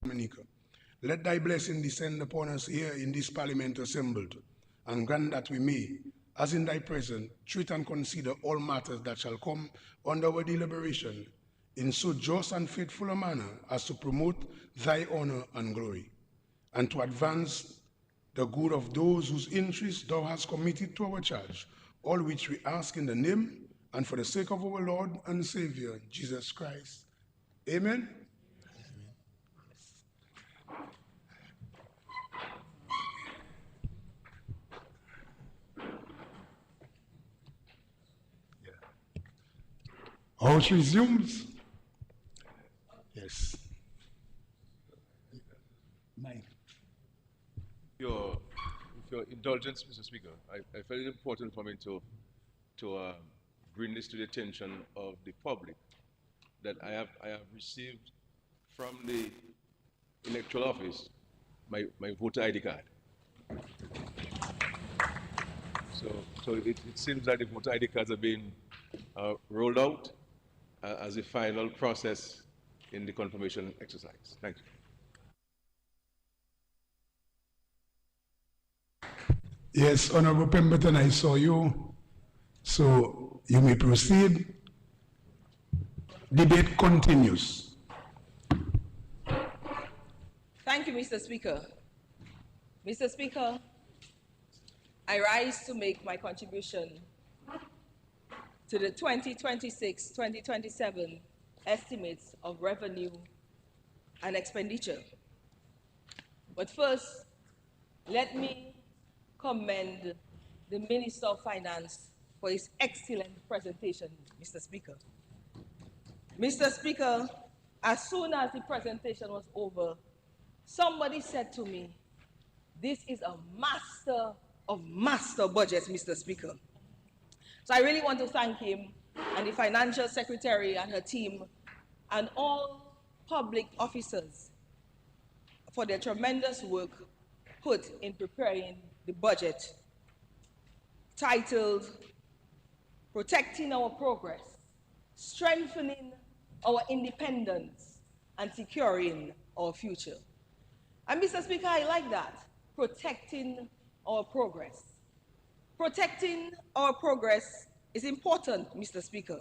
Dominica. Let thy blessing descend upon us here in this parliament assembled, and grant that we may, as in thy presence, treat and consider all matters that shall come under our deliberation in so just and faithful a manner as to promote thy honor and glory, and to advance the good of those whose interests thou hast committed to our charge, all which we ask in the name and for the sake of our Lord and Savior, Jesus Christ. Amen. House resumes. Yes. Mike. With your indulgence, Mr. Speaker, I felt it important for me to bring this to the attention of the public that I have received from the electoral office my voter ID card. So it seems like the voter ID cards are being rolled out as a final process in the confirmation exercise. Thank you. Yes, Honorable Pemberton, I saw you. So you may proceed. Debate continues. Thank you, Mr. Speaker. Mr. Speaker, I rise to make my contribution to the 2026-2027 estimates of revenue and expenditure. But first, let me commend the Minister of Finance for his excellent presentation, Mr. Speaker. Mr. Speaker, as soon as the presentation was over, somebody said to me, this is a master of master budgets, Mr. Speaker. So I really want to thank him and the Financial Secretary and her team and all public officers for their tremendous work put in preparing the budget titled Protecting Our Progress, Strengthening Our Independence, and Securing Our Future. And Mr. Speaker, I like that, protecting our progress. Protecting our progress is important, Mr. Speaker.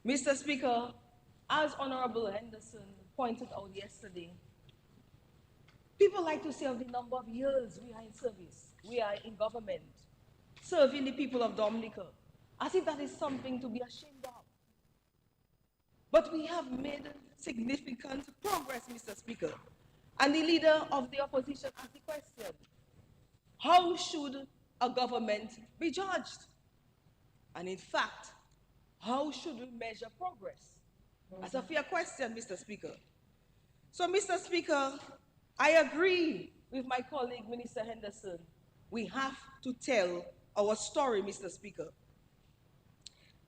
Mr. Speaker, as Honorable Henderson pointed out yesterday, people like to say of the number of years we are in service, we are in government, serving the people of Dominica, as if that is something to be ashamed of. But we have made significant progress, Mr. Speaker. And the leader of the opposition asked the question, how should a government be judged? And in fact, how should we measure progress? That's a fair question, Mr. Speaker. So, Mr. Speaker, I agree with my colleague, Minister Henderson. We have to tell our story, Mr. Speaker.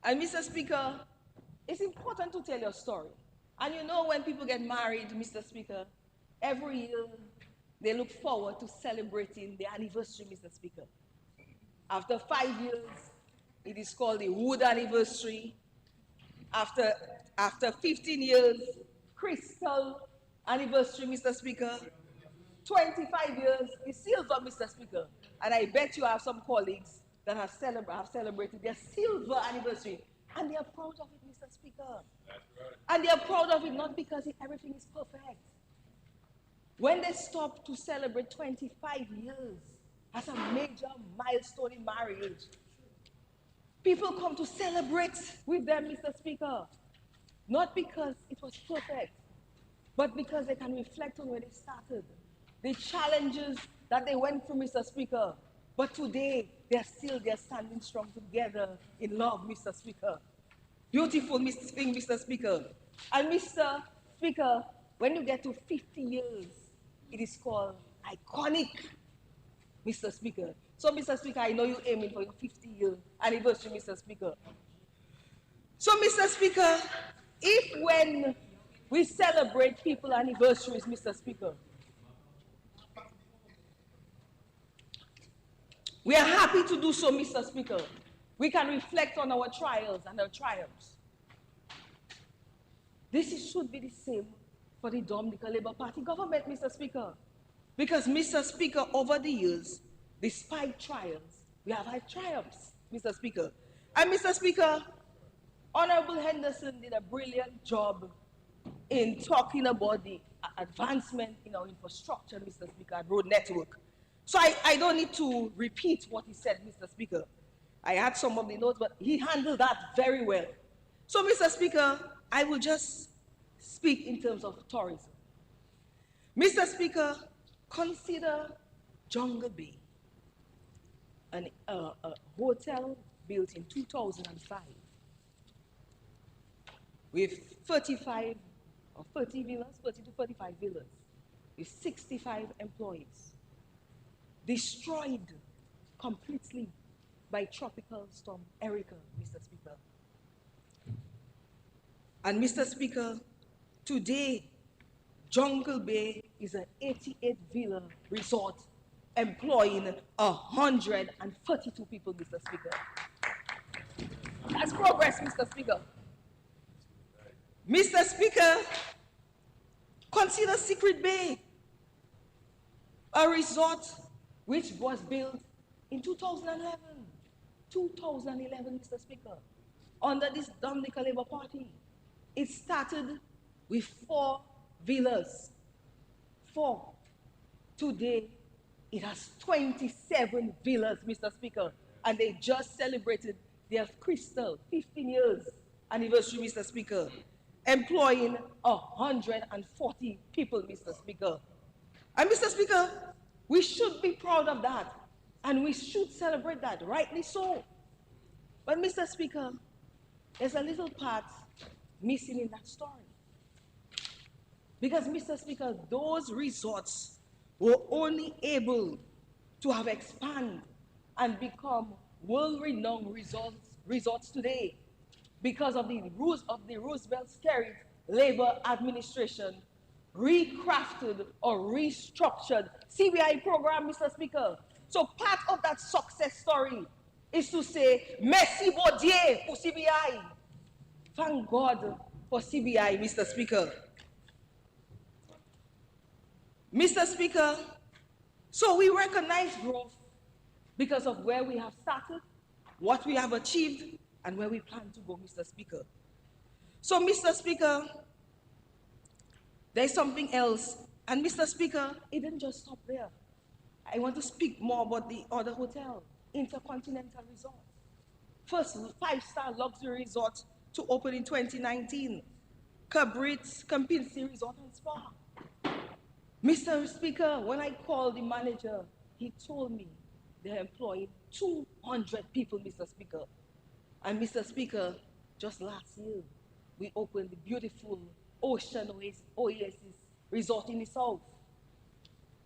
And Mr. Speaker, it's important to tell your story. And you know, when people get married, Mr. Speaker, every year they look forward to celebrating the anniversary, Mr. Speaker. After 5 years, it is called the wood anniversary. After 15 years, crystal anniversary, Mr. Speaker. 25 years is silver, Mr. Speaker. And I bet you have some colleagues that have celebrated their silver anniversary. And they are proud of it, Mr. Speaker. That's right. And they are proud of it not because everything is perfect. When they stop to celebrate 25 years as a major milestone in marriage, people come to celebrate with them, Mr. Speaker. Not because it was perfect, but because they can reflect on where they started, the challenges that they went through, Mr. Speaker. But today, they're standing strong together in love, Mr. Speaker. Beautiful thing, Mr. Speaker. And Mr. Speaker, when you get to 50 years, it is called iconic, Mr. Speaker. So, Mr. Speaker, I know you're aiming for your 50-year anniversary, Mr. Speaker. So, Mr. Speaker, if when we celebrate people's anniversaries, Mr. Speaker, we are happy to do so, Mr. Speaker. We can reflect on our trials and our triumphs. This should be the same for the Dominica Labour Party government, Mr. Speaker. Because, Mr. Speaker, over the years, despite trials, we have had triumphs, Mr. Speaker. And, Mr. Speaker, Honorable Henderson did a brilliant job in talking about the advancement in our infrastructure, Mr. Speaker, and road network. So I don't need to repeat what he said, Mr. Speaker. I had some of the notes, but he handled that very well. So, Mr. Speaker, I will just speak in terms of tourism. Mr. Speaker, consider Jungle Bay, a hotel built in 2005 with 35 or 30 villas, 30 to 35 villas, with 65 employees, destroyed completely by Tropical Storm Erica, Mr. Speaker. And, Mr. Speaker, today, Jungle Bay is an 88-villa resort employing 132 people, Mr. Speaker. That's progress, Mr. Speaker. Mr. Speaker, consider Secret Bay, a resort which was built in 2011. 2011, Mr. Speaker, under this Dominica Labour Party. It started with 4 villas. 4. Today, it has 27 villas, Mr. Speaker, and they just celebrated their crystal 15 years anniversary, Mr. Speaker, employing 140 people, Mr. Speaker. And, Mr. Speaker, we should be proud of that, and we should celebrate that, rightly so. But, Mr. Speaker, there's a little part missing in that story. Because, Mr. Speaker, those resorts were only able to have expanded and become world-renowned resorts today because of the rules of the Roosevelt-Skerrit Labor Administration recrafted or restructured CBI program, Mr. Speaker. So part of that success story is to say, merci bon Dieu pour CBI. Thank God for CBI, Mr. Speaker. Mr. Speaker, so we recognize growth because of where we have started, what we have achieved, and where we plan to go, Mr. Speaker. So, Mr. Speaker, there's something else. And, Mr. Speaker, it didn't just stop there. I want to speak more about the other hotel, Intercontinental Resort. First 5-star luxury resort to open in 2019, Cabrit Kempinski Resort and Spa. Mr. Speaker, when I called the manager, he told me they're employing 200 people, Mr. Speaker. And, Mr. Speaker, just last year, we opened the beautiful Ocean Oasis Resort in the South.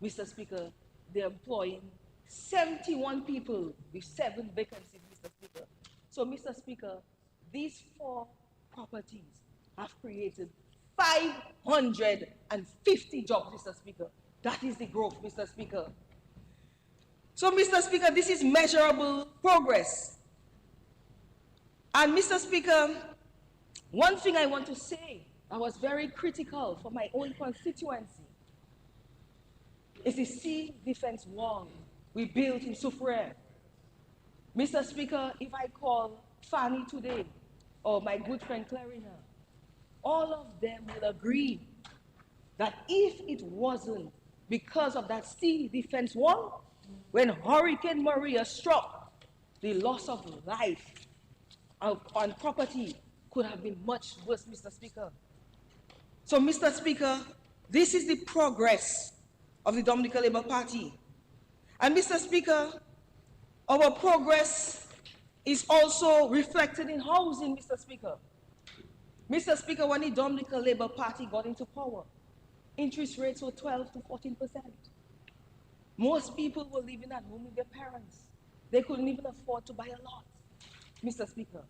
Mr. Speaker, they're employing 71 people with 7 vacancies, Mr. Speaker. So, Mr. Speaker, these 4 properties have created 550 jobs, Mr. Speaker. That is the growth, Mr. Speaker. So, Mr. Speaker, this is measurable progress. And, Mr. Speaker, one thing I want to say, I was very critical for my own constituency, is the sea defense wall we built in Soufrière. Mr. Speaker, if I call Fanny today, or my good friend Clarina, all of them will agree that if it wasn't because of that sea defense wall, when Hurricane Maria struck, the loss of life on property could have been much worse, Mr. Speaker. So, Mr. Speaker, this is the progress of the Dominica Labour Party. And, Mr. Speaker, our progress is also reflected in housing, Mr. Speaker. Mr. Speaker, when the Dominica Labour Party got into power, interest rates were 12 to 14%. Most people were living at home with their parents. They couldn't even afford to buy a lot, Mr. Speaker.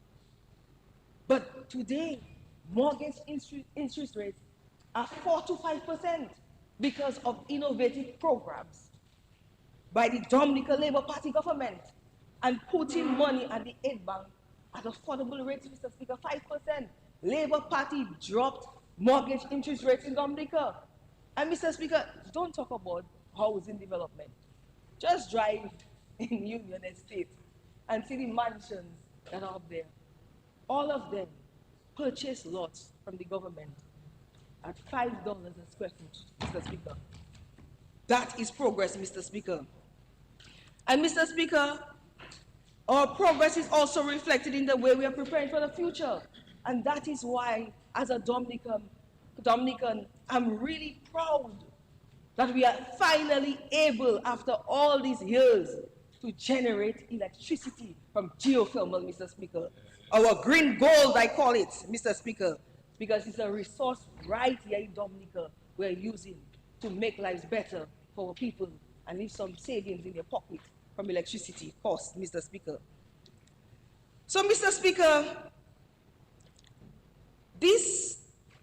But today, mortgage interest rates are 4 to 5% because of innovative programs by the Dominica Labour Party government and putting money at the aid bank at affordable rates, Mr. Speaker, 5%. Labour Party dropped mortgage interest rates in Dominica. And Mr. Speaker, don't talk about housing development. Just drive in Union Estate and see the mansions that are up there. All of them purchase lots from the government at $5 a square foot, Mr. Speaker. That is progress, Mr. Speaker. And Mr. Speaker, our progress is also reflected in the way we are preparing for the future. And that is why, as a Dominican, I'm really proud that we are finally able, after all these years, to generate electricity from geothermal, Mr. Speaker. Our green gold, I call it, Mr. Speaker, because it's a resource right here in Dominica we're using to make lives better for our people and leave some savings in your pocket from electricity costs, Mr. Speaker. So, Mr. Speaker,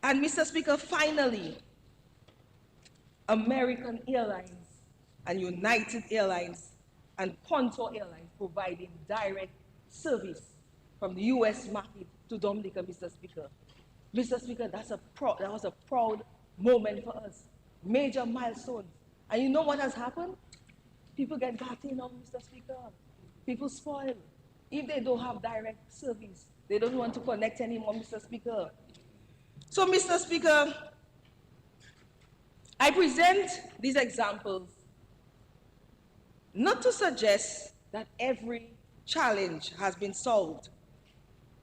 and Mr. Speaker, finally, American Airlines and United Airlines and Contour Airlines providing direct service from the U.S. market to Dominica, Mr. Speaker. Mr. Speaker, that was a proud moment for us. Major milestones. And you know what has happened? People get dirty now, Mr. Speaker. People spoil. If they don't have direct service, they don't want to connect anymore, Mr. Speaker. So, Mr. Speaker, I present these examples not to suggest that every challenge has been solved,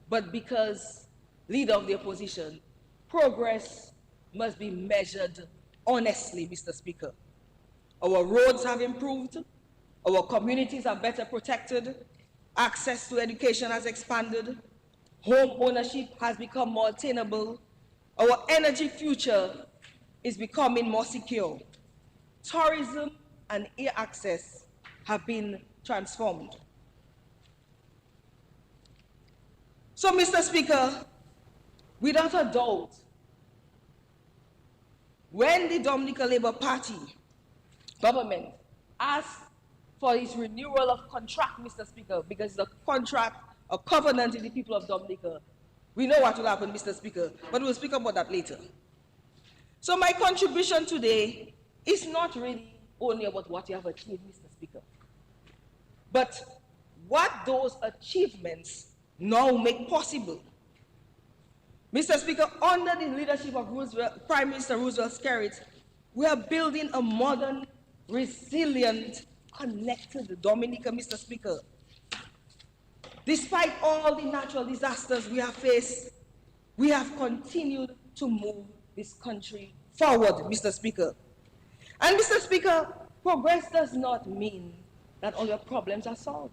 but because, leader of the opposition, progress must be measured honestly, Mr. Speaker. Our roads have improved, our communities are better protected, access to education has expanded, home ownership has become more attainable, our energy future is becoming more secure. Tourism and air access have been transformed. So, Mr. Speaker, without a doubt, when the Dominica Labour Party government asked for its renewal of contract, Mr. Speaker, because the contract, a covenant in the people of Dominica, we know what will happen, Mr. Speaker, but we'll speak about that later. So my contribution today is not really only about what you have achieved, Mr. Speaker, but what those achievements now make possible. Mr. Speaker, under the leadership of Prime Minister Roosevelt Skerrit, we are building a modern, resilient, connected Dominica, Mr. Speaker. Despite all the natural disasters we have faced, we have continued to move this country forward, Mr. Speaker. And Mr. Speaker, progress does not mean that all your problems are solved.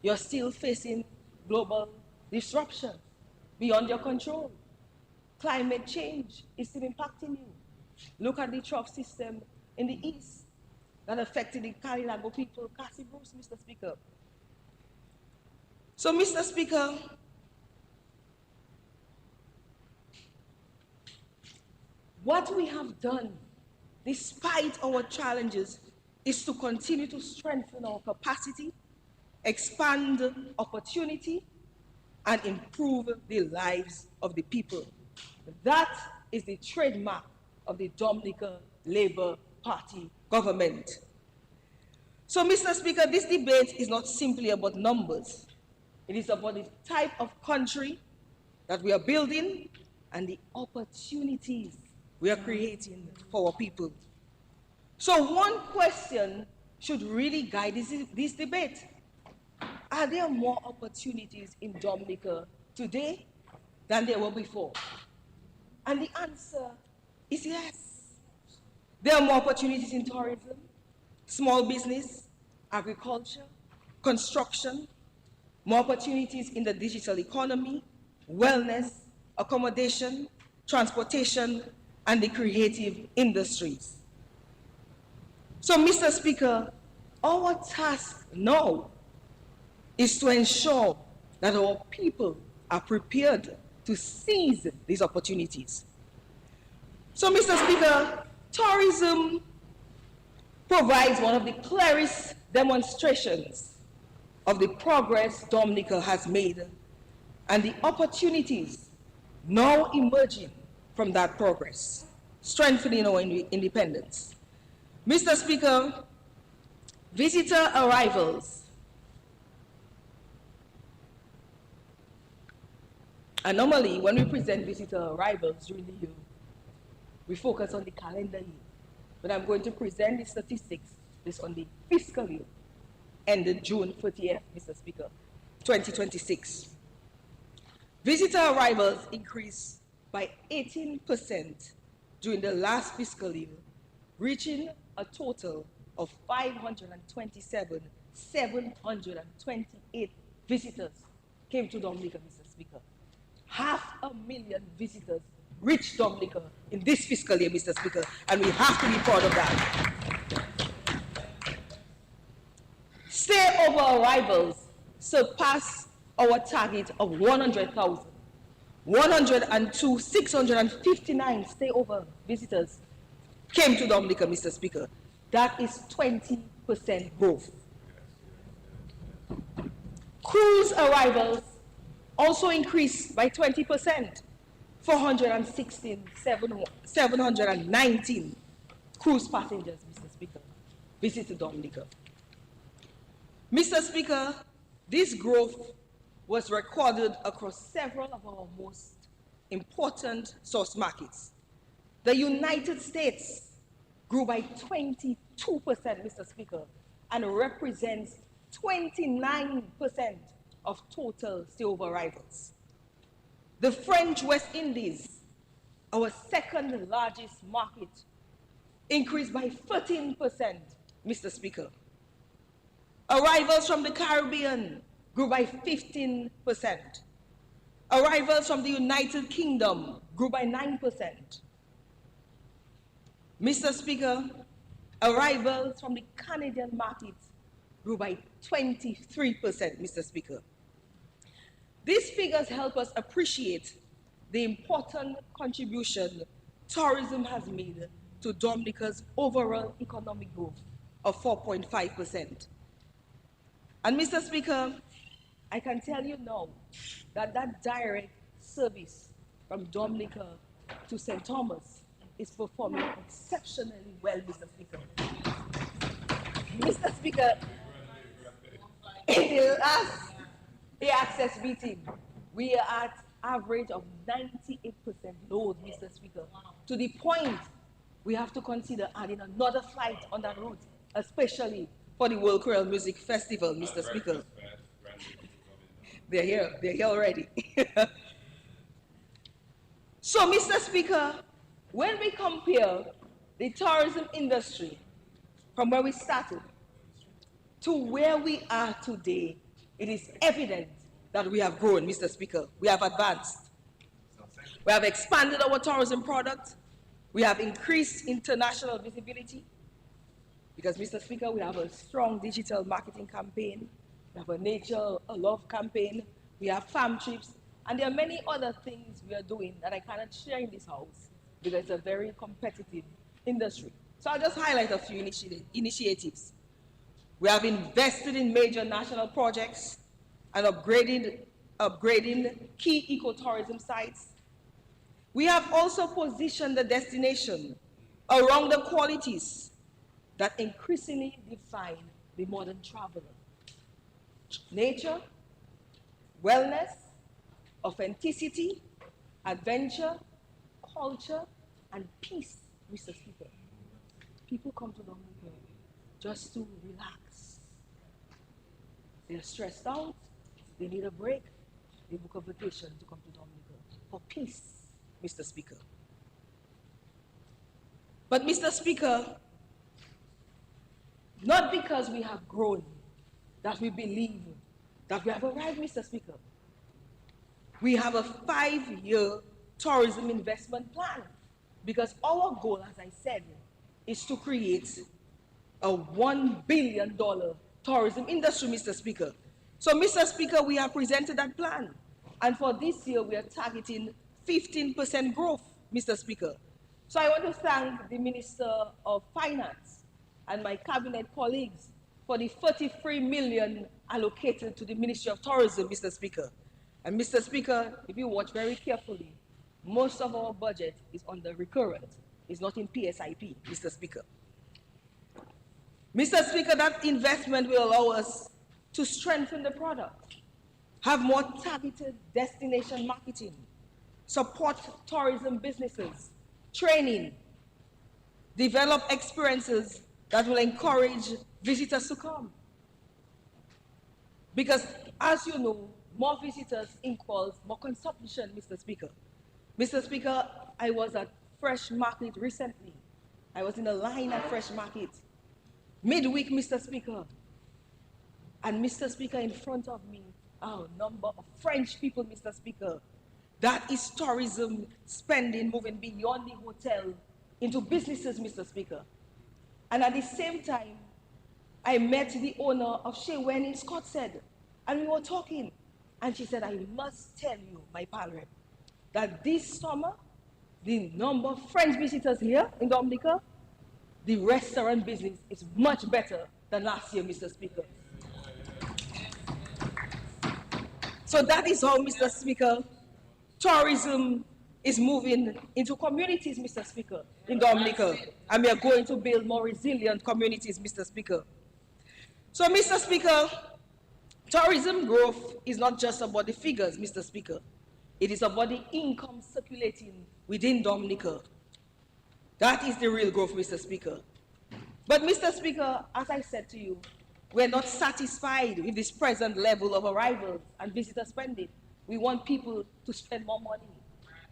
You're still facing global disruption beyond your control. Climate change is still impacting you. Look at the trough system in the east that affected the Carilago people, Cassie Bruce, Mr. Speaker. So, Mr. Speaker, what we have done, despite our challenges, is to continue to strengthen our capacity, expand opportunity, and improve the lives of the people. That is the trademark of the Dominica Labour Party government. So, Mr. Speaker, this debate is not simply about numbers. It is about the type of country that we are building and the opportunities we are creating for our people. So one question should really guide this debate. Are there more opportunities in Dominica today than there were before? And the answer is yes. There are more opportunities in tourism, small business, agriculture, construction, more opportunities in the digital economy, wellness, accommodation, transportation, and the creative industries. So, Mr. Speaker, our task now is to ensure that our people are prepared to seize these opportunities. So, Mr. Speaker, tourism provides one of the clearest demonstrations of the progress Dominica has made and the opportunities now emerging from that progress, strengthening our independence. Mr. Speaker, visitor arrivals. And normally, when we present visitor arrivals during the year, we focus on the calendar year. But I'm going to present the statistics based on the fiscal year ended June 30th, Mr. Speaker, 2026. Visitor arrivals increased by 18% during the last fiscal year, reaching a total of 527,728 visitors came to Dominica, Mr. Speaker. 500,000 visitors reached Dominica in this fiscal year, Mr. Speaker, and we have to be proud of that. Stay-over arrivals surpassed our target of 100,000. 102,659 stay-over visitors came to Dominica, Mr. Speaker. That is 20% growth. Cruise arrivals also increased by 20%. 719 cruise passengers, Mr. Speaker, visited Dominica. Mr. Speaker, this growth was recorded across several of our most important source markets. The United States grew by 22%, Mr. Speaker, and represents 29% of total stay-over arrivals. The French West Indies, our second largest market, increased by 13%, Mr. Speaker. Arrivals from the Caribbean grew by 15%. Arrivals from the United Kingdom grew by 9%. Mr. Speaker, arrivals from the Canadian market grew by 23%, Mr. Speaker. These figures help us appreciate the important contribution tourism has made to Dominica's overall economic growth of 4.5%. And Mr. Speaker, I can tell you now that that direct service from Dominica to St. Thomas is performing exceptionally well, Mr. Speaker. Mr. Speaker, in the last access meeting, we are at average of 98% load, Mr. Speaker, to the point we have to consider adding another flight on that route, especially for the World Creole Music Festival, Mr. Speaker. They're here already. So, Mr. Speaker, when we compare the tourism industry from where we started to where we are today, it is evident that we have grown, Mr. Speaker. We have advanced. We have expanded our tourism product. We have increased international visibility. Because, Mr. Speaker, we have a strong digital marketing campaign. We have a Nature a Love campaign. We have farm trips. And there are many other things we are doing that I cannot share in this house because it's a very competitive industry. So I'll just highlight a few initiatives. We have invested in major national projects and upgrading key ecotourism sites. We have also positioned the destination around the qualities that increasingly define the modern traveler. Nature, wellness, authenticity, adventure, culture, and peace, Mr. Speaker. People come to Dominica just to relax. They're stressed out, they need a break, they book a vacation to come to Dominica for peace, Mr. Speaker. But Mr. Speaker, not because we have grown that we believe that we have arrived, Mr. Speaker. We have a 5-year tourism investment plan because our goal, as I said, is to create a $1 billion tourism industry, Mr. Speaker. So, Mr. Speaker, we have presented that plan. And for this year, we are targeting 15% growth, Mr. Speaker. So I want to thank the Minister of Finance and my cabinet colleagues for the 33 million allocated to the Ministry of Tourism, Mr. Speaker. And Mr. Speaker, if you watch very carefully, most of our budget is on the recurrent. It's not in PSIP, Mr. Speaker. Mr. Speaker, that investment will allow us to strengthen the product, have more targeted destination marketing, support tourism businesses, training, develop experiences that will encourage visitors to come. Because, as you know, more visitors equals more consumption, Mr. Speaker. Mr. Speaker, I was at Fresh Market recently. I was in a line at Fresh Market. Midweek, Mr. Speaker. And Mr. Speaker, in front of me, a number of French people, Mr. Speaker. That is tourism spending moving beyond the hotel into businesses, Mr. Speaker. And at the same time, I met the owner of Chez Wen in Scottshead, and we were talking. And she said, I must tell you, my pal rep, that this summer, the number of French visitors here in Dominica, the restaurant business is much better than last year, Mr. Speaker. So that is how, Mr. Speaker, tourism is moving into communities, Mr. Speaker, in Dominica. And we are going to build more resilient communities, Mr. Speaker. So, Mr. Speaker, tourism growth is not just about the figures, Mr. Speaker. It is about the income circulating within Dominica. That is the real growth, Mr. Speaker. But, Mr. Speaker, as I said to you, we're not satisfied with this present level of arrivals and visitor spending. We want people to spend more money.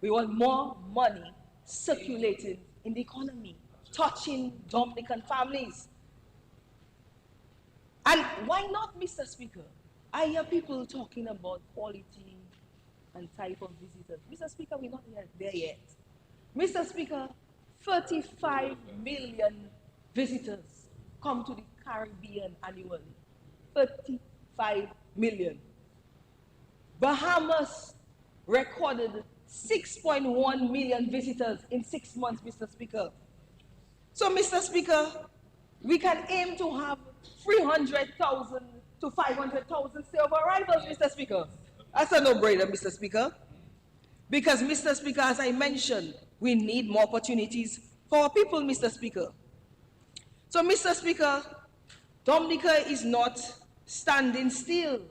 We want more money circulating in the economy, touching Dominican families. And why not, Mr. Speaker? I hear people talking about quality and type of visitors. Mr. Speaker, we're not there yet. Mr. Speaker, 35 million visitors come to the Caribbean annually. 35 million. Bahamas recorded 6.1 million visitors in 6 months, Mr. Speaker. So, Mr. Speaker, we can aim to have 300,000 to 500,000 stay of arrivals, Mr. Speaker. That's a no-brainer, Mr. Speaker. Because, Mr. Speaker, as I mentioned, we need more opportunities for our people, Mr. Speaker. So, Mr. Speaker, Dominica is not standing still,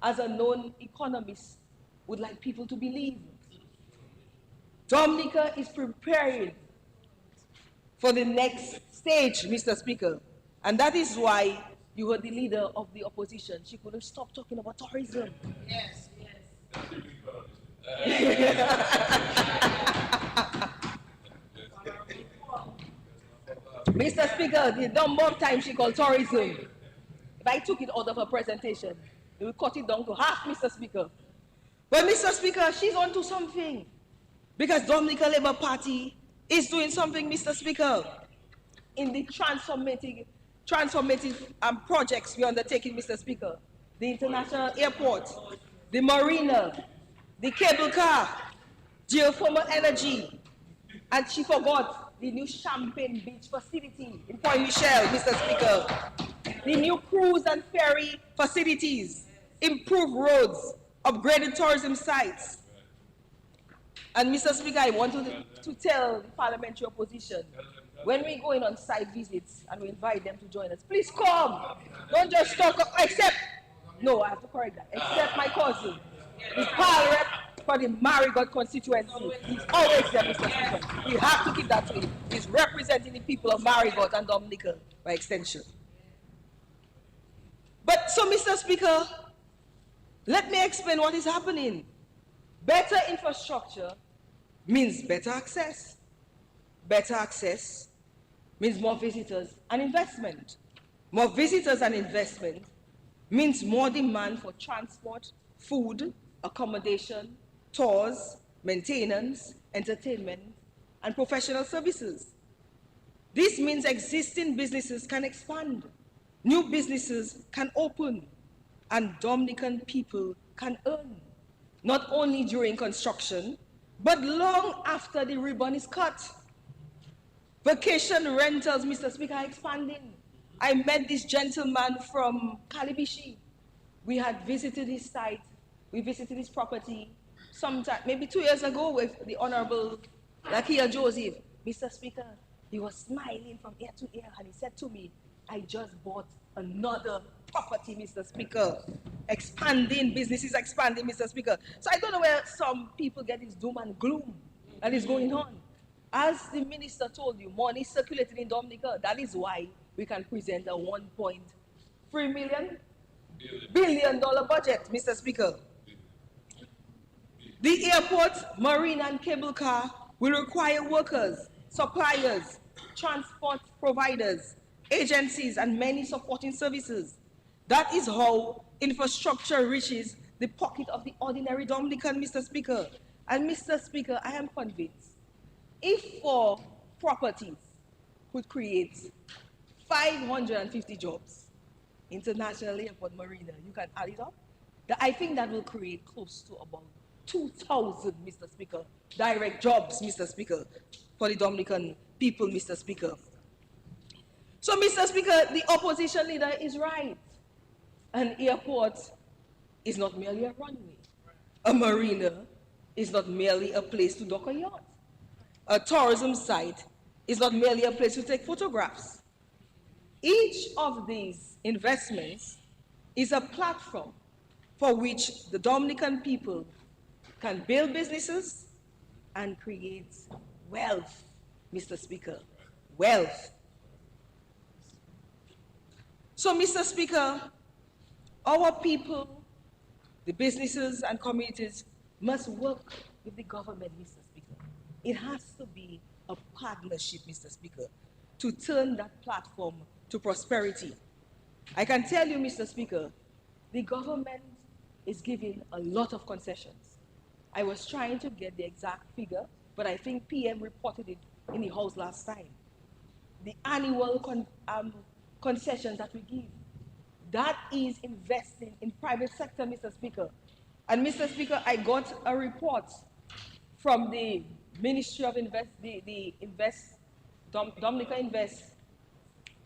as a known economist would like people to believe. Dominica is preparing for the next stage, Mr. Speaker. And that is why you heard the leader of the opposition. She couldn't stop talking about tourism. Yes, yes. Mr. Speaker, the number of times she called tourism, if I took it out of her presentation, it would cut it down to half, Mr. Speaker. But, Mr. Speaker, she's onto something. Because Dominica Labour Party is doing something, Mr. Speaker, in the transformative projects we're undertaking, Mr. Speaker. The international airport, the marina, the cable car, geothermal energy, and she forgot the new Champagne Beach facility in Point Michel, Mr. Speaker. The new cruise and ferry facilities, improved roads, upgraded tourism sites. And, Mr. Speaker, I want to tell the parliamentary opposition, when we go in on site visits and we invite them to join us, please come. Don't just talk, except, no, I have to correct that, except my cousin, the PAL rep for the Marigot constituency. He's always there, Mr. Speaker. We have to keep that to him. He's representing the people of Marigot and Dominica by extension. But, so, Mr. Speaker, let me explain what is happening. Better infrastructure means better access. Better access means more visitors and investment. More visitors and investment means more demand for transport, food, accommodation, tours, maintenance, entertainment, and professional services. This means existing businesses can expand, new businesses can open, and Dominican people can earn, not only during construction, but long after the ribbon is cut. Vacation rentals, Mr. Speaker, are expanding. I met this gentleman from Calibishi. We had visited his site, we visited his property, sometime, maybe 2 years ago with the Honorable Lakia Joseph. Mr. Speaker, he was smiling from ear to ear and he said to me, I just bought another property, Mr. Speaker. Expanding, businesses expanding, Mr. Speaker. So I don't know where some people get this doom and gloom that is going on. As the minister told you, money circulating in Dominica. That is why we can present a $1.3 billion budget, Mr. Speaker. The airport, marine and cable car will require workers, suppliers, transport providers, agencies, and many supporting services. That is how infrastructure reaches the pocket of the ordinary Dominican, Mr. Speaker. And Mr. Speaker, I am convinced if 4 properties could create 550 jobs, International Airport Marina, you can add it up, I think that will create close to about 2,000, Mr. Speaker, direct jobs, Mr. Speaker, for the Dominican people, Mr. Speaker. So, Mr. Speaker, the opposition leader is right. An airport is not merely a runway. A marina is not merely a place to dock a yacht. A tourism site is not merely a place to take photographs. Each of these investments is a platform for which the Dominican people can build businesses and create wealth, Mr. Speaker, wealth. So, Mr. Speaker, our people, the businesses and communities must work with the government, Mr. Speaker. It has to be a partnership, Mr. Speaker, to turn that platform to prosperity. I can tell you, Mr. Speaker, the government is giving a lot of concessions. I was trying to get the exact figure, but I think PM reported it in the House last time. The annual concessions that we give, that is investing in private sector, Mr. Speaker. And Mr. Speaker, I got a report from the Ministry of Dominica Invest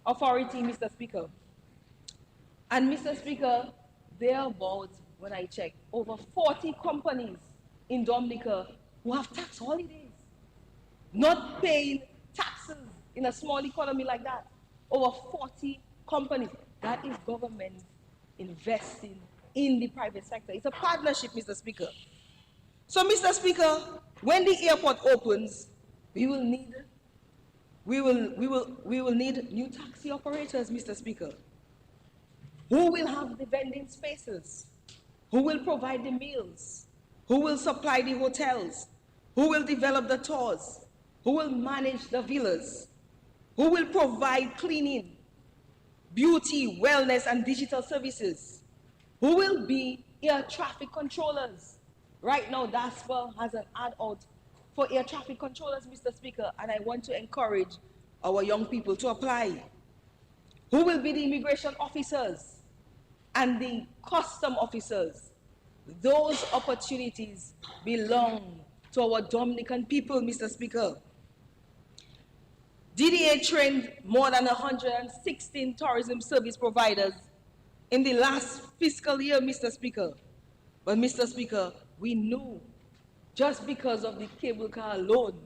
Authority, Mr. Speaker. And Mr. Speaker, there are about, when I check, over 40 companies in Dominica who have tax holidays, not paying taxes in a small economy like that. Over 40 companies. That is government investing in the private sector. It's a partnership, Mr. Speaker. So, Mr. Speaker, when the airport opens, we will need new taxi operators, Mr. Speaker. Who will have the vending spaces? Who will provide the meals? Who will supply the hotels? Who will develop the tours? Who will manage the villas? Who will provide cleaning, beauty, wellness, and digital services? Who will be air traffic controllers? Right now, DASPA has an ad out for air traffic controllers, Mr. Speaker, and I want to encourage our young people to apply. Who will be the immigration officers and the custom officers? Those opportunities belong to our Dominican people, Mr. Speaker. DDA trained more than 116 tourism service providers in the last fiscal year, Mr. Speaker. But, Mr. Speaker, we know just because of the cable car alone,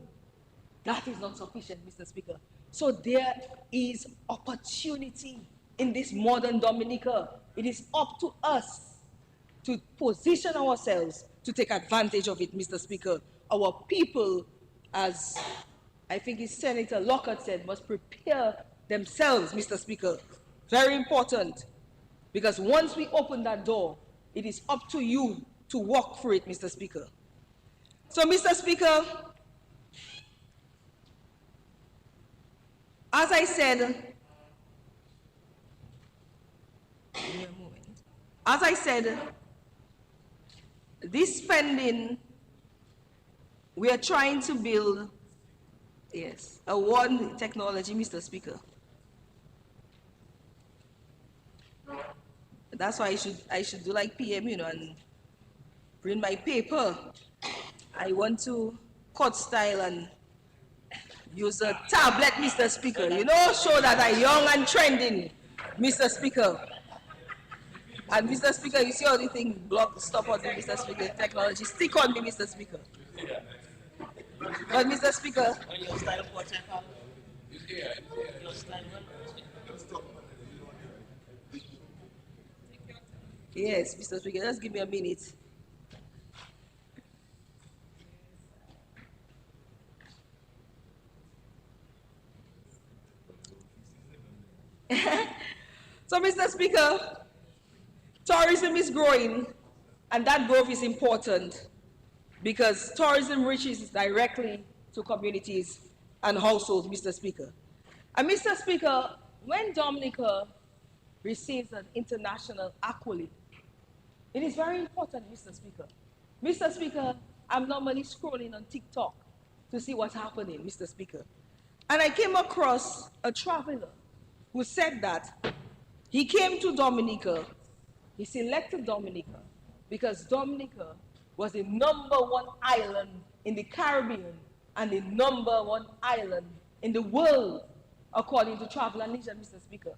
that is not sufficient, Mr. Speaker. So there is opportunity in this modern Dominica. It is up to us to position ourselves to take advantage of it, Mr. Speaker. Our people, as I think it's Senator Lockhart said, must prepare themselves, Mr. Speaker. Very important. Because once we open that door, it is up to you to walk through it, Mr. Speaker. So, Mr. Speaker, as I said, this spending, we are trying to build, yes, a one technology, Mr. Speaker. That's why I should do like PM, and bring my paper. I want to cut style and use a tablet, Mr. Speaker. Show that I'm young and trending, Mr. Speaker. And Mr. Speaker, you see all the thing block, stop on me, Mr. Speaker, technology. Stick on me, Mr. Speaker. But Mr. Speaker, yes, Mr. Speaker, just give me a minute. So, Mr. Speaker, tourism is growing, and that growth is important because tourism reaches directly to communities and households, Mr. Speaker. And Mr. Speaker, when Dominica receives an international accolade, it is very important, Mr. Speaker. Mr. Speaker, I'm normally scrolling on TikTok to see what's happening, Mr. Speaker. And I came across a traveler who said that he came to Dominica, he selected Dominica because Dominica was the #1 island in the Caribbean and the #1 island in the world, according to Travel and Leisure, Mr. Speaker.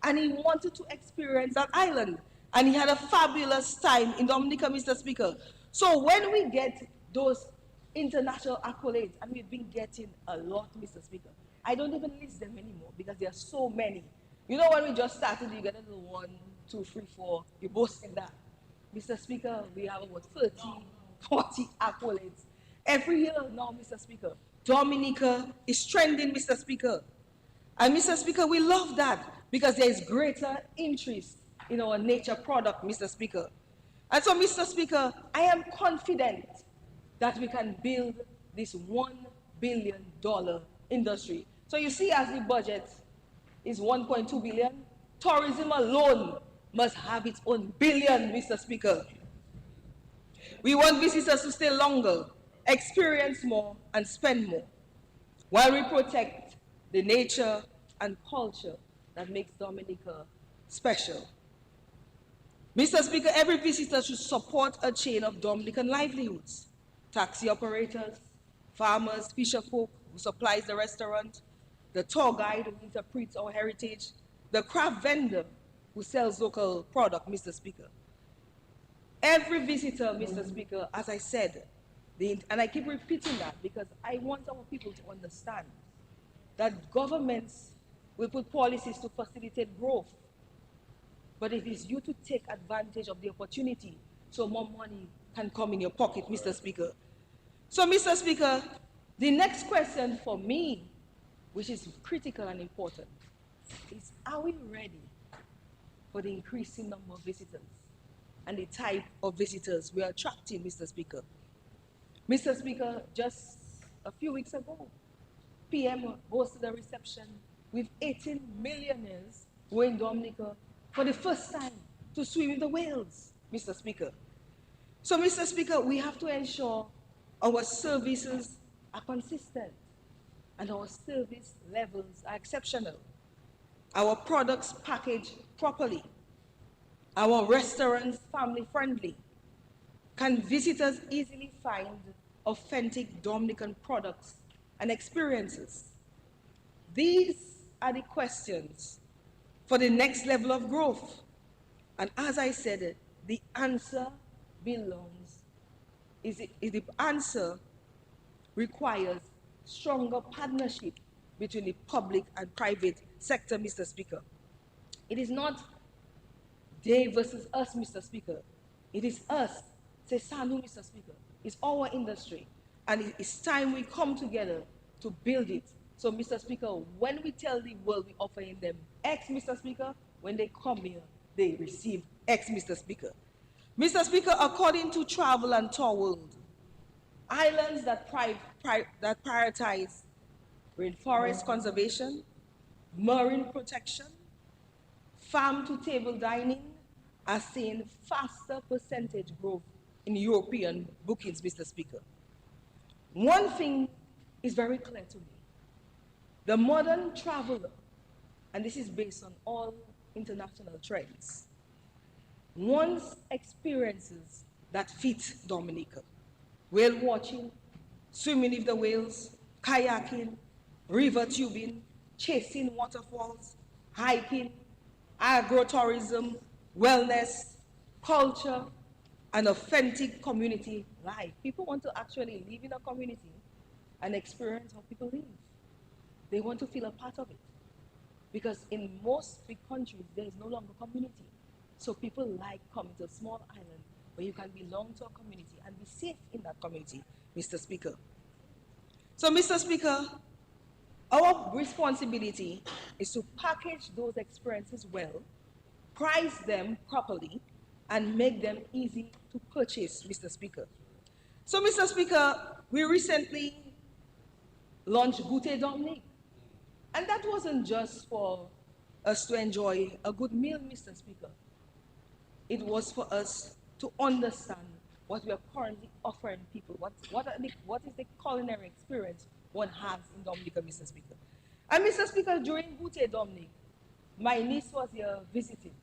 And he wanted to experience that island. And he had a fabulous time in Dominica, Mr. Speaker. So when we get those international accolades, and we've been getting a lot, Mr. Speaker, I don't even list them anymore because there are so many. You know, when we just started, you get a little 1, 2, 3, 4, you're boasting that. Mr. Speaker, we have about 30, 40 accolades. Every year now, Mr. Speaker, Dominica is trending, Mr. Speaker. And Mr. Speaker, we love that because there is greater interest in our nature product, Mr. Speaker. And so, Mr. Speaker, I am confident that we can build this $1 billion industry. So you see, as the budget is 1.2 billion, tourism alone must have its own billion, Mr. Speaker. We want visitors to stay longer, experience more, and spend more, while we protect the nature and culture that makes Dominica special. Mr. Speaker, every visitor should support a chain of Dominican livelihoods. Taxi operators, farmers, fisherfolk who supplies the restaurant, the tour guide who interprets our heritage, the craft vendor who sells local product, Mr. Speaker. Every visitor, Mr. Speaker, as I said, and I keep repeating that because I want our people to understand that governments will put policies to facilitate growth. But it is you to take advantage of the opportunity so more money can come in your pocket, Mr. Speaker. So, Mr. Speaker, the next question for me, which is critical and important, is are we ready for the increasing number of visitors and the type of visitors we are attracting, Mr. Speaker? Mr. Speaker, just a few weeks ago, PM hosted a reception with 18 millionaires who were in Dominica for the first time to swim in the whales, Mr. Speaker. So, Mr. Speaker, we have to ensure our services are consistent and our service levels are exceptional. Our products packaged properly. Our restaurants family-friendly. Can visitors easily find authentic Dominican products and experiences? These are the questions for the next level of growth. And as I said, the answer the answer requires stronger partnership between the public and private sector, Mr. Speaker. It is not they versus us, Mr. Speaker. It is us, Sesanu, Mr. Speaker. It's our industry. And it's time we come together to build it. So, Mr. Speaker, when we tell the world we're offering them X, Mr. Speaker, when they come here, they receive X, Mr. Speaker. Mr. Speaker, according to Travel and Tour World, islands that prioritize rainforest conservation, marine protection, farm-to-table dining are seeing faster percentage growth in European bookings, Mr. Speaker. One thing is very clear to me. The modern traveler, and this is based on all international trends, wants experiences that fit Dominica. Whale watching, swimming with the whales, kayaking, river tubing, chasing waterfalls, hiking, agro-tourism, wellness, culture, and authentic community life. People want to actually live in a community and experience how people live. They want to feel a part of it. Because in most big countries, there is no longer community. So people like coming to a small island where you can belong to a community and be safe in that community, Mr. Speaker. So, Mr. Speaker, our responsibility is to package those experiences well, price them properly, and make them easy to purchase, Mr. Speaker. So, Mr. Speaker, we recently launched Goûter Dominique. And that wasn't just for us to enjoy a good meal, Mr. Speaker. It was for us to understand what we are currently offering people. What is the culinary experience one has in Dominica, Mr. Speaker? And Mr. Speaker, during Goûter Dominique, my niece was here visiting,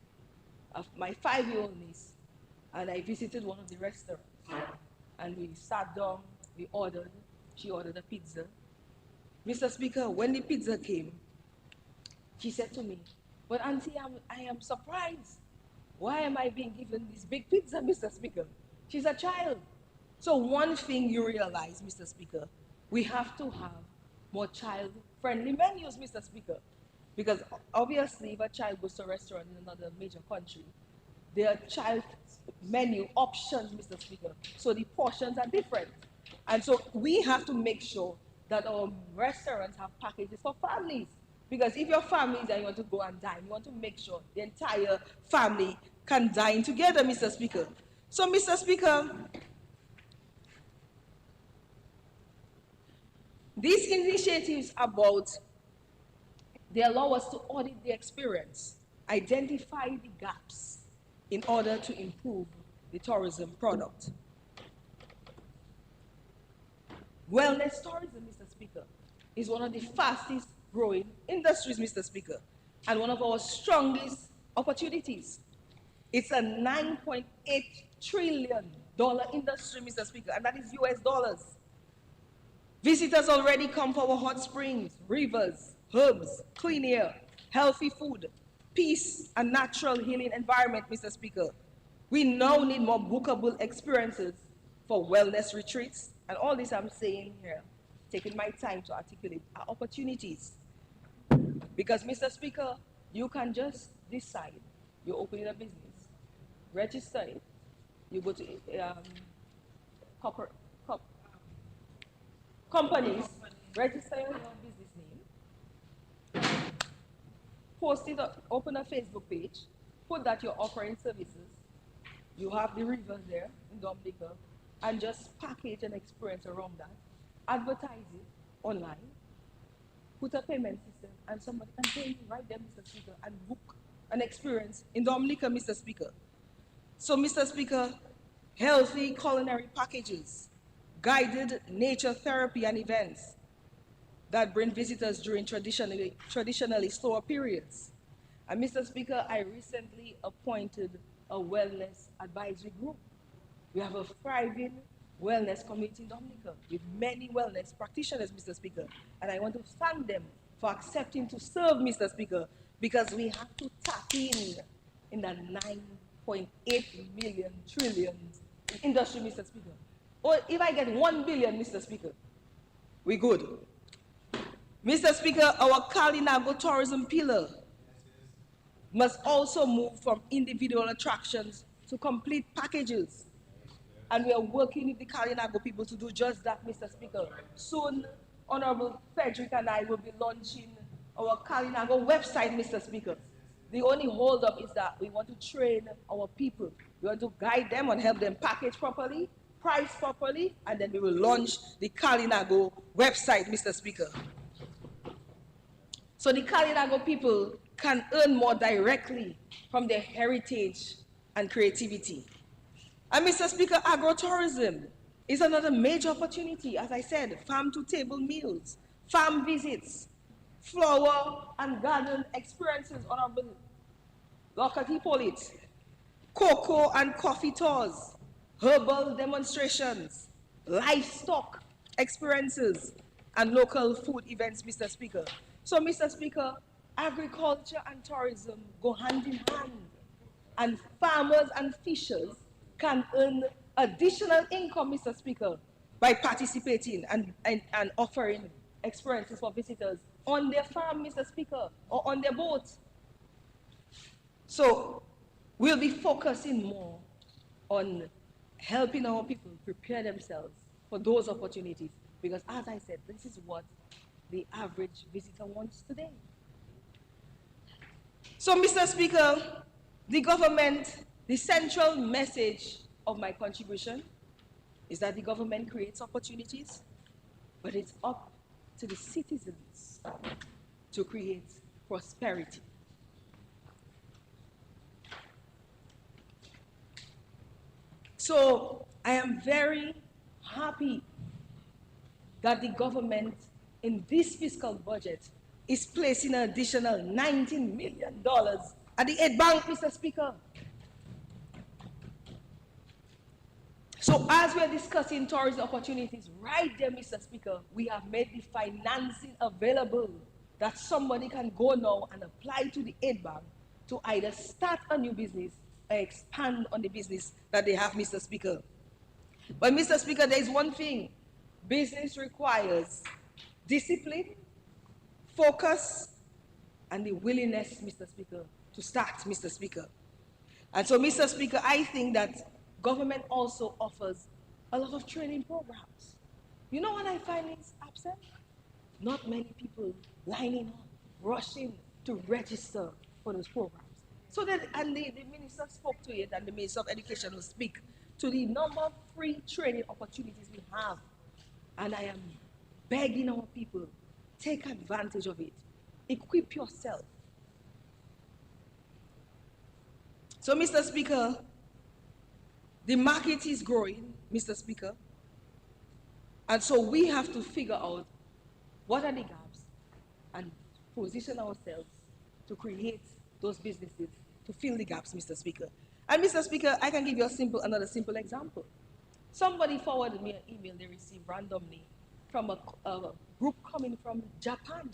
my 5-year-old niece, and I visited one of the restaurants. And we sat down, we ordered, she ordered a pizza. Mr. Speaker, when the pizza came, she said to me, "But Auntie, I am surprised. Why am I being given this big pizza, Mr. Speaker?" She's a child. So one thing you realize, Mr. Speaker, we have to have more child-friendly menus, Mr. Speaker. Because obviously, if a child goes to a restaurant in another major country, there are child menu options, Mr. Speaker. So the portions are different. And so we have to make sure that our restaurants have packages for families. Because if your family is and you want to go and dine, you want to make sure the entire family can dine together, Mr. Speaker. So, Mr. Speaker, these initiatives they allow us to audit the experience, identify the gaps in order to improve the tourism product. Wellness tourism, Mr. Speaker, is one of the fastest growing industries, Mr. Speaker, and one of our strongest opportunities. It's a $9.8 trillion industry, Mr. Speaker, and that is US dollars. Visitors already come for our hot springs, rivers, herbs, clean air, healthy food, peace, and natural healing environment, Mr. Speaker. We now need more bookable experiences for wellness retreats, and all this I'm saying here, taking my time to articulate, are opportunities. Because, Mr. Speaker, you can just decide you're opening a business, register it, you go to companies, register your business name, post it, open a Facebook page, put that you're offering services, you have the rivers there in Dominica, and just package an experience around that, advertise it online, put a payment system, and somebody can pay you right there, Mr. Speaker, and book an experience in Dominica, Mr. Speaker. So, Mr. Speaker, healthy culinary packages, guided nature therapy and events that bring visitors during traditionally slower periods. And Mr. Speaker, I recently appointed a wellness advisory group. We have a thriving wellness community in Dominica with many wellness practitioners, Mr. Speaker. And I want to thank them for accepting to serve, Mr. Speaker, because we have to tap in that 9.8 trillion industry, Mr. Speaker. Or if I get 1 billion, Mr. Speaker, we good. Mr. Speaker, our Kalinago tourism pillar must also move from individual attractions to complete packages. And we are working with the Kalinago people to do just that, Mr. Speaker. Soon, Honorable Frederick and I will be launching our Kalinago website, Mr. Speaker. The only holdup is that we want to train our people. We want to guide them and help them package properly, price properly, and then we will launch the Kalinago website, Mr. Speaker. So the Kalinago people can earn more directly from their heritage and creativity. And Mr. Speaker, agrotourism is another major opportunity. As I said, farm-to-table meals, farm visits, flower and garden experiences, Honorable Lockhart Hippolyte, cocoa and coffee tours, herbal demonstrations, livestock experiences, and local food events, Mr. Speaker. So, Mr. Speaker, agriculture and tourism go hand in hand. and farmers and fishers can earn additional income, Mr. Speaker, by participating and offering experiences for visitors on their farm, Mr. Speaker, or on their boat. So we'll be focusing more on helping our people prepare themselves for those opportunities. Because as I said, this is what the average visitor wants today. So, Mr. Speaker, the central message of my contribution is that the government creates opportunities, but it's up to the citizens to create prosperity. So I am very happy that the government in this fiscal budget is placing an additional $19 million at the Aid Bank, Mr. Speaker. So as we're discussing tourism opportunities right there, Mr. Speaker, we have made the financing available that somebody can go now and apply to the Aid Bank to either start a new business or expand on the business that they have, Mr. Speaker. But Mr. Speaker, there is one thing. Business requires discipline, focus, and the willingness, Mr. Speaker, to start, Mr. Speaker. And so, Mr. Speaker, I think that government also offers a lot of training programs. You know what I find is absent? Not many people lining up, rushing to register for those programs. So that, and the minister spoke to it, and the Minister of Education will speak to the number of free training opportunities we have. And I am begging our people, take advantage of it. Equip yourself. So, Mr. Speaker, the market is growing, Mr. Speaker. And so we have to figure out what are the gaps and position ourselves to create those businesses to fill the gaps, Mr. Speaker. And Mr. Speaker, I can give you another simple example. Somebody forwarded me an email they received randomly from a group coming from Japan.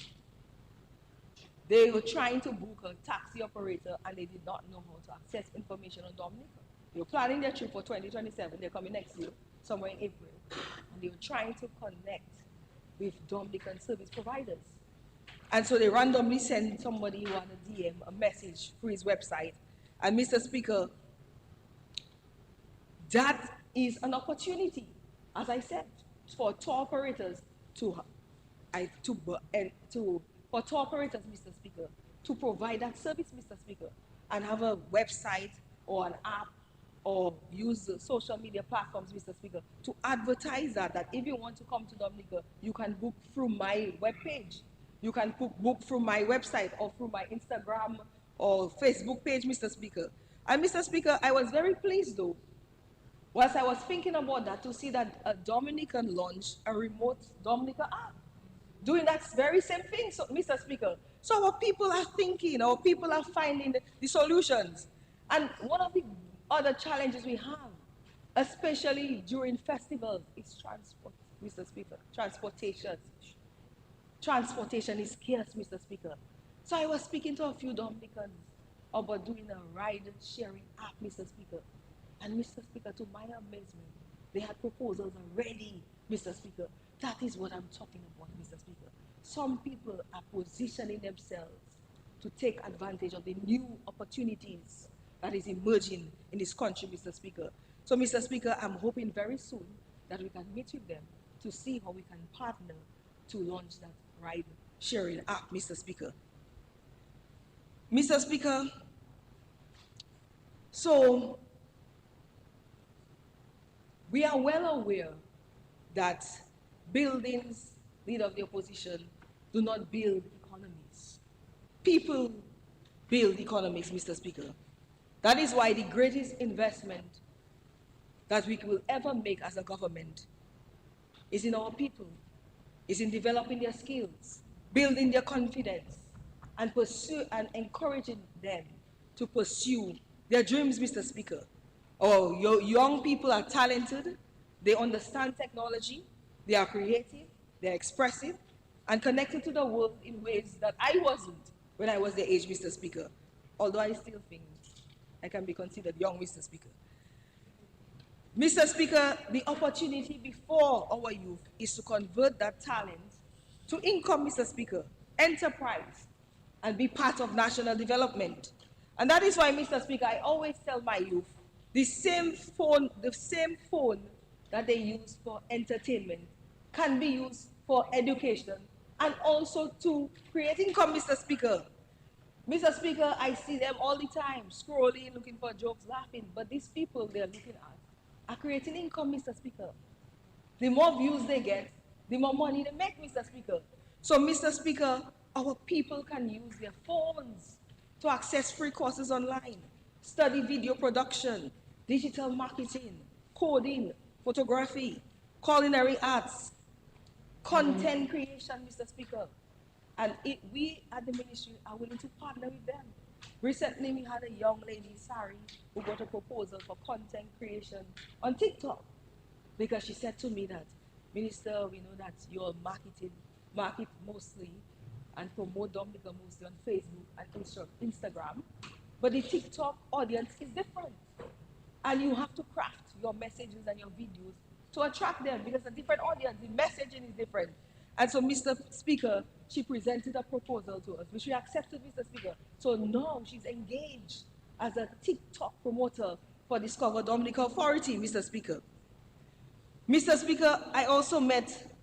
They were trying to book a taxi operator and they did not know how to access information on Dominica. They were planning their trip for 2027. They're coming next year, somewhere in April. And they were trying to connect with Dominican service providers. And so they randomly sent somebody who had a DM a message through his website. And Mr. Speaker, that is an opportunity, as I said, for tour operators for tour operators, Mr. Speaker, to provide that service, Mr. Speaker, and have a website or an app or use the social media platforms, Mr. Speaker, to advertise that if you want to come to Dominica, you can book through my webpage. You can book through my website or through my Instagram or Facebook page, Mr. Speaker. And Mr. Speaker, I was very pleased though, whilst I was thinking about that, to see that a Dominican launched a remote Dominica app, doing that very same thing, so, Mr. Speaker. So our people are thinking, our people are finding the solutions. And one of the other challenges we have, especially during festivals, is transport, Mr. Speaker. Transportation. Transportation is scarce, Mr. Speaker. So I was speaking to a few Dominicans about doing a ride-sharing app, Mr. Speaker. And Mr. Speaker, to my amazement, they had proposals already, Mr. Speaker. That is what I'm talking about, Mr. Speaker. Some people are positioning themselves to take advantage of the new opportunities that is emerging in this country, Mr. Speaker. So, Mr. Speaker, I'm hoping very soon that we can meet with them to see how we can partner to launch that ride-sharing app, Mr. Speaker. Mr. Speaker, so we are well aware that buildings, leader of the opposition, do not build economies. People build economies, Mr. Speaker. That is why the greatest investment that we will ever make as a government is in our people, is in developing their skills, building their confidence, and encouraging them to pursue their dreams, Mr. Speaker. Oh, your young people are talented, they understand technology, they are creative, they're expressive, and connected to the world in ways that I wasn't when I was their age, Mr. Speaker. Although I still think I can be considered young, Mr. Speaker. Mr. Speaker, the opportunity before our youth is to convert that talent to income, Mr. Speaker, enterprise, and be part of national development. And that is why, Mr. Speaker, I always tell my youth, the same phone that they use for entertainment can be used for education and also to create income, Mr. Speaker. Mr. Speaker, I see them all the time, scrolling, looking for jokes, laughing. But these people they're looking at are creating income, Mr. Speaker. The more views they get, the more money they make, Mr. Speaker. So, Mr. Speaker, our people can use their phones to access free courses online, study video production, digital marketing, coding, photography, culinary arts, content creation, Mr. Speaker. And we at the ministry are willing to partner with them. Recently, we had a young lady, Sari, who got a proposal for content creation on TikTok because she said to me that, Minister, we know that you're market mostly and promote Dominica mostly on Facebook and Instagram, but the TikTok audience is different. And you have to craft your messages and your videos to attract them because a different audience, the messaging is different. And so, Mr. Speaker, she presented a proposal to us, which we accepted, Mr. Speaker. So now she's engaged as a TikTok promoter for Discover Dominica Authority, Mr. Speaker. Mr. Speaker, I also met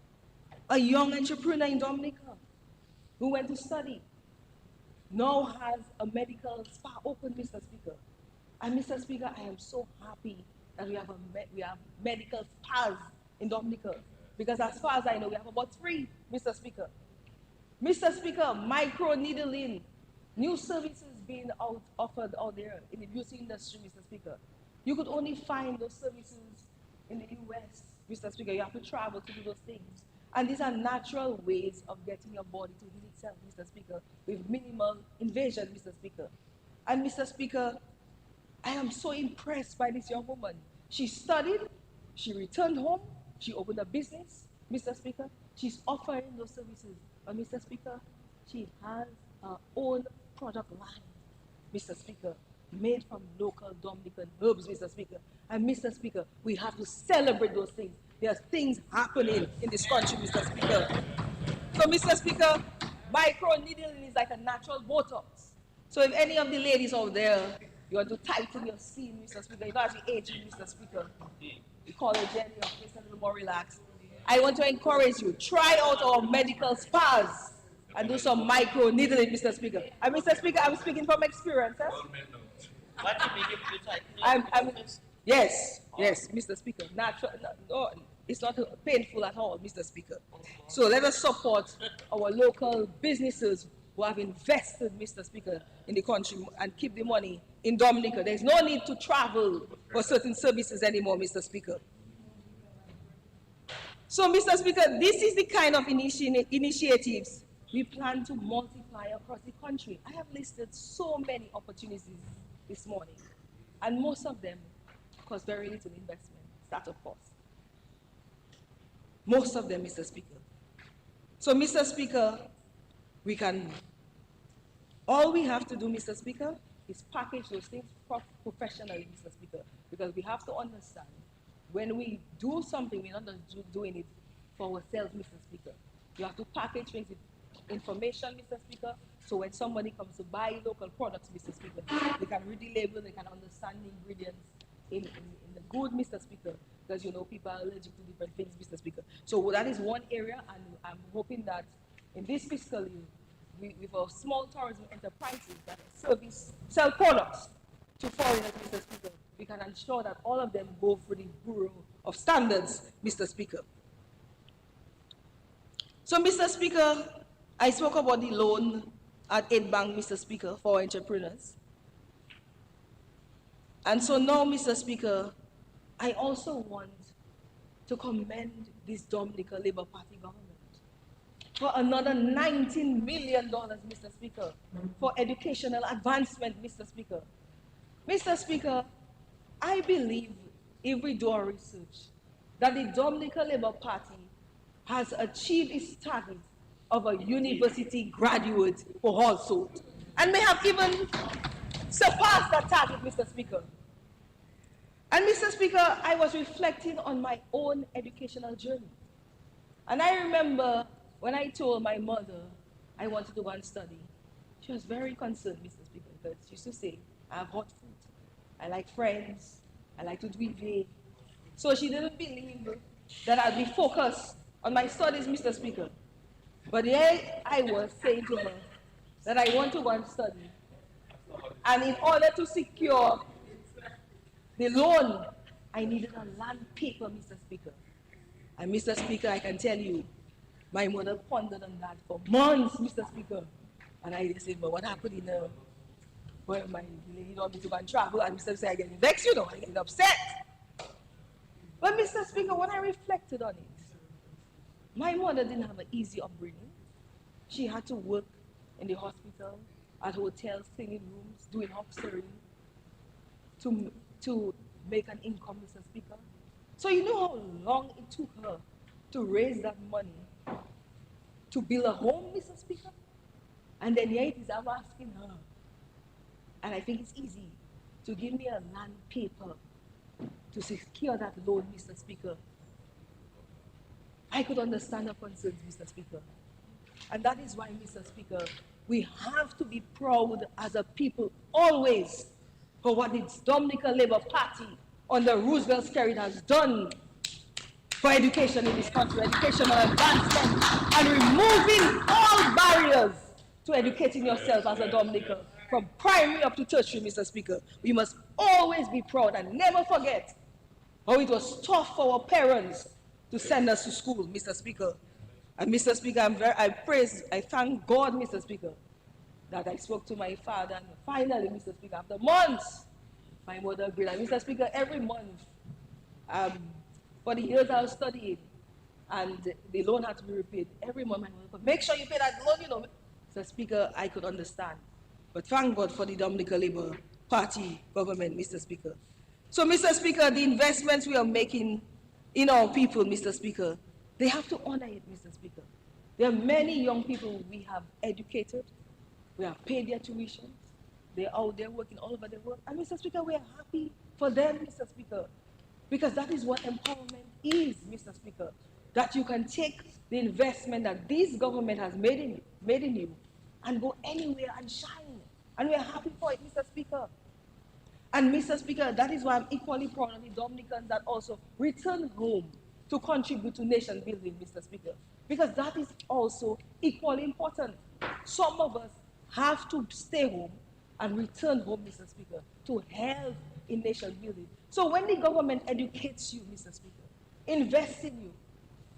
a young entrepreneur in Dominica who went to study, now has a medical spa open, Mr. Speaker. And Mr. Speaker, I am so happy that we have medical spas in Dominica. Because as far as I know, we have about 3, Mr. Speaker. Mr. Speaker, micro-needling, new services being offered out there in the beauty industry, Mr. Speaker. You could only find those services in the US, Mr. Speaker. You have to travel to do those things. And these are natural ways of getting your body to heal itself, Mr. Speaker, with minimal invasion, Mr. Speaker. And Mr. Speaker, I am so impressed by this young woman. She studied, she returned home, she opened a business, Mr. Speaker. She's offering those services. But Mr. Speaker, she has her own product line, Mr. Speaker, made from local Dominican herbs, Mr. Speaker. And Mr. Speaker, we have to celebrate those things. There are things happening in this country, Mr. Speaker. So, Mr. Speaker, micro-needling is like a natural Botox. So if any of the ladies out there, you want to tighten your skin, Mr. Speaker, you don't have to age, Mr. Speaker. The collagen, your face a little more relaxed. I want to encourage you, try out our medical spas and do some micro-needling, Mr. Speaker. And Mr. Speaker, I'm speaking from experience. What do you mean if you tighten? Yes, Mr. Speaker. No, it's not painful at all, Mr. Speaker. So let us support our local businesses who have invested, Mr. Speaker, in the country and keep the money in Dominica. There's no need to travel for certain services anymore, Mr. Speaker. So, Mr. Speaker, this is the kind of initiatives we plan to multiply across the country. I have listed so many opportunities this morning, and most of them cost very little investment, startup costs. Most of them, Mr. Speaker. So, Mr. Speaker, all we have to do, Mr. Speaker, is package those things professionally, Mr. Speaker, because we have to understand when we do something, we're not just doing it for ourselves, Mr. Speaker. You have to package things with information, Mr. Speaker, so when somebody comes to buy local products, Mr. Speaker, they can read the label, they can understand the ingredients in the good, Mr. Speaker, because you know people are allergic to different things, Mr. Speaker. So that is one area, and I'm hoping that in this fiscal year, with our small tourism enterprises that sell products to foreigners, Mr. Speaker, we can ensure that all of them go through the Bureau of Standards, Mr. Speaker. So, Mr. Speaker, I spoke about the loan at Aid Bank, Mr. Speaker, for entrepreneurs. And so now, Mr. Speaker, I also want to commend this Dominica Labour Party government for another $19 million, Mr. Speaker, for educational advancement, Mr. Speaker. Mr. Speaker, I believe, if we do our research, that the Dominica Labour Party has achieved its target of a university graduate for household, and may have even surpass that target, Mr. Speaker. And Mr. Speaker, I was reflecting on my own educational journey. And I remember when I told my mother I wanted to go and study, she was very concerned, Mr. Speaker, because she used to say, I have hot food, I like friends, I like to do. So she didn't believe that I'd be focused on my studies, Mr. Speaker. But here I was saying to her that I want to go and study. And in order to secure the loan, I needed a land paper, Mr. Speaker. And Mr. Speaker, I can tell you, my mother pondered on that for months, Mr. Speaker. And I just said, but what happened in well, my lady don't want me to go and travel, and Mr. Speaker said, I get vexed, I get upset. But Mr. Speaker, when I reflected on it, my mother didn't have an easy upbringing. She had to work in the hospital, at hotels, cleaning rooms, doing hawkering to make an income, Mr. Speaker. So you know how long it took her to raise that money to build a home, Mr. Speaker? And then here it is, I'm asking her. And I think it's easy to give me a land paper to secure that loan, Mr. Speaker. I could understand her concerns, Mr. Speaker. And that is why, Mr. Speaker, we have to be proud as a people always for what the Dominica Labour Party under Roosevelt Skerrit has done for education in this country, educational advancement, and removing all barriers to educating yourself as a Dominican, from primary up to tertiary, Mr. Speaker. We must always be proud and never forget how it was tough for our parents to send us to school, Mr. Speaker. And Mr. Speaker, I thank God, Mr. Speaker, that I spoke to my father, and finally, Mr. Speaker, after months, my mother agreed. And Mr. Speaker, every month, for the years I was studying, and the loan had to be repaid, every month my mother said, make sure you pay that loan, Mr. Speaker, I could understand. But thank God for the Dominica Labour Party government, Mr. Speaker. So, Mr. Speaker, the investments we are making in our people, Mr. Speaker, they have to honor it, Mr. Speaker. There are many young people we have educated, we have paid their tuitions, they're out there working all over the world. And Mr. Speaker, we are happy for them, Mr. Speaker, because that is what empowerment is, Mr. Speaker. That you can take the investment that this government has made in you and go anywhere and shine. And we are happy for it, Mr. Speaker. And Mr. Speaker, that is why I'm equally proud of the Dominicans that also return home to contribute to nation building, Mr. Speaker. Because that is also equally important. Some of us have to stay home and return home, Mr. Speaker, to help in nation building. So when the government educates you, Mr. Speaker, invests in you,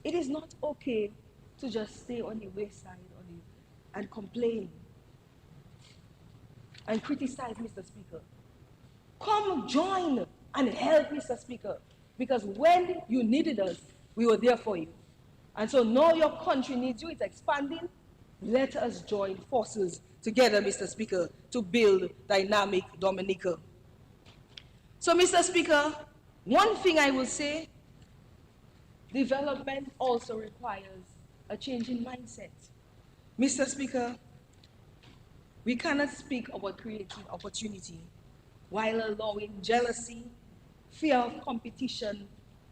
it is not okay to just stay on the wayside and complain and criticize, Mr. Speaker. Come join and help, Mr. Speaker, because when you needed us, we were there for you. And so now your country needs you, it's expanding. Let us join forces together, Mr. Speaker, to build dynamic Dominica. So, Mr. Speaker, one thing I will say, development also requires a change in mindset. Mr. Speaker, we cannot speak about creating opportunity while allowing jealousy, fear of competition,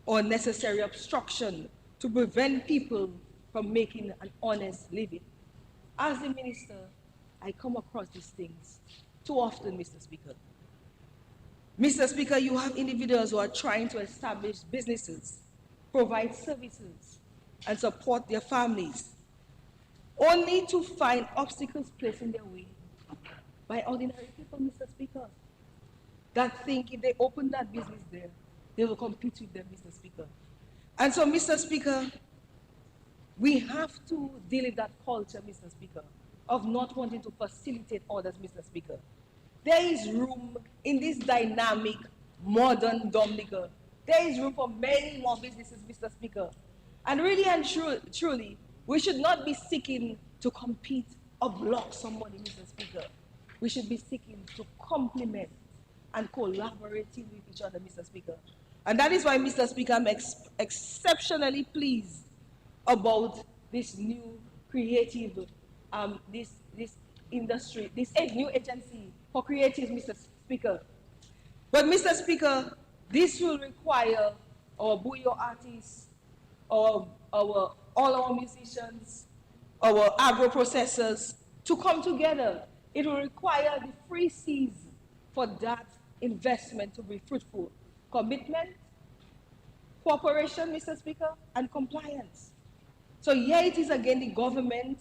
or necessary obstruction to prevent people from making an honest living. As the minister, I come across these things too often, Mr. Speaker. Mr. Speaker, you have individuals who are trying to establish businesses, provide services, and support their families, only to find obstacles placed in their way by ordinary people, Mr. Speaker, that think if they open that business there, they will compete with them, Mr. Speaker. And so, Mr. Speaker, we have to deal with that culture, Mr. Speaker, of not wanting to facilitate others, Mr. Speaker. There is room in this dynamic, modern Dominica. There is room for many more businesses, Mr. Speaker. And really and truly, we should not be seeking to compete or block somebody, Mr. Speaker. We should be seeking to complement and collaborating with each other, Mr. Speaker. And that is why, Mr. Speaker, I'm exceptionally pleased about this new creative, this industry, this new agency for creatives, Mr. Speaker. But Mr. Speaker, this will require our Buyo artists, all our musicians, our agro-processors to come together. It will require the 3 C's for that investment to be fruitful. Commitment, cooperation, Mr. Speaker, and compliance. So here it is again, the government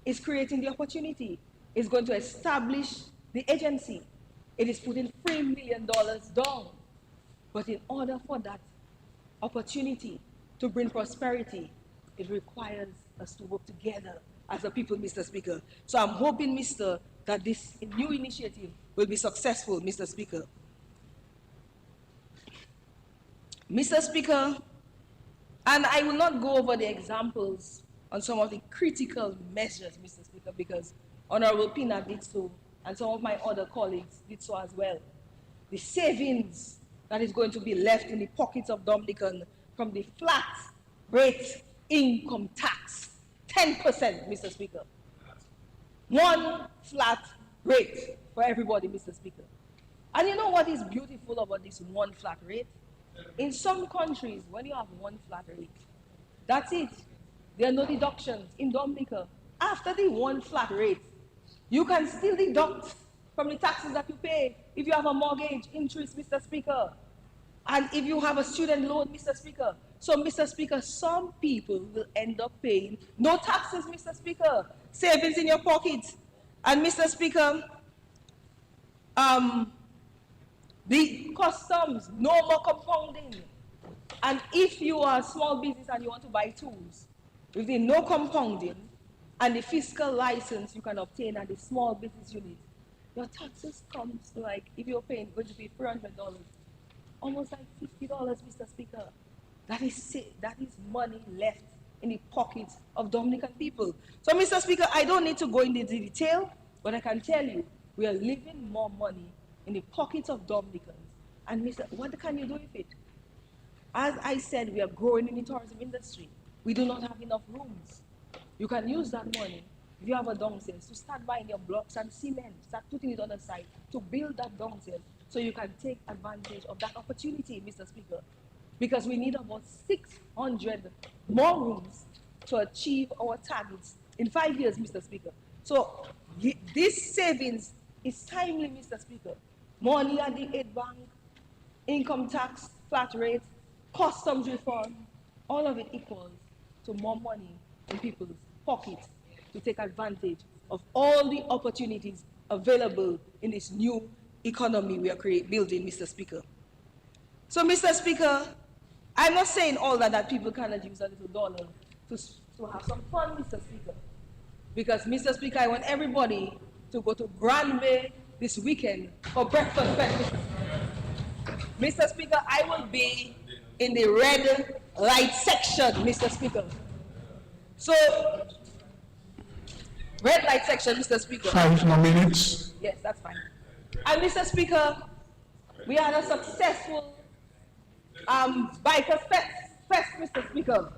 is creating the opportunity. It's going to establish the agency. It is putting $3 million down. But in order for that opportunity to bring prosperity, it requires us to work together as a people, Mr. Speaker. So I'm hoping, Mr., that this new initiative will be successful, Mr. Speaker. Mr. Speaker, and I will not go over the examples on some of the critical measures, Mr. Speaker, because Honorable Pina did so, and some of my other colleagues did so as well. The savings that is going to be left in the pockets of Dominican from the flat rate income tax, 10%, Mr. Speaker. One flat rate for everybody, Mr. Speaker. And you know what is beautiful about this one flat rate? In some countries, when you have one flat rate, that's it. There are no deductions. In Dominica, after the one flat rate, you can still deduct from the taxes that you pay if you have a mortgage, interest, Mr. Speaker. And if you have a student loan, Mr. Speaker. So, Mr. Speaker, some people will end up paying no taxes, Mr. Speaker. Savings in your pocket. And, Mr. Speaker, the customs, no more compounding. And if you are a small business and you want to buy tools, with the no compounding and the fiscal license you can obtain at the small business unit, your taxes comes to like, if you're paying, going to be $300, almost like $50, Mr. Speaker. That is money left in the pockets of Dominican people. So, Mr. Speaker, I don't need to go into the detail, but I can tell you, we are leaving more money in the pockets of Dominicans. And Mr., what can you do with it? As I said, we are growing in the tourism industry. We do not have enough rooms. You can use that money, if you have a dung cell, to start buying your blocks and cement, start putting it on the side to build that dung cell so you can take advantage of that opportunity, Mr. Speaker. Because we need about 600 more rooms to achieve our targets in 5 years, Mr. Speaker. So this savings is timely, Mr. Speaker. Money at the aid bank, income tax, flat rate, customs reform, all of it equals to more money in people's pockets to take advantage of all the opportunities available in this new economy we are building, Mr. Speaker. So, Mr. Speaker, I'm not saying all that people cannot use a little dollar to have some fun, Mr. Speaker. Because, Mr. Speaker, I want everybody to go to Grand Bay this weekend for breakfast fest. Mr. Speaker, I will be in the red light section, Mr. Speaker. So, red light section, Mr. Speaker. 5 more minutes. Yes, that's fine. And Mr. Speaker, we had a successful Bikers Fest, Mr. Speaker.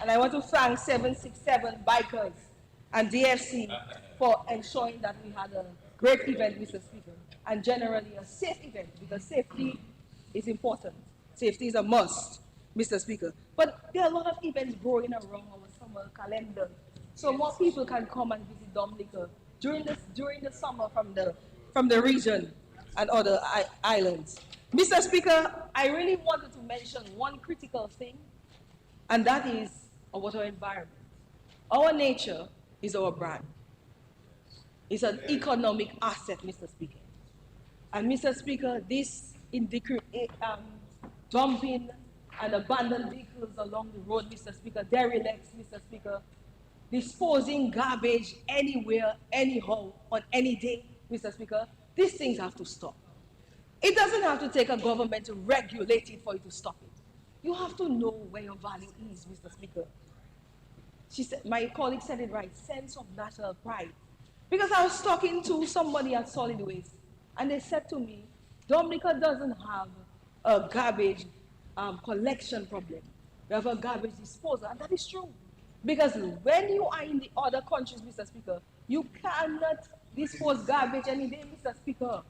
And I want to thank 767 Bikers and DFC for ensuring that we had a great event, Mr. Speaker. And generally a safe event, because safety is important. Safety is a must, Mr. Speaker. But there are a lot of events growing around our summer calendar. So more people can come and visit Dominica during the summer from the region and other islands. Mr. Speaker, I really wanted to mention one critical thing, and that is about our environment. Our nature is our brand. It's an economic asset, Mr. Speaker. And Mr. Speaker, this dumping and abandoned vehicles along the road, Mr. Speaker, derelicts, Mr. Speaker, disposing garbage anywhere, anyhow, on any day, Mr. Speaker, these things have to stop. It doesn't have to take a government to regulate it for you to stop it. You have to know where your value is, Mr. Speaker. She said, my colleague said it right, sense of national pride. Because I was talking to somebody at Solid Waste, and they said to me, Dominica doesn't have a garbage collection problem. We have a garbage disposal, and that is true. Because when you are in the other countries, Mr. Speaker, you cannot dispose garbage any day, Mr. Speaker.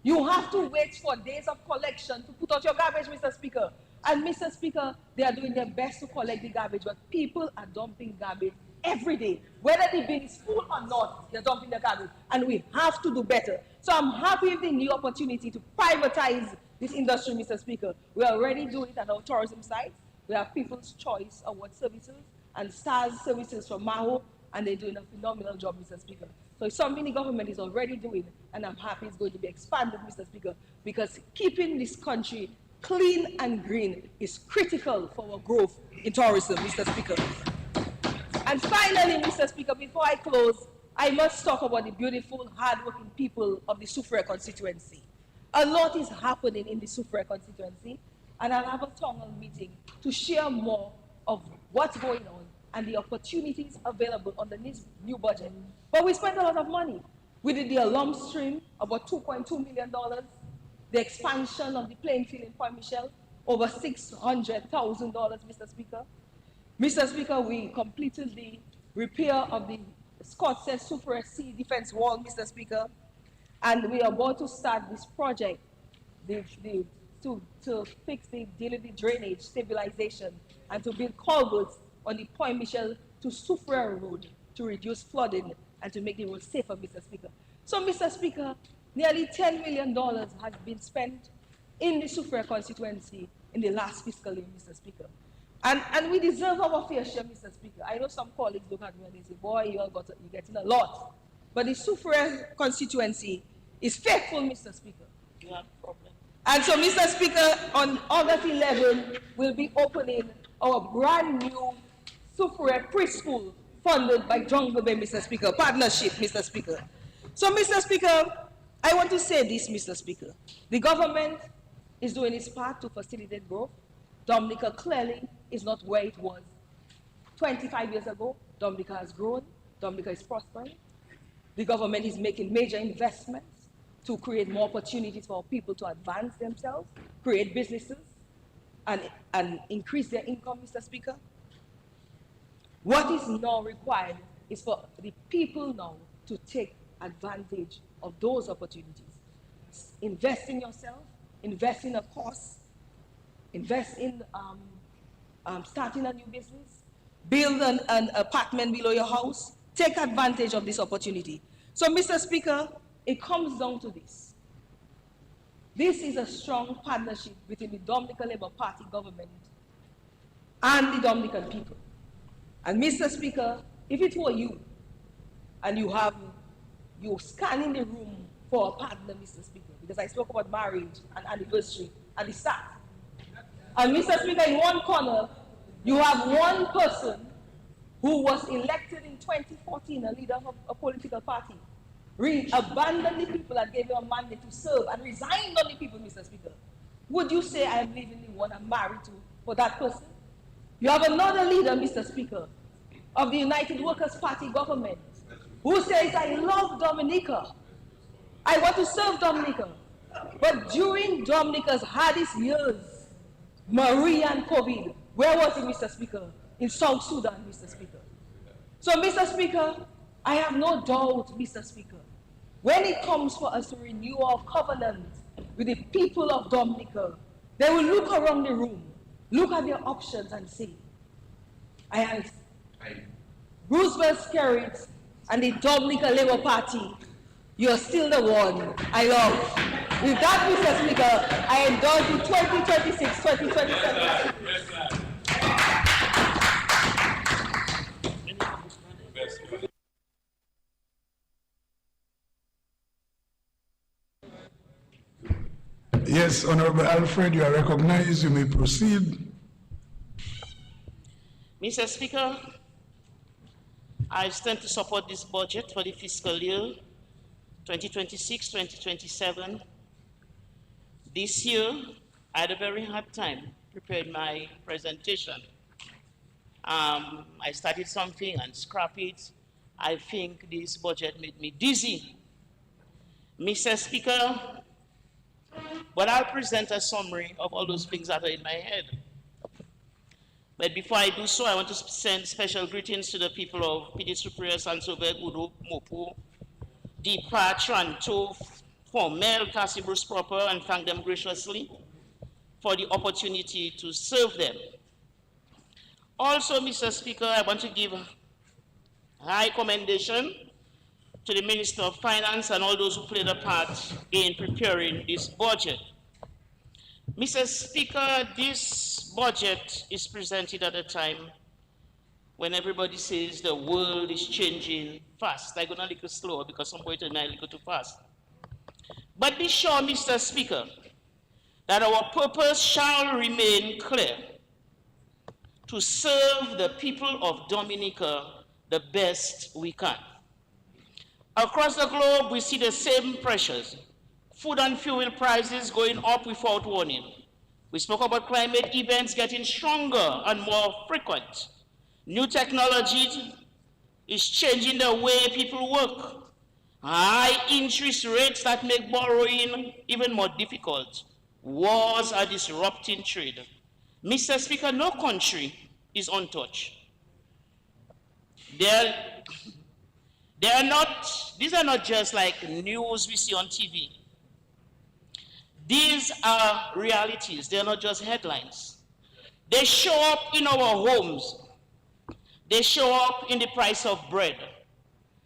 You have to wait for days of collection to put out your garbage, Mr. Speaker. And Mr. Speaker, they are doing their best to collect the garbage, but people are dumping garbage every day. Whether the bin is full or not, they're dumping the garbage. And we have to do better. So I'm happy with the new opportunity to privatize this industry, Mr. Speaker. We already do it at our tourism sites. We have People's Choice Award Services and STARS Services from Maho, and they're doing a phenomenal job, Mr. Speaker. So it's something the government is already doing, and I'm happy it's going to be expanded, Mr. Speaker, because keeping this country clean and green is critical for our growth in tourism, Mr. Speaker. And finally, Mr. Speaker, before I close, I must talk about the beautiful, hardworking people of the Soufriere constituency. A lot is happening in the Soufriere constituency, and I'll have a town hall meeting to share more of what's going on and the opportunities available under this new budget. But we spent a lot of money. We did the alum stream, about $2.2 million, the expansion of the playing field in Point Michel, over $600,000, Mr. Speaker. Mr. Speaker, we completed the repair of the Scott says Soufriere Sea defense wall, Mr. Speaker, and we are about to start this project to fix the daily drainage stabilization and to build culverts on the Point Michel to Soufriere Road to reduce flooding and to make the road safer, Mr. Speaker. So, Mr. Speaker, nearly $10 million has been spent in the Soufriere constituency in the last fiscal year, Mr. Speaker. And we deserve our fair share, Mr. Speaker. I know some colleagues look at me and they say, boy, you're getting a lot. But the Soufriere constituency is faithful, Mr. Speaker. You have a problem. And so, Mr. Speaker, on August 11, we'll be opening our brand new Soufriere preschool funded by Jungle Bay, Mr. Speaker, partnership, Mr. Speaker. So, Mr. Speaker, I want to say this, Mr. Speaker. The government is doing its part to facilitate growth. Dominica clearly is not where it was 25 years ago. Dominica has grown. Dominica is prospering. The government is making major investments to create more opportunities for people to advance themselves, create businesses, and increase their income, Mr. Speaker. What is now required is for the people now to take advantage of those opportunities. Invest in yourself, invest in a course, invest in starting a new business, build an apartment below your house, take advantage of this opportunity. So, Mr. Speaker, it comes down to this. This is a strong partnership between the Dominica Labour Party government and the Dominican people. And Mr. Speaker, if it were you, and you're scanning the room for a partner, Mr. Speaker, because I spoke about marriage and anniversary and the SAT. And Mr. Speaker, in one corner, you have one person who was elected in 2014, a leader of a political party, abandoned the people that gave you a mandate to serve and resigned on the people, Mr. Speaker. Would you say I am leaving the one I'm married to for that person? You have another leader, Mr. Speaker, of the United Workers' Party government, who says, I love Dominica. I want to serve Dominica. But during Dominica's hardest years, Maria and COVID, where was it, Mr. Speaker? In South Sudan, Mr. Speaker. So, Mr. Speaker, I have no doubt, Mr. Speaker, when it comes for us to renew our covenant with the people of Dominica, they will look around the room, look at their options and say, Roosevelt Skerrit and the Dominica Labour Party, you're still the one I love. With that, Mr. Speaker, I endorse the 2026-2027. Yes, Honorable Alfred, you are recognized. You may proceed. Mr. Speaker, I stand to support this budget for the fiscal year 2026-2027. This year, I had a very hard time preparing my presentation. I started something and scrapped it. I think this budget made me dizzy. Mr. Speaker, but I'll present a summary of all those things that are in my head. But before I do so, I want to send special greetings to the people of Petit Superior, Saint-Sauveur, Udo, Mopu, Deepa, Tranto, Formel, Cassie Bruce Proper, and thank them graciously for the opportunity to serve them. Also, Mr. Speaker, I want to give high commendation to the Minister of Finance and all those who played a part in preparing this budget. Mr. Speaker, this budget is presented at a time when everybody says the world is changing fast. I'm going a little slower because somebody told me a little too fast. But be sure, Mr. Speaker, that our purpose shall remain clear: to serve the people of Dominica the best we can. Across the globe, we see the same pressures. Food and fuel prices going up without warning. We spoke about climate events getting stronger and more frequent. New technology is changing the way people work. High interest rates that make borrowing even more difficult. Wars are disrupting trade. Mr. Speaker, no country is untouched. These are not just like news we see on TV. These are realities. They're not just headlines. They show up in our homes. They show up in the price of bread.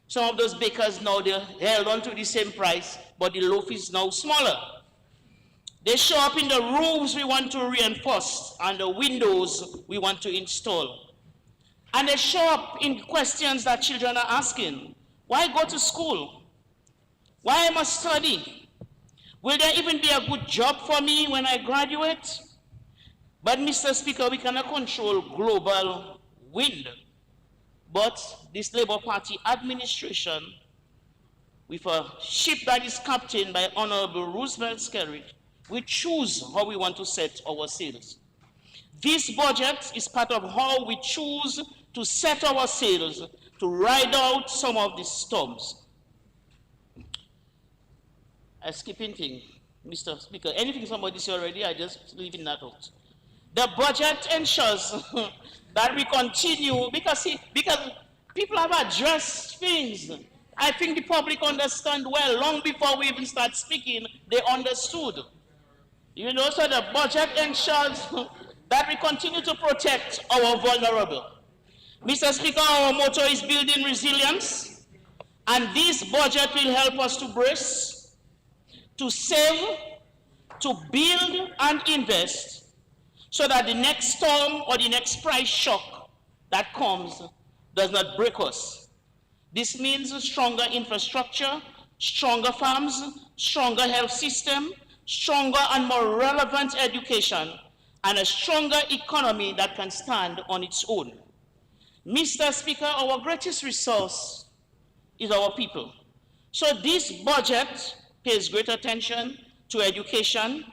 Some of those bakers now, they're held on to the same price, but the loaf is now smaller. They show up in the roofs we want to reinforce and the windows we want to install. And they show up in questions that children are asking. Why go to school? Why I must study? Will there even be a good job for me when I graduate? But Mr. Speaker, we cannot control global wind. But this Labour Party administration, with a ship that is captained by Honorable Roosevelt Skerrit, we choose how we want to set our sails. This budget is part of how we choose to set our sails to ride out some of the storms. A skipping thing, Mr. Speaker. Anything somebody said already, I just leaving that out. The budget ensures that we continue, because people have addressed things. I think the public understand well. Long before we even start speaking, they understood. You know, so the budget ensures that we continue to protect our vulnerable. Mr. Speaker, our motto is building resilience, and this budget will help us to brace, to save, to build and invest, so that the next storm or the next price shock that comes does not break us. This means stronger infrastructure, stronger farms, stronger health system, stronger and more relevant education, and a stronger economy that can stand on its own. Mr. Speaker, our greatest resource is our people. So this budget pays great attention to education,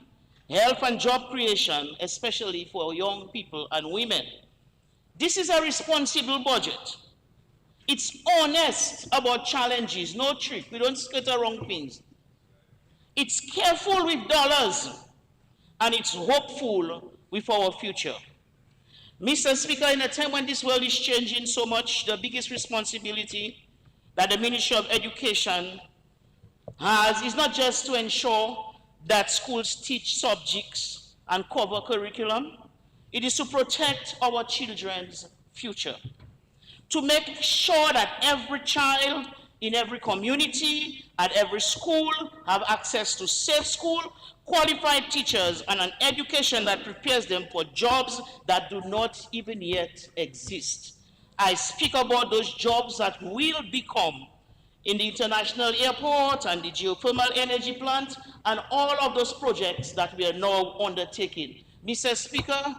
health and job creation, especially for young people and women. This is a responsible budget. It's honest about challenges, no trick. We don't skirt around things. It's careful with dollars, and it's hopeful with our future. Mr. Speaker, in a time when this world is changing so much, the biggest responsibility that the Ministry of Education has is not just to ensure that schools teach subjects and cover curriculum. It is to protect our children's future, to make sure that every child in every community, at every school, have access to safe school, qualified teachers, and an education that prepares them for jobs that do not even yet exist. I speak about those jobs that will become in the international airport and the geothermal energy plant and all of those projects that we are now undertaking. Mr. Speaker,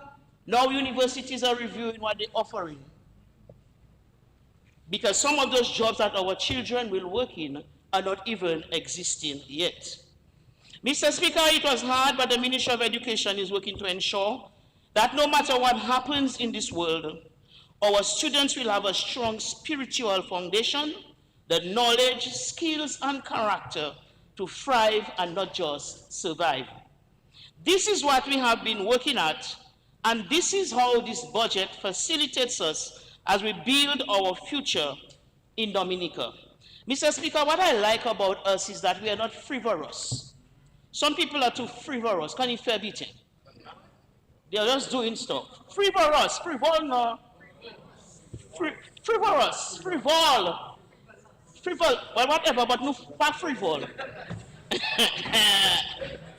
now universities are reviewing what they're offering, because some of those jobs that our children will work in are not even existing yet. Mr. Speaker, it was hard, but the Ministry of Education is working to ensure that no matter what happens in this world, our students will have a strong spiritual foundation, the knowledge, skills, and character to thrive and not just survive. This is what we have been working at, And this is how this budget facilitates us as we build our future in Dominica. Mr. Speaker, what I like about us is that we are not frivolous. Some people are too frivolous. Can you fair beating? They are just doing stuff. Frivolous, frivol, no. Frivolous, frivol, well, whatever, but no frivol.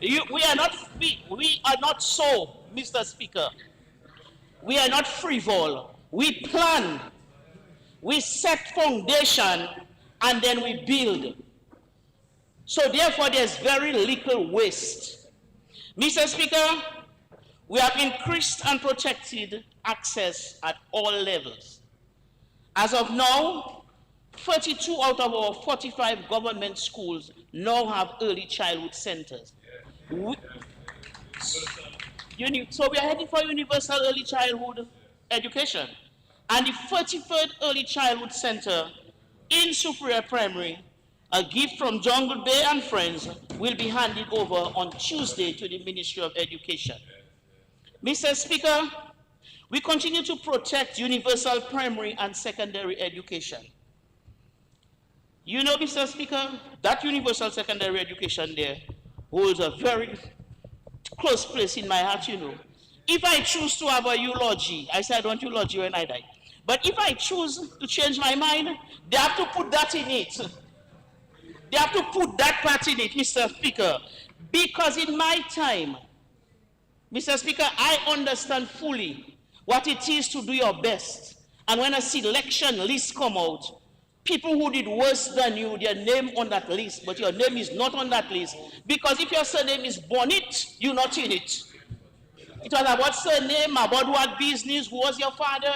We are not so, Mr. Speaker. We are not frivol. We plan, we set foundation, and then we build. So therefore, there's very little waste. Mr. Speaker, we have increased and protected access at all levels. As of now, 32 out of our 45 government schools now have early childhood centers. So we are heading for universal early childhood education. And the 33rd Early Childhood Center in Superior Primary, a gift from Jungle Bay and Friends, will be handed over on Tuesday to the Ministry of Education. Mr. Speaker, we continue to protect universal primary and secondary education. You know, Mr. Speaker, that universal secondary education there holds a very close place in my heart, you know. If I choose to have a eulogy, I say I don't eulogy when I die. But if I choose to change my mind, they have to put that in it. They have to put that part in it, Mr. Speaker. Because in my time, Mr. Speaker, I understand fully what it is to do your best. And when a selection list come out, people who did worse than you, their name on that list, but your name is not on that list. Because if your surname is Bonnet, you're not in it. It was about surname, about what business, who was your father.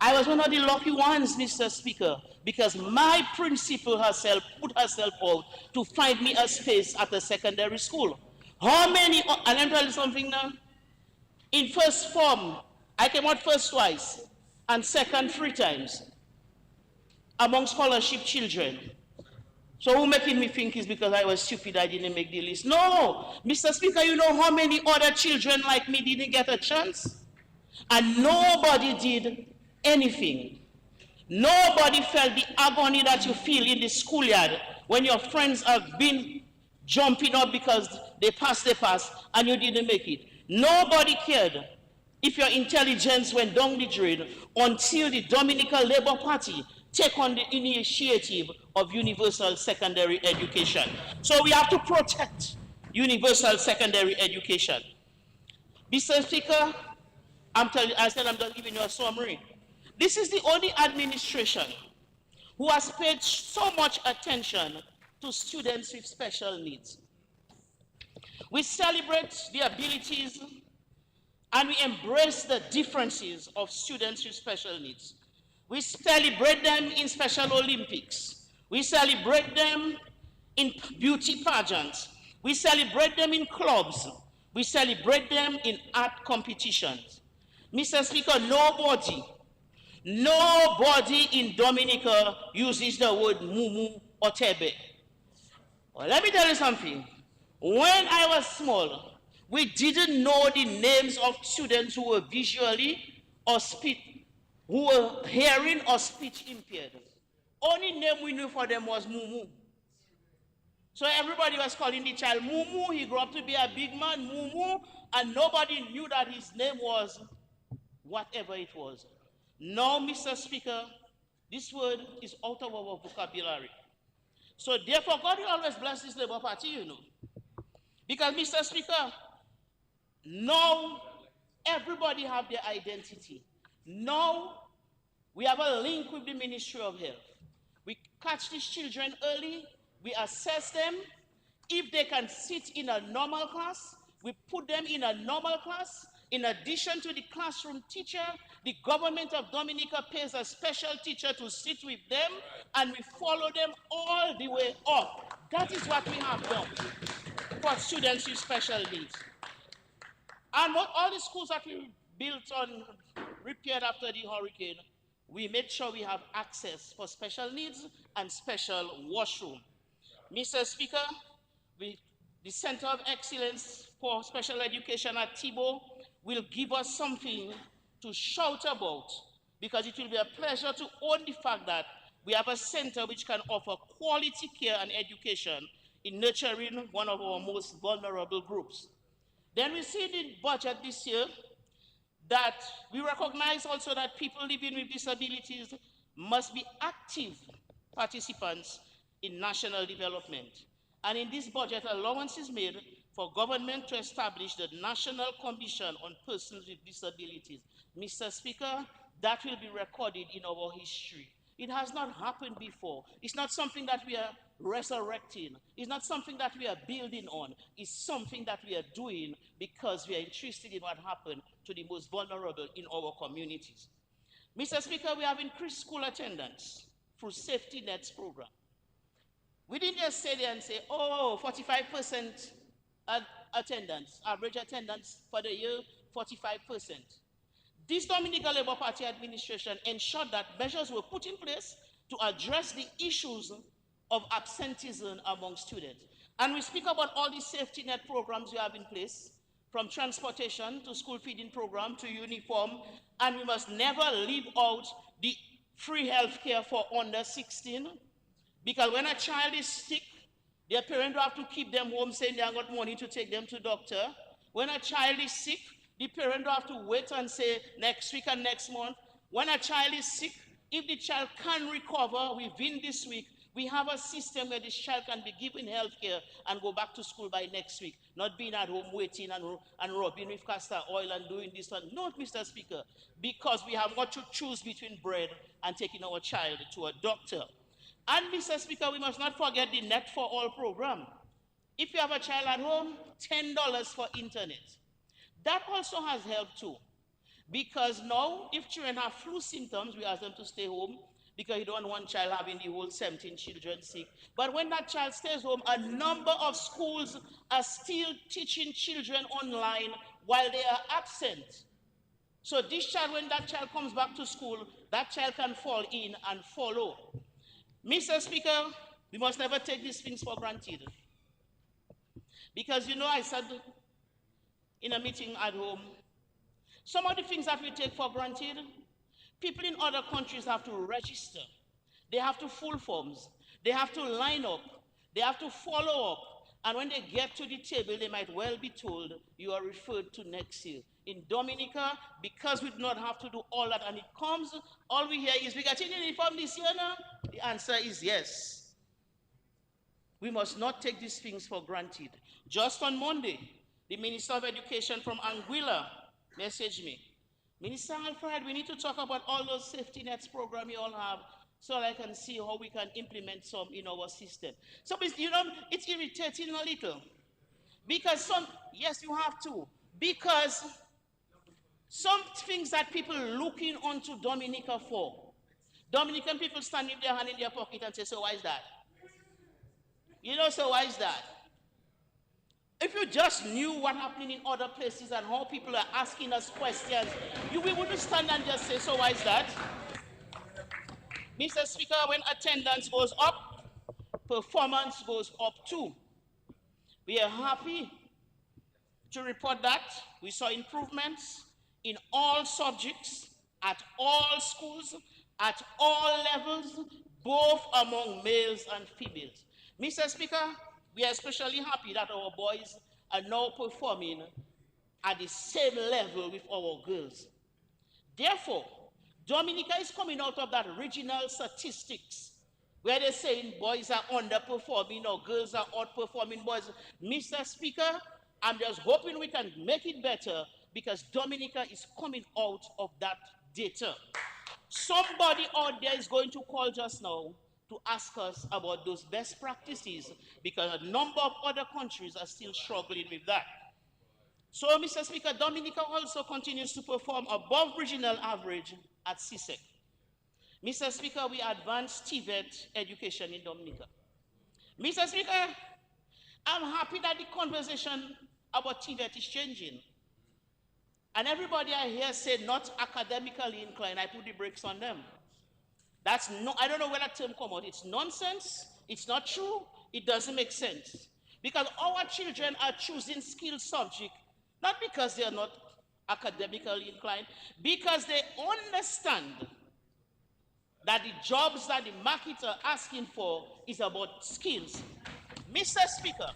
I was one of the lucky ones, Mr. Speaker, because my principal herself put herself out to find me a space at a secondary school. How many, and let me tell you something now. In first form, I came out first twice, and second 3 times, among scholarship children. So who making me think is because I was stupid, I didn't make the list? No, Mr. Speaker, you know how many other children like me didn't get a chance? And nobody did anything. Nobody felt the agony that you feel in the schoolyard when your friends have been jumping up because they passed, and you didn't make it. Nobody cared if your intelligence went down the drain until the Dominican Labour Party take on the initiative of universal secondary education. So we have to protect universal secondary education. Mr. Speaker, I said I'm just giving you a summary. This is the only administration who has paid so much attention to students with special needs. We celebrate the abilities and we embrace the differences of students with special needs. We celebrate them in Special Olympics. We celebrate them in beauty pageants. We celebrate them in clubs. We celebrate them in art competitions. Mr. Speaker, nobody in Dominica uses the word mumu or tebe. Well, let me tell you something. When I was small, we didn't know the names of students who were visually or who were hearing or speech impaired. Only name we knew for them was Mumu. So everybody was calling the child Mumu. He grew up to be a big man, Mumu, and nobody knew that his name was whatever it was. Now, Mr. Speaker, this word is out of our vocabulary. So therefore, God will always bless this Labour Party, you know. Because, Mr. Speaker, now everybody have their identity. Now we have a link with the Ministry of Health. We catch these children early, we assess them. If they can sit in a normal class, we put them in a normal class. In addition to the classroom teacher, the government of Dominica pays a special teacher to sit with them, and we follow them all the way up. That is what we have done for students with special needs. And all the schools that we built on, repaired after the hurricane, we made sure we have access for special needs and special washroom. Mr. Speaker, the Center of Excellence for Special Education at Thibault will give us something to shout about, because it will be a pleasure to own the fact that we have a center which can offer quality care and education in nurturing one of our most vulnerable groups. Then we see in the budget this year that we recognize also that people living with disabilities must be active participants in national development. And in this budget, allowance is made for government to establish the National Commission on Persons with Disabilities. Mr. Speaker, that will be recorded in our history. It has not happened before. It's not something that we are resurrecting. It's not something that we are building on. It's something that we are doing because we are interested in what happened to the most vulnerable in our communities. Mr. Speaker, we have increased school attendance through safety nets program. We didn't just say there and say, oh, 45% attendance, average attendance for the year, 45%. This Dominican Labour Party administration ensured that measures were put in place to address the issues of absenteeism among students. And we speak about all these safety net programs we have in place, from transportation to school feeding program to uniform, and we must never leave out the free health care for under 16, because when a child is sick, their parents have to keep them home saying they haven't got money to take them to doctor. When a child is sick, the parent have to wait and say next week and next month. When a child is sick, if the child can recover within this week, we have a system where this child can be given health care and go back to school by next week, not being at home waiting and rubbing with castor oil and doing this one. No, Mr. Speaker, because we have got to choose between bread and taking our child to a doctor. And Mr. Speaker, we must not forget the Net for All program. If you have a child at home, $10 for internet. That also has helped too, because now if children have flu symptoms, we ask them to stay home because you don't want child having the whole 17 children sick. But when that child stays home, a number of schools are still teaching children online while they are absent. So this child, when that child comes back to school, that child can fall in and follow. Mr. Speaker, we must never take these things for granted. Because, you know, I said in a meeting at home, some of the things that we take for granted, people in other countries have to register. They have to fill forms. They have to line up. They have to follow up. And when they get to the table, they might well be told, you are referred to next year. In Dominica, because we do not have to do all that, and it comes, all we hear is, we got any uniform this year now? The answer is yes. We must not take these things for granted. Just on Monday, the Minister of Education from Anguilla messaged me. Minister Alfred, we need to talk about all those safety nets program you all have so I can see how we can implement some in our system. So, you know, it's irritating a little. Because yes, you have to. Because some things that people looking onto Dominica for, Dominican people stand with their hand in their pocket and say, so why is that? You know, so why is that? If you just knew what happening in other places and how people are asking us questions, we wouldn't stand and just say, so why is that? Mr. Speaker, when attendance goes up, performance goes up too. We are happy to report that we saw improvements in all subjects, at all schools, at all levels, both among males and females. Mr. Speaker, we are especially happy that our boys are now performing at the same level with our girls. Therefore, Dominica is coming out of that regional statistics where they're saying boys are underperforming or girls are outperforming boys. Mr. Speaker, I'm just hoping we can make it better because Dominica is coming out of that data. Somebody out there is going to call just now to ask us about those best practices because a number of other countries are still struggling with that. So, Mr. Speaker, Dominica also continues to perform above regional average at CSEC. Mr. Speaker, we advanced TVET education in Dominica. Mr. Speaker, I'm happy that the conversation about TVET is changing. And everybody I hear said not academically inclined, I put the brakes on them. That's no, I don't know where that term come out. It's nonsense, it's not true, it doesn't make sense. Because our children are choosing skilled subject, not because they are not academically inclined, because they understand that the jobs that the markets are asking for is about skills. Mr. Speaker,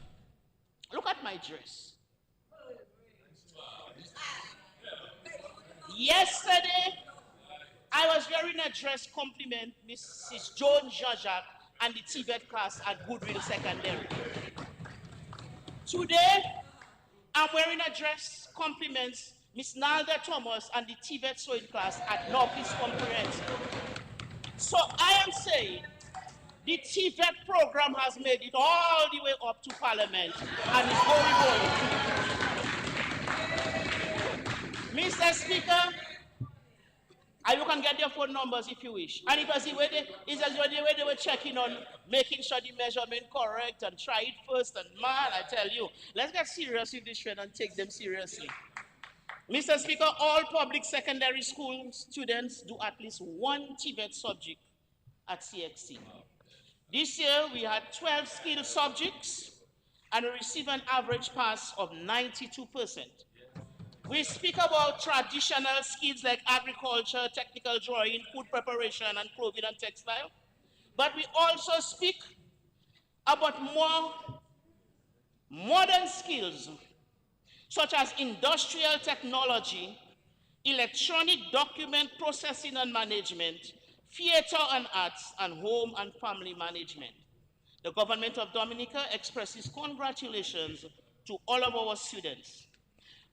look at my dress. Yesterday, I was wearing a dress compliment Mrs. Joan Jean-Jacques and the TVET class at Goodwill Secondary. Today, I'm wearing a dress compliments Miss Nalda Thomas and the TVET sewing class at Northeast Comprehensive. So I am saying the TVET program has made it all the way up to Parliament and is going. Mr. Speaker, and you can get their phone numbers if you wish. And it was the way they were checking on making sure the measurement correct and try it first. And man, I tell you, let's get serious with this trend and take them seriously. Mr. Speaker, all public secondary school students do at least one TVET subject at CXC. This year, we had 12 skill subjects and we received an average pass of 92%. We speak about traditional skills like agriculture, technical drawing, food preparation, and clothing and textile. But we also speak about more modern skills, such as industrial technology, electronic document processing and management, theater and arts, and home and family management. The government of Dominica expresses congratulations to all of our students.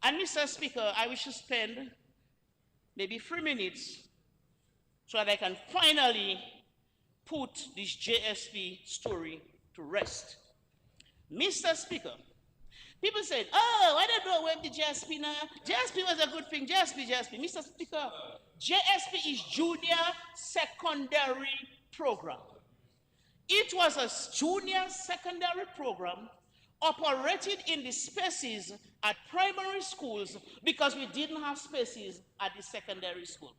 And Mr. Speaker, I wish to spend maybe 3 minutes so that I can finally put this JSP story to rest. Mr. Speaker, people said, oh, I don't know when the JSP now. JSP was a good thing, JSP. Mr. Speaker, JSP is Junior Secondary Program. It was a junior secondary program operated in the spaces at primary schools because we didn't have spaces at the secondary school.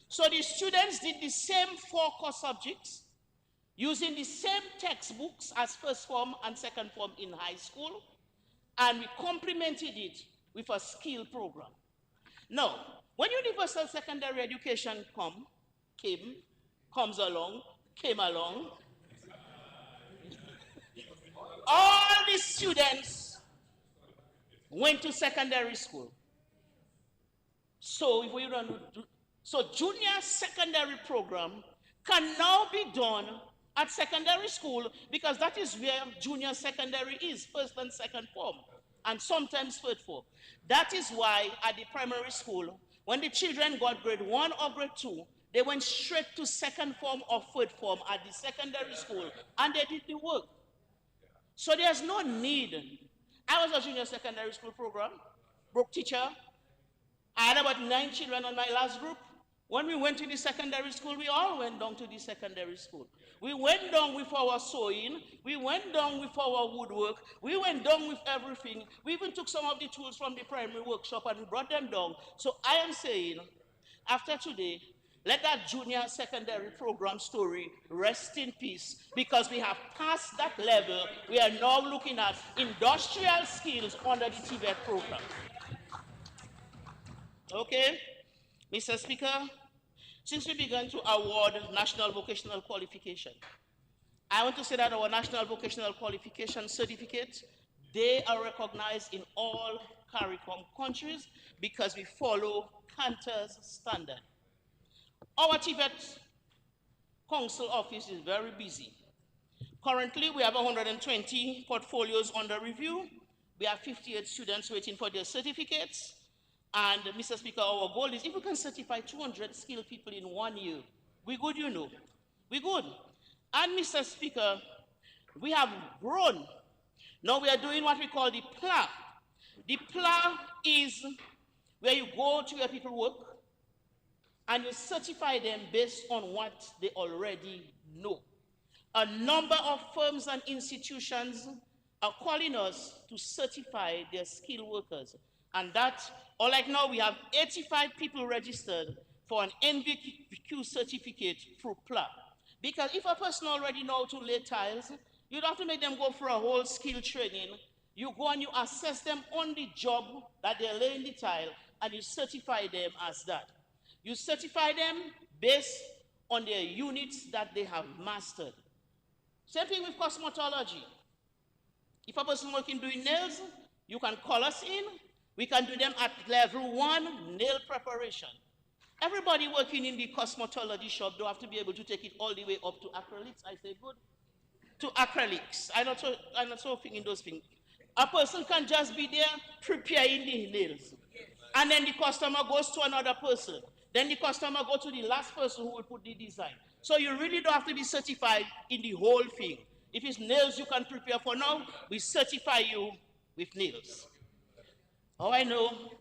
So the students did the same 4 core subjects using the same textbooks as first form and second form in high school, and we complemented it with a skill program. Now, when universal secondary education came along, all the students went to secondary school. So junior secondary program can now be done at secondary school because that is where junior secondary is, first and second form, and sometimes third form. That is why at the primary school, when the children got grade 1 or grade 2, they went straight to second form or third form at the secondary school, and they did the work. So there's no need. I was a junior secondary school program, broke teacher. I had about 9 children on my last group. When we went to the secondary school, we all went down to the secondary school. We went down with our sewing, we went down with our woodwork, we went down with everything. We even took some of the tools from the primary workshop and we brought them down. So I am saying, after today, let that junior secondary program story rest in peace because we have passed that level. We are now looking at industrial skills under the TVET program. Okay, Mr. Speaker, since we began to award national vocational qualification, I want to say that our national vocational qualification certificates, they are recognized in all CARICOM countries because we follow Cantor's standard. Our TVET Council office is very busy. Currently, we have 120 portfolios under review. We have 58 students waiting for their certificates. And Mr. Speaker, our goal is if we can certify 200 skilled people in 1 year, we good, you know. We good. And Mr. Speaker, we have grown. Now we are doing what we call the PLA. The PLA is where you go to where people work and you certify them based on what they already know. A number of firms and institutions are calling us to certify their skilled workers. And that, or like now, we have 85 people registered for an NVQ certificate through PLA. Because if a person already knows how to lay tiles, you don't have to make them go for a whole skill training. You go and you assess them on the job that they're laying the tile, and you certify them as that. You certify them based on their units that they have mastered. Same thing with cosmetology. If a person working doing nails, you can call us in. We can do them at level 1, nail preparation. Everybody working in the cosmetology shop don't have to be able to take it all the way up to acrylics. I say good. To acrylics. I'm not so thinking those things. A person can just be there preparing the nails. And then the customer goes to another person. Then the customer goes to the last person who will put the design. So you really don't have to be certified in the whole thing. If it's nails you can prepare for now, we certify you with nails. Oh, I know.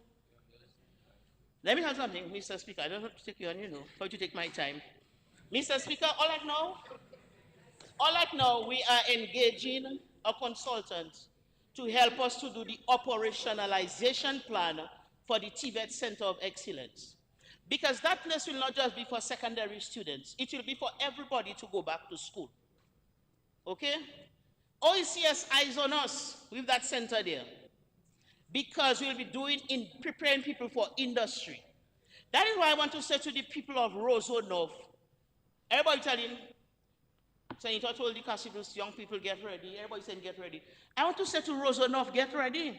Let me have something, Mr. Speaker. I don't have to take you on, how to take my time. Mr. Speaker, all I know, we are engaging a consultant to help us to do the operationalization plan for the Tibet Center of Excellence. Because that place will not just be for secondary students, it will be for everybody to go back to school. Okay? OECS eyes on us with that center there. Because we'll be preparing people for industry. That is why I want to say to the people of Rosanov, everybody telling, Senator told the Cassius, young people get ready, everybody saying get ready. I want to say to Rosanov, get ready.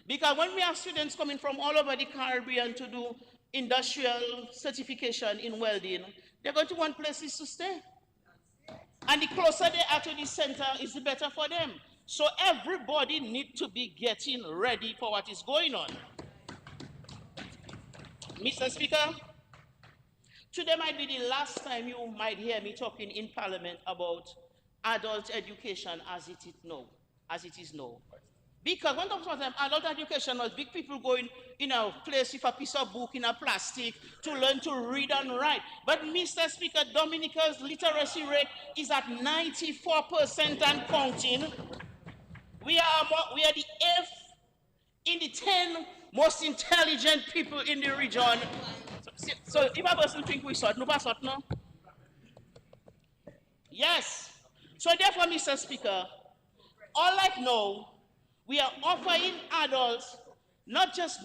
Because when we have students coming from all over the Caribbean to do industrial certification in welding, they're going to want places to stay. And the closer they are to the center, is the better for them. So everybody needs to be getting ready for what is going on. Mr. Speaker, today might be the last time you might hear me talking in Parliament about adult education as it is now. Because when talking about adult education, was big people going in a place with a piece of book in a plastic to learn to read and write. But Mr. Speaker, Dominica's literacy rate is at 94% and counting. We are the 8th in the 10 most intelligent people in the region. So if a person think we sort, no sort no. Yes. So therefore, Mr. Speaker, all I know, we are offering adults not just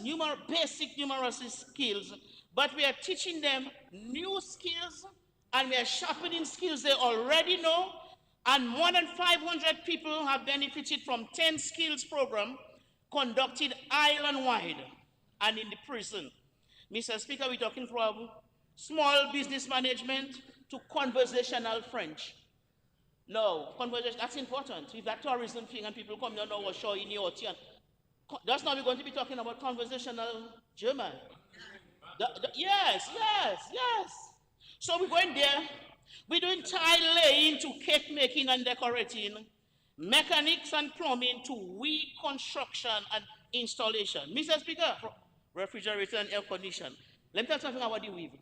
basic numeracy skills, but we are teaching them new skills, and we are sharpening skills they already know. And more than 500 people have benefited from 10 skills program conducted island-wide and in the prison. Mr. Speaker, we're talking from small business management to conversational French. No, conversation, that's important. If that tourism thing and people come down our show in your town, that's now we're going to be talking about conversational German. Yes. So we're going there. We're doing tile laying to cake making and decorating, mechanics and plumbing to weed construction and installation. Mr. Speaker, refrigerator and air condition. Let me tell you something about the weave.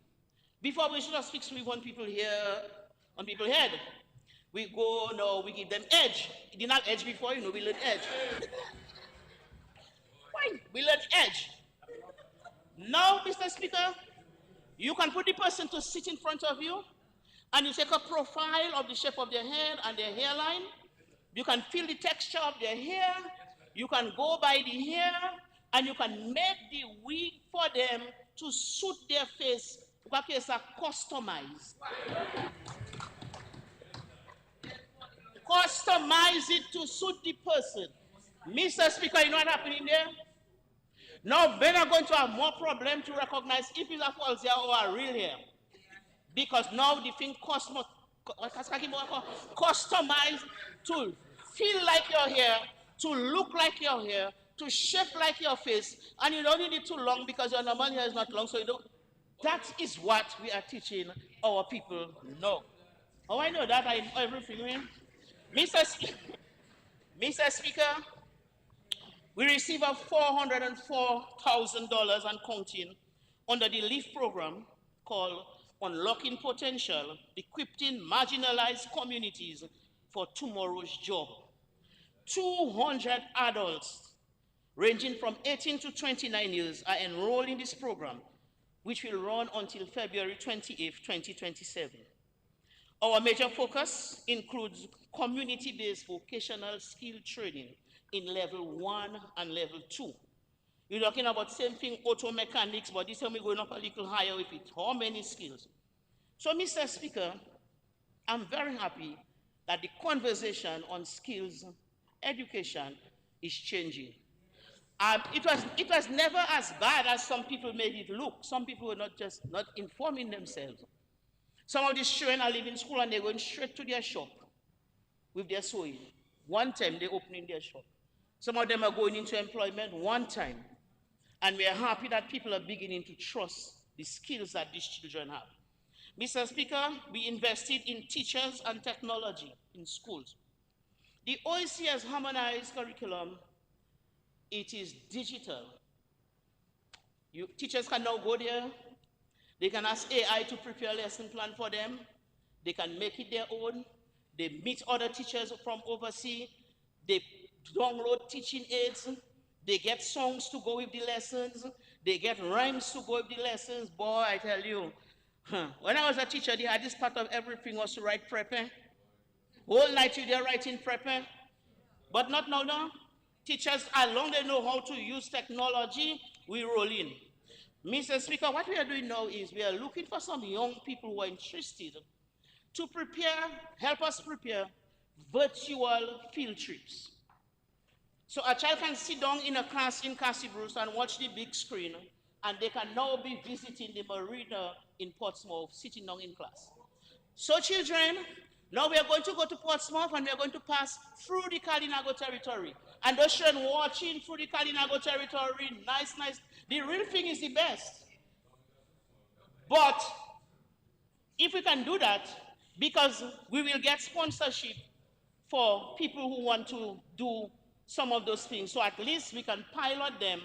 Before we should have fixed weave on people here, on people's head. We go, no, we give them edge. It did not edge before, we learn edge. Why? We learn edge. Now, Mr. Speaker, you can put the person to sit in front of you, and you take a profile of the shape of their head and their hairline. You can feel the texture of their hair. You can go by the hair, and you can make the wig for them to suit their face. Because are customized. Customize it to suit the person. Mr. Speaker, you know what happening there? Now, men are going to have more problem to recognize if it's a false hair or a real hair. Because now the thing customized to feel like your hair, to look like your hair, to shape like your face, and you don't need it too long because your normal hair is not long, so you don't. That is what we are teaching our people now. Oh, I know that, I know everything. Mr. Speaker, we receive $404,000 and counting under the LEAF program called Unlocking Potential, Equipping Marginalized Communities for Tomorrow's Job. 200 adults ranging from 18 to 29 years are enrolled in this program, which will run until February 28, 2027. Our major focus includes community-based vocational skill training in level 1 and level 2, You're talking about same thing, auto mechanics, but this time we're going up a little higher with it. How many skills? So, Mr. Speaker, I'm very happy that the conversation on skills education is changing. It was never as bad as some people made it look. Some people were not informing themselves. Some of these children are leaving school and they're going straight to their shop with their sewing. One time they're opening their shop. Some of them are going into employment one time. And we are happy that people are beginning to trust the skills that these children have. Mr. Speaker, we invested in teachers and technology in schools. The OECS harmonized curriculum, it is digital. Teachers can now go there. They can ask AI to prepare a lesson plan for them. They can make it their own. They meet other teachers from overseas. They download teaching aids. They get songs to go with the lessons. They get rhymes to go with the lessons. Boy, I tell you, when I was a teacher, the hardest part of everything was to write prepe. Whole night you there writing prepe. But not now, no. Teachers, as long as they know how to use technology, we roll in. Mr. Speaker, what we are doing now is we are looking for some young people who are interested to help us prepare virtual field trips. So a child can sit down in a class in Cassie Bruce and watch the big screen, and they can now be visiting the marina in Portsmouth, sitting down in class. So children, now we are going to go to Portsmouth and we are going to pass through the Kalinago territory. And those children watching through the Kalinago territory, nice. The real thing is the best. But if we can do that, because we will get sponsorship for people who want to do some of those things. So at least we can pilot them.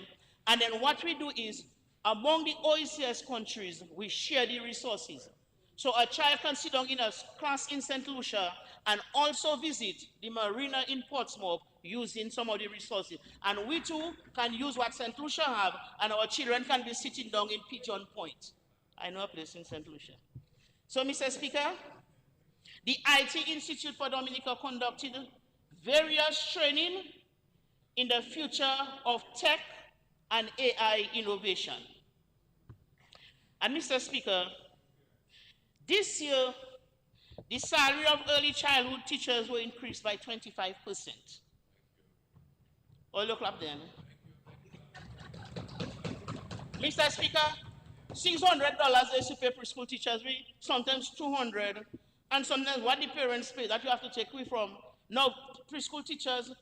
And then what we do is, among the OECS countries, we share the resources. So a child can sit down in a class in St. Lucia and also visit the marina in Portsmouth using some of the resources. And we too can use what St. Lucia have, and our children can be sitting down in Pigeon Point. I know a place in St. Lucia. So, Mr. Speaker, the IT Institute for Dominica conducted various training in the future of tech and AI innovation. And Mr. Speaker, this year, the salary of early childhood teachers were increased by 25%. Oh, look up then. Mr. Speaker, $600 they used to pay preschool teachers, sometimes $200, and sometimes what the parents pay that you have to take away from. Now, preschool teachers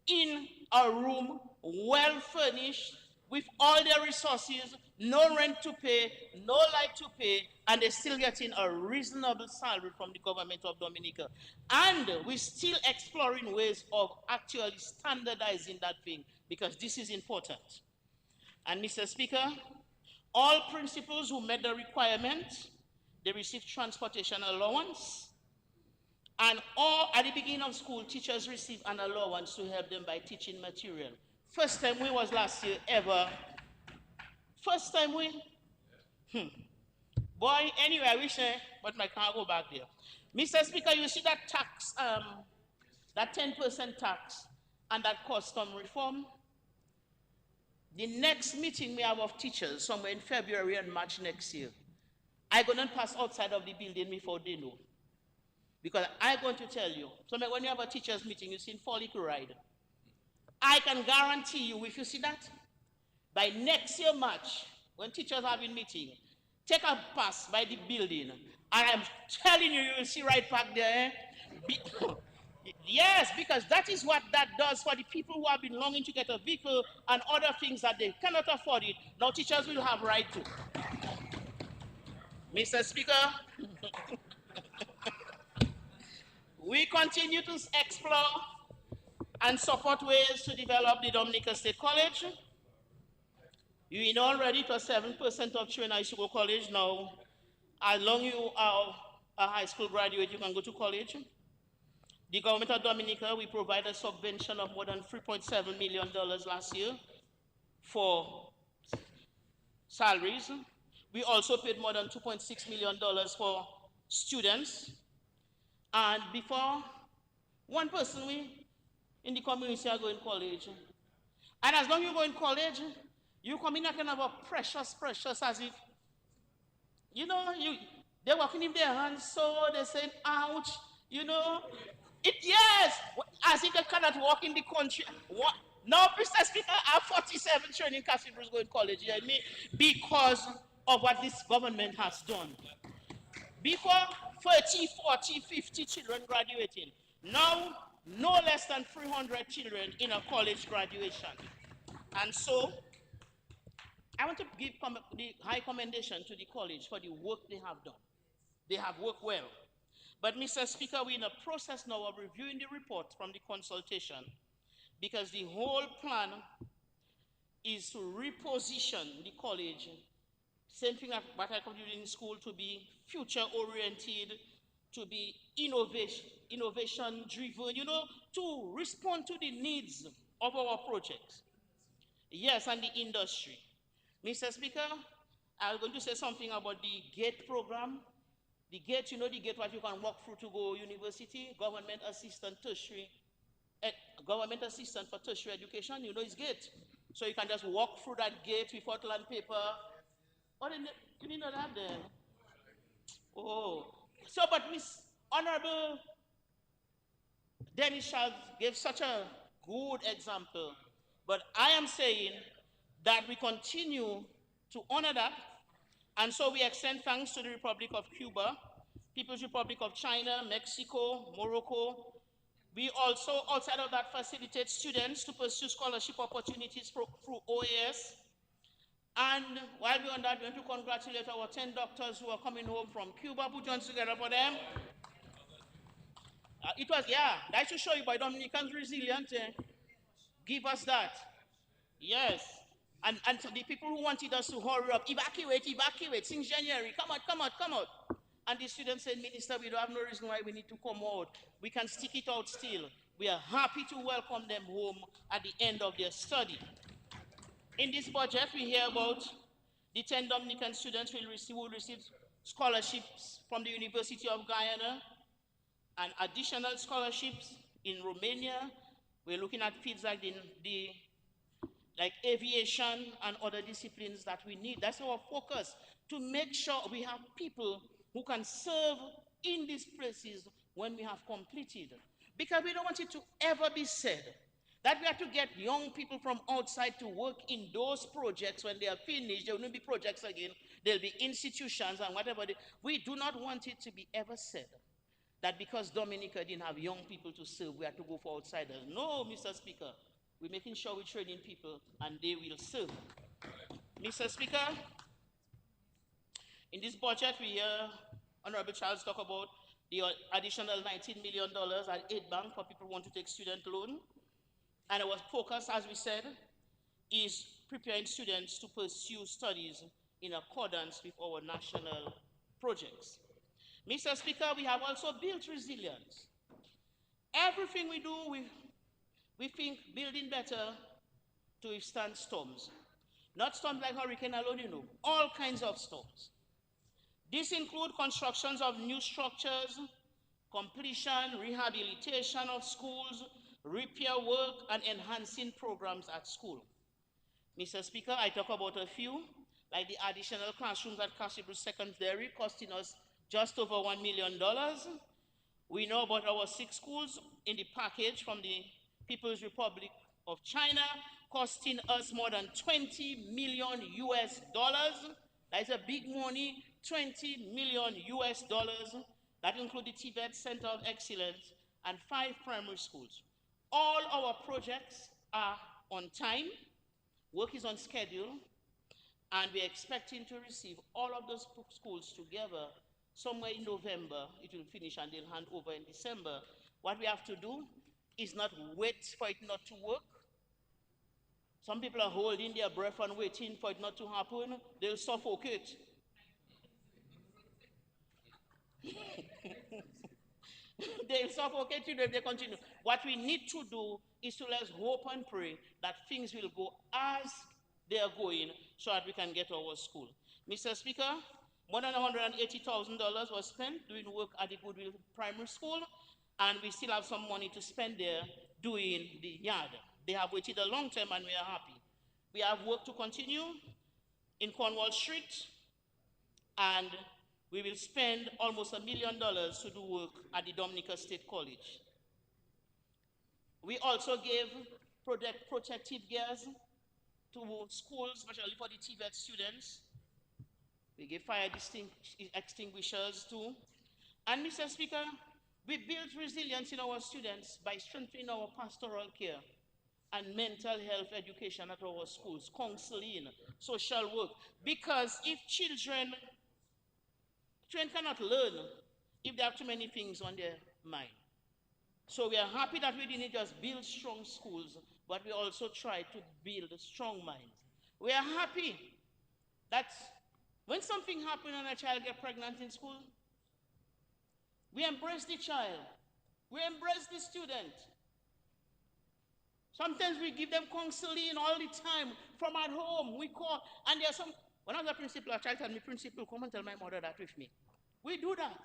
in a room, well furnished, with all their resources, no rent to pay, no light to pay, and they're still getting a reasonable salary from the government of Dominica. And we're still exploring ways of actually standardizing that thing, because this is important. And Mr. Speaker, all principals who met the requirement, they receive transportation allowance. And all at the beginning of school, teachers receive an allowance to help them by teaching material. First time we was last year ever. First time we. Boy, anyway, I wish but I can't go back there. Mr. Speaker, you see that tax, that 10% tax and that custom reform? The next meeting we have of teachers, somewhere in February and March next year, I'm going to pass outside of the building before they know. Because I'm going to tell you, so when you have a teachers meeting, you see follicle ride. I can guarantee you, if you see that, by next year March, when teachers have a meeting, take a pass by the building, and I'm telling you, you will see right back there. Yes, because that is what that does for the people who have been longing to get a vehicle and other things that they cannot afford it. Now teachers will have right to. Mr. Speaker, we continue to explore and support ways to develop the Dominica State College. You know already it was 7% of children used to go to college. Now, as long as you are a high school graduate, you can go to college. The government of Dominica, we provided a subvention of more than $3.7 million last year for salaries. We also paid more than $2.6 million for students. And before, one person in the community are going to college. And as long as you go in college, You come in kind of a precious as if, you know, they're walking in their hands, so they're saying, ouch, you know. Yes, as if they cannot walk in the country. What? No, Mr. Speaker, I have 47 training cathedrals going to college, you hear me? Because of what this government has done. Before, 30, 40, 50 children graduating. Now, no less than 300 children in a college graduation. And so, I want to give the high commendation to the college for the work they have done. They have worked well. But, Mr. Speaker, we're in a process now of reviewing the report from the consultation, because the whole plan is to reposition the college, same thing that I could do in school, to be future-oriented, to be innovation-driven, you know, to respond to the needs of our projects. Yes, and the industry. Mr. Speaker, I'm going to say something about the GATE program. The GATE, you know, the GATE what you can walk through to go university, government assistant for tertiary education, you know, it's GATE. So you can just walk through that gate without land paper. Oh, you didn't know that there? Oh. So, but Miss Honorable Dennis Charles gave such a good example. But I am saying that we continue to honor that. And so we extend thanks to the Republic of Cuba, People's Republic of China, Mexico, Morocco. We also, outside of that, facilitate students to pursue scholarship opportunities through OAS. And while we're on that, we want to congratulate our 10 doctors who are coming home from Cuba. Put your hands together for them. It was, yeah, that should show you by Dominicans resilient. Give us that. Yes. And so the people who wanted us to hurry up, evacuate, since January, come out. And the students said, Minister, we don't have no reason why we need to come out. We can stick it out still. We are happy to welcome them home at the end of their study. In this budget, we hear about the 10 Dominican students who will receive scholarships from the University of Guyana and additional scholarships in Romania. We're looking at fields like like aviation and other disciplines that we need. That's our focus, to make sure we have people who can serve in these places when we have completed. Because we don't want it to ever be said that we have to get young people from outside to work in those projects. When they are finished, there will not be projects again, there'll be institutions and whatever. We do not want it to be ever said that because Dominica didn't have young people to serve, we have to go for outsiders. No, Mr. Speaker. We're making sure we're training people and they will serve. Mr. Speaker, in this budget, we hear Honorable Charles talk about the additional $19 million at Aid Bank for people who want to take student loan. And our focus, as we said, is preparing students to pursue studies in accordance with our national projects. Mr. Speaker, we have also built resilience. Everything we do, we think building better to withstand storms. Not storms like hurricane alone, you know, all kinds of storms. This includes constructions of new structures, completion, rehabilitation of schools, repair work, and enhancing programs at school. Mr. Speaker, I talk about a few, like the additional classrooms at Cathedral Secondary, costing us just over $1 million. We know about our 6 schools in the package from the People's Republic of China, costing us more than $20 million US. That is a big money, $20 million US. That includes the Tibet Center of Excellence and 5 primary schools. All our projects are on time, work is on schedule, and we're expecting to receive all of those schools together somewhere in November. It will finish and they'll hand over in December. What we have to do is not wait for it not to work. Some people are holding their breath and waiting for it not to happen. They'll suffocate. They'll suffocate you if they continue. What we need to do is to let's hope and pray that things will go as they are going so that we can get our school. Mr. Speaker, more than $180,000 was spent doing work at the Goodwill Primary School, and we still have some money to spend there doing the yard. They have waited a long time and we are happy. We have work to continue in Cornwall Street, and we will spend almost $1 million to do work at the Dominica State College. We also gave protective gears to schools, especially for the TVET students. We gave fire extinguishers too. And Mr. Speaker, we built resilience in our students by strengthening our pastoral care and mental health education at our schools, counseling, social work. Because if children cannot learn if they have too many things on their mind. So we are happy that we didn't just build strong schools, but we also tried to build strong minds. We are happy that when something happens and a child gets pregnant in school, we embrace the child. We embrace the student. Sometimes we give them counseling all the time from at home. We call, and there's some, when I was a principal, a child told me, "Principal, come and tell my mother that with me." We do that.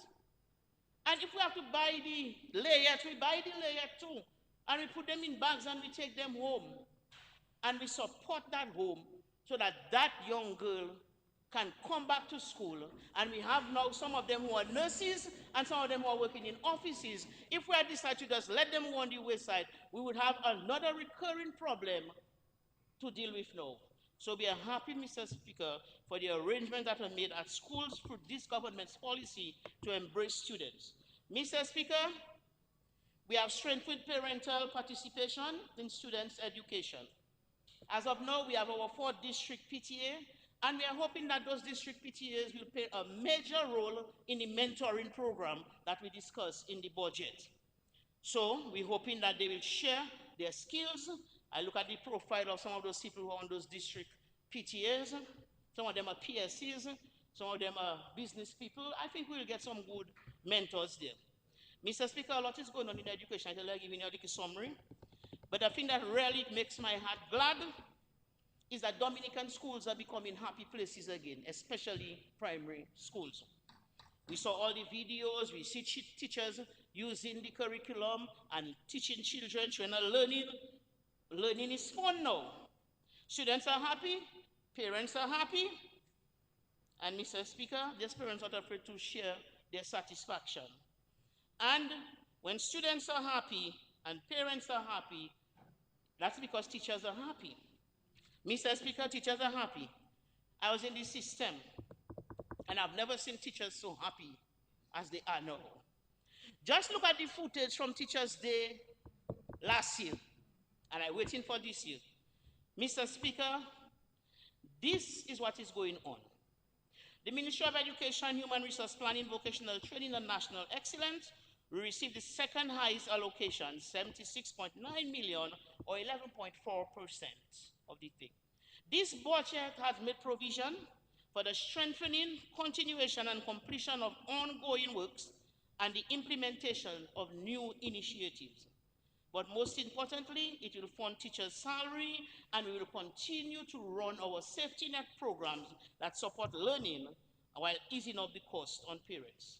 And if we have to buy the layers, we buy the layer too. And we put them in bags and we take them home. And we support that home so that that young girl can come back to school. And we have now some of them who are nurses and some of them who are working in offices. If we had decided to just let them go on the wayside, we would have another recurring problem to deal with now. So we are happy, Mr. Speaker, for the arrangements that are made at schools through this government's policy to embrace students. Mr. Speaker, we have strengthened parental participation in students' education. As of now, we have our 4 district PTA, and we are hoping that those district PTAs will play a major role in the mentoring program that we discussed in the budget. So we're hoping that they will share their skills. I look at the profile of some of those people who are on those district PTAs. Some of them are PSCs, some of them are business people. I think we'll get some good mentors there. Mr. Speaker, a lot is going on in education. I'll give you a summary. But the thing that really makes my heart glad is that Dominican schools are becoming happy places again, especially primary schools. We saw all the videos, we see teachers using the curriculum and teaching children. Children are learning. Learning is fun now. Students are happy, parents are happy, and Mr. Speaker, these parents are not afraid to share their satisfaction. And when students are happy and parents are happy, that's because teachers are happy. Mr. Speaker, teachers are happy. I was in this system, and I've never seen teachers so happy as they are now. Just look at the footage from Teachers' Day last year, and I'm waiting for this year. Mr. Speaker, this is what is going on. The Ministry of Education, Human Resource Planning, Vocational Training, and National Excellence will receive the second highest allocation, 76.9 million, or 11.4% of the thing. This budget has made provision for the strengthening, continuation, and completion of ongoing works and the implementation of new initiatives. But most importantly, it will fund teachers' salary, and we will continue to run our safety net programs that support learning while easing up the cost on parents.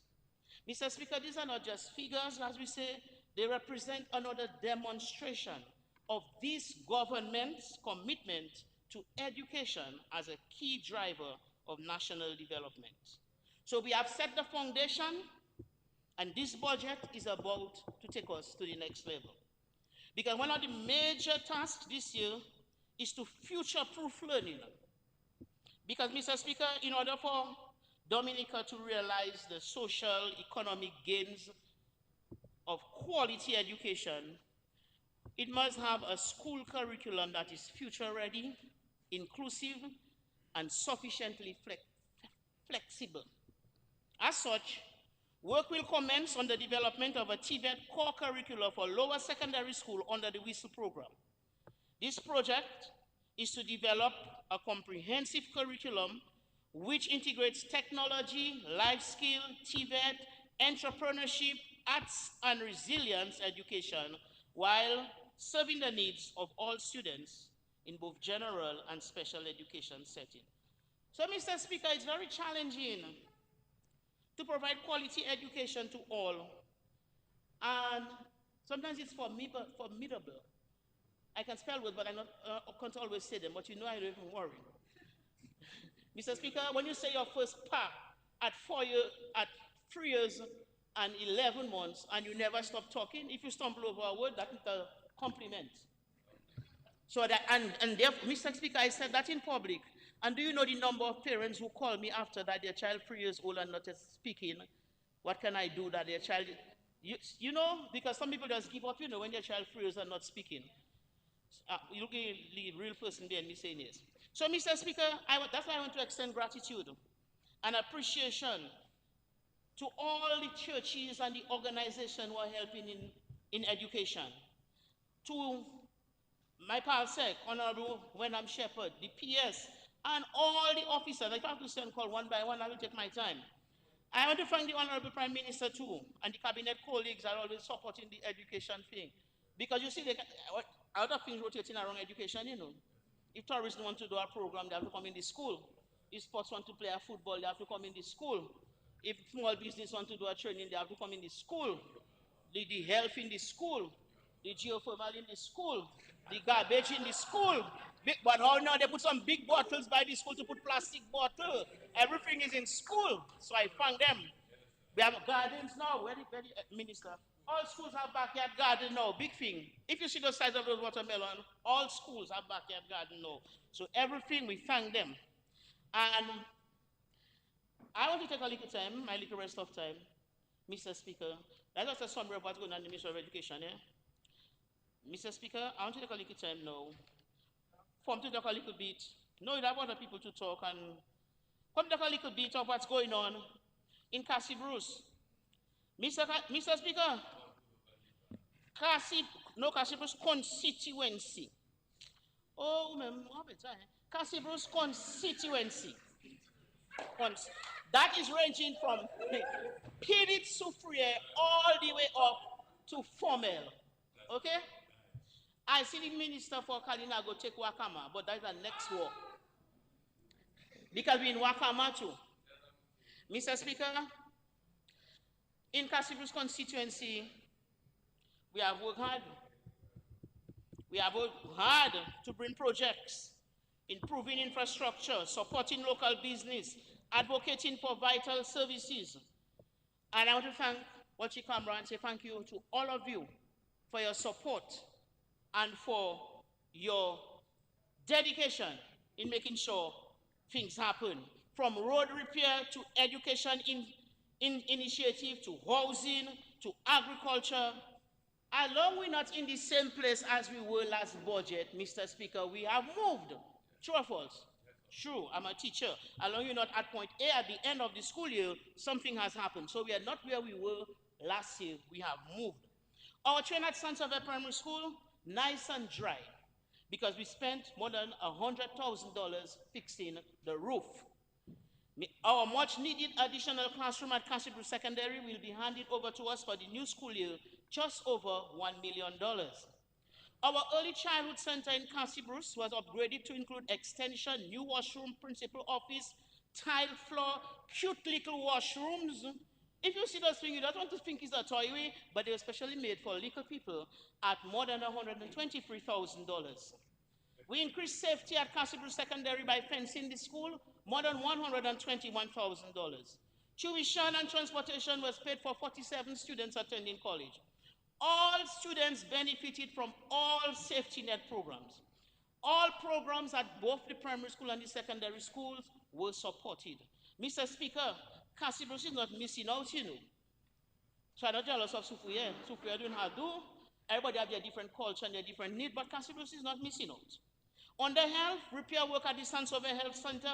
Mr. Speaker, these are not just figures, as we say, they represent another demonstration of this government's commitment to education as a key driver of national development. So we have set the foundation, and this budget is about to take us to the next level. Because one of the major tasks this year is to future-proof learning. Because, Mr. Speaker, in order for Dominica to realize the social, economic gains of quality education, it must have a school curriculum that is future-ready, inclusive, and sufficiently flexible. As such, work will commence on the development of a TVET core curriculum for lower secondary school under the WHISTLE program. This project is to develop a comprehensive curriculum which integrates technology, life skill, TVET, entrepreneurship, arts, and resilience education while serving the needs of all students in both general and special education settings. So, Mr. Speaker, it's very challenging to provide quality education to all, and sometimes it's formidable I can spell words, but can't always say them, but you know I don't even worry. Mr. Speaker, when you say your first pa at 3 years and 11 months, and you never stop talking, if you stumble over a word, that's a compliment. So that, and therefore, Mr. Speaker, I said that in public. And do you know the number of parents who call me after that their child 3 years old and not speaking? What can I do that their child, you know, because some people just give up, you know, when their child 3 years and not speaking. You look at the real person behind me saying yes. So, Mr. Speaker, that's why I want to extend gratitude and appreciation to all the churches and the organizations who are helping in education. To my PALSEC, Honorable Wenham Shepherd, the PS, and all the officers. If I have to send call one by one, I will take my time. I want to thank the Honorable Prime Minister too, and the cabinet colleagues are always supporting the education thing. Because you see, a lot of things rotating around education, you know. If tourists want to do a program, they have to come in the school. If sports want to play a football, they have to come in the school. If small business want to do a training, they have to come in the school. The health in the school, the geothermal in the school, the garbage in the school. But now they put some big bottles by the school to put plastic bottle. Everything is in school. So I thank them. We have gardens now, very minister. All schools have backyard garden now, big thing. If you see the size of those watermelon, all schools have backyard garden now. So everything, we thank them. And I want to take a little time, my little rest of time, Mr. Speaker. That's just a summary of what's going on in the Ministry of Education, yeah? Mr. Speaker, I want to take a little time now for him to talk a little bit. No, you have other people to talk and come talk a little bit of what's going on in Cassie Bruce. Mr. Speaker, Cassie Bruce constituency. Oh, Cassie Bruce constituency. That is ranging from Pidit Soufriere all the way up to Formel. Okay? I see the minister for Kalina go take Wakama, but that's the next war. Because we're in Wakama too. Mr. Speaker, in Cassie Bruce constituency, we have worked hard. We have worked hard to bring projects, improving infrastructure, supporting local business, advocating for vital services. And I want to thank Wachi Kamra and say thank you to all of you for your support and for your dedication in making sure things happen. From road repair to education initiative to housing to agriculture. Although we're not in the same place as we were last budget, Mr. Speaker, we have moved. True or false? True, I'm a teacher. Although you're not at point A at the end of the school year, something has happened. So we are not where we were last year. We have moved. Our train at San Xavier Primary School, nice and dry, because we spent more than $100,000 fixing the roof. Our much needed additional classroom at Cassie Bruce Secondary will be handed over to us for the new school year, just over $1 million. Our early childhood center in Cassie Bruce was upgraded to include extension, new washroom, principal office, tile floor, cute little washrooms. If you see those things, you don't want to think it's a toy, but they were specially made for little people at more than $123,000. We increased safety at Cassie Bruce Secondary by fencing the school, more than $121,000. Tuition and transportation was paid for 47 students attending college. All students benefited from all safety net programs. All programs at both the primary school and the secondary schools were supported. Mr. Speaker, Cassie Bruce is not missing out, you know. So I'm not jealous of Soufriere. Soufriere doing her do. Everybody have their different culture and their different need, but Cassie Bruce is not missing out. On the health, repair work at the San Xavier Health Center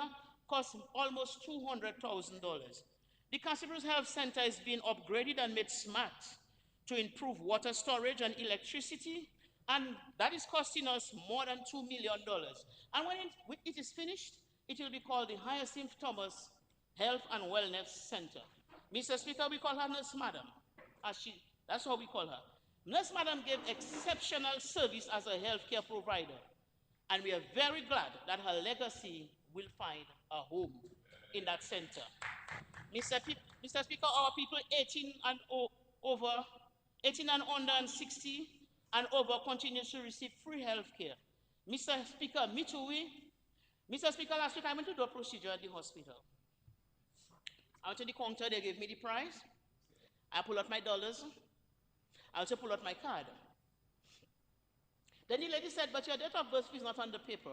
cost almost $200,000. The Cassie Bruce Health Center is being upgraded and made smart to improve water storage and electricity, and that is costing us more than $2 million. And when it is finished, it will be called the Hyacinth Thomas Health and Wellness Center. Mr. Speaker, we call her Nurse Madam. That's how we call her. Nurse Madam gave exceptional service as a healthcare provider, and we are very glad that her legacy will find a home in that center. Mr. Speaker, our people 18 and under and 60 and over continues to receive free health care. Mr. Speaker, me too, Mr. Speaker, last week I went to do a procedure at the hospital. I went to the counter, they gave me the price. I pull out my dollars. I also pull out my card. Then the lady said, but your date of birth is not on the paper.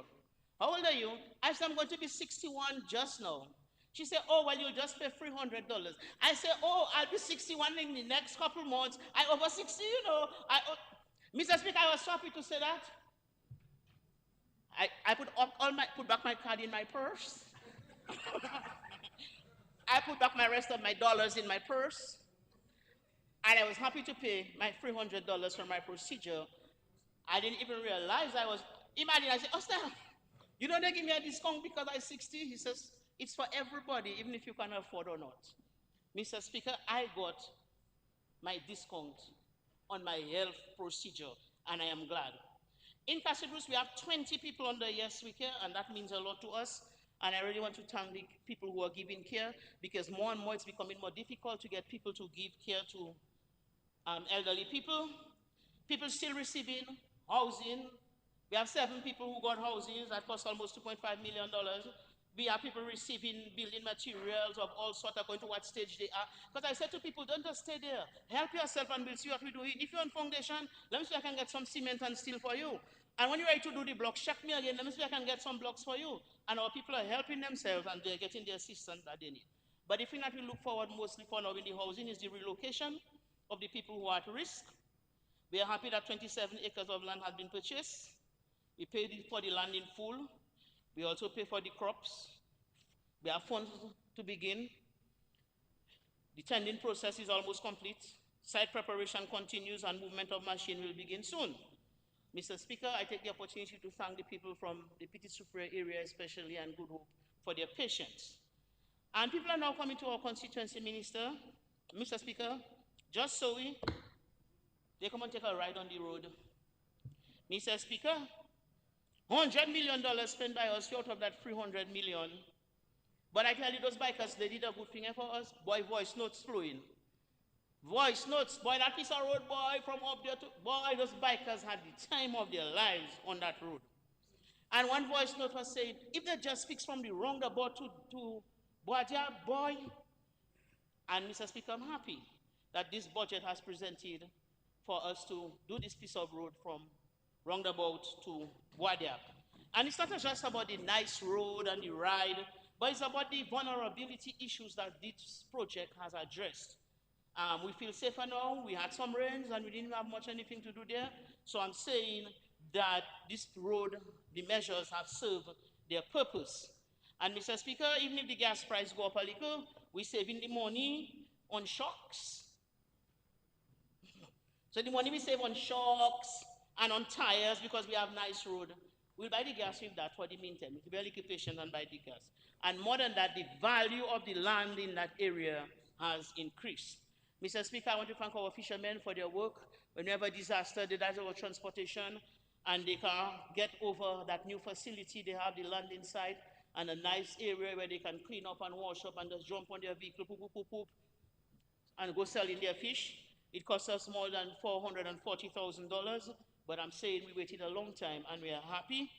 How old are you? I said, I'm going to be 61 just now. She said, oh, well, you'll just pay $300. I said, oh, I'll be 61 in the next couple months. I over 60, you know. Mr. Speaker, I was so happy to say that. I put back my card in my purse. I put back my rest of my dollars in my purse. And I was happy to pay my $300 for my procedure. I didn't even realize imagine, I said, oh, Stan, you know they give me a discount because I'm 60? He says, it's for everybody, even if you can afford or not. Mr. Speaker, I got my discount on my health procedure, and I am glad. In Castle Bruce, we have 20 people under Yes We Care, and that means a lot to us. And I really want to thank the people who are giving care, because more and more it's becoming more difficult to get people to give care to elderly people. People still receiving housing. We have 7 people who got housing that cost almost $2.5 million. We have people receiving building materials of all sorts according to what stage they are. Because I said to people, don't just stay there. Help yourself and we'll see what we do. If you're on foundation, let me see if I can get some cement and steel for you. And when you're ready to do the blocks, check me again. Let me see if I can get some blocks for you. And our people are helping themselves and they're getting the assistance that they need. But the thing that we look forward mostly for now in the housing is the relocation of the people who are at risk. We are happy that 27 acres of land has been purchased. We paid for the land in full. We also pay for the crops. We have funds to begin. The tending process is almost complete. Site preparation continues and movement of machine will begin soon. Mr. Speaker, I take the opportunity to thank the people from the Petit Soufrière area especially and Good Hope for their patience. And people are now coming to our constituency, Mr. Speaker, just so they come and take a ride on the road. Mr. Speaker, $100 million spent by us out of that $300 million. But I tell you, those bikers, they did a good thing for us. Boy, voice notes flowing. Voice notes, boy, that piece of road, boy, from up there to, boy, those bikers had the time of their lives on that road. And one voice note was saying, if they just fix from the roundabout to Boadia, boy. And Mr. Speaker, I'm happy that this budget has presented for us to do this piece of road from roundabout to Boadia. And it's not just about the nice road and the ride, but it's about the vulnerability issues that this project has addressed. We feel safer now. We had some rains and we didn't have much anything to do there. So I'm saying that this road, the measures have served their purpose. And Mr. Speaker, even if the gas price go up a little, we're saving the money on shocks. So the money we save on shocks and on tires because we have nice road, we'll buy the gas with that for the meantime. We'll be a little patient and buy the gas. And more than that, the value of the land in that area has increased. Mr. Speaker, I want to thank our fishermen for their work. Whenever disaster, they dive over transportation, and they can get over that new facility. They have the land inside and a nice area where they can clean up and wash up and just jump on their vehicle, poop, poop, poop, poop, and go selling their fish. It costs us more than $440,000, but I'm saying we waited a long time and we are happy.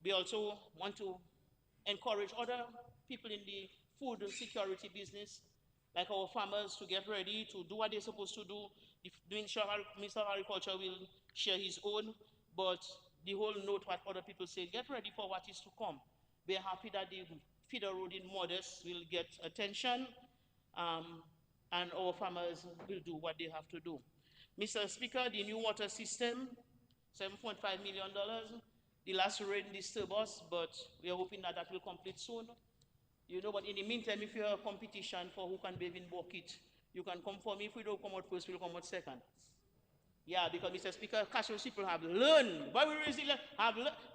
We also want to encourage other people in the food security business, like our farmers, to get ready to do what they're supposed to do. The Minister of Agriculture will share his own, but the whole note what other people say, get ready for what is to come. We're happy that the feeder road in Modest will get attention, and our farmers will do what they have to do. Mr. Speaker, the new water system, $7.5 million. The last rain disturbed us, but we are hoping that that will complete soon. You know, but in the meantime, if you have a competition for who can bathe in bucket, you can come for me. If we don't come out first, we'll come out second. Yeah, because Mr. Speaker, Castle people have learned. But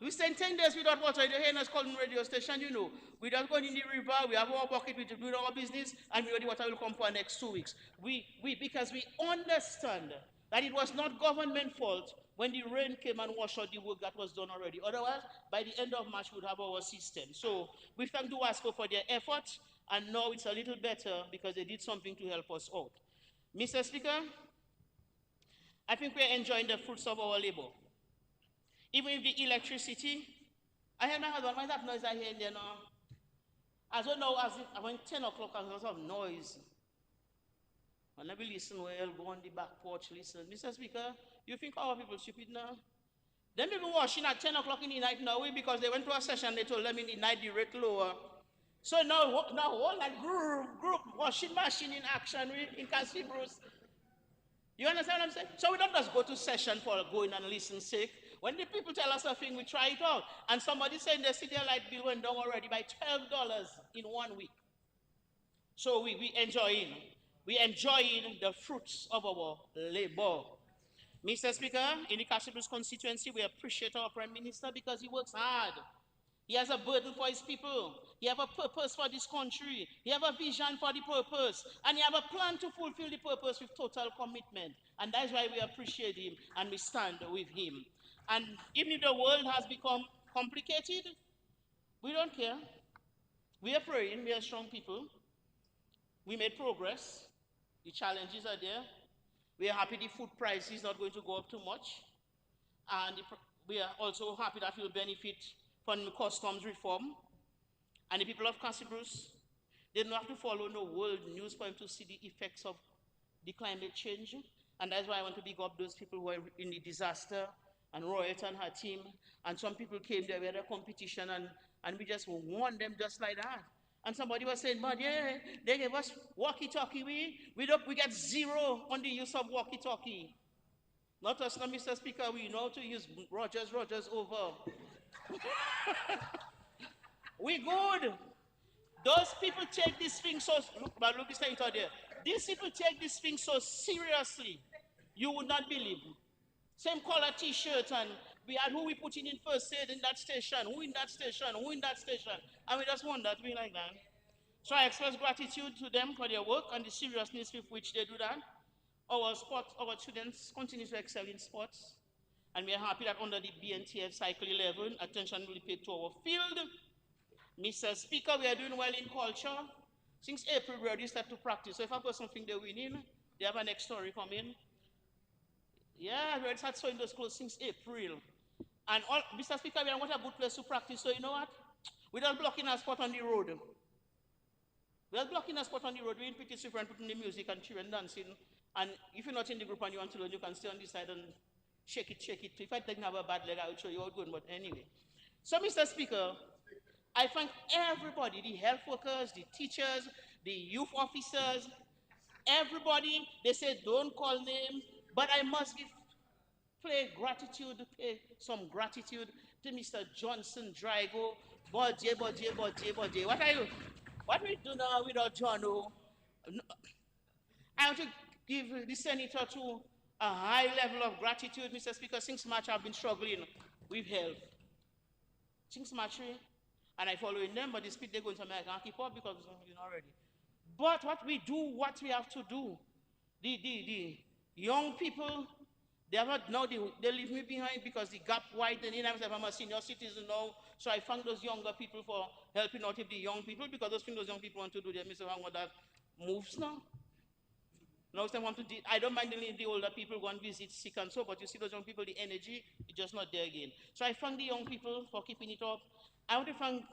we spend 10 days without water in the Hainas Colton radio station, you know. We just go in the river, we have our bucket, we do our business, and we know the water will come for the next 2 weeks. Because we understand that it was not government fault when the rain came and washed out the work that was done already. Otherwise, by the end of March, we would have our system. So we thank DOWASCO for their efforts, and now it's a little better because they did something to help us out. Mr. Speaker, I think we're enjoying the fruits of our labor. Even with the electricity, I heard my husband, why is that noise I hear in there now? I don't know, as if when 10 o'clock, there's a lot of noise. And I be listen, well, go on the back porch, listen. Mr. Speaker, you think our people stupid now? Them people washing at 10 o'clock in the night now, because they went to a session, they told them in the night the rate lower. So now all that group washing machine in action in Castle Bruce. You understand what I'm saying? So we don't just go to session for going and listen sake. When the people tell us a thing, we try it out. And somebody said the city light bill went down already by $12 in 1 week. So we enjoying the fruits of our labor. Mr. Speaker, in the Castle Bruce constituency, we appreciate our Prime Minister because he works hard. He has a burden for his people. He has a purpose for this country. He has a vision for the purpose. And he has a plan to fulfill the purpose with total commitment. And that's why we appreciate him and we stand with him. And even if the world has become complicated, we don't care. We are praying. We are strong people. We made progress. The challenges are there. We are happy the food price is not going to go up too much. And we are also happy that we'll benefit from the customs reform. And the people of Castle Bruce, they don't have to follow no world news for them to see the effects of the climate change. And that's why I want to big up those people who are in the disaster, and Royet and her team. And some people came there, we had a competition, and we just won them just like that. And somebody was saying, but yeah, they gave us walkie-talkie. We get 0 on the use of walkie-talkie. Not us, no, Mr. Speaker, we know to use Rogers over. We good. Those people take this thing so, look, is saying there. These people take this thing so seriously, you would not believe. Same color t-shirt, and we had who we put in first aid in that station, who in that station, and we just wonder, we like that. So I express gratitude to them for their work and the seriousness with which they do that. Our students continue to excel in sports, and we are happy that under the BNTF Cycle 11, attention will be paid to our field. Mr. Speaker, we are doing well in culture. Since April, we already start to practice. So if a person think they're winning, they have a next story coming. Yeah, we already start sewing those clothes since April. And Mr. Speaker, we have got a good place to practice. So you know what? We're not blocking a spot on the road. We're blocking a spot on the road. We're in pretty super and putting the music and cheering, dancing. And if you're not in the group and you want to learn, you can stay on this side and shake it. If I didn't have a bad leg, I would show you how good, but anyway. So, Mr. Speaker, I thank everybody, the health workers, the teachers, the youth officers, everybody. They say don't call names, but I must pay some gratitude to Mr. Johnson Drago. Bode. What we do now without John? I want to give the senator to a high level of gratitude, Mr. Speaker. Since March, I've been struggling with health. Since March, and I follow in them, but the speed they're going to make, I can't keep up because you know already. But what we have to do. The young people, they have not now they leave me behind because the gap widening. I'm a senior citizen now, so I thank those younger people for helping out with the young people, because those young people want to do their Mr. Wang that moves now. Now they want to I don't mind the older people go and visit sick and so, but you see those young people, the energy is just not there again. So I thank the young people for keeping it up. I want to thank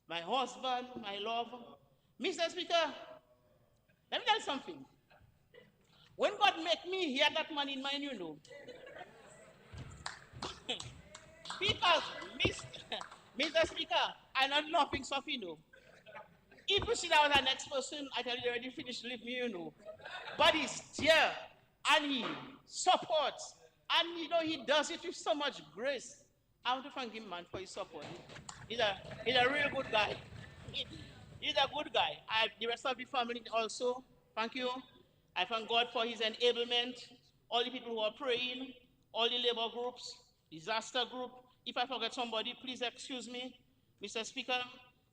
my husband, my love. Mr. Speaker, let me tell you something. When God make me, he had that man in mind, you know. Because, Mr. Speaker, I'm not nothing soft, you know. If you see that was the next person, I tell you, they already finished leave me, you know. But he's there, and he supports, and you know, he does it with so much grace. I want to thank him, man, for his support. He's a real good guy. He's a good guy. The rest of the family also, thank you. I thank God for his enablement, all the people who are praying, all the labor groups, disaster group. If I forget somebody, please excuse me. Mr. Speaker,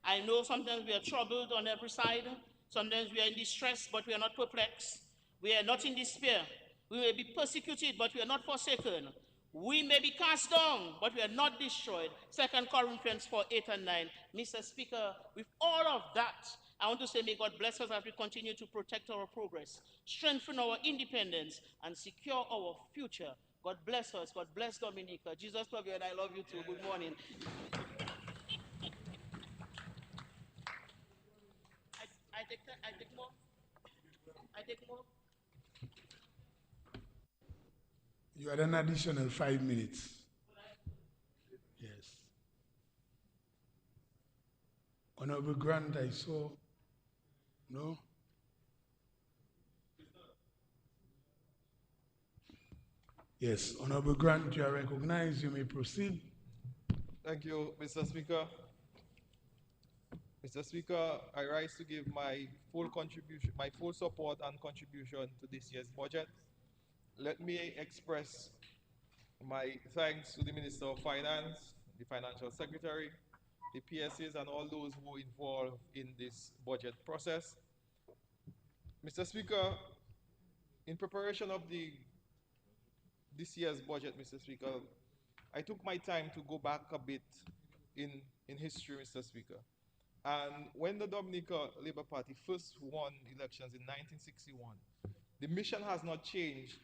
I know sometimes we are troubled on every side. Sometimes we are in distress, but we are not perplexed. We are not in despair. We may be persecuted, but we are not forsaken. We may be cast down, but we are not destroyed. 2 Corinthians 4:8 and 9. Mr. Speaker, with all of that, I want to say, may God bless us as we continue to protect our progress, strengthen our independence, and secure our future. God bless us. God bless Dominica. Jesus love you, and I love you too. Good morning. I take more. I take more. You had an additional 5 minutes. Yes. Honorable Grant, I saw. No? Yes, Honorable Grant, you are recognized. You may proceed. Thank you, Mr. Speaker. Mr. Speaker, I rise to give my full contribution, my full support and contribution to this year's budget. Let me express my thanks to the Minister of Finance, the Financial Secretary, the PSAs, and all those who were involved in this budget process. Mr. Speaker, in preparation of this year's budget, Mr. Speaker, I took my time to go back a bit in history, Mr. Speaker. And when the Dominica Labour Party first won elections in 1961, the mission has not changed,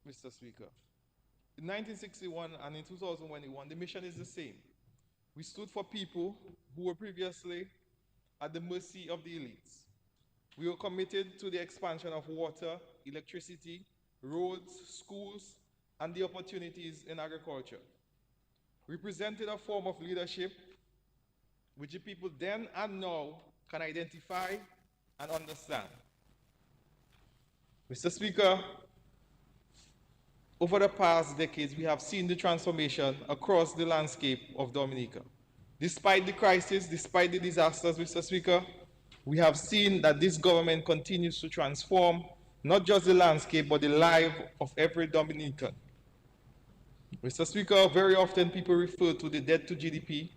Mr. Speaker. In 1961 and in 2021, the mission is the same. We stood for people who were previously at the mercy of the elites. We were committed to the expansion of water, electricity, roads, schools, and the opportunities in agriculture. We presented a form of leadership which the people then and now can identify and understand. Mr. Speaker, over the past decades, we have seen the transformation across the landscape of Dominica. Despite the crisis, despite the disasters, Mr. Speaker, we have seen that this government continues to transform not just the landscape, but the life of every Dominican. Mr. Speaker, very often people refer to the debt to GDP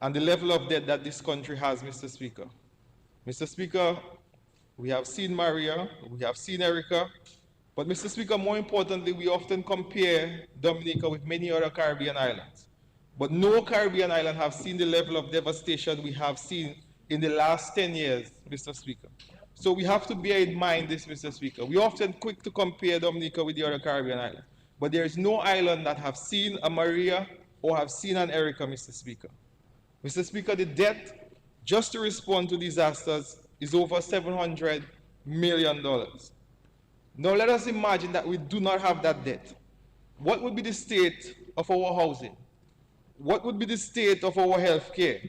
and the level of debt that this country has, Mr. Speaker. Mr. Speaker, we have seen Maria, we have seen Erica, but Mr. Speaker, more importantly, we often compare Dominica with many other Caribbean islands. But no Caribbean island have seen the level of devastation we have seen in the last 10 years, Mr. Speaker. So we have to bear in mind this, Mr. Speaker. We often quick to compare Dominica with the other Caribbean islands, but there is no island that have seen a Maria or have seen an Erica, Mr. Speaker. Mr. Speaker, the debt just to respond to disasters is over $700 million. Now let us imagine that we do not have that debt. What would be the state of our housing? What would be the state of our health care?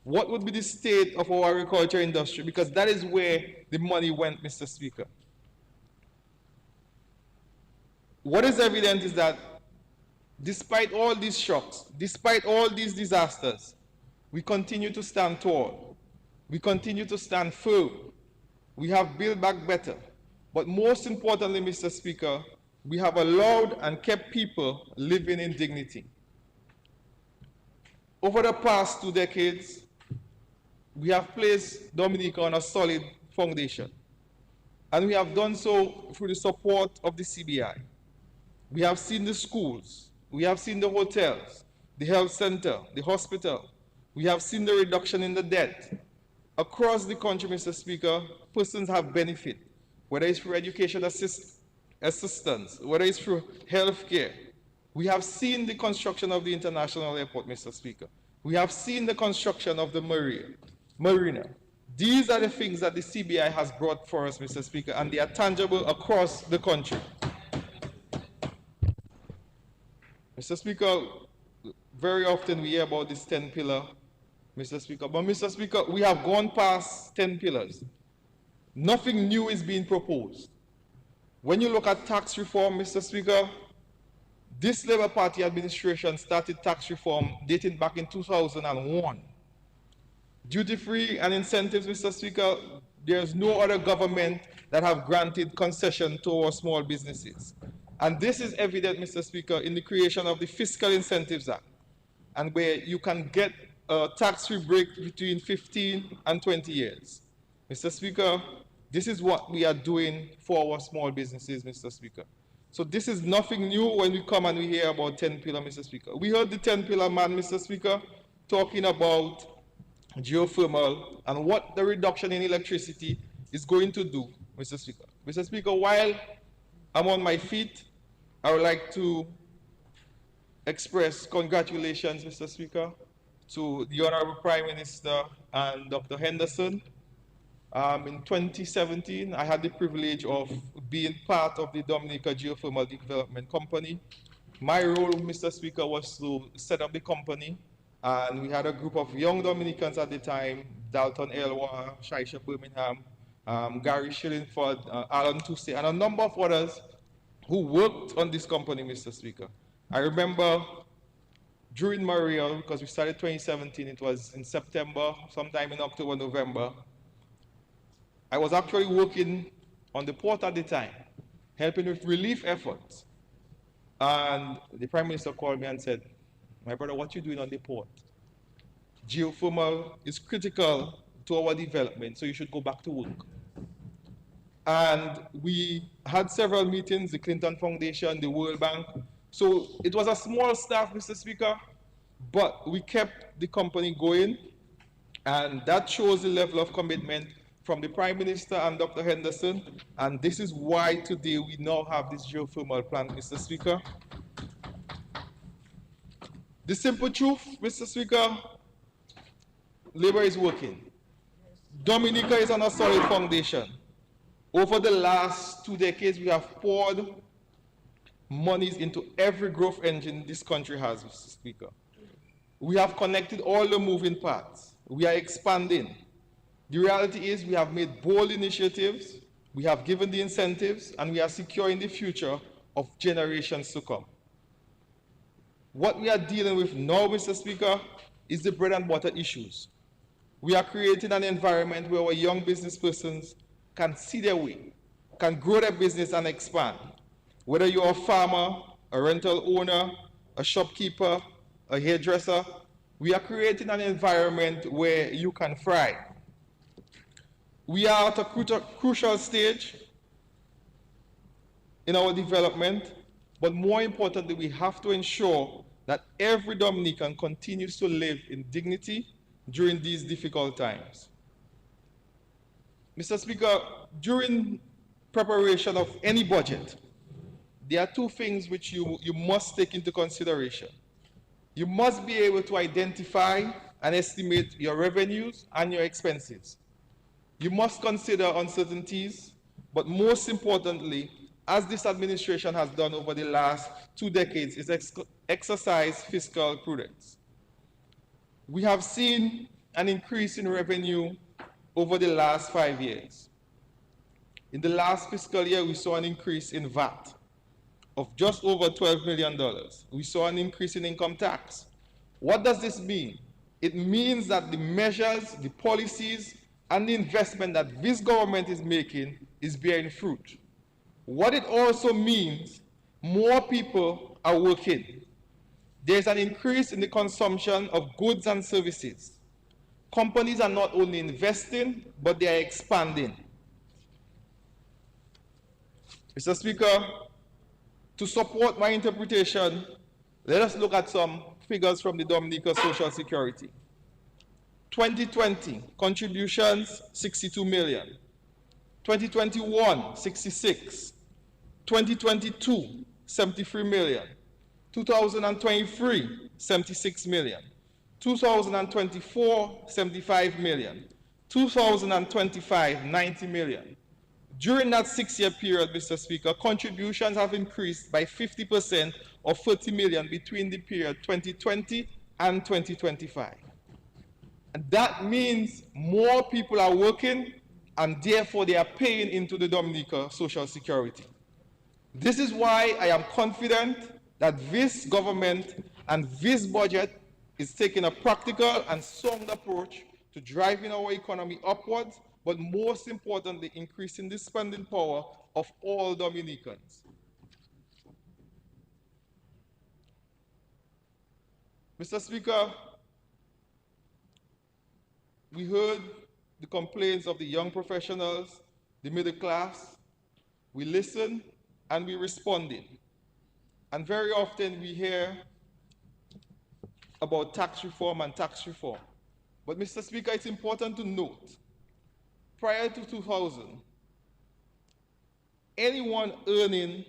What would be the state of our agriculture industry? Because that is where the money went, Mr. Speaker. What is evident is that despite all these shocks, despite all these disasters, we continue to stand tall. We continue to stand firm. We have built back better. But most importantly, Mr. Speaker, we have allowed and kept people living in dignity. Over the past 2 decades, we have placed Dominica on a solid foundation. And we have done so through the support of the CBI. We have seen the schools, we have seen the hotels, the health center, the hospital. We have seen the reduction in the debt. Across the country, Mr. Speaker, persons have benefit, whether it's through education assistance, whether it's through health care. We have seen the construction of the international airport, Mr. Speaker. We have seen the construction of the marina. These are the things that the CBI has brought for us, Mr. Speaker, and they are tangible across the country. Mr. Speaker, very often we hear about this 10 pillar, Mr. Speaker. But Mr. Speaker, we have gone past 10 pillars. Nothing new is being proposed. When you look at tax reform, Mr. Speaker, this Labour Party administration started tax reform dating back in 2001. Duty-free and incentives, Mr. Speaker, there's no other government that have granted concession to our small businesses. And this is evident, Mr. Speaker, in the creation of the Fiscal Incentives Act, and where you can get a tax-free break between 15 and 20 years. Mr. Speaker, this is what we are doing for our small businesses, Mr. Speaker. So this is nothing new when we come and we hear about 10 pillar, Mr. Speaker. We heard the 10 pillar man, Mr. Speaker, talking about geothermal, and what the reduction in electricity is going to do, Mr. Speaker. Mr. Speaker, while I'm on my feet, I would like to express congratulations, Mr. Speaker, to the Honorable Prime Minister and Dr. Henderson. In 2017, I had the privilege of being part of the Dominica Geothermal Development Company. My role, Mr. Speaker, was to set up the company, and we had a group of young Dominicans at the time, Dalton Elwa, Shaisha Birmingham, Gary Shillingford, Alan Tuesday, and a number of others who worked on this company, Mr. Speaker. I remember during Maria, because we started 2017, it was in September, sometime in October, November, I was actually working on the port at the time, helping with relief efforts. And the Prime Minister called me and said, "My brother, what you doing on the port? Geothermal is critical to our development, so you should go back to work." And we had several meetings, the Clinton Foundation, the World Bank. So it was a small staff, Mr. Speaker, but we kept the company going, and that shows the level of commitment from the Prime Minister and Dr. Henderson, and this is why today we now have this geothermal plant, Mr. Speaker. The simple truth, Mr. Speaker, labor is working. Dominica is on a solid foundation. Over the last 2 decades, we have poured monies into every growth engine this country has, Mr. Speaker. We have connected all the moving parts. We are expanding. The reality is we have made bold initiatives, we have given the incentives, and we are securing the future of generations to come. What we are dealing with now, Mr. Speaker, is the bread and butter issues. We are creating an environment where our young business persons can see their way, can grow their business and expand. Whether you're a farmer, a rental owner, a shopkeeper, a hairdresser, we are creating an environment where you can thrive. We are at a crucial stage in our development, but more importantly, we have to ensure that every Dominican continues to live in dignity during these difficult times. Mr. Speaker, during preparation of any budget, there are two things which you must take into consideration. You must be able to identify and estimate your revenues and your expenses. You must consider uncertainties, but most importantly, as this administration has done over the last 2 decades, is exercise fiscal prudence. We have seen an increase in revenue over the last 5 years. In the last fiscal year, we saw an increase in VAT of just over $12 million. We saw an increase in income tax. What does this mean? It means that the measures, the policies, and the investment that this government is making is bearing fruit. What it also means, more people are working. There's an increase in the consumption of goods and services. Companies are not only investing, but they are expanding. Mr. Speaker, to support my interpretation, let us look at some figures from the Dominica Social Security. 2020, contributions, 62 million. 2021, 66. 2022, 73 million. 2023, 76 million. 2024, 75 million. 2025, 90 million. During that 6-year period, Mr. Speaker, contributions have increased by 50% or 30 million between the period 2020 and 2025. And that means more people are working and therefore they are paying into the Dominica Social Security. This is why I am confident that this government and this budget is taking a practical and sound approach to driving our economy upwards, but most importantly, increasing the spending power of all Dominicans. Mr. Speaker, we heard the complaints of the young professionals, the middle class. We listened and we responded. And very often we hear about tax reform and tax reform. But Mr. Speaker, it's important to note, prior to 2000, anyone earning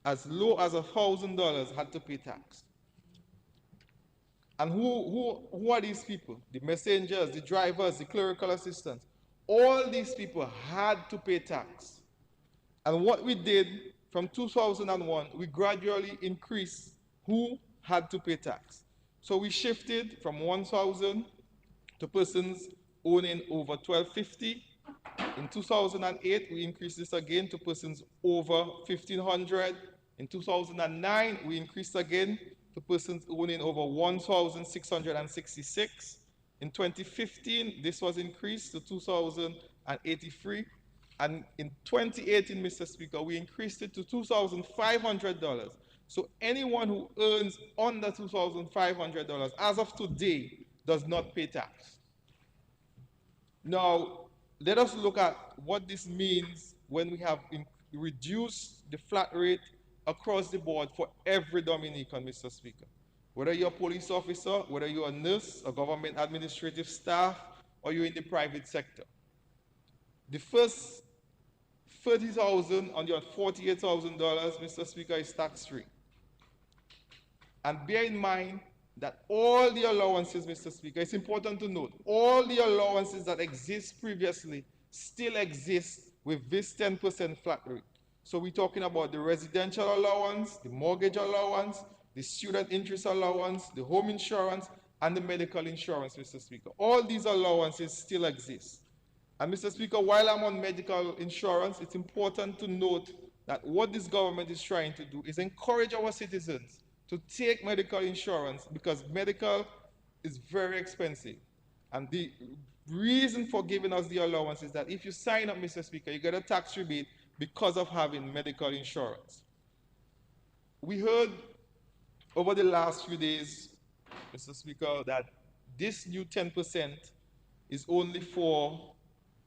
as low as $1,000 had to pay tax. And who are these people? The messengers, the drivers, the clerical assistants. All these people had to pay tax. And what we did from 2001, we gradually increased who had to pay tax. So we shifted from 1,000 to persons owning over 1,250. In 2008, we increased this again to persons over 1,500. In 2009, we increased again to persons owning over 1,666. In 2015, this was increased to 2,083. And in 2018, Mr. Speaker, we increased it to $2,500. So anyone who earns under $2,500 as of today does not pay tax. Now, let us look at what this means when we have reduced the flat rate across the board for every Dominican, Mr. Speaker. Whether you're a police officer, whether you're a nurse, a government administrative staff, or you're in the private sector. The first $30,000 on your $48,000, Mr. Speaker, is tax-free. And bear in mind that all the allowances, Mr. Speaker, it's important to note, all the allowances that exist previously still exist with this 10% flat rate. So we're talking about the residential allowance, the mortgage allowance, the student interest allowance, the home insurance, and the medical insurance, Mr. Speaker. All these allowances still exist. And Mr. Speaker, while I'm on medical insurance, it's important to note that what this government is trying to do is encourage our citizens to take medical insurance because medical is very expensive. And the reason for giving us the allowance is that if you sign up, Mr. Speaker, you get a tax rebate because of having medical insurance. We heard over the last few days, Mr. Speaker, that this new 10% is only for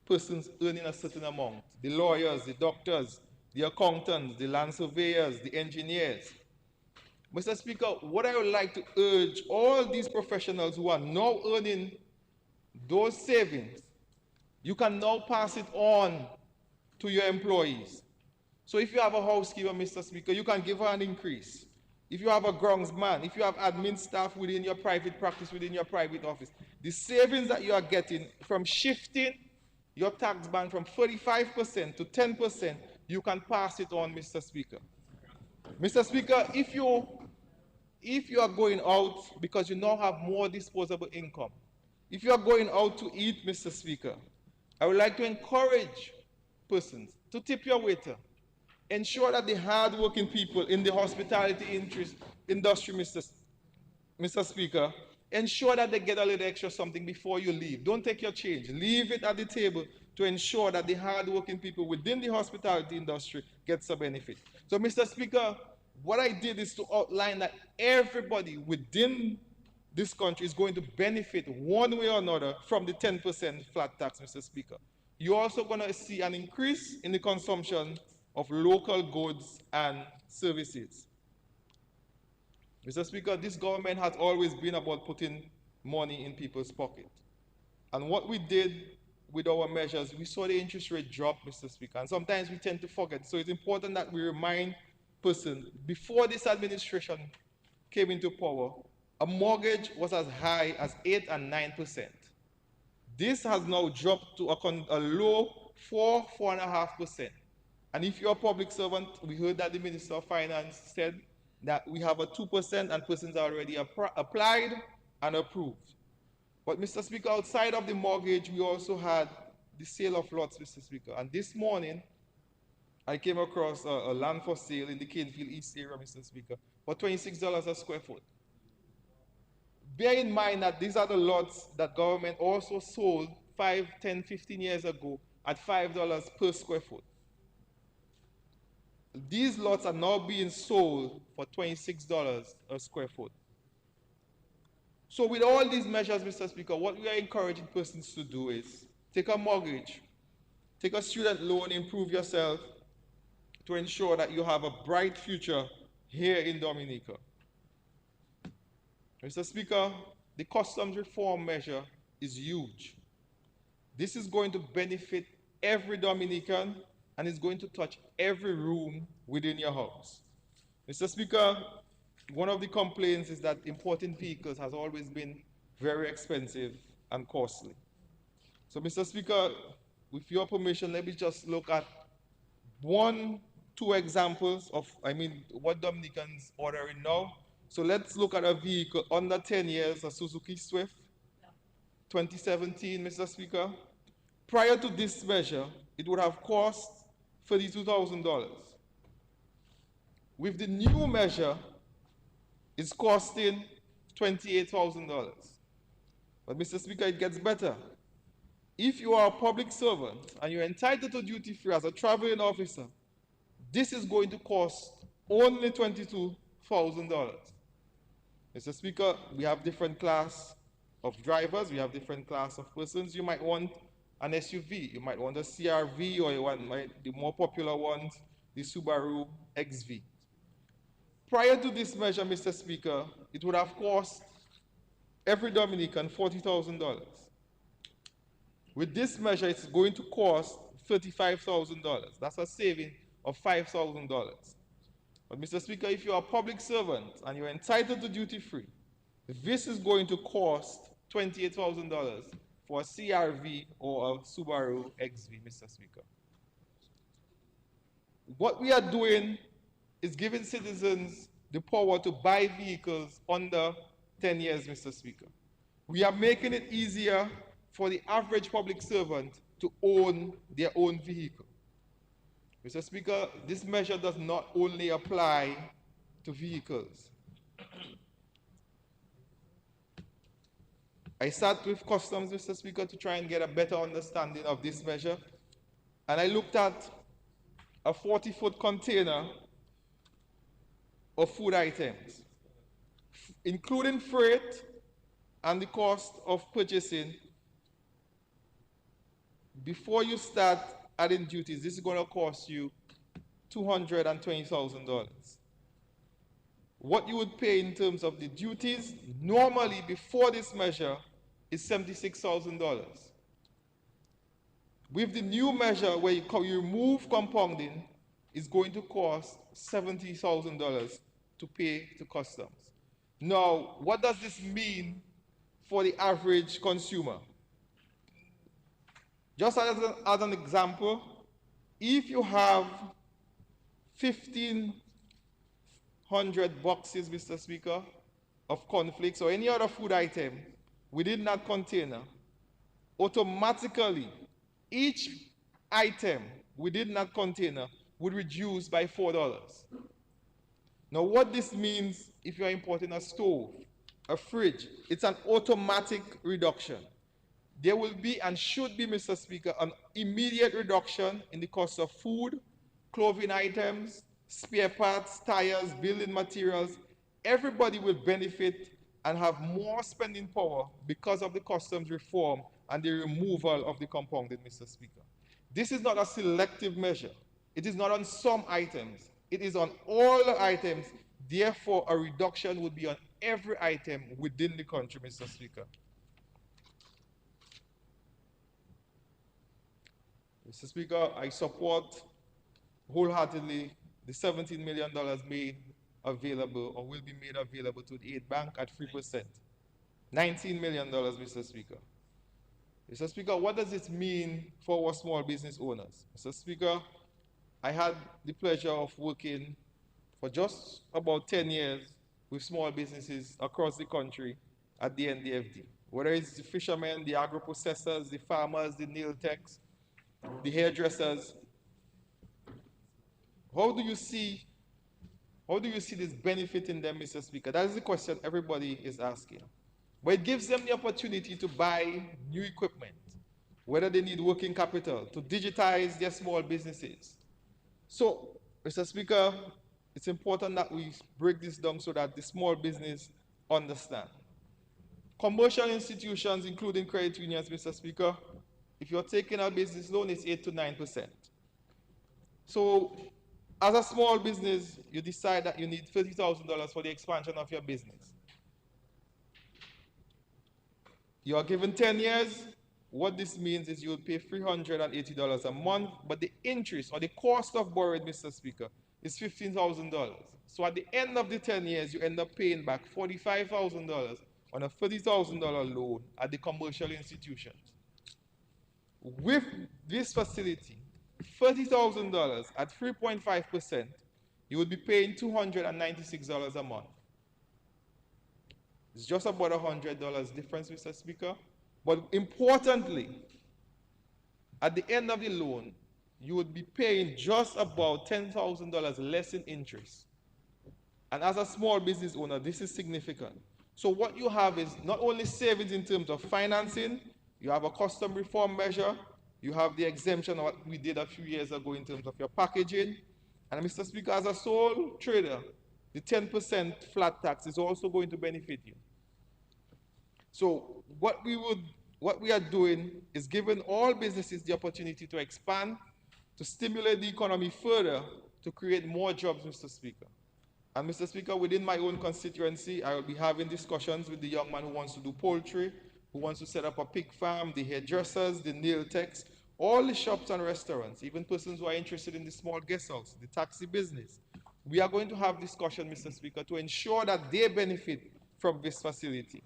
persons earning a certain amount. The lawyers, the doctors, the accountants, the land surveyors, the engineers. Mr. Speaker, what I would like to urge all these professionals who are now earning those savings, you can now pass it on to your employees. So if you have a housekeeper, Mr. Speaker, you can give her an increase. If you have a groundsman, if you have admin staff within your private practice, within your private office, the savings that you are getting from shifting your tax band from 35% to 10%, you can pass it on, Mr. Speaker. Mr. Speaker, if you are going out because you now have more disposable income, if you are going out to eat, Mr. Speaker, I would like to encourage persons to tip your waiter. Ensure that the hard-working people in the hospitality industry, Mr. Speaker, ensure that they get a little extra something before you leave. Don't take your change. Leave it at the table to ensure that the hard-working people within the hospitality industry gets a benefit. So, Mr. Speaker, what I did is to outline that everybody within this country is going to benefit one way or another from the 10% flat tax, Mr. Speaker. You're also going to see an increase in the consumption of local goods and services. Mr. Speaker, this government has always been about putting money in people's pocket. And what we did with our measures, we saw the interest rate drop, Mr. Speaker, and sometimes we tend to forget. So it's important that we remind persons, before this administration came into power, a mortgage was as high as 8 and 9%. This has now dropped to a low 4.5%. And if you're a public servant, we heard that the Minister of Finance said that we have a 2% and persons are already applied and approved. But Mr. Speaker, outside of the mortgage, we also had the sale of lots, Mr. Speaker. And this morning, I came across a land for sale in the Canefield East area, Mr. Speaker, for $26 a square foot. Bear in mind that these are the lots that government also sold 5, 10, 15 years ago at $5 per square foot. These lots are now being sold for $26 a square foot. So with all these measures, Mr. Speaker, what we are encouraging persons to do is take a mortgage, take a student loan, improve yourself to ensure that you have a bright future here in Dominica. Mr. Speaker, the customs reform measure is huge. This is going to benefit every Dominican and is going to touch every room within your house. Mr. Speaker, one of the complaints is that importing vehicles has always been very expensive and costly. So, Mr. Speaker, with your permission, let me just look at two examples of, what Dominicans ordering now. So let's look at a vehicle under 10 years, a Suzuki Swift, 2017, Mr. Speaker. Prior to this measure, it would have cost $32,000. With the new measure, it's costing $28,000. But Mr. Speaker, it gets better. If you are a public servant and you're entitled to duty free as a traveling officer, this is going to cost only $22,000. Mr. Speaker, we have different class of drivers, we have different class of persons. You might want an SUV, you might want a CRV, or you want the more popular ones, the Subaru XV. Prior to this measure, Mr. Speaker, it would have cost every Dominican $40,000. With this measure, it's going to cost $35,000. That's a saving of $5,000. But Mr. Speaker, if you're a public servant and you're entitled to duty free, this is going to cost $28,000 for a CRV or a Subaru XV, Mr. Speaker. What we are doing is giving citizens the power to buy vehicles under 10 years, Mr. Speaker. We are making it easier for the average public servant to own their own vehicle. Mr. Speaker, this measure does not only apply to vehicles. I sat with Customs, Mr. Speaker, to try and get a better understanding of this measure. And I looked at a 40-foot container of food items, including freight and the cost of purchasing. Before you start adding duties, this is going to cost you $220,000. What you would pay in terms of the duties normally before this measure is $76,000. With the new measure where you remove compounding, it's going to cost $70,000 to pay to Customs. Now, what does this mean for the average consumer? Just as an example, if you have 1,500 boxes, Mr. Speaker, of cornflakes or any other food item within that container, automatically each item within that container would reduce by $4. Now, what this means if you're importing a stove, a fridge, it's an automatic reduction. There will be and should be, Mr. Speaker, an immediate reduction in the cost of food, clothing items, spare parts, tires, building materials. Everybody will benefit and have more spending power because of the customs reform and the removal of the compounding, Mr. Speaker. This is not a selective measure. It is not on some items. It is on all the items. Therefore, a reduction would be on every item within the country, Mr. Speaker. Mr. Speaker, I support wholeheartedly the $17 million made available or will be made available to the aid bank at 3%. $19 million, Mr. Speaker. Mr. Speaker, what does it mean for our small business owners? Mr. Speaker, I had the pleasure of working for just about 10 years with small businesses across the country at the NDFD. Whether it's the fishermen, the agro-processors, the farmers, the nail techs, the hairdressers. How do you see this benefiting them, Mr. Speaker? That is the question everybody is asking. But it gives them the opportunity to buy new equipment, whether they need working capital, to digitize their small businesses. So, Mr. Speaker, it's important that we break this down so that the small business understand. Commercial institutions, including credit unions, Mr. Speaker, if you're taking a business loan, it's 8 to 9%. So, as a small business, you decide that you need $30,000 for the expansion of your business. You are given 10 years. What this means is you will pay $380 a month, but the interest or the cost of borrowing, Mr. Speaker, is $15,000. So at the end of the 10 years, you end up paying back $45,000 on a $30,000 loan at the commercial institutions. With this facility, $30,000 at 3.5%, you will be paying $296 a month. It's just about $100 difference, Mr. Speaker. But importantly, at the end of the loan, you would be paying just about $10,000 less in interest. And as a small business owner, this is significant. So what you have is not only savings in terms of financing, you have a custom reform measure, you have the exemption of what we did a few years ago in terms of your packaging. And Mr. Speaker, as a sole trader, the 10% flat tax is also going to benefit you. So what we are doing is giving all businesses the opportunity to expand, to stimulate the economy further, to create more jobs, Mr. Speaker. And Mr. Speaker, within my own constituency, I will be having discussions with the young man who wants to do poultry, who wants to set up a pig farm, the hairdressers, the nail techs, all the shops and restaurants, even persons who are interested in the small guest house, the taxi business. We are going to have discussion, Mr. Speaker, to ensure that they benefit from this facility.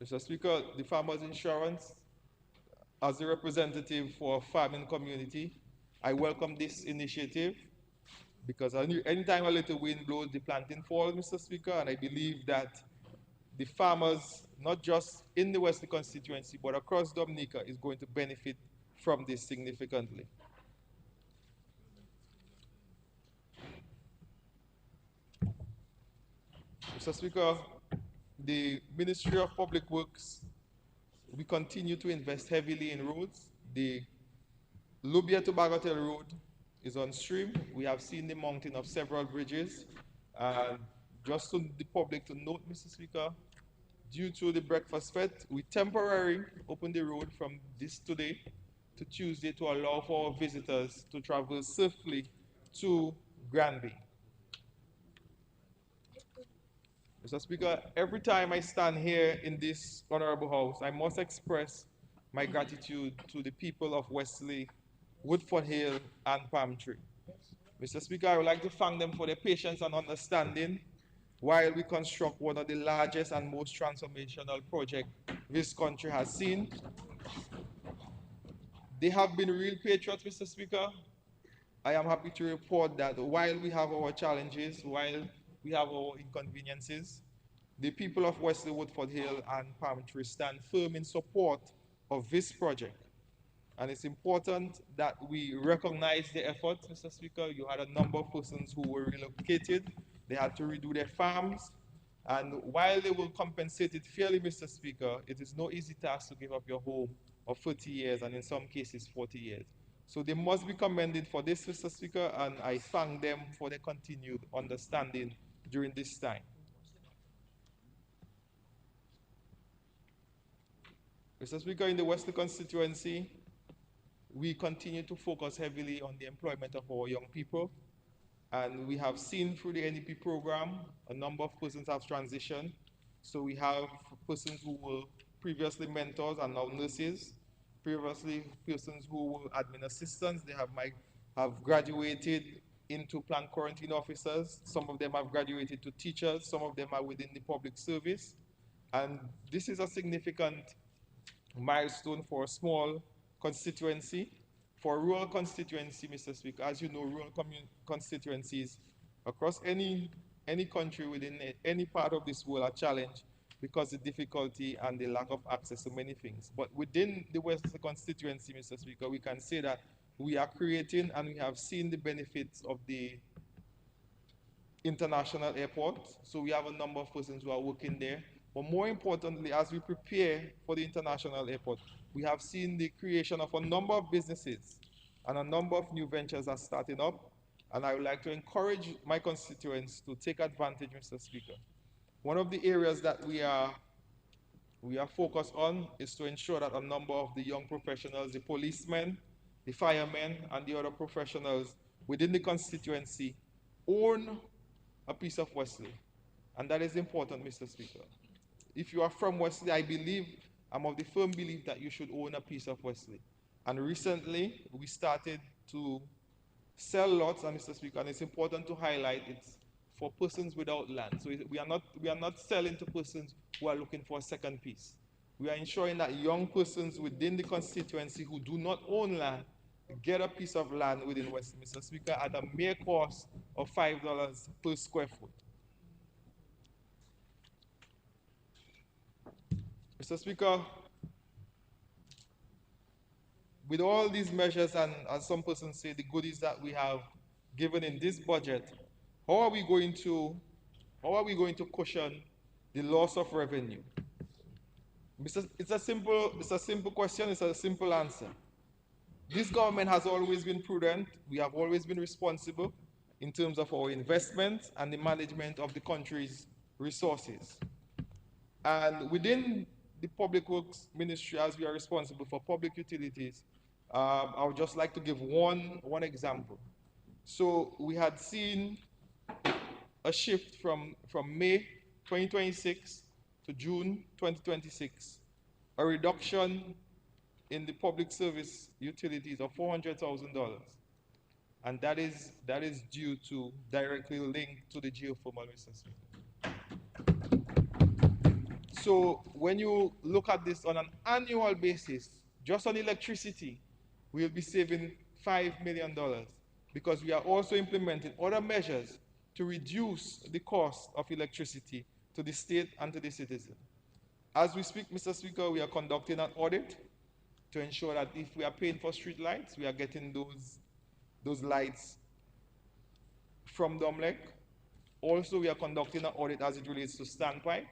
Mr. Speaker, the Farmers Insurance, as a representative for farming community, I welcome this initiative because anytime a little wind blows, the planting falls, Mr. Speaker, and I believe that the farmers, not just in the Wesley constituency, but across Dominica, is going to benefit from this significantly. Mr. Speaker, the Ministry of Public Works, we continue to invest heavily in roads. The Lubia to Bagatelle Road is on stream. We have seen the mounting of several bridges. Just to the public to note, Mr. Speaker, due to the breakfast fete, we temporarily opened the road from this today to Tuesday to allow for our visitors to travel safely to Granby. Mr. Speaker, every time I stand here in this honorable house, I must express my gratitude to the people of Wesley, Woodford Hill, and Palm Tree. Mr. Speaker, I would like to thank them for their patience and understanding while we construct one of the largest and most transformational projects this country has seen. They have been real patriots, Mr. Speaker. I am happy to report that while we have our challenges, while we have our inconveniences, the people of Wesley, Woodford Hill, and Palm Tree stand firm in support of this project. And it's important that we recognize the effort, Mr. Speaker. You had a number of persons who were relocated. They had to redo their farms. And while they will compensate it fairly, Mr. Speaker, it is no easy task to give up your home of 30 years and in some cases 40 years. So they must be commended for this, Mr. Speaker, and I thank them for their continued understanding during this time. Mr. Speaker, in the Wesley constituency, we continue to focus heavily on the employment of our young people. And we have seen through the NEP program, a number of persons have transitioned. So we have persons who were previously mentors and now nurses, previously persons who were admin assistants. They have graduated into plant quarantine officers. Some of them have graduated to teachers. Some of them are within the public service. And this is a significant milestone for a small constituency. For a rural constituency, Mr. Speaker, as you know, rural constituencies across any country within any part of this world are challenged because of the difficulty and the lack of access to many things. But within the Wesley constituency, Mr. Speaker, we can say that we are creating and we have seen the benefits of the international airport. So we have a number of persons who are working there. But more importantly, as we prepare for the international airport, we have seen the creation of a number of businesses and a number of new ventures are starting up. And I would like to encourage my constituents to take advantage, Mr. Speaker. One of the areas that we are focused on is to ensure that a number of the young professionals, the policemen, the firemen, and the other professionals within the constituency own a piece of Wesley. And that is important, Mr. Speaker. If you are from Wesley, I'm of the firm belief that you should own a piece of Wesley. And recently, we started to sell lots, and Mr. Speaker, and it's important to highlight it's for persons without land. So we are not selling to persons who are looking for a second piece. We are ensuring that young persons within the constituency who do not own land get a piece of land within Wesley, Mr. Speaker, at a mere cost of $5 per square foot. Mr. Speaker, with all these measures and, as some persons say, the goodies that we have given in this budget, how are we going to cushion the loss of revenue? It's a simple question, it's a simple answer. This government has always been prudent. We have always been responsible in terms of our investments and the management of the country's resources. And within the Public Works Ministry, as we are responsible for public utilities, I would just like to give one example. So we had seen a shift from May 2026 to June 2026, a reduction in the public service utilities of $400,000. And that is due to directly linked to the geothermal, Mr. Speaker. So when you look at this on an annual basis, just on electricity, we'll be saving $5 million because we are also implementing other measures to reduce the cost of electricity to the state and to the citizen. As we speak, Mr. Speaker, we are conducting an audit to ensure that if we are paying for street lights, we are getting those lights from DOMLEC. Also, we are conducting an audit as it relates to standpipe.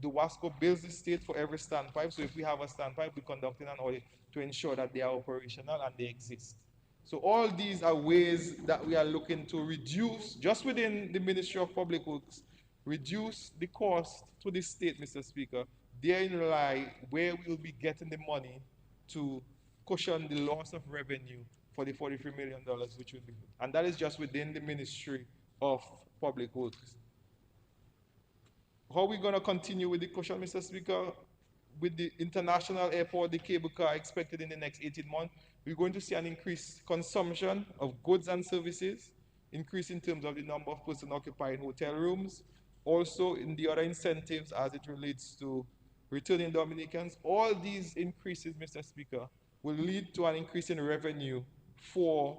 The WASCO bills the state for every standpipe, so if we have a standpipe, we're conducting an audit to ensure that they are operational and they exist. So all these are ways that we are looking to reduce, just within the Ministry of Public Works, reduce the cost to the state, Mr. Speaker. Therein lie where we will be getting the money to cushion the loss of revenue for the $43 million which will be, and that is just within the Ministry of Public Works. How are we going to continue with the cushion, Mr. Speaker? With the international airport, the cable car expected in the next 18 months, we're going to see an increased consumption of goods and services, increase in terms of the number of persons occupying hotel rooms, also in the other incentives as it relates to returning Dominicans. All these increases, Mr. Speaker, will lead to an increase in revenue for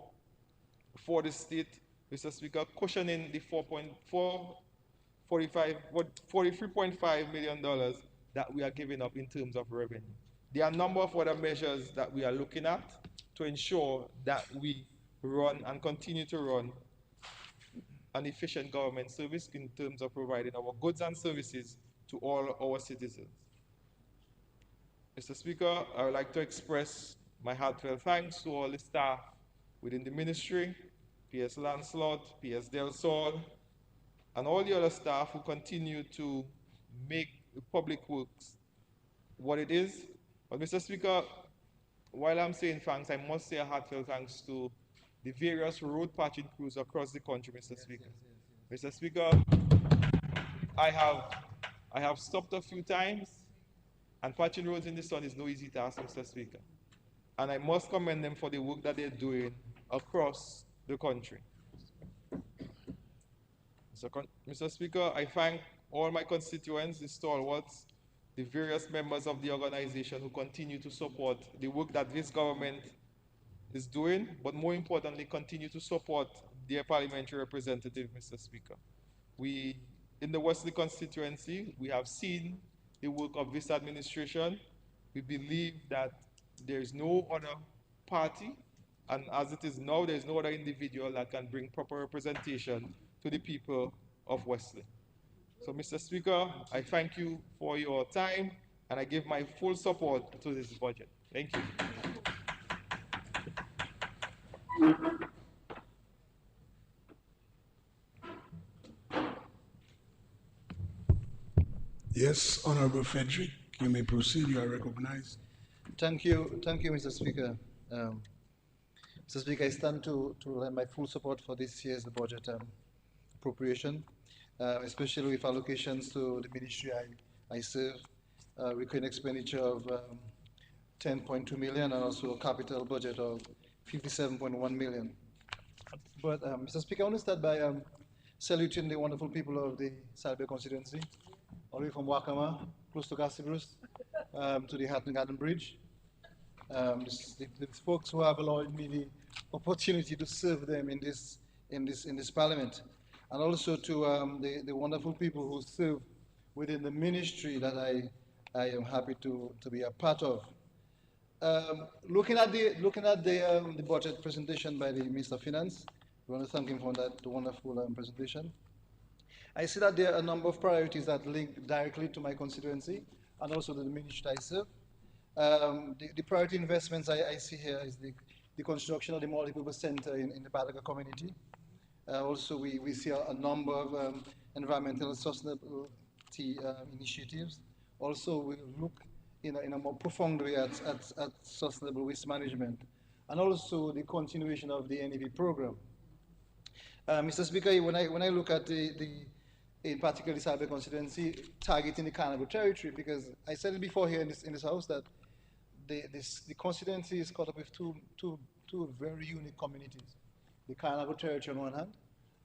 the state, Mr. Speaker, cushioning the $43.5 million that we are giving up in terms of revenue. There are a number of other measures that we are looking at to ensure that we run and continue to run an efficient government service in terms of providing our goods and services to all our citizens. Mr. Speaker, I would like to express my heartfelt thanks to all the staff within the ministry, PS Lancelot, PS Del Sol, and all the other staff who continue to make the public works what it is. But Mr. Speaker, while I'm saying thanks, I must say a heartfelt thanks to the various road patching crews across the country, Mr. Speaker. Mr. Speaker, I have stopped a few times, and patching roads in the sun is no easy task, Mr. Speaker. And I must commend them for the work that they're doing across the country. Mr. Speaker, I thank all my constituents, the stalwarts, the various members of the organization who continue to support the work that this government is doing, but more importantly, continue to support their parliamentary representative, Mr. Speaker. We, in the Wesley constituency, we have seen the work of this administration. We believe that there is no other party, and as it is now, there is no other individual that can bring proper representation to the people of Wesley. So, Mr. Speaker, I thank you for your time, and I give my full support to this budget. Thank you. Yes, Honorable Frederick, you may proceed. You are recognized. Thank you, Mr. Speaker. Mr. Speaker, I stand to lend my full support for this year's budget appropriation. especially with allocations to the ministry I serve, recurring expenditure of 10.2 million and also a capital budget of 57.1 million. But Mr. Speaker, I want to start by saluting the wonderful people of the Salbay constituency, all the way from Wakama, close to Cassibrus, to the Hatton Garden Bridge. The folks who have allowed me the opportunity to serve them in this parliament, and also to the wonderful people who serve within the ministry that I am happy to be a part of. Looking at the budget presentation by the Minister of Finance, we want to thank him for that wonderful presentation. I see that there are a number of priorities that link directly to my constituency and also to the ministry I serve. The priority investments I see here is the construction of the multipurpose center in the Badaga community. Also, we see a number of environmental sustainability initiatives. Also, we look in a more profound way at sustainable waste management, and also the continuation of the NEP program. Mr. Speaker, when I look at in particular the Salbay constituency targeting the Carnival territory, because I said it before here in this house that the constituency is caught up with two very unique communities: the Carnival territory on one hand,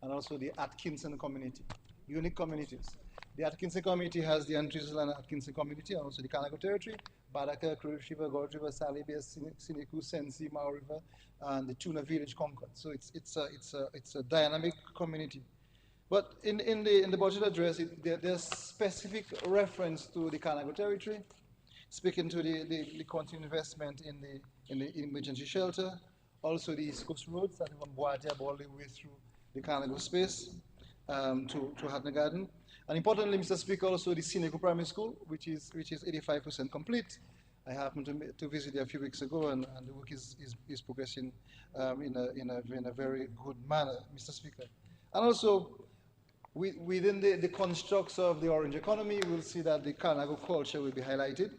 and also the Atkinson community, unique communities. The Atkinson community has the Antrizal and Atkinson community, and also the Carnival territory, Badaka, Cruz River, Gorge River, Sally Bay, Siniku, Sensi, Mao River, and the Tuna Village, Concord. So it's a dynamic community. But in the budget address, there's specific reference to the Carnival territory, speaking to the continued investment in the emergency shelter, also the East Coast roads that from Boadia all the way through the Carnival space to Hatton Garden. And importantly, Mr. Speaker, also the Siniku Primary School, which is 85% complete. I happened to visit there a few weeks ago, and the work is progressing in a very good manner, Mr. Speaker. And also, within the constructs of the orange economy, we'll see that the Carnago culture will be highlighted.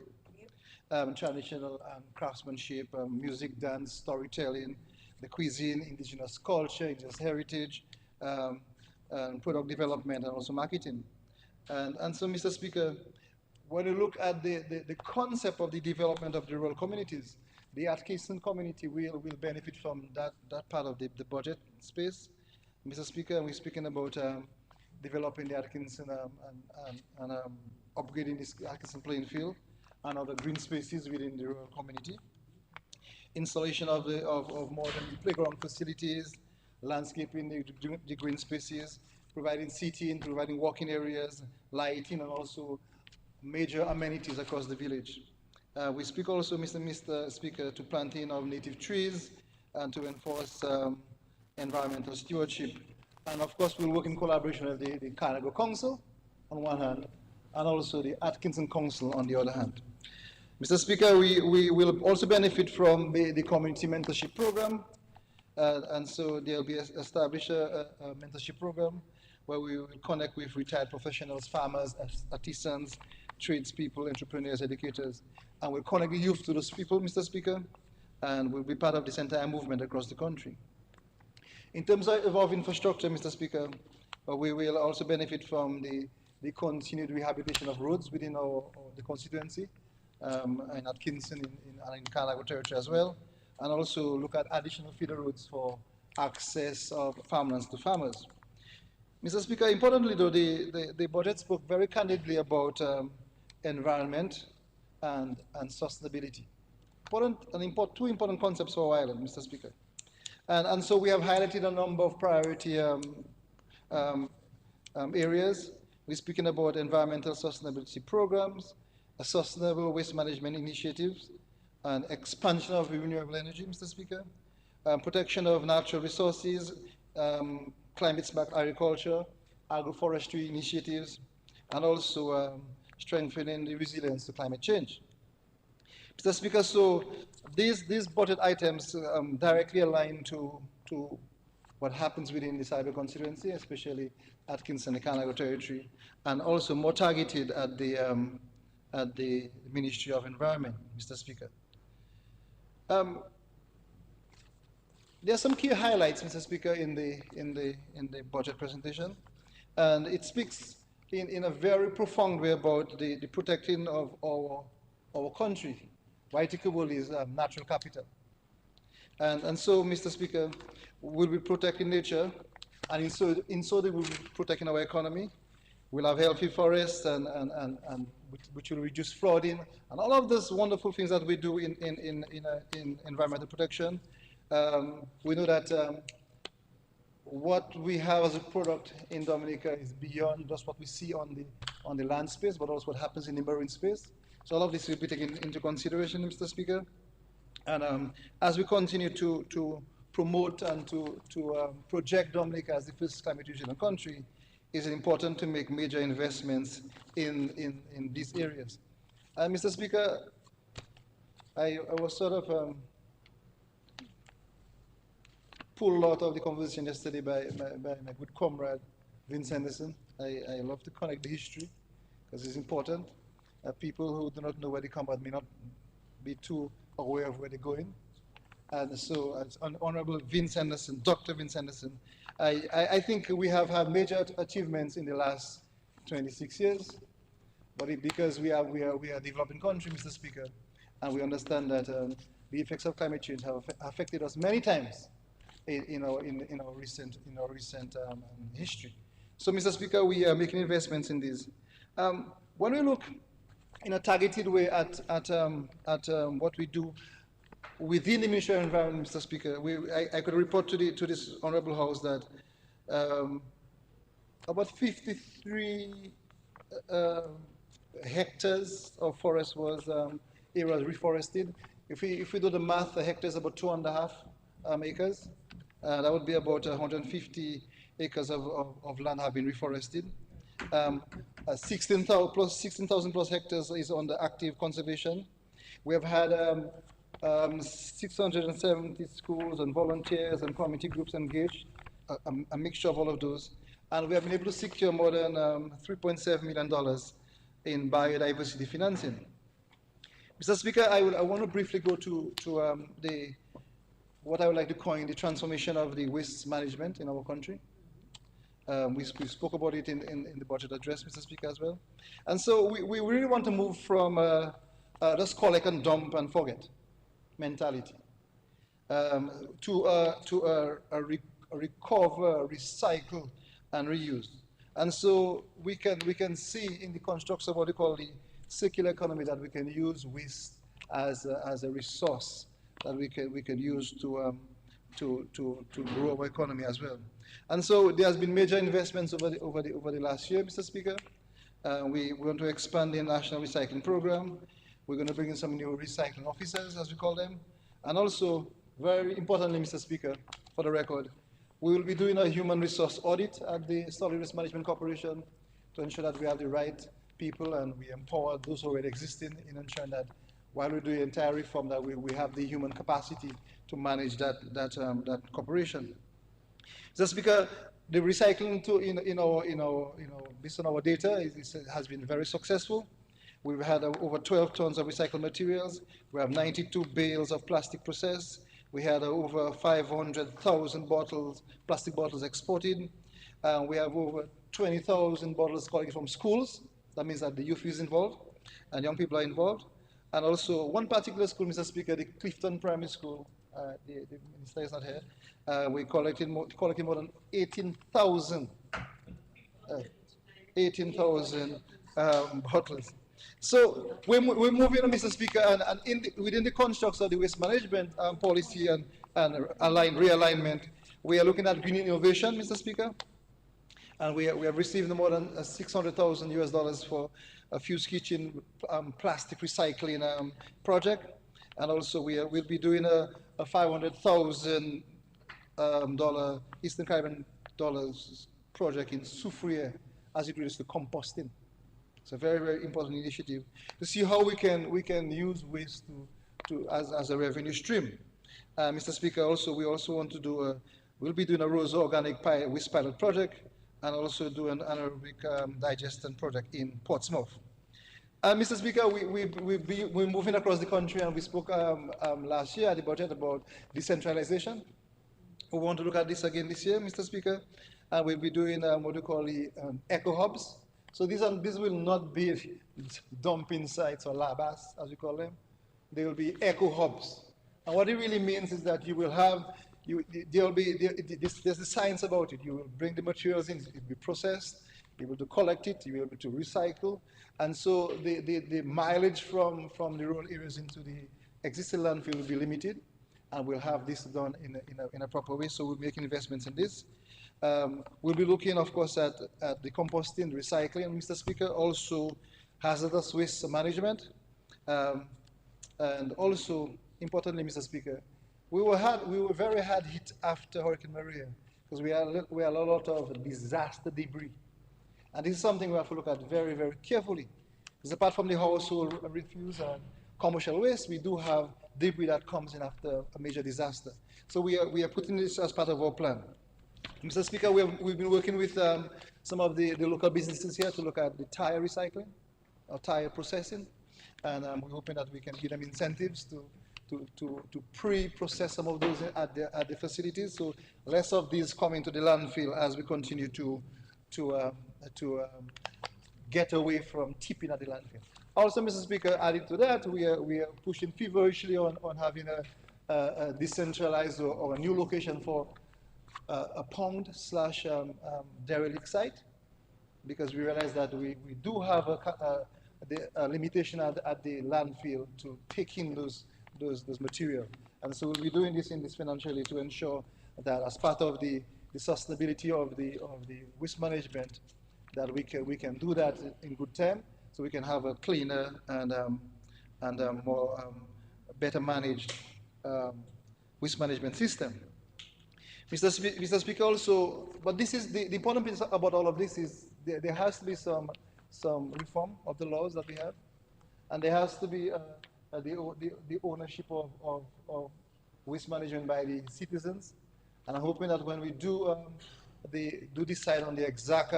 Traditional craftsmanship, music, dance, storytelling, the cuisine, indigenous culture, indigenous heritage, product development, and also marketing. And so, Mr. Speaker, when you look at the concept of the development of the rural communities, the Atkinson community will benefit from that part of the budget space. Mr. Speaker, we're speaking about developing the Atkinson and upgrading this Atkinson playing field and other green spaces within the rural community. Installation of modern playground facilities, landscaping the green spaces, providing seating, providing walking areas, lighting, and also major amenities across the village. We speak also, Mr. Speaker, to planting of native trees and to enforce environmental stewardship. And of course, we'll work in collaboration with the Carnago Council on one hand, and also the Atkinson Council on the other hand. Mr. Speaker, we will also benefit from the community mentorship program. And so there'll be established a mentorship program where we will connect with retired professionals, farmers, artisans, tradespeople, entrepreneurs, educators, and we'll connect the youth to those people, Mr. Speaker, and we'll be part of this entire movement across the country. In terms of infrastructure, Mr. Speaker, we will also benefit from the continued rehabilitation of roads within the constituency, in Atkinson and in Carnago territory as well, and also look at additional feeder roads for access of farmlands to farmers. Mr. Speaker, importantly though, the budget spoke very candidly about environment and sustainability. Two important concepts for our island, Mr. Speaker. And so we have highlighted a number of priority areas. We're speaking about environmental sustainability programs, a sustainable waste management initiatives, and expansion of renewable energy, Mr. Speaker, protection of natural resources, climate-smart agriculture, agroforestry initiatives, and also strengthening the resilience to climate change. Mr. Speaker, so these budget items directly align to what happens within the Salbay constituency, especially Atkinson and Carnago territory, and also more targeted at the Ministry of Environment, Mr. Speaker. There are some key highlights, Mr. Speaker, in the budget presentation. And it speaks in a very profound way about the protecting of our country. Waitikobul is natural capital. And so, Mr. Speaker, we'll be protecting nature, and in so we'll be protecting our economy. We'll have healthy forests, and which will reduce flooding, and all of those wonderful things that we do in environmental protection. We know that what we have as a product in Dominica is beyond just what we see on the land space, but also what happens in the marine space. So all of this will be taken into consideration, Mr. Speaker. And as we continue to promote and to project Dominica as the first climate resilient country, it's important to make major investments in these areas. Mr. Speaker, I was sort of pulled out of the conversation yesterday by my good comrade, Vince Henderson. I love to connect the history because it's important. People who do not know where they come from may not be too aware of where they're going. And so, as Honorable Vince Henderson, Dr. Vince Henderson, I think we have had major achievements in the last 26 years, but because we are a developing country, Mr. Speaker, and we understand that the effects of climate change have affected us many times in our recent history. So, Mr. Speaker, we are making investments in these. When we look in a targeted way at what we do within the Ministry of Environment, Mr. Speaker, I could report to this Honourable House that about 53 hectares of forest was areas reforested. If we do the math, a hectare is about 2.5 acres. That would be about 150 acres of land have been reforested. 16,000 plus hectares is on the active conservation. We have had 670 schools and volunteers and community groups engaged, a mixture of all of those. And we have been able to secure more than $3.7 million in biodiversity financing. Mr. Speaker, I want to briefly go to what I would like to coin the transformation of the waste management in our country. We spoke about it in the budget address, Mr. Speaker, as well. And so we really want to move from just collect and dump and forget mentality to recover, recycle, and reuse. And so we can see in the constructs of what we call the circular economy that we can use waste as a resource that we can use to grow our economy as well. And so there has been major investments over the last year, Mr. Speaker. We want to expand the national recycling program. We're going to bring in some new recycling officers, as we call them. And also, very importantly, Mr. Speaker, for the record, we will be doing a human resource audit at the Solid Waste Management Corporation to ensure that we have the right people and we empower those already existing in ensuring that while we do the entire reform, that we have the human capacity to manage that corporation. Mr. Speaker, the recycling based on our data, has been very successful. We've had over 12 tons of recycled materials. We have 92 bales of plastic processed. We had over 500,000 plastic bottles exported. We have over 20,000 bottles collected from schools. That means that the youth is involved and young people are involved. And also one particular school, Mr. Speaker, the Clifton Primary School, the minister is not here. We collected more than 18,000 bottles. So we're moving on, Mr. Speaker, and within the constructs of the waste management policy and realignment, we are looking at green innovation, Mr. Speaker, and we have received more than $600,000 for a Fuse Kitchen plastic recycling project, and also we'll be doing a $500,000 Eastern Caribbean dollars project in Soufriere as it relates to composting. It's a very, very important initiative to see how we can use waste as a revenue stream. Mr. Speaker, we also want to we'll be doing a Rosa organic waste pilot project and also do an anaerobic digestion project in Portsmouth. Mr. Speaker, we're moving across the country, and we spoke last year at the budget about decentralization. We want to look at this again this year, Mr. Speaker. and we'll be doing what we call the eco hubs. So these will not be dumping sites or labas, as we call them. They will be eco hubs. And what it really means is that you will have, there's the science about it. You will bring the materials in, it will be processed, you will collect it, you will be able to recycle. And so the mileage from the rural areas into the existing landfill will be limited, and we'll have this done in a proper way. So we're making investments in this. We'll be looking, of course, at the composting, recycling, Mr. Speaker, also hazardous waste management, and also, importantly, Mr. Speaker, we were very hard hit after Hurricane Maria because we had a lot of disaster debris. And this is something we have to look at very, very carefully. Because apart from the household refuse and commercial waste, we do have debris that comes in after a major disaster. So we are putting this as part of our plan. Mr. Speaker, we've been working with some of the local businesses here to look at the tire recycling or tire processing. And we're hoping that we can give them incentives to pre-process some of those at the facilities. So less of these come into the landfill as we continue to get away from tipping at the landfill. Also, Mr. Speaker, added to that, we are pushing feverishly on having a decentralized or a new location for a pond / derelict site, because we realize that we do have a limitation at the landfill to take in those material. And so we'll be doing this in this financially to ensure that as part of the sustainability of the waste management, that we can do that in good time, so we can have a cleaner and more better managed waste management system. Mr. Speaker, also, but this is the important piece about all of this is there has to be some reform of the laws that we have, and there has to be the ownership of waste management by the citizens. And I'm hoping that when we do decide on the exact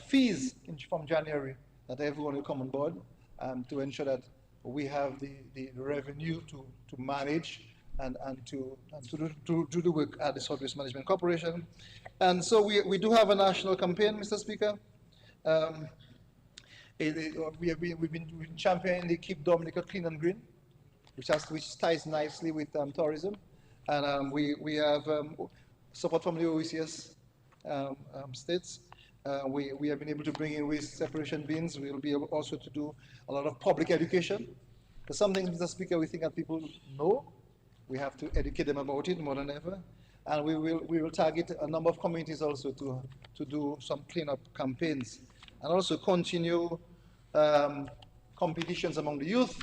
fees from January, that everyone will come on board to ensure that we have the revenue to manage and to do the work at the South Waste Management Corporation. And so we do have a national campaign, Mr. Speaker. We've been championing the Keep Dominica Clean and Green, which ties nicely with tourism. And we have support from the OECS states. We have been able to bring in waste separation bins. We'll be able also to do a lot of public education. There's some things, Mr. Speaker, we think that people know. We have to educate them about it more than ever. And we will target a number of communities also to do some cleanup campaigns. And also continue competitions among the youth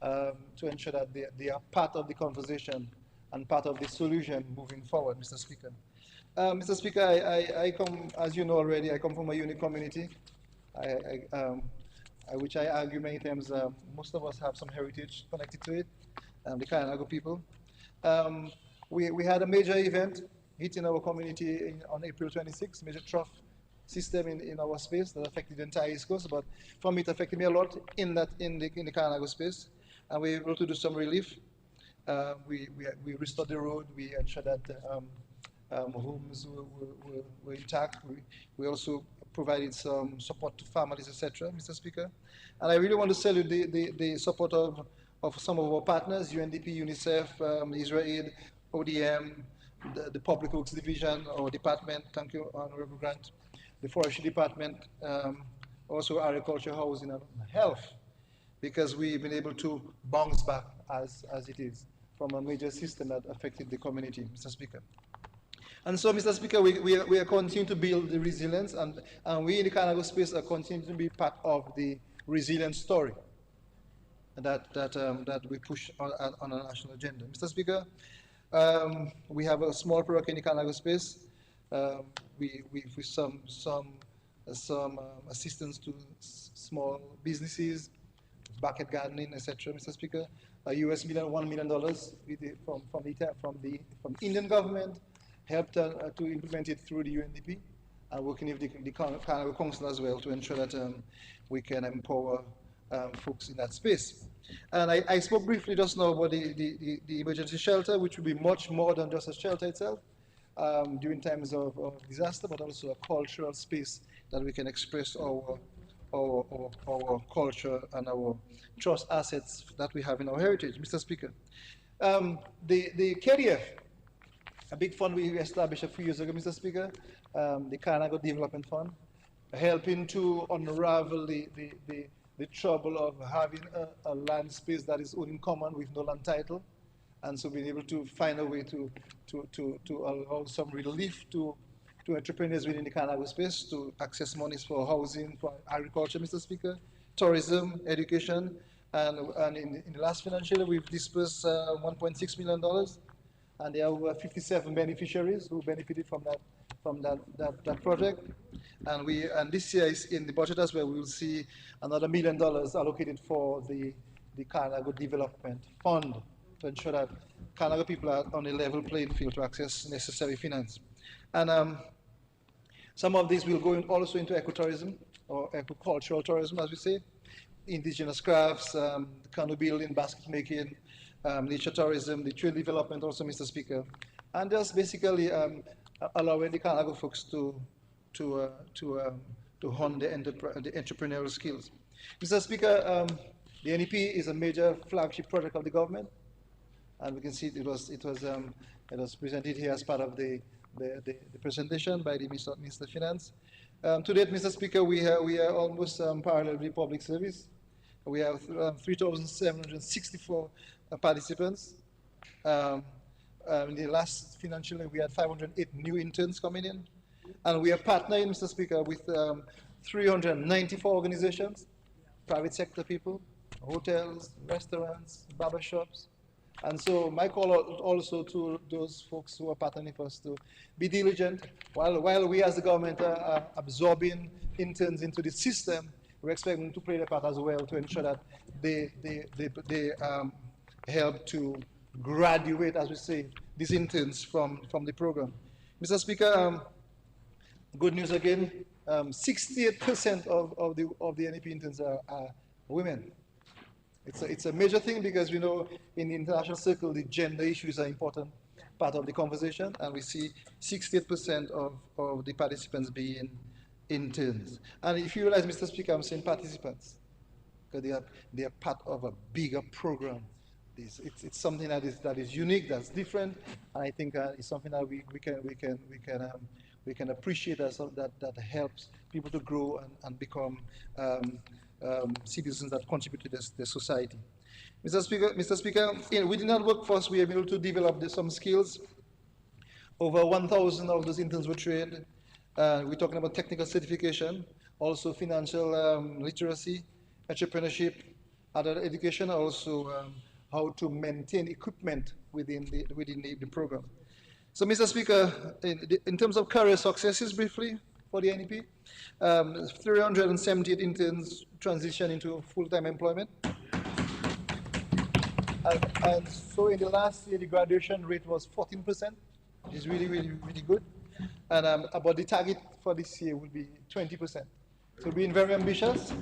to ensure that they are part of the conversation and part of the solution moving forward, Mr. Speaker. Mr. Speaker, I come, as you know already, I come from a unique community, which I argue many times most of us have some heritage connected to it, the Kainago people. We had a major event hitting our community on April 26, major trough system in our space that affected the entire East Coast, but for me it affected me a lot in the Kainago space, and we were able to do some relief. We restored the road, we ensured that homes were intact. We also provided some support to families, etc., Mr. Speaker. And I really want to salute the support of some of our partners, UNDP, UNICEF, Israel Aid, ODM, the Public Works Division, our department, thank you, Honorable Grant, the Forestry Department, also Agriculture, Housing, and Health, because we've been able to bounce back as it is from a major system that affected the community, Mr. Speaker. And so, Mr. Speaker, we are continuing to build the resilience, and we in the Kainago space are continuing to be part of the resilience story that we push on a national agenda. Mr. Speaker, we have a small project in the Kainago space. With some assistance to small businesses, bucket gardening, etc., Mr. Speaker. $1 million from the Indian government, helped to implement it through the UNDP, and working with the Kainago Council as well to ensure that we can empower folks in that space. And I spoke briefly just now about the emergency shelter, which will be much more than just a shelter itself. during times of disaster, but also a cultural space that we can express our culture and our trust assets that we have in our heritage. Mr. Speaker, the KDF, a big fund we established a few years ago, Mr. Speaker, the Kanago Development Fund, helping to unravel the trouble of having a land space that is owned in common with no land title. And so being able to find a way to allow some relief to entrepreneurs within the Kanago space to access monies for housing, for agriculture, Mr. Speaker, tourism, education, and in the last financial year, we've disbursed $1.6 million, and there are 57 beneficiaries who benefited from that project. And this year is in the budget as well. We will see another $1 million allocated for the Kanago Development Fund to ensure that Kanago people are on a level playing field to access necessary finance. And some of these will go also into ecotourism or ecocultural tourism, as we say, indigenous crafts, canoe building, basket making, nature tourism, the trade development also, Mr. Speaker, and just basically allowing the Kanago folks to hone the entrepreneurial skills. Mr. Speaker, the NEP is a major flagship project of the government, and we can see it was presented here as part of the presentation by the Minister of Finance. To date, Mr. Speaker, we are almost parallel with public service. We have 3,764 participants. In the last financial year, we had 508 new interns coming in. And we are partnering, Mr. Speaker, with 394 organizations, private sector people, hotels, restaurants, barbershops. And so my call also to those folks who are partnering for us to be diligent. While we as the government are absorbing interns into the system, we expect them to play their part as well to ensure that they help to graduate, as we say, these interns from the program. Mr. Speaker, good news again, 68% of the NEP interns are women. It's a major thing because we know in the international circle, the gender issues are an important part of the conversation, and we see 68% of the participants being interns. And if you realize, Mr. Speaker, I'm saying participants, because they are part of a bigger program. It's something that is unique, that's different, and I think it's something that we can appreciate that helps people to grow and become citizens that contribute to the society. Mr. Speaker, within our workforce, we are able to develop some skills. Over 1,000 of those interns were trained. We're talking about technical certification, also financial literacy, entrepreneurship, adult education, also how to maintain equipment within the program. So, Mr. Speaker, in terms of career successes, briefly, for the NEP, 378 interns transition into full-time employment. And so in the last year, the graduation rate was 14%, which is really, really, really good. And about the target for this year will be 20%. So being very ambitious,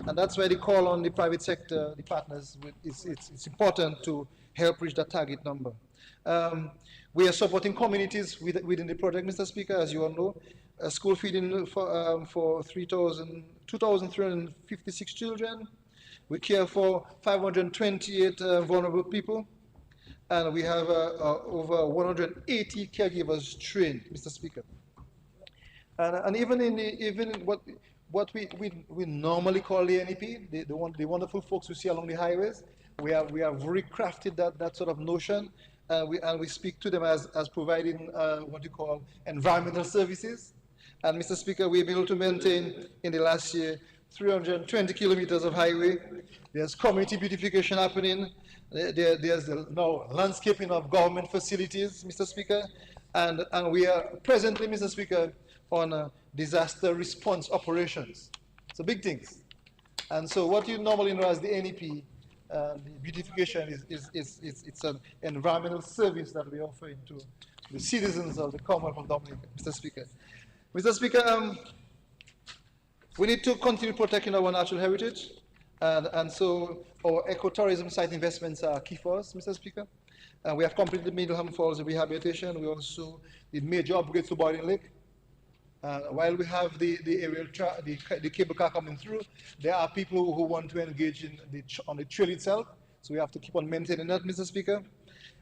and that's why the call on the private sector, the partners, it's important to help reach that target number. We are supporting communities within the project, Mr. Speaker, as you all know. School feeding for 2,356 children. We care for 528 vulnerable people. And we have over 180 caregivers trained, Mr. Speaker. And even what we normally call the NEP, the wonderful folks we see along the highways, we have recrafted that sort of notion, and we speak to them as providing what you call environmental services. And Mr. Speaker, we've been able to maintain in the last year 320 kilometers of highway. There's community beautification happening. There's now landscaping of government facilities, Mr. Speaker. And we are presently, Mr. Speaker, on disaster response operations. So big things. And so what you normally know as the NEP, the beautification it's an environmental service that we offer to the citizens of the Commonwealth of Dominica, Mr. Speaker. Mr. Speaker, we need to continue protecting our natural heritage, and so our ecotourism site investments are key for us, Mr. Speaker. We have completed Middleham Falls rehabilitation. We also did major upgrades to Boiling Lake. While we have the cable car coming through, there are people who want to engage in on the trail itself. So we have to keep on maintaining that, Mr. Speaker.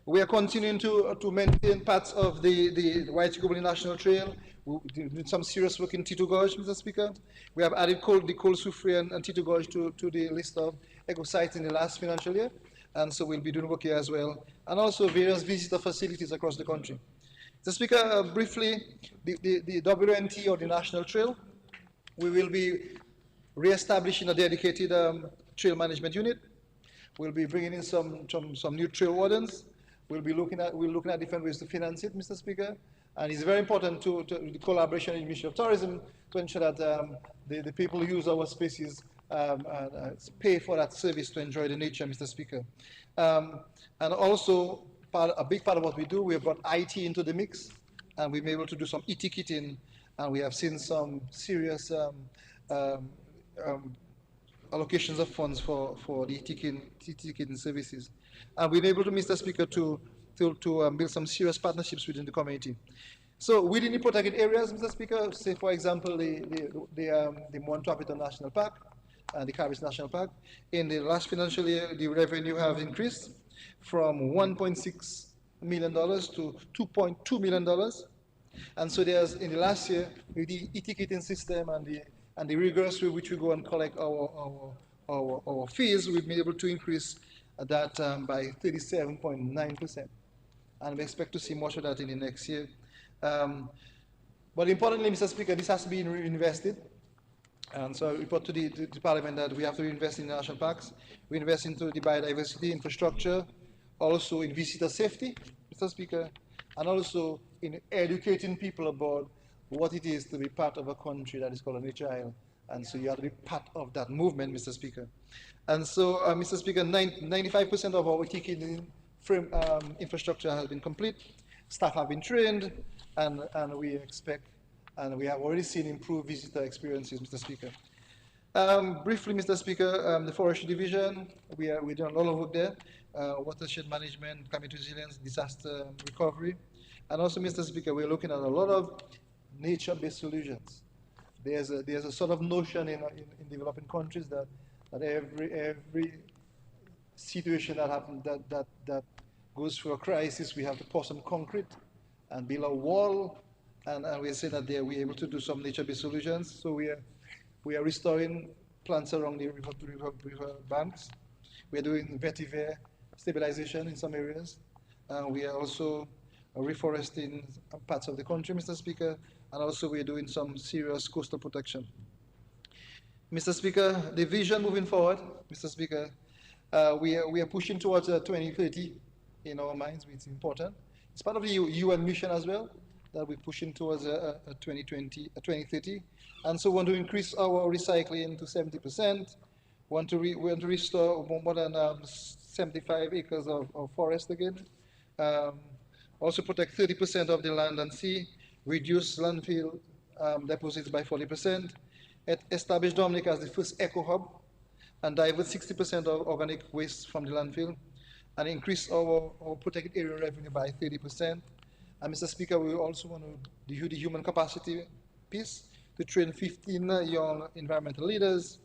We are continuing to maintain parts of the White Gubali National Trail. We did some serious work in Tito Gorge, Mr. Speaker. We have added the Col Soufriere and Tito Gorge to the list of eco sites in the last financial year. And so we'll be doing work here as well. And also various visitor facilities across the country. Mr. Speaker, briefly, the WNT, or the National Trail, we will be re-establishing a dedicated trail management unit. We'll be bringing in some new trail wardens. We're looking at different ways to finance it, Mr. Speaker. And it's very important to the collaboration in the Ministry of Tourism to ensure that the people who use our spaces pay for that service to enjoy the nature, Mr. Speaker. And also, a big part of what we do, we have brought IT into the mix, and we've been able to do some e-ticketing, and we have seen some serious allocations of funds for the e-ticketing services. And we've been able to, Mr. Speaker, to build some serious partnerships within the community. So within the protected areas, Mr. Speaker, say for example the Montreal National Park and the Caribs National Park, in the last financial year, the revenue have increased from $1.6 million to $2.2 million. And so there's, in the last year, with the e-ticketing system and the rigorous way which we go and collect our fees, we've been able to increase that by 37.9%. And we expect to see much of that in the next year. But importantly, Mr. Speaker, this has to be reinvested. And so I report to the Parliament that we have to invest in the national parks. We invest into the biodiversity infrastructure, also in visitor safety, Mr. Speaker, and also in educating people about what it is to be part of a country that is called a nature island. And so you have to be part of that movement, Mr. Speaker. And so, Mr. Speaker, 95% of our ticketing frame infrastructure has been complete. Staff have been trained, and we expect, and we have already seen improved visitor experiences, Mr. Speaker. Briefly, Mr. Speaker, the Forestry Division, we're doing a lot of work there. Watershed management, climate resilience, disaster recovery. And also, Mr. Speaker, we're looking at a lot of nature-based solutions. There's a sort of notion in developing countries that every situation that happens, that goes through a crisis, we have to pour some concrete and build a wall, and we say that there we're able to do some nature-based solutions. So we are restoring plants along the river banks. We are doing vetiver stabilization in some areas. We are also reforesting parts of the country, Mr. Speaker, and also we are doing some serious coastal protection. Mr. Speaker, the vision moving forward, Mr. Speaker, we are pushing towards 2030 in our minds, which is important. It's part of the UN mission as well, that we're pushing towards 2030. And so we want to increase our recycling to 70%. We want to restore more than 75 acres of forest again. Also protect 30% of the land and sea, reduce landfill deposits by 40%, establish Dominica as the first eco hub, and divert 60% of organic waste from the landfill, and increase our protected area revenue by 30%. And Mr. Speaker, we also want to do the human capacity piece to train 15 young environmental leaders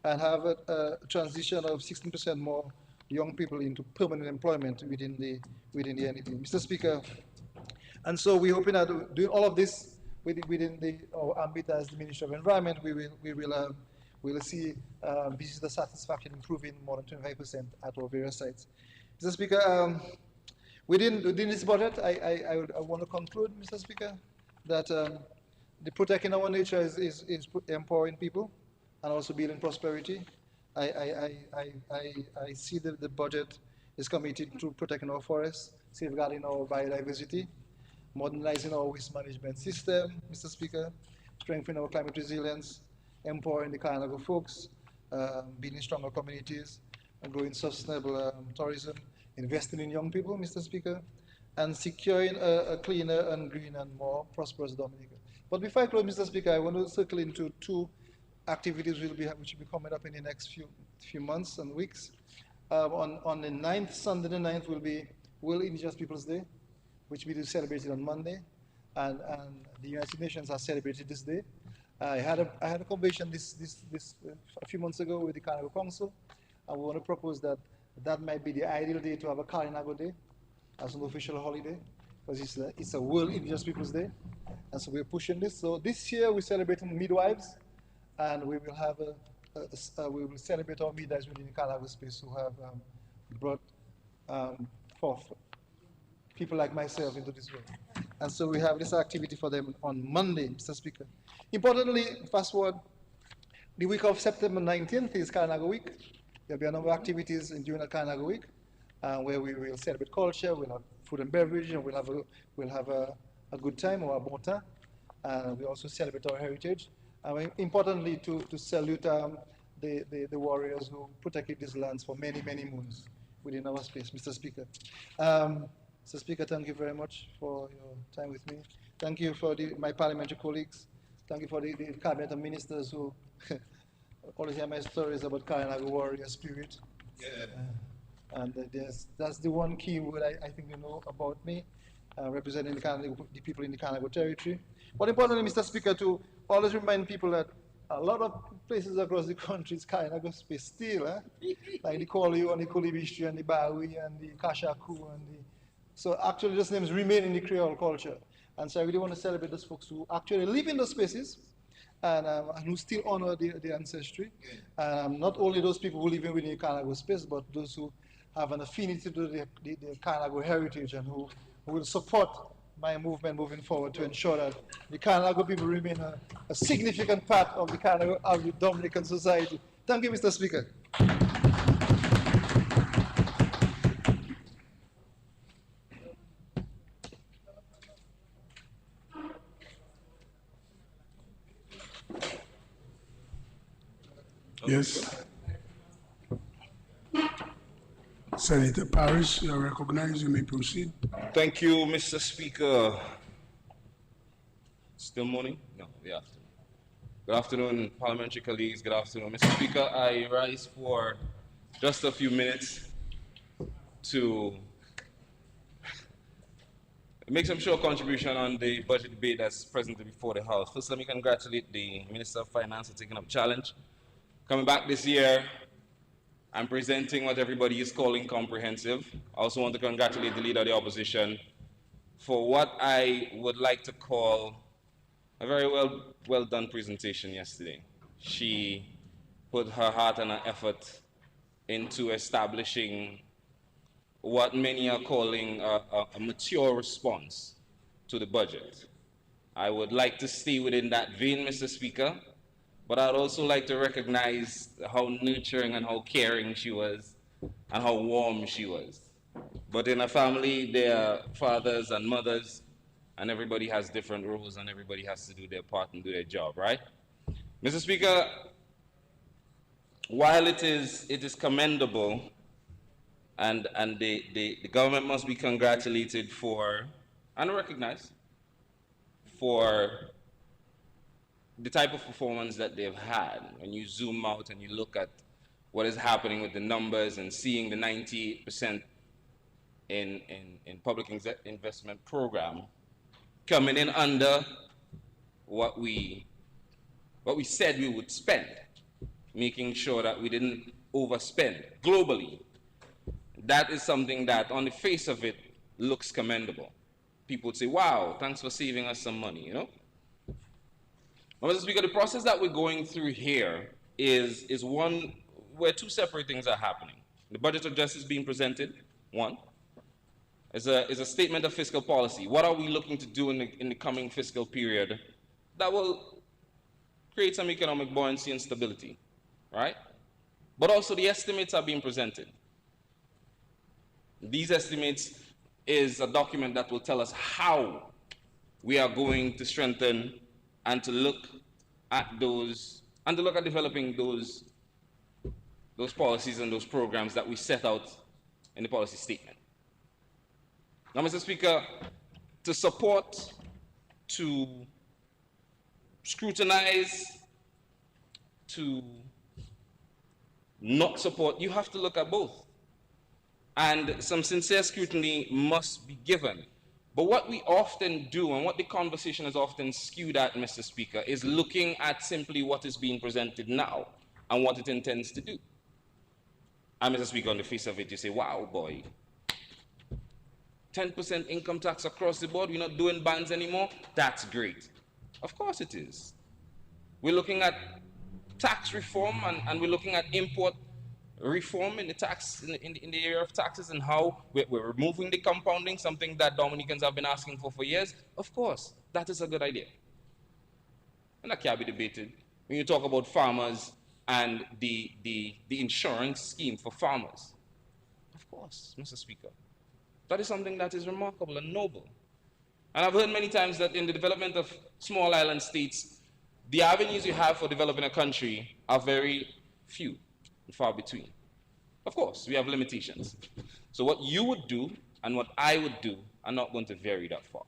and have a transition of 16% more young people into permanent employment within the NEP. Mr. Speaker, and so we're hoping that doing all of this within our ambit as the Ministry of Environment, we will see visitor satisfaction improving more than 25% at our various sites. Mr. Speaker, within this budget, I want to conclude, Mr. Speaker, that the protecting our nature is empowering people and also building prosperity. I see that the budget is committed to protecting our forests, safeguarding our biodiversity, modernizing our waste management system, Mr. Speaker, strengthening our climate resilience, empowering the Kayanago folks, building stronger communities, and growing sustainable tourism, investing in young people, Mr. Speaker, and securing a cleaner and greener and more prosperous Dominica. But before I close, Mr. Speaker, I want to circle into two activities which will be coming up in the next few months and weeks. On the 9th, Sunday the 9th, we'll be World Indigenous Peoples Day, which we do celebrate it on Monday, and the United Nations has celebrated this day. I had a conversation a few months ago with the Carnival Council, and we want to propose that that might be the ideal day to have a Carinago Day as an official holiday, because it's a World Indigenous Peoples Day, and so we're pushing this. So this year we're celebrating midwives, and we will have we will celebrate our midwives within the Carinago space who have brought forth people like myself into this world. And so we have this activity for them on Monday, Mr. Speaker. Importantly, fast forward, the week of September 19th is Carinago Week. There'll be a number of activities during the Carinago Week where we will celebrate culture, we'll have food and beverage, and we'll have a good time or a bon temps. We also celebrate our heritage. Importantly, to salute the warriors who protected these lands for many, many moons within our space, Mr. Speaker. Mr. Speaker, thank you very much for your time with me. Thank you for my parliamentary colleagues. Thank you for the cabinet and ministers who always hear my stories about Carinago warrior spirit. Yeah. And that's the one key word I think you know about me, representing the people in the Carinago territory. But importantly, Mr. Speaker, to always remind people that a lot of places across the country is Carinago space still, like the Koliu and the Kulibistri and the Bawi and the Kashaku and the... So actually those names remain in the Creole culture. And so I really want to celebrate those folks who actually live in those spaces and who still honor the ancestry. Not only those people who live within the Carinago space, but those who have an affinity to the Carinago heritage and who will support my movement moving forward to ensure that the Carinago people remain a significant part of the Dominican society. Thank you, Mr. Speaker. Yes. Senator Parrish, you are recognized. You may proceed. Thank you, Mr. Speaker. Still morning? No, the afternoon. Good afternoon, parliamentary colleagues. Good afternoon, Mr. Speaker. I rise for just a few minutes to make some short contribution on the budget debate that's presently before the House. First, let me congratulate the Minister of Finance for taking up challenge. Coming back this year, I'm presenting what everybody is calling comprehensive. I also want to congratulate the Leader of the Opposition for what I would like to call a very well done presentation yesterday. She put her heart and her effort into establishing what many are calling a mature response to the budget. I would like to stay within that vein, Mr. Speaker, but I'd also like to recognize how nurturing and how caring she was and how warm she was. But in a family, there are fathers and mothers, and everybody has different roles, and everybody has to do their part and do their job, right? Mr. Speaker, while it is commendable, and the government must be congratulated for, and recognized, for the type of performance that they've had. When you zoom out and you look at what is happening with the numbers and seeing the 98% in public investment program coming in under what we said we would spend, making sure that we didn't overspend globally. That is something that on the face of it looks commendable. People would say, wow, thanks for saving us some money, you know? Mr. Speaker, the process that we're going through here is one where two separate things are happening. The budget of justice being presented, one, is a statement of fiscal policy. What are we looking to do in the coming fiscal period that will create some economic buoyancy and stability, right? But also the estimates are being presented. These estimates is a document that will tell us how we are going to strengthen and to look at developing those policies and those programs that we set out in the policy statement. Now, Mr. Speaker, to support, to scrutinize, to not support, you have to look at both. and some sincere scrutiny must be given. But what we often do, and what the conversation is often skewed at, Mr. Speaker, is looking at simply what is being presented now and what it intends to do. And Mr. Speaker, on the face of it, you say, wow, boy, 10% income tax across the board, we're not doing bans anymore? That's great. Of course it is. We're looking at tax reform, and we're looking at import reform in the tax in the area of taxes, and how we're removing the compounding, something that Dominicans have been asking for years. Of course, that is a good idea. And that can't be debated. When you talk about farmers and the insurance scheme for farmers, of course, Mr. Speaker, that is something that is remarkable and noble. And I've heard many times that in the development of small island states, the avenues you have for developing a country are very few and far between. Of course, we have limitations. So what you would do and what I would do are not going to vary that far.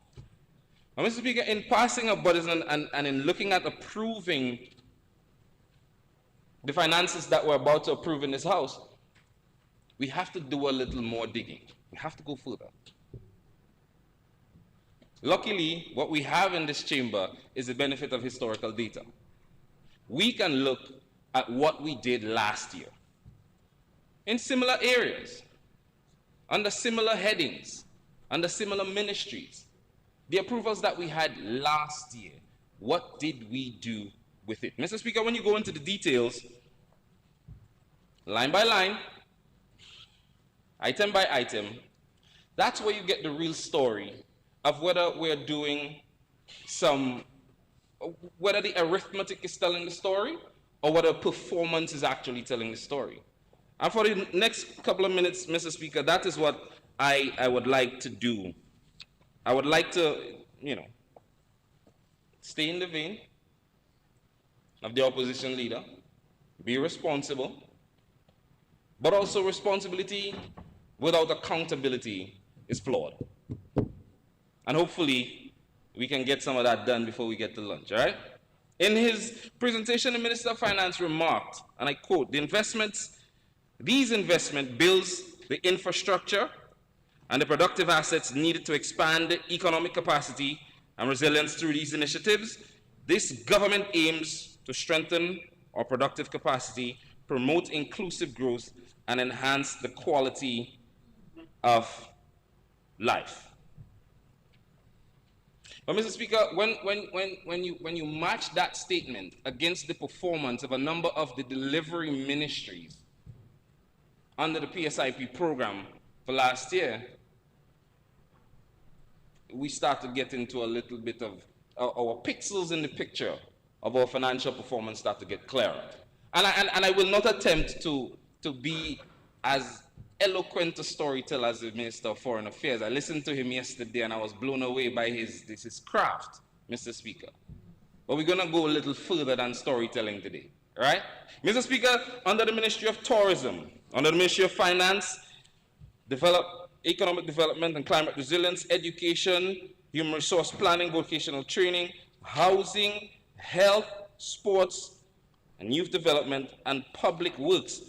Now, Mr. Speaker, in passing a budget and in looking at approving the finances that we're about to approve in this House, we have to do a little more digging. We have to go further. Luckily, what we have in this chamber is the benefit of historical data. We can look at what we did last year in similar areas, under similar headings, under similar ministries. The approvals that we had last year, what did we do with it? Mr. Speaker, when you go into the details, line by line, item by item, that's where you get the real story of whether we're doing whether the arithmetic is telling the story or whether performance is actually telling the story. And for the next couple of minutes, Mr. Speaker, that is what I would like to do. I would like to, stay in the vein of the opposition leader, be responsible, but also responsibility without accountability is flawed. And hopefully, we can get some of that done before we get to lunch, all right? In his presentation, the Minister of Finance remarked, and I quote, these investments builds the infrastructure and the productive assets needed to expand economic capacity and resilience through these initiatives. This government aims to strengthen our productive capacity, promote inclusive growth, and enhance the quality of life. But Mr. Speaker, when you match that statement against the performance of a number of the delivery ministries under the PSIP program for last year, we start to get into a little bit of our pixels in the picture of our financial performance start to get clearer. And I will not attempt to be as eloquent a storyteller as the Minister of Foreign Affairs. I listened to him yesterday and I was blown away by his craft, Mr. Speaker. But we're going to go a little further than storytelling today, all right? Mr. Speaker, under the Ministry of Tourism, under the Ministry of Finance, economic development and climate resilience, education, human resource planning, vocational training, housing, health, sports, and youth development, and public works,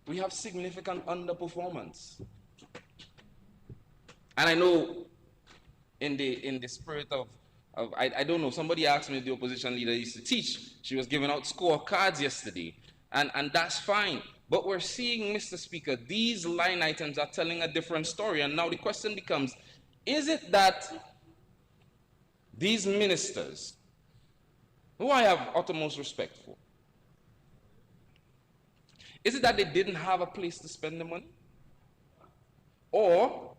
we have significant underperformance. And I know in the spirit of I don't know, somebody asked me if the opposition leader used to teach. She was giving out scorecards yesterday, and that's fine. But we're seeing, Mr. Speaker, these line items are telling a different story. And now the question becomes, is it that these ministers, who I have utmost respect for, is it that they didn't have a place to spend the money? Or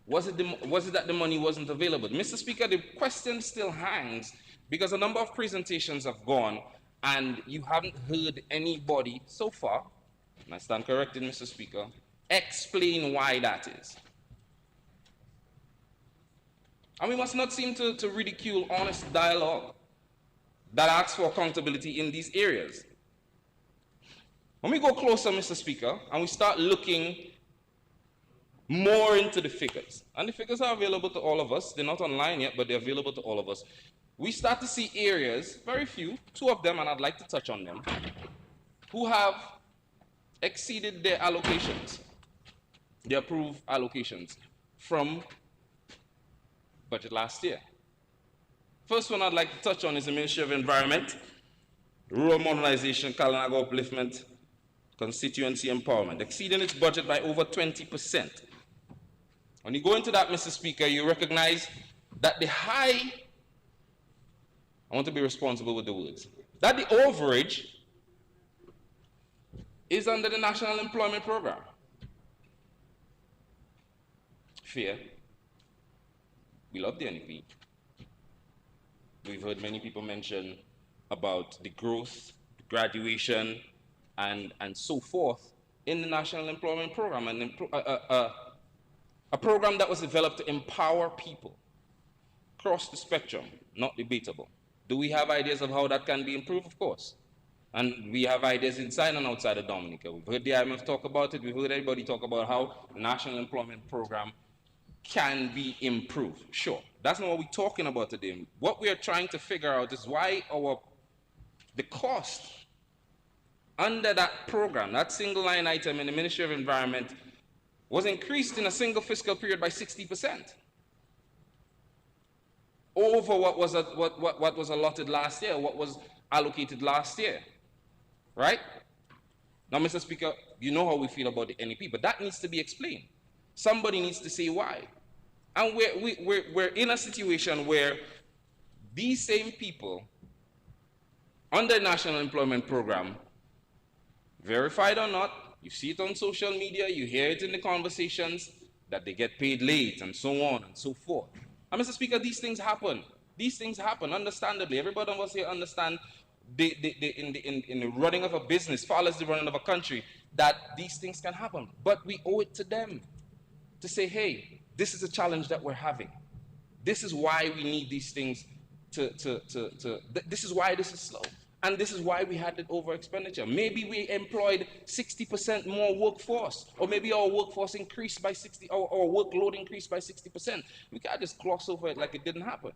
was it that the money wasn't available? Mr. Speaker, the question still hangs because a number of presentations have gone and you haven't heard anybody so far, and I stand corrected, Mr. Speaker, explain why that is. And we must not seem to ridicule honest dialogue that asks for accountability in these areas. When we go closer, Mr. Speaker, and we start looking more into the figures, and the figures are available to all of us, they're not online yet, but they're available to all of us, we start to see areas, very few, 2 of them, and I'd like to touch on them, who have exceeded their allocations, the approved allocations from budget last year. First one I'd like to touch on is the Ministry of Environment, Rural Modernization, Kalinago Upliftment, Constituency Empowerment, exceeding its budget by over 20%. When you go into that, Mr. Speaker, you recognize that I want to be responsible with the words, that the overage is under the National Employment Program. Fear. We love the NEP. We've heard many people mention about the growth, the graduation, and so forth in the National Employment Program, and a program that was developed to empower people across the spectrum, not debatable. Do we have ideas of how that can be improved? Of course. And we have ideas inside and outside of Dominica. We've heard the IMF talk about it. We've heard everybody talk about how the National Employment Program can be improved. Sure, that's not what we're talking about today. What we are trying to figure out is why the cost under that program, that single line item in the Ministry of Environment, was increased in a single fiscal period by 60% over what was allotted last year, what was allocated last year, right? Now, Mr. Speaker, you know how we feel about the NEP, but that needs to be explained. Somebody needs to say why. And we're in a situation where these same people under the National Employment Program, verified or not, you see it on social media, you hear it in the conversations, that they get paid late and so on and so forth. And Mr. Speaker, these things happen. These things happen, understandably. Everybody of us here understand in the running of a business, far less the running of a country, that these things can happen. But we owe it to them to say, hey, this is a challenge that we're having. This is why we need these things this is why this is slow. And this is why we had that over expenditure. Maybe we employed 60% more workforce, or maybe our workforce increased by 60, or our workload increased by 60%. We can't just gloss over it like it didn't happen.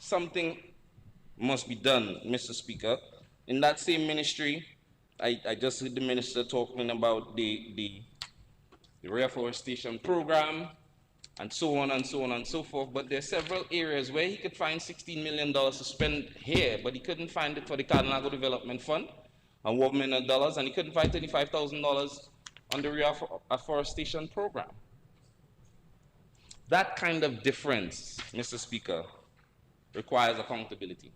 Something must be done, Mr. Speaker. In that same ministry, I just heard the minister talking about the reforestation program, and so on and so on and so forth. But there are several areas where he could find $16 million to spend here, but he couldn't find it for the Kalinago Development Fund, and $1 million, and he couldn't find $35,000 on the reforestation program. That kind of difference, Mr. Speaker, requires accountability.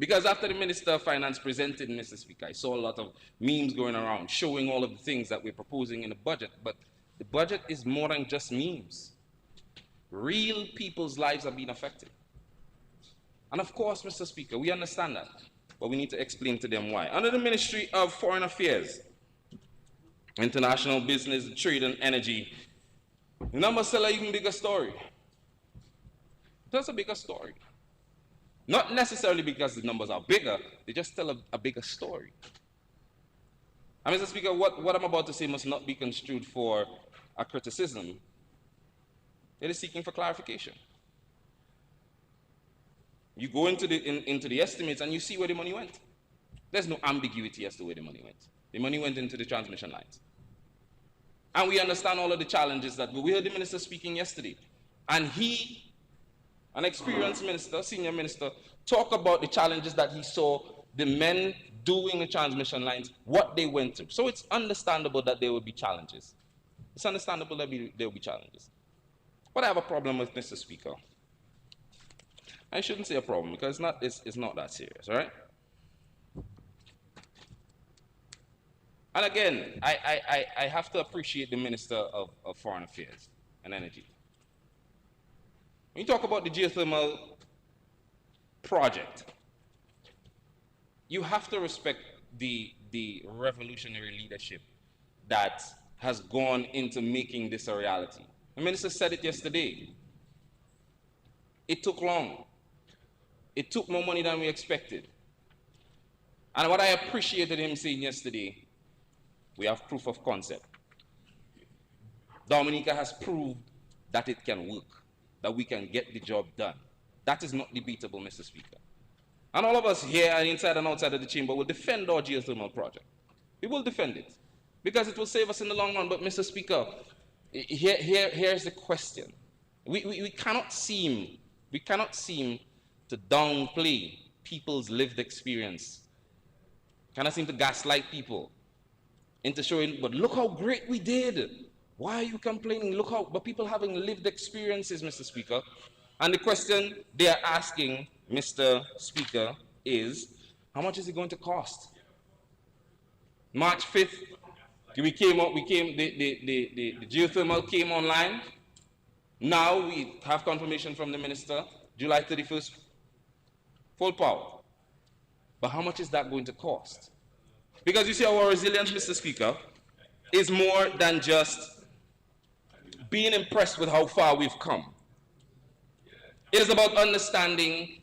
Because after the Minister of Finance presented, Mr. Speaker, I saw a lot of memes going around showing all of the things that we're proposing in the budget, but the budget is more than just memes. Real people's lives are being affected. And of course, Mr. Speaker, we understand that, but we need to explain to them why. Under the Ministry of Foreign Affairs, International Business, Trade and Energy, the numbers tell an even bigger story. That's a bigger story. Not necessarily because the numbers are bigger, they just tell a bigger story. And Mr. Speaker, what I'm about to say must not be construed for a criticism. It is seeking for clarification. You go into the estimates and you see where the money went. There's no ambiguity as to where the money went. The money went into the transmission lines. And we understand all of the challenges that we heard the minister speaking yesterday. And he, an experienced minister, senior minister, talk about the challenges that he saw the men doing the transmission lines, what they went through. So it's understandable that there will be challenges. It's understandable that there will be challenges. But I have a problem with, Mr. Speaker. I shouldn't say a problem because it's not that serious, all right? And again, I have to appreciate the Minister of Foreign Affairs and Energy. When you talk about the geothermal project, you have to respect the revolutionary leadership that has gone into making this a reality. The minister said it yesterday. It took long. It took more money than we expected. And what I appreciated him saying yesterday, we have proof of concept. Dominica has proved that it can work, that we can get the job done. That is not debatable, Mr. Speaker. And all of us here, inside and outside of the chamber, will defend our geothermal project. We will defend it because it will save us in the long run. But Mr. Speaker, here's the question. We cannot seem to downplay people's lived experience. Cannot seem to gaslight people into showing, but look how great we did. Why are you complaining? Look how, but people having lived experiences, Mr. Speaker. And the question they are asking, Mr. Speaker, is how much is it going to cost? March 5th, the geothermal came online. Now we have confirmation from the minister, July 31st, full power. But how much is that going to cost? Because you see, our resilience, Mr. Speaker, is more than just being impressed with how far we've come. It is about understanding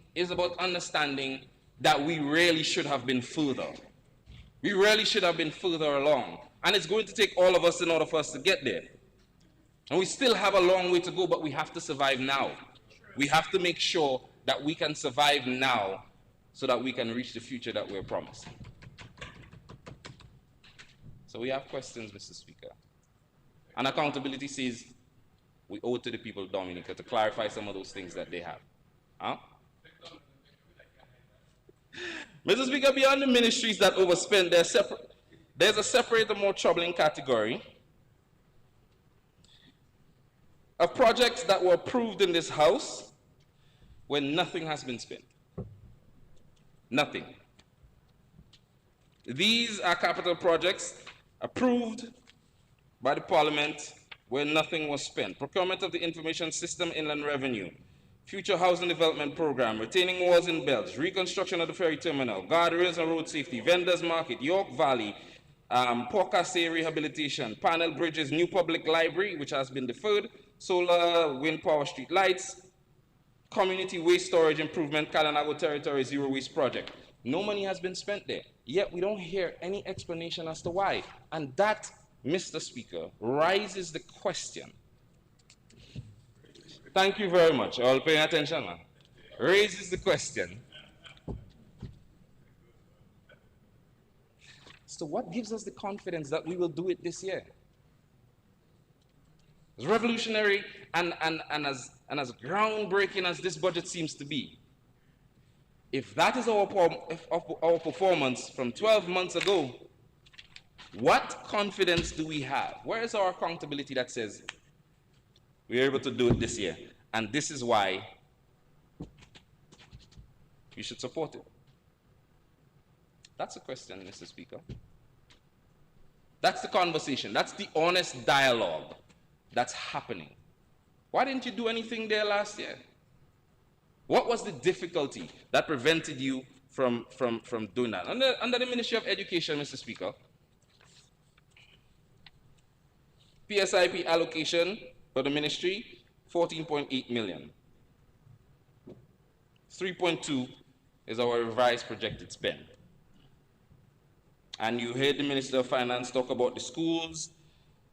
that we really should have been further. We really should have been further along. And it's going to take all of us in order for us to get there. And we still have a long way to go, but we have to survive now. We have to make sure that we can survive now so that we can reach the future that we're promised. So we have questions, Mr. Speaker. And accountability says we owe it to the people of Dominica to clarify some of those things that they have. Huh? Mr. Speaker, beyond the ministries that overspend, there's a separate and more troubling category of projects that were approved in this House when nothing has been spent. Nothing. These are capital projects approved by the Parliament where nothing was spent. Procurement of the Information System, Inland Revenue, Future Housing Development Program, retaining walls and belts, reconstruction of the ferry terminal, guardrails and road safety, vendors market, York Valley, Pocasset rehabilitation, panel bridges, new public library, which has been deferred, solar, wind power street lights, community waste storage improvement, Kalanago Territory Zero Waste Project. No money has been spent there, yet we don't hear any explanation as to why. And that, Mr. Speaker, raises the question. Thank you very much. All paying attention now. Raises the question. So what gives us the confidence that we will do it this year? As revolutionary and as groundbreaking as this budget seems to be, if that is our performance from 12 months ago, what confidence do we have? Where is our accountability that says we are able to do it this year? And this is why you should support it. That's the question, Mr. Speaker. That's the conversation. That's the honest dialogue that's happening. Why didn't you do anything there last year? What was the difficulty that prevented you from doing that? Under the Ministry of Education, Mr. Speaker, PSIP allocation for the ministry, 14.8 million. 3.2 is our revised projected spend. And you heard the Minister of Finance talk about the schools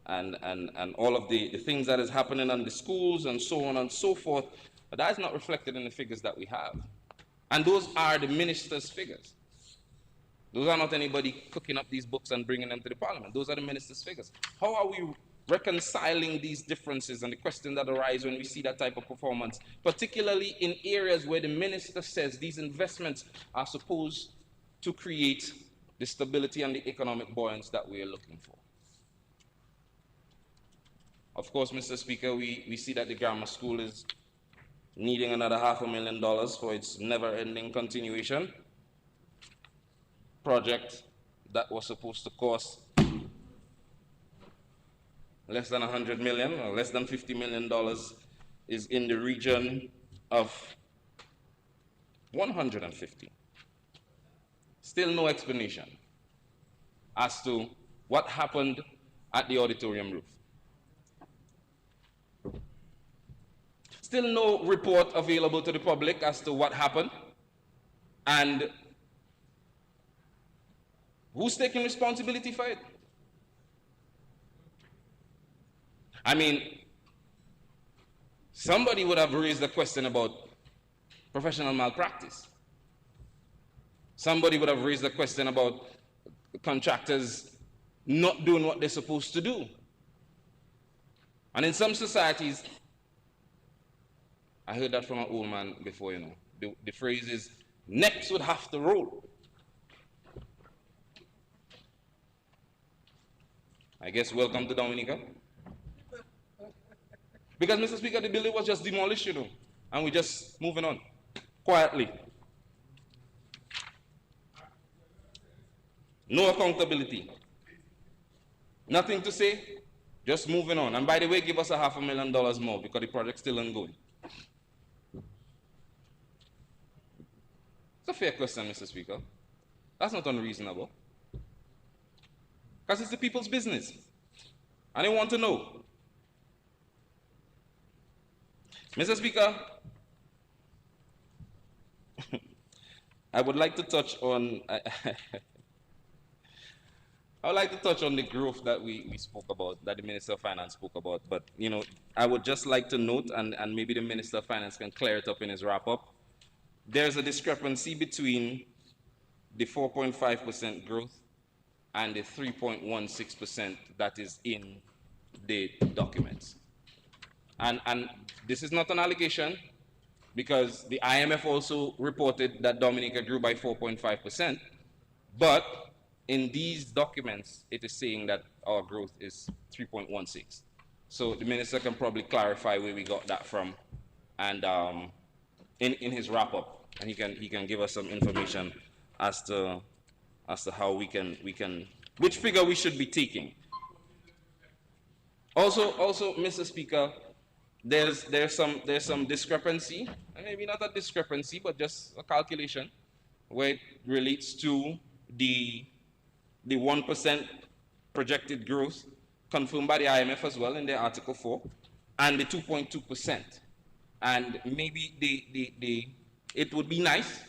and all of the things that is happening on the schools and so on and so forth. But that is not reflected in the figures that we have. And those are the minister's figures. Those are not anybody cooking up these books and bringing them to the Parliament. Those are the minister's figures. How are we reconciling these differences and the questions that arise when we see that type of performance, particularly in areas where the minister says these investments are supposed to create the stability and the economic buoyancy that we are looking for? Of course, Mr. Speaker, we see that the grammar school is needing another $500,000 for its never-ending continuation project that was supposed to cost less than 100 million or less than $50 million is in the region of 150. Still no explanation as to what happened at the auditorium roof. Still no report available to the public as to what happened and who's taking responsibility for it. I mean, somebody would have raised the question about professional malpractice. Somebody would have raised the question about contractors not doing what they're supposed to do. And in some societies, I heard that from an old man before, you know. The phrase is, necks would have to roll. I guess welcome to Dominica. Because, Mr. Speaker, the building was just demolished, you know, and we're just moving on, quietly. No accountability. Nothing to say, just moving on. And by the way, give us $500,000 more because the project's still ongoing. It's a fair question, Mr. Speaker. That's not unreasonable. Because it's the people's business. And they want to know. Mr. Speaker, I would like to touch on I would like to touch on the growth that we spoke about, that the Minister of Finance spoke about. But, you know, I would just like to note, and maybe the Minister of Finance can clear it up in his wrap-up, there's a discrepancy between the 4.5% growth and the 3.16% that is in the documents. And this is not an allegation, because the IMF also reported that Dominica grew by 4.5%, but in these documents, it is saying that our growth is 3.16. So the minister can probably clarify where we got that from, and in his wrap-up, and he can give us some information as to how we can which figure we should be taking. Also, Mr. Speaker, there's some discrepancy, and maybe not a discrepancy, but just a calculation where it relates to the 1% projected growth confirmed by the IMF as well in their Article 4, and the 2.2%. And maybe it would be nice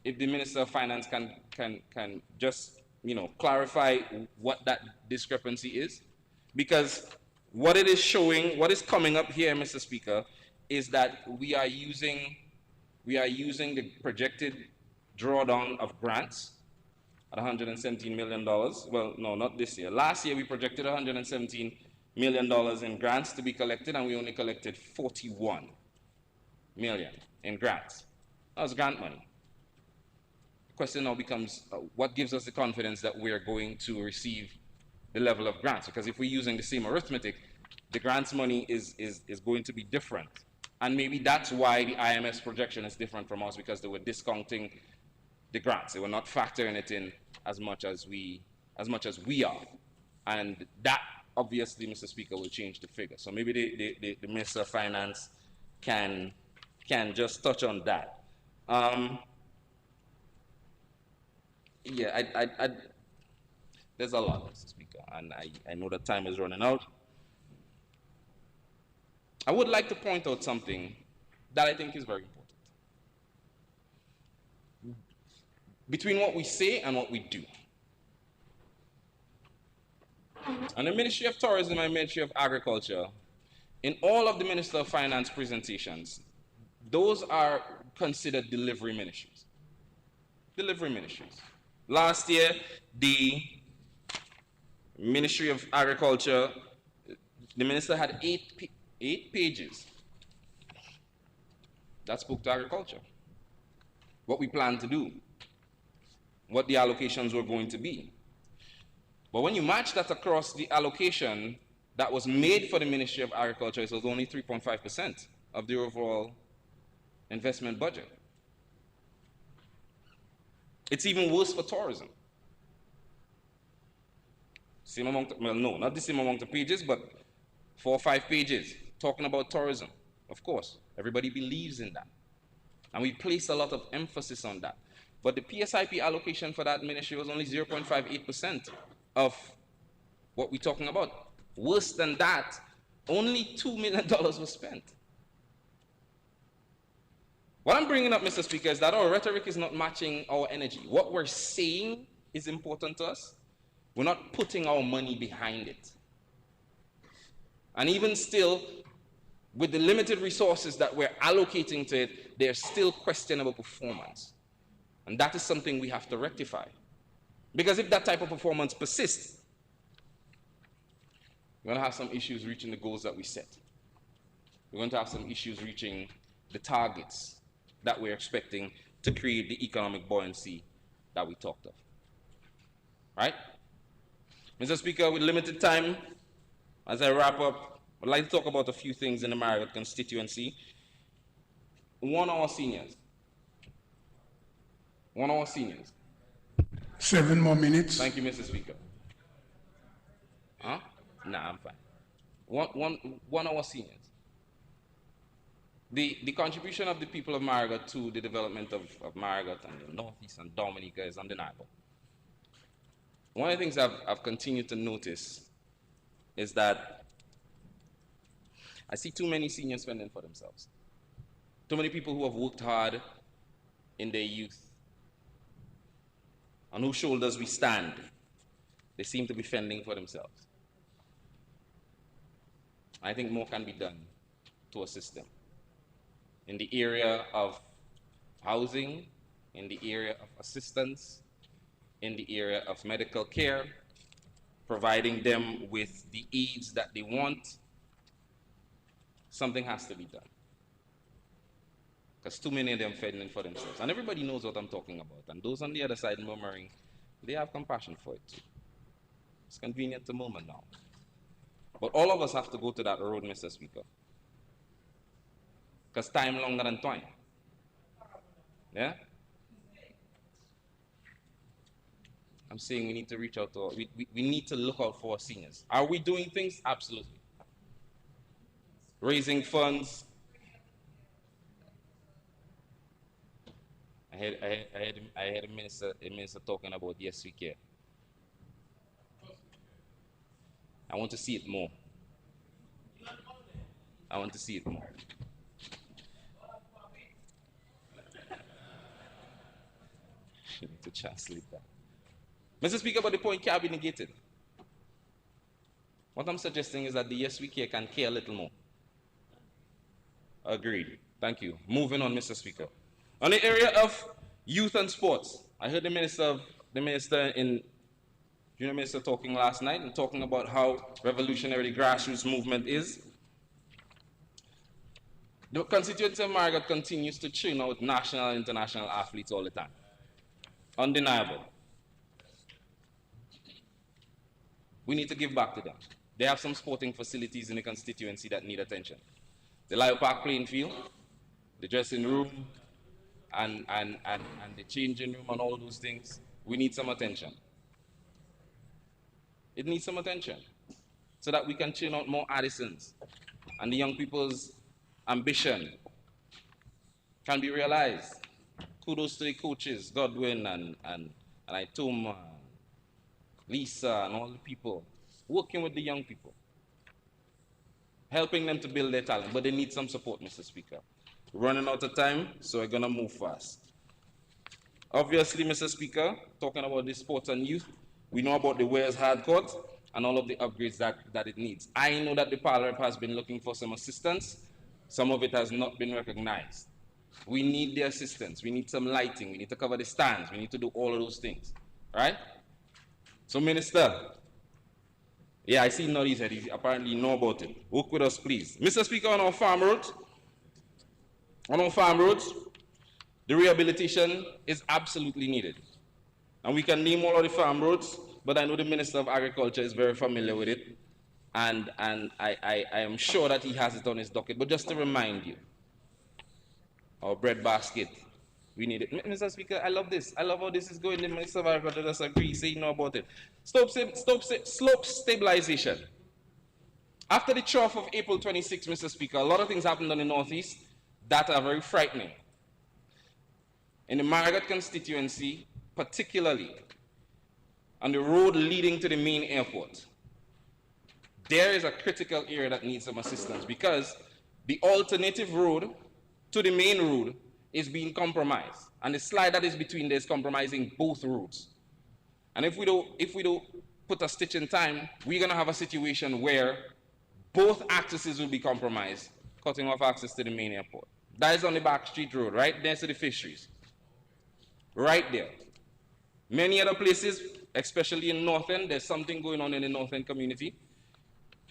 if the Minister of Finance can just, you know, clarify what that discrepancy is, because what it is showing, what is coming up here, Mr. Speaker, is that we are using the projected drawdown of grants at $117 million. Well, no, not this year. Last year we projected $117 million in grants to be collected, and we only collected $41 million in grants. That was grant money. The question now becomes, what gives us the confidence that we are going to receive the level of grants? Because if we're using the same arithmetic, the grants money is going to be different. And maybe that's why the IMF's projection is different from us, because they were discounting the grants. They were not factoring it in as much as we are. And that obviously, Mr. Speaker, will change the figure. So maybe the Minister of Finance can just touch on that. Yeah, there's a lot, Mr. Speaker, and I know that time is running out. I would like to point out something that I think is very important. Between what we say and what we do. And the Ministry of Tourism and Ministry of Agriculture, in all of the Minister of Finance presentations, those are considered delivery ministries. Delivery ministries. Last year, the Ministry of Agriculture, the minister had eight pages that spoke to agriculture. What we plan to do, what the allocations were going to be. But when you match that across the allocation that was made for the Ministry of Agriculture, it was only 3.5% of the overall investment budget. It's even worse for tourism. Same amount, well, no, not the same amount of pages, but 4 or 5 pages talking about tourism. Of course, everybody believes in that. And we place a lot of emphasis on that. But the PSIP allocation for that ministry was only 0.58% of what we're talking about. Worse than that, only $2 million was spent. What I'm bringing up, Mr. Speaker, is that our rhetoric is not matching our energy. What we're saying is important to us. We're not putting our money behind it. And even still, with the limited resources that we're allocating to it, there's still questionable performance. And that is something we have to rectify. Because if that type of performance persists, We're going to have some issues reaching the goals that we set. We're going to have some issues reaching the targets that we're expecting to create the economic buoyancy that we talked of. Right? Mr. Speaker, with limited time, as I wrap up, I'd like to talk about a few things in the Marigot constituency. One, our seniors. 7 more minutes. Thank you, Mr. Speaker. Huh? Nah, I'm fine. One our seniors. The contribution of the people of Marigot to the development of Marigot and the Northeast and Dominica is undeniable. One of the things I've continued to notice is that I see too many seniors spending for themselves. Too many people who have worked hard in their youth, on whose shoulders we stand, they seem to be fending for themselves. I think more can be done to assist them in the area of housing, in the area of assistance, in the area of medical care, providing them with the aids that they want. Something has to be done. Because too many of them fending for themselves. And everybody knows what I'm talking about. And those on the other side murmuring, they have compassion for it too. It's convenient to murmur now. But all of us have to go to that road, Mr. Speaker. Because time longer than twine. Yeah? I'm saying we need to reach out to, we need to look out for our seniors. Are we doing things? Absolutely. Raising funds. I had a minister talking about Yes We Care. I want to see it more. I want to see it more. You need to translate that. Mr. Speaker, but the point can't be negated. What I'm suggesting is that the Yes We Care can care a little more. Agreed. Thank you. Moving on, Mr. Speaker. On the area of youth and sports, I heard the minister Junior Minister talking last night and talking about how revolutionary the grassroots movement is. The constituency of Marigot continues to churn out national and international athletes all the time. Undeniable. We need to give back to them. They have some sporting facilities in the constituency that need attention. The Lyle Park playing field, the dressing room, and the changing room and all of those things, we need some attention. It needs some attention so that we can churn out more Addisons and the young people's ambition can be realized. Kudos to the coaches, Godwin and Itoma, Lisa and all the people working with the young people, helping them to build their talent, but they need some support, Mr. Speaker. We're running out of time, so we're gonna move fast. Obviously, Mr. Speaker, talking about the sports and youth, we know about the Wares hard court and all of the upgrades that it needs. I know that the Parliament has been looking for some assistance. Some of it has not been recognized. We need the assistance. We need some lighting. We need to cover the stands. We need to do all of those things, right? So, Minister, yeah, I see he nodded his head. He apparently know about it. Work with us, please. Mr. Speaker, on our farm roads, the rehabilitation is absolutely needed. And we can name all of the farm roads, but I know the Minister of Agriculture is very familiar with it. And I am sure that he has it on his docket. But just to remind you, our bread basket, we need it. Mr. Speaker, I love this. I love how this is going. The Minister of Agriculture does agree, say you know about it. Slope stabilization. After the trough of April 26, Mr. Speaker, a lot of things happened on the Northeast that are very frightening. In the Marigot constituency, particularly on the road leading to the main airport, there is a critical area that needs some assistance because the alternative road to the main road is being compromised. And the slide that is between there is compromising both roads. And if we don't put a stitch in time, we're gonna have a situation where both accesses will be compromised, cutting off access to the main airport. That is on the back street road, right next to the fisheries. Right there. Many other places, especially in North End, there's something going on in the North End community.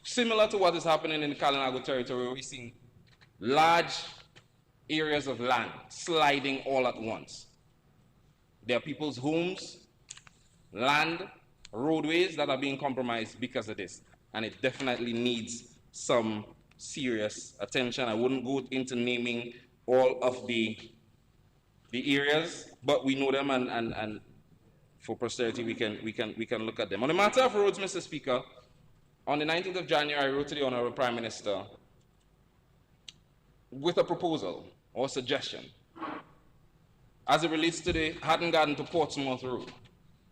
Similar to what is happening in the Kalinago territory, where we're seeing large areas of land sliding all at once. There are people's homes, land, roadways that are being compromised because of this. And it definitely needs some serious attention. I wouldn't go into naming all of the areas, but we know them, and for posterity we can look at them. On the matter of roads, Mr. Speaker, on the 19th of January, I wrote to the Honorable Prime Minister with a proposal or suggestion as it relates to the Hatton Garden to Portsmouth Road.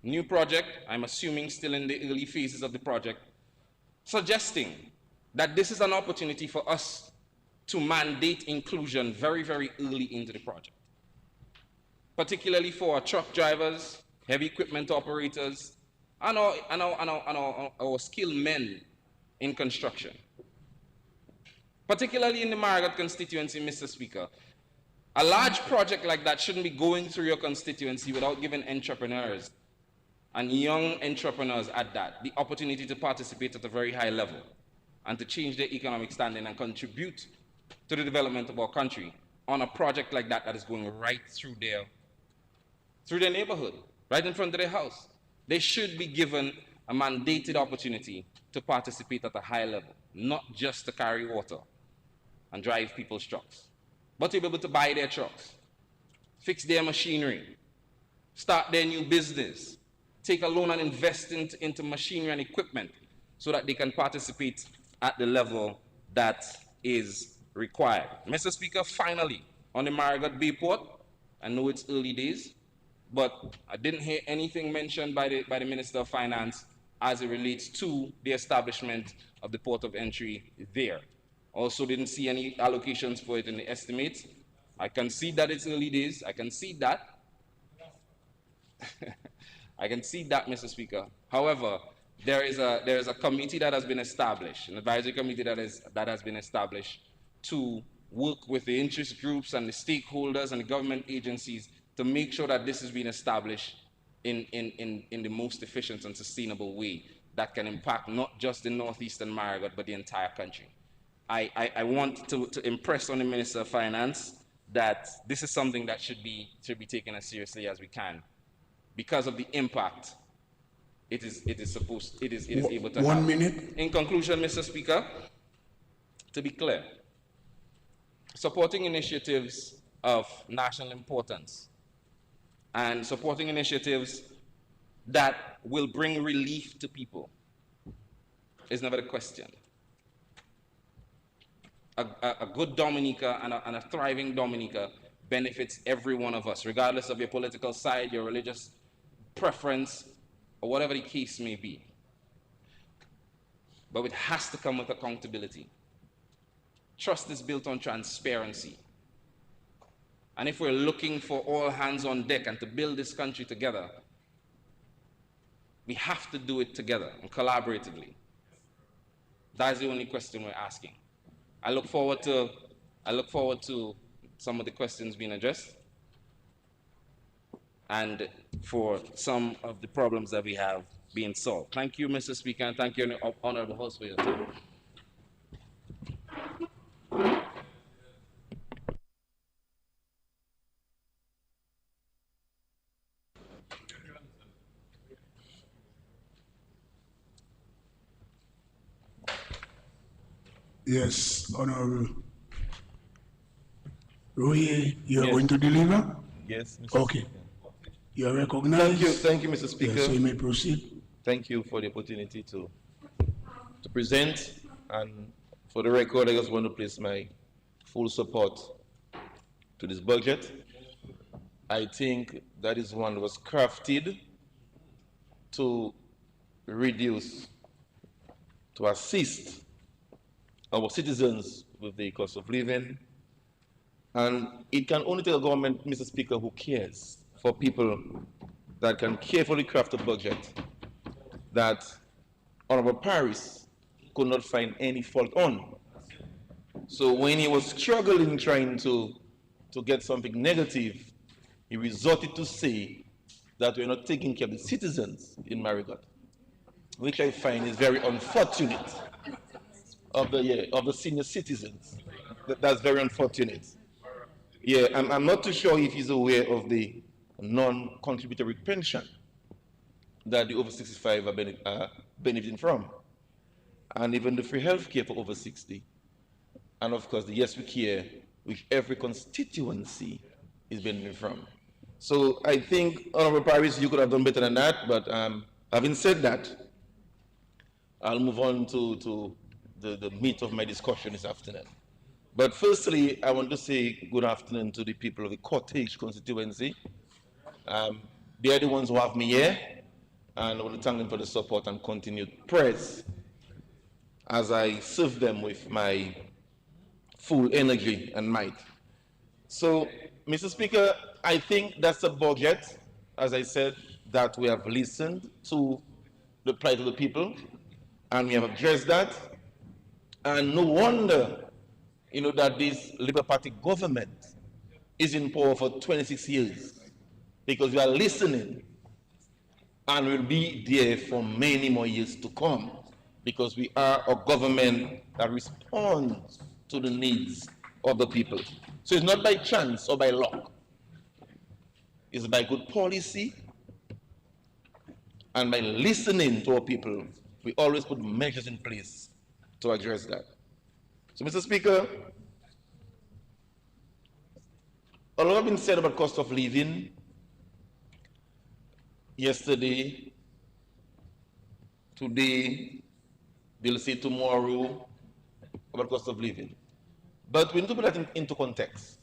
New project, I'm assuming still in the early phases of the project, suggesting that this is an opportunity for us to mandate inclusion very, very early into the project, particularly for our truck drivers, heavy equipment operators, and our skilled men in construction. Particularly in the Marigot constituency, Mr. Speaker, a large project like that shouldn't be going through your constituency without giving entrepreneurs and young entrepreneurs at that the opportunity to participate at a very high level and to change their economic standing and contribute to the development of our country on a project like that that is going right through their neighborhood, right in front of their house. They should be given a mandated opportunity to participate at a high level, not just to carry water and drive people's trucks, but to be able to buy their trucks, fix their machinery, start their new business, take a loan and invest into machinery and equipment so that they can participate at the level that is required. Mr. Speaker, finally, on the Marigot Bayport, I know it's early days, but I didn't hear anything mentioned by the Minister of Finance as it relates to the establishment of the port of entry there. Also didn't see any allocations for it in the estimates. I concede that it's early days. I concede that. I concede that, Mr. Speaker. However, there is a committee that has been established, an advisory committee that has been established to work with the interest groups and the stakeholders and the government agencies to make sure that this is being established in the most efficient and sustainable way that can impact not just the northeastern Marigot, but the entire country. I want to impress on the Minister of Finance that this is something that should be taken as seriously as we can, because of the impact it is able to have. 1 minute. In conclusion, Mr. Speaker, to be clear, supporting initiatives of national importance and supporting initiatives that will bring relief to people is never the question. A good Dominica and a thriving Dominica benefits every one of us, regardless of your political side, your religious preference, or whatever the case may be. But it has to come with accountability. Trust is built on transparency. And if we're looking for all hands on deck and to build this country together, we have to do it together and collaboratively. That's the only question we're asking. I look forward to some of the questions being addressed and for some of the problems that we have being solved. Thank you, Mr. Speaker, and thank you, Honorable Host, for your time. Yes, Honorable Roy, you are going to deliver? Yes, Mr. Okay. Speaker. You are recognized. Thank you, Mr. Speaker. Yes, so you may proceed. Thank you for the opportunity to present, and for the record, I just want to place my full support to this budget. I think that is one that was crafted to reduce, to assist our citizens with the cost of living, and it can only take a government, Mr. Speaker, who cares for people, that can carefully craft a budget that Honorable Paris could not find any fault on. So when he was struggling trying to get something negative, he resorted to say that we're not taking care of the citizens in Marigot, which I find is very unfortunate. of the senior citizens. That's very unfortunate. Yeah, I'm not too sure if he's aware of the non-contributory pension that the over 65 are benefiting from, and even the free health care for over 60, and of course the Yes We Care, which every constituency is benefiting from. So I think, Honorable Paris, you could have done better than that, but having said that, I'll move on to the meat of my discussion this afternoon. But firstly, I want to say good afternoon to the people of the Cottage constituency. They are the ones who have me here, and I want to thank them for the support and continued prayers as I serve them with my full energy and might. So, Mr. Speaker, I think that's a budget, as I said, that we have listened to the plight of the people, and we have addressed that. And no wonder, that this Labour Party government is in power for 26 years, because we are listening and will be there for many more years to come, because we are a government that responds to the needs of the people. So it's not by chance or by luck. It's by good policy and by listening to our people. We always put measures in place to address that. So, Mr. Speaker, a lot has been said about cost of living yesterday, today, they'll say tomorrow about cost of living. But we need to put that into context.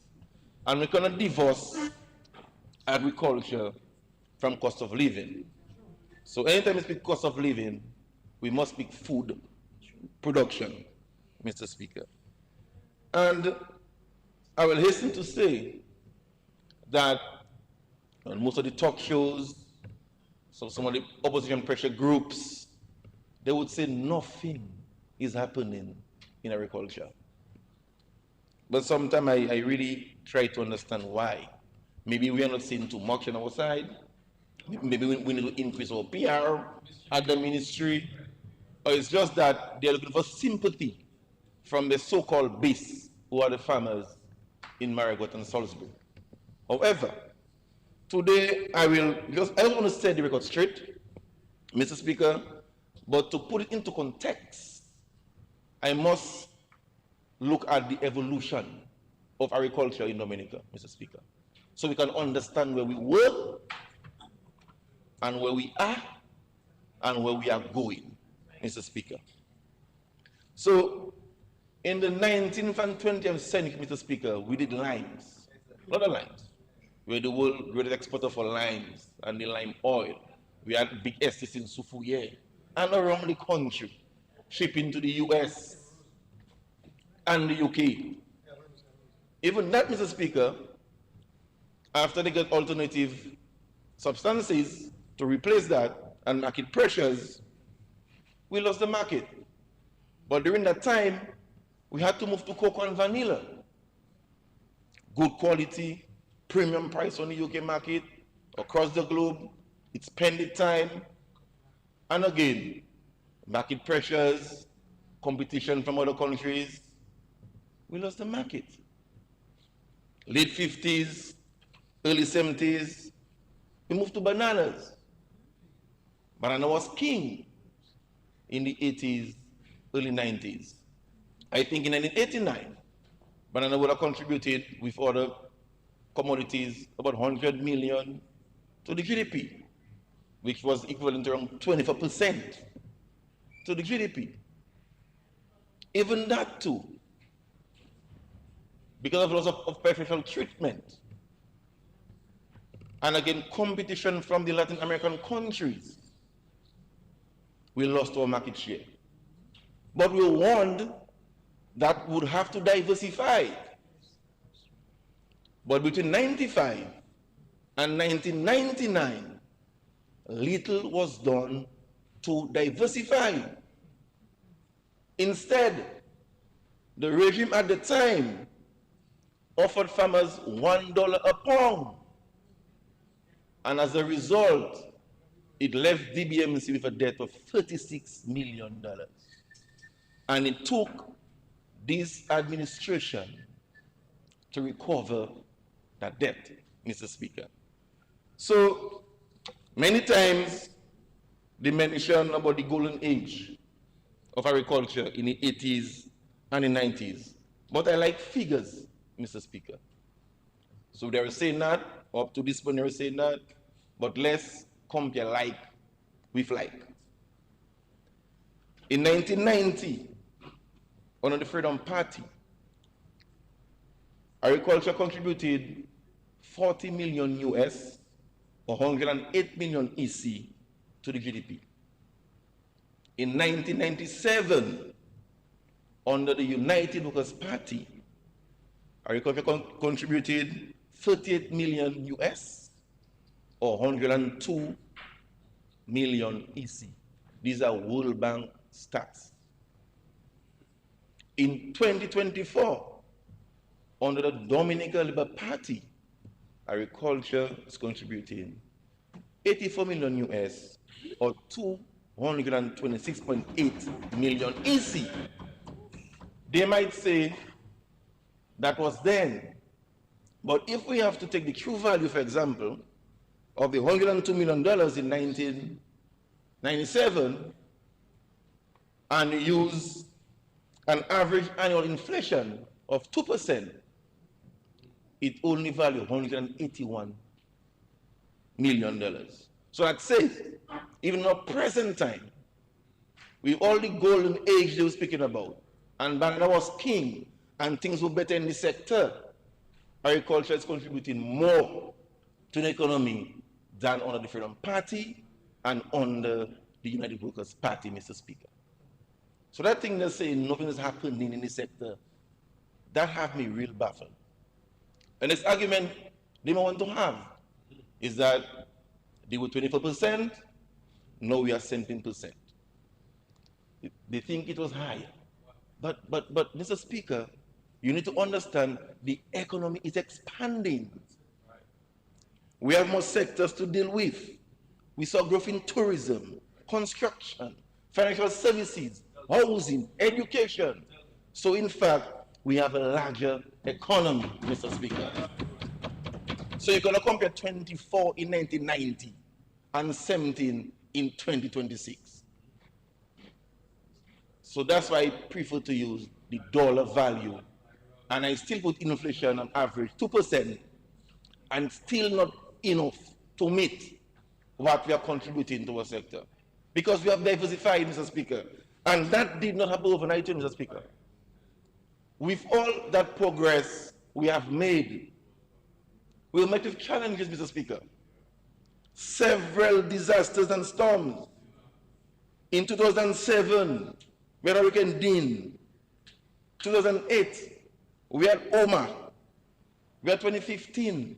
And we cannot divorce agriculture from cost of living. So anytime we speak cost of living, we must speak food production, Mr. Speaker. And I will hasten to say that on most of the talk shows, so some of the opposition pressure groups, they would say nothing is happening in agriculture. But sometimes I really try to understand why. Maybe we are not seeing too much on our side. Maybe we need to increase our PR at the ministry. Or it's just that they're looking for sympathy from the so-called base, who are the farmers in Marigot and Salisbury. However, today I just want to set the record straight, Mr. Speaker, but to put it into context, I must look at the evolution of agriculture in Dominica, Mr. Speaker, so we can understand where we were and where we are and where we are going, Mr. Speaker. So, in the 19th and 20th century, Mr. Speaker, we did limes, a lot of limes. We were the world greatest exporter for limes and the lime oil. We had big estates in Sufuye and around the country, shipping to the US and the UK. Even that, Mr. Speaker, after they got alternative substances to replace that and market pressures, we lost the market. But during that time, we had to move to cocoa and vanilla. Good quality, premium price on the UK market, across the globe, it's pending time. And again, market pressures, competition from other countries, we lost the market. Late 50s, early 70s, we moved to bananas. Banana was king in the 80s, early 90s. I think in 1989, banana would have contributed with other commodities about 100 million to the GDP, which was equivalent to around 24% to the GDP. Even that too, because of loss of preferential treatment, and again competition from the Latin American countries, we lost our market share. But we warned that would have to diversify. But between 95 and 1999, little was done to diversify. Instead, the regime at the time offered farmers $1 a pound. And as a result, it left DBMC with a debt of $36 million. And it took this administration to recover that debt, Mr. Speaker. So many times they mention about the golden age of agriculture in the 80s and the 90s. But I like figures, Mr. Speaker. So they were saying that, up to this point they were saying that, but let's compare like with like. In 1990, under the Freedom Party, agriculture contributed 40 million US, 108 million EC to the GDP. In 1997, under the United Workers' Party, agriculture contributed 38 million US, or 102 million EC. These are World Bank stats. In 2024, under the Dominican Labour Party, agriculture is contributing 84 million US, or 226.8 million EC. They might say that was then, but if we have to take the true value, for example, of the $102 million in 1997 and use an average annual inflation of 2%, it only values $181 million. So that says, even in our present time, with all the golden age they were speaking about, and Bangla was king, and things were better in the sector, agriculture is contributing more to the economy than under the Freedom Party and under the United Workers' Party, Mr. Speaker. So that thing they're saying nothing is happening in the sector, that have me real baffled. And this argument they want to have is that they were 24%, now we are 17%. They think it was higher. But Mr. Speaker, you need to understand the economy is expanding. We have more sectors to deal with. We saw growth in tourism, construction, financial services, housing, education. So in fact, we have a larger economy, Mr. Speaker. So you're going to compare 24 in 1990 and 17 in 2026. So that's why I prefer to use the dollar value. And I still put inflation on average 2%, and still not enough to meet what we are contributing to our sector. Because we have diversified, Mr. Speaker. And that did not happen overnight, Mr. Speaker. With all that progress we have made, we will meet with challenges, Mr. Speaker. Several disasters and storms. In 2007, we had Hurricane Dean. 2008, we had Omar. We had 2015,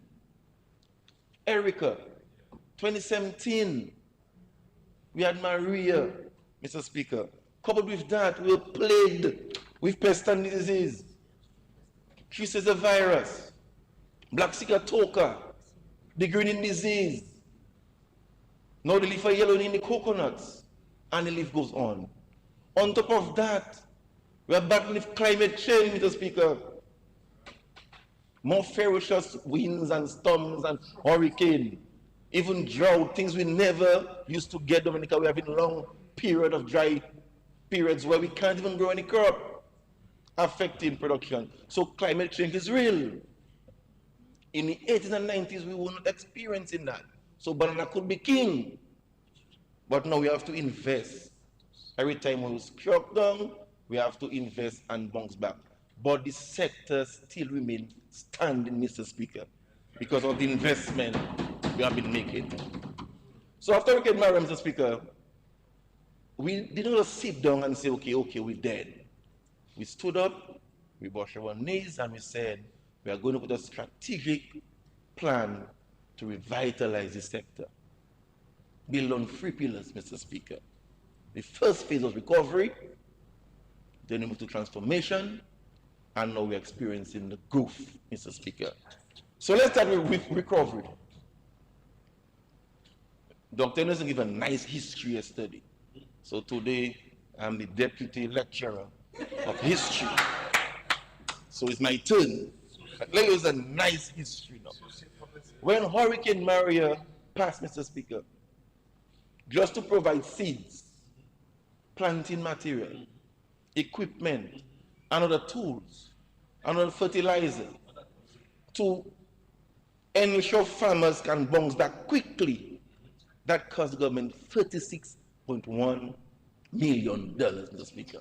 Erica. 2017, we had Maria, Mr. Speaker. Coupled with that, we were plagued with pest and disease. Cases of virus, black sigatoka, the greening disease. Now the leaf are yellowing in the coconuts, and the leaf goes on. On top of that, we are battling with climate change, Mr. Speaker. More ferocious winds and storms and hurricane, even drought, things we never used to get, Dominica. We have a long period of dry periods where we can't even grow any crop, affecting production. So climate change is real. In the 80s and 90s, we were not experiencing that. So banana could be king. But now we have to invest. Every time we struck down, we have to invest and bounce back. But the sector still remains standing, Mr. Speaker, because of the investment we have been making. So after Hurricane Maria, Mr. Speaker, we didn't just sit down and say, okay, we're dead. We stood up, we washed our knees, and we said, we are going to put a strategic plan to revitalize the sector. Build on 3 pillars, Mr. Speaker. The first phase was recovery, then we moved to transformation, and now we're experiencing the growth, Mr. Speaker. So let's start with recovery. Dr. Anderson gave a nice history yesterday. So today, I'm the deputy lecturer of history. So it's my turn. Let me use a nice history now. When Hurricane Maria passed, Mr. Speaker, just to provide seeds, planting material, equipment, and other tools, and other fertilizer, to ensure farmers can bounce back quickly, that cost the government $36.1 million, Mr. Speaker.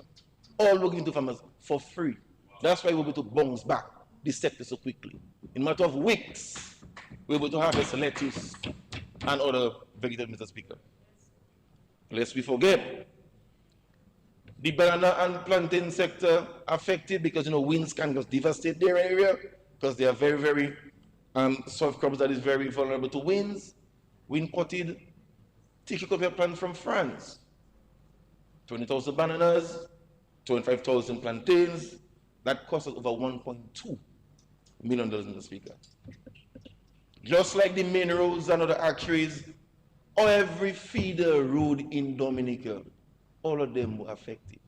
All we're giving to farmers for free. That's why we're able to bounce back the sector so quickly. In a matter of weeks, we're able to harvest lettuce and other vegetables, Mr. Speaker. Lest we forget, the banana and plantain sector affected because winds can just devastate their area because they are very, very soft crops that is very vulnerable to winds. We imported tissue coffee plant from France, 20,000 bananas, 25,000 plantains. That cost us over $1.2 million, Mr. Speaker. Just like the main roads and other arteries, every feeder road in Dominica, all of them were affected.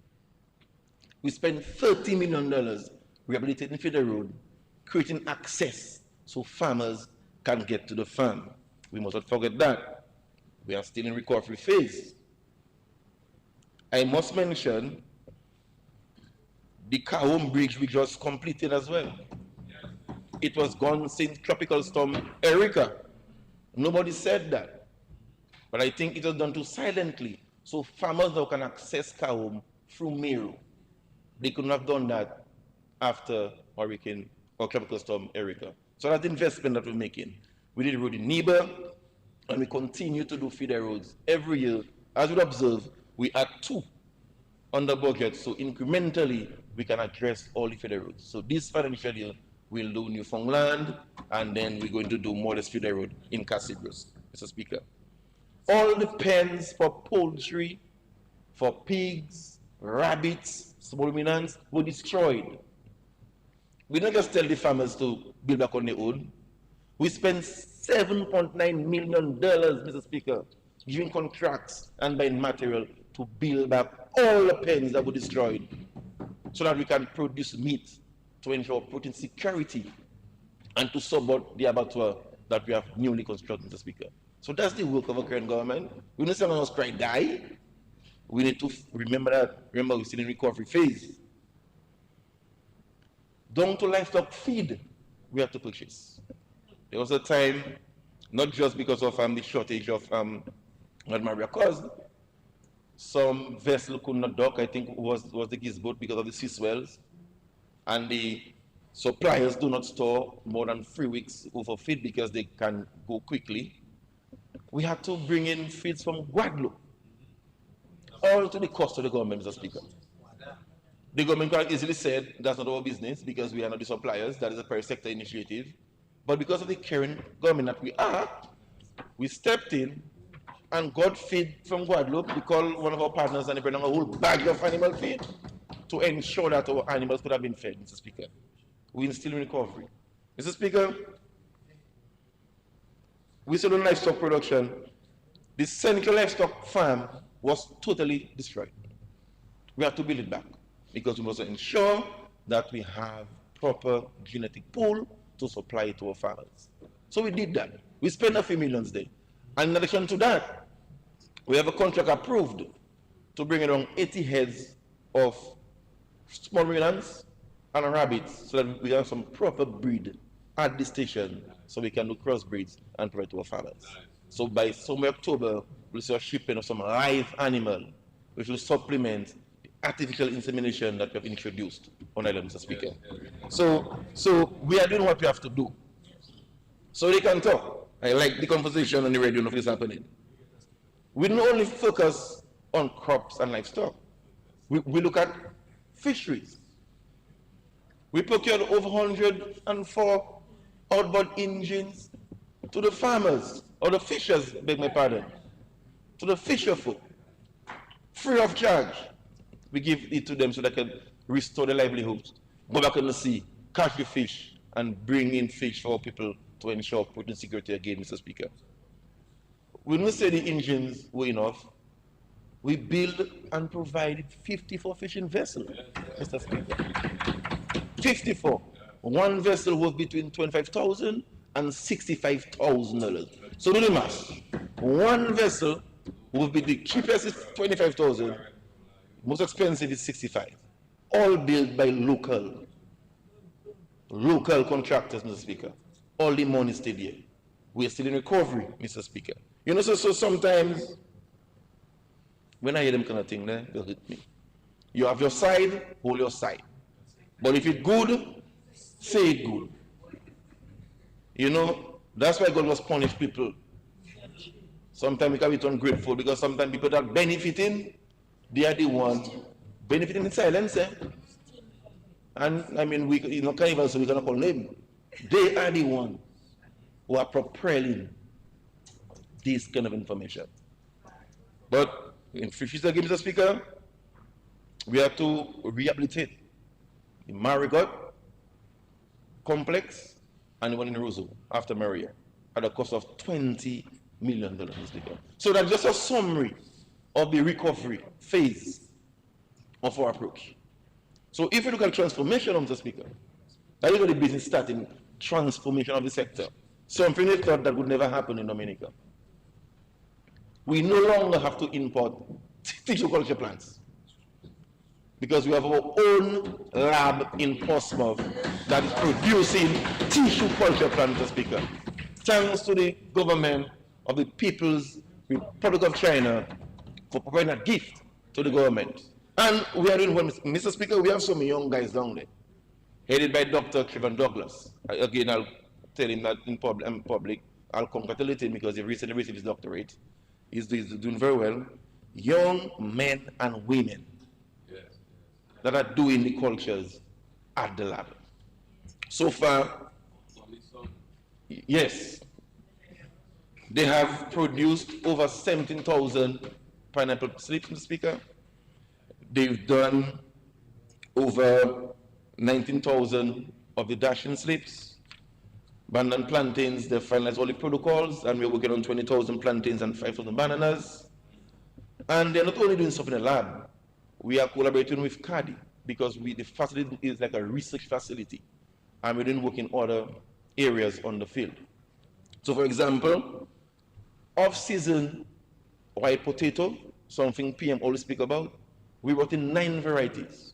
We spent $30 million rehabilitating feeder road, creating access so farmers can get to the farm. We must not forget that. We are still in recovery phase. I must mention the Kahom Bridge, which was completed as well. It was gone since Tropical Storm Erika. Nobody said that. But I think it was done too silently. So farmers now can access Kahom through Meru. They couldn't have done that after Hurricane or Tropical Storm Erika. So that's the investment that we're making. We did a road in Niba, and we continue to do feeder roads every year. As you observe, we add 2 under budget, so incrementally we can address all the feeder roads. So this financial year, we'll do Newfoundland, and then we're going to do Modest Feeder Road in Casibros, Mr. Speaker. All the pens for poultry, for pigs, rabbits, small ruminants were destroyed. We don't just tell the farmers to build back on their own. We spent $7.9 million, Mr. Speaker, giving contracts and buying material to build back all the pens that were destroyed so that we can produce meat to ensure protein security and to support the abattoir that we have newly constructed, Mr. Speaker. So that's the work of our current government. We don't say us cry die. We need to remember that. Remember, we're still in recovery phase. Down to livestock feed, we have to purchase. There was a time, not just because of the shortage of what Maria caused, some vessel could not dock, I think was the Giz boat because of the sea swells, and the suppliers do not store more than 3 weeks worth of feed because they can go quickly. We had to bring in feeds from Guadeloupe, all to the cost of the government, Mr. Speaker. The government can easily say that's not our business because we are not the suppliers, that is a private sector initiative. But because of the current government that we are, we stepped in and got feed from Guadeloupe. We called one of our partners and they brought a whole bag of animal feed to ensure that our animals could have been fed, Mr. Speaker. We're still in recovery. Mr. Speaker, we still on livestock production. The Central Livestock Farm was totally destroyed. We have to build it back because we must ensure that we have proper genetic pool to supply to our farmers. So we did that. We spent a few millions there. And in addition to that, we have a contract approved to bring around 80 heads of small ruminants and rabbits so that we have some proper breed at the station so we can do crossbreeds and provide to our farmers. So by somewhere October, we'll see a shipment of some live animal which will supplement the artificial insemination that we have introduced on island, Mr. Speaker. So we are doing what we have to do. So they can talk. I like the conversation on the radio of this happening. We don't only focus on crops and livestock. We look at fisheries. We procured over 104 outboard engines to the farmers, or the fishers, beg my pardon, to the fisher folk, free of charge. We give it to them so they can restore their livelihoods, go back on the sea, catch the fish, and bring in fish for people to ensure protein security again, Mr. Speaker. We don't say the engines were enough. we build and provide 54 fishing vessels, Mr. Speaker. 54. One vessel worth between $25,000 and $65,000. So do the math. One vessel will be the cheapest is $25,000, most expensive is $65,000. All built by local contractors, Mr. Speaker. All the money is still there. We are still in recovery, Mr. Speaker. You know, so sometimes when I hear them kind of thing, they'll hit me. You have your side, hold your side. But if it's good, say it good. You know, that's why God was punish people. Sometimes we can be ungrateful because sometimes people that are benefiting, they are the ones benefiting in silence. And I mean, we can't even say we cannot call them. They are the ones who are propelling this kind of information. But in future, Mr. Speaker, we have to rehabilitate the Marigot complex and the one in Roseau after Maria at a cost of $20 million, Mr. Speaker. So that's just a summary of the recovery phase of our approach. So if you look at transformation, Mr. Speaker, that is what the business starting transformation of the sector. Something they thought that would never happen in Dominica. We no longer have to import tissue culture plants because we have our own lab in Portsmouth that is producing tissue culture plants, Mr. Speaker. Thanks to the government of the People's Republic of China for providing a gift to the government. And we are doing well, Mr. Speaker, we have some young guys down there, headed by Dr. Trevor Douglas. Again, I'll tell him that in public. I'll congratulate him because he recently received his doctorate. He's doing very well. Young men and women that are doing the cultures at the lab. So far, yes, they have produced over 17,000 pineapple slips, Mr. Speaker. They've done over 19,000 of the dashing slips. Banana plantains, they've finalized all the protocols, and we're working on 20,000 plantains and 5,000 bananas. And they're not only doing stuff in the lab, we are collaborating with CADI because the facility is like a research facility, and we're doing work in other areas on the field. So, for example, off-season white potato, something PM always speak about, we brought in 9 varieties.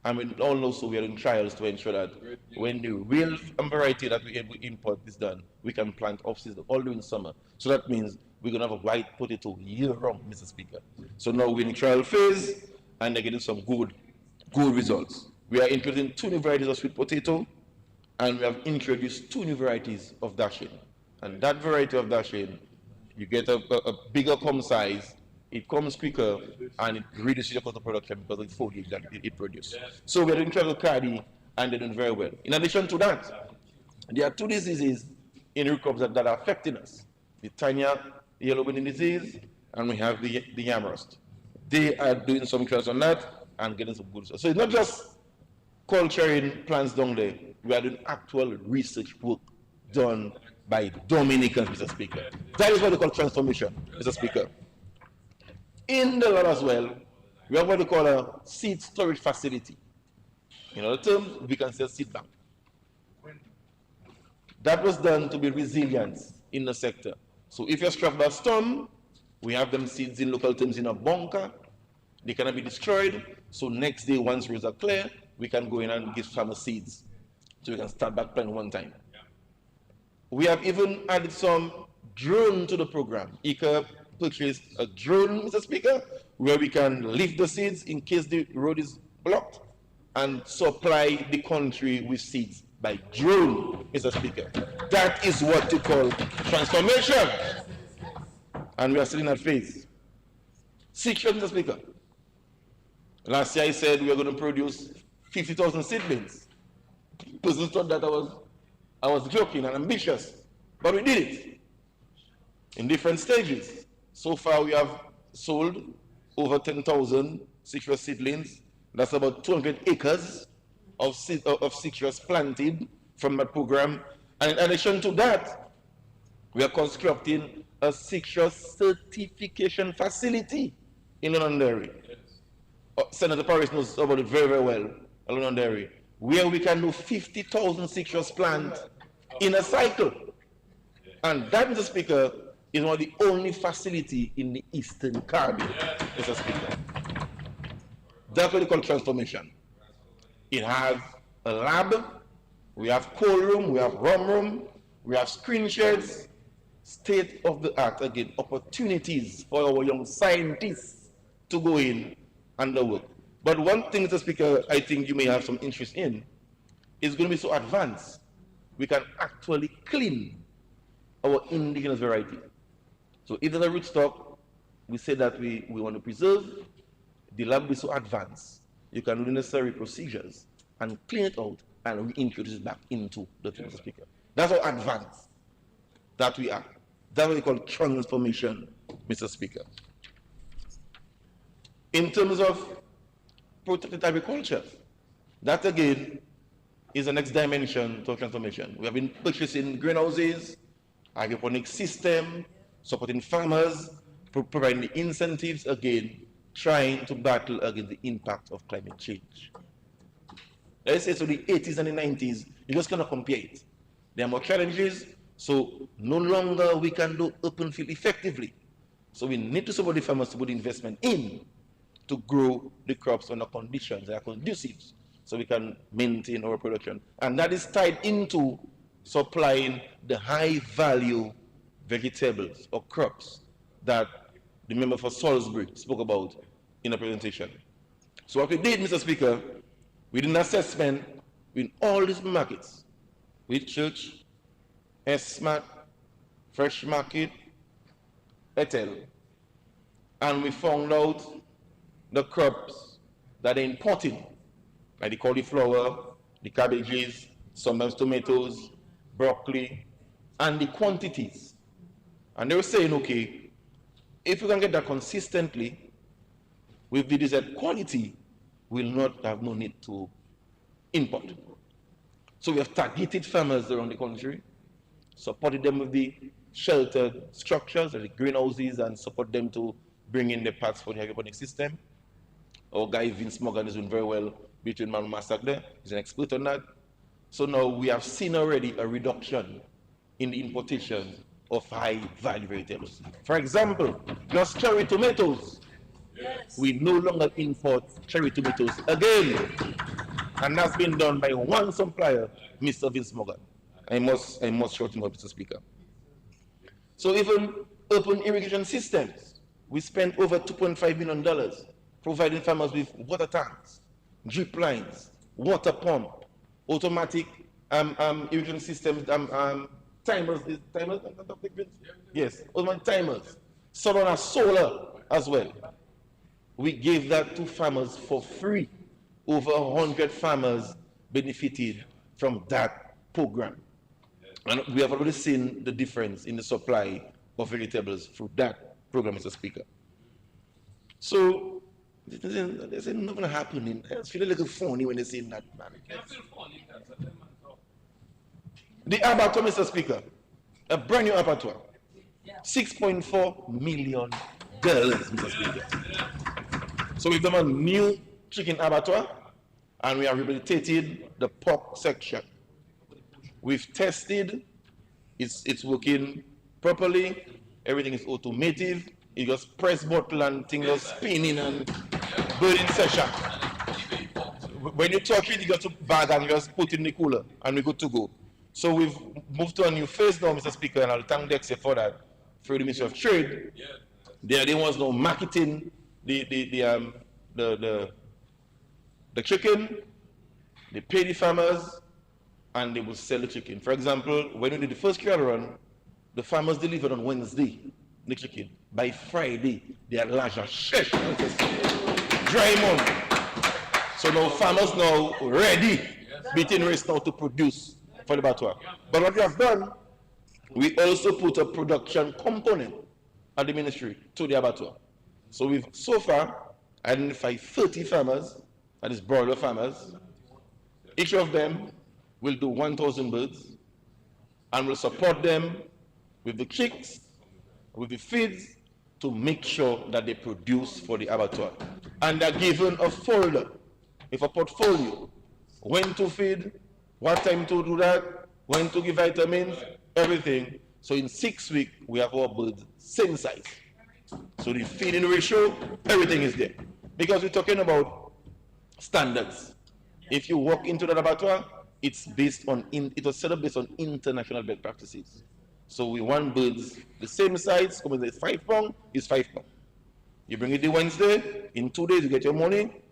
And we all know, so we are in trials to ensure that when the real variety that we import is done, we can plant off-season all during summer. So that means we're going to have a white potato year-round, Mr. Speaker. So now we're in the trial phase, and they're getting some good results. We are introducing 2 new varieties of sweet potato, and we have introduced 2 new varieties of dashing. And that variety of dashing, you get a bigger come size, it comes quicker, and it reduces your cost of production because of the foliage that it produces. So we're doing travel cardi, and they're doing very well. In addition to that, there are 2 diseases in root crops that are affecting us. The Tanya yellow bean disease, and we have the yam rust. They are doing some trials on that and getting some good results. So it's not just culturing plants down there. We are doing actual research work done by Dominicans, Mr. Speaker. That is what we call transformation, Mr. Speaker. In the lab as well, we have what we call a seed storage facility. In other terms, we can say seed bank. That was done to be resilient in the sector. So if you're struck by a storm, we have them seeds in local terms in a bunker. They cannot be destroyed. So next day, once roads are clear, we can go in and give farmers seeds. So we can start back planting one time. We have even added some drone to the program. ICA purchased a drone, Mr. Speaker, where we can lift the seeds in case the road is blocked and supply the country with seeds by drone, Mr. Speaker. That is what you call transformation. And we are still in that phase. Secret, Mr. Speaker. Last year I said we are going to produce 50,000 seedlings. People thought that I was joking and ambitious, but we did it in different stages. So far we have sold over 10,000 citrus seedlings. That's about 200 acres of citrus planted from that program. And in addition to that, we are constructing a citrus certification facility in Londonderry. Senator Paris knows about it very, very well, Londonderry, where we can do 50,000 citrus plants in a cycle. And that, Mr. Speaker, is one of the only facility in the Eastern Caribbean, Mr. Speaker. That's what we call transformation. It has a lab, we have cold room, we have rum room, we have screen sheds, state of the art, again, opportunities for our young scientists to go in and the work. But one thing, Mr. Speaker, I think you may have some interest in, is going to be so advanced, we can actually clean our indigenous variety. So if there's a rootstock, we say that we want to preserve, the lab will be so advanced, you can do the necessary procedures and clean it out and reintroduce it back into the field, Mr. Speaker. That's how advanced that we are. That's what we call transformation, Mr. Speaker. In terms of protected agriculture, that again is the next dimension to transformation. We have been purchasing greenhouses, hydroponic system, supporting farmers, providing the incentives, again, trying to battle against the impact of climate change. Let's say so the 80s and the 90s, you just cannot compare it. There are more challenges, so no longer we can do open field effectively. So we need to support the farmers to put investment in to grow the crops under conditions that are conducive so we can maintain our production. And that is tied into supplying the high value vegetables or crops that the member for Salisbury spoke about in the presentation. So what we did, Mr. Speaker, we did an assessment in all these markets, with Church, SMAT, Fresh Market, Ethel, and we found out the crops that are imported, like the cauliflower, the cabbages, sometimes tomatoes, broccoli, and the quantities. And they were saying, okay, if we can get that consistently with the desired quality, we'll not have no need to import. So we have targeted farmers around the country, supported them with the sheltered structures, like the greenhouses, and support them to bring in the parts for the hydroponic system. Our guy Vince Morgan is doing very well between Masak there. He's an expert on that. So now we have seen already a reduction in the importation of high value vegetables. For example, just cherry tomatoes. Yes. We no longer import cherry tomatoes again. And that's been done by one supplier, Mr. Vince Morgan. I must shout him up, Mr. Speaker. So even open irrigation systems, we spent over $2.5 million providing farmers with water tanks, drip lines, water pump, automatic irrigation systems, timers, yes, automatic timers, solar as well. We gave that to farmers for free. Over 100 farmers benefited from that program. And we have already seen the difference in the supply of vegetables through that program, Mr. Speaker. So, there's nothing happening. I feel a little funny when they say that, man. The abattoir, Mr. Speaker, a brand new abattoir, $6.4 million, Mr. Speaker. So we've done a new chicken abattoir, and we have rehabilitated the pork section. We've tested, it's working properly, everything is automated, you just press button and things are spinning and burning session. When you touch it, you got to bag and just put it in the cooler, and we're good to go. So we've moved to a new phase now, Mr. Speaker, and I'll thank DEXA for that, through the Ministry of Trade. They are the ones now marketing the chicken, they pay the farmers, and they will sell the chicken. For example, when we did the first trial run, the farmers delivered on Wednesday the chicken. By Friday, they had larger shesh, dry month. So now farmers now ready, between race now to produce for the abattoir. But what we have done, we also put a production component at the ministry to the abattoir. So we've so far identified 30 farmers, that is broiler farmers. Each of them will do 1,000 birds, and will support them with the chicks, with the feeds, to make sure that they produce for the abattoir. And they're given a folder, with a portfolio, when to feed, what time to do that, when to give vitamins, everything. So in 6 weeks, we have our birds same size. So the feeding ratio, everything is there. Because we're talking about standards. If you walk into the abattoir, it was set up based on international best practices. So we want birds the same size, come with 5 pounds, is 5 pounds. You bring it the Wednesday, in 2 days you get your money.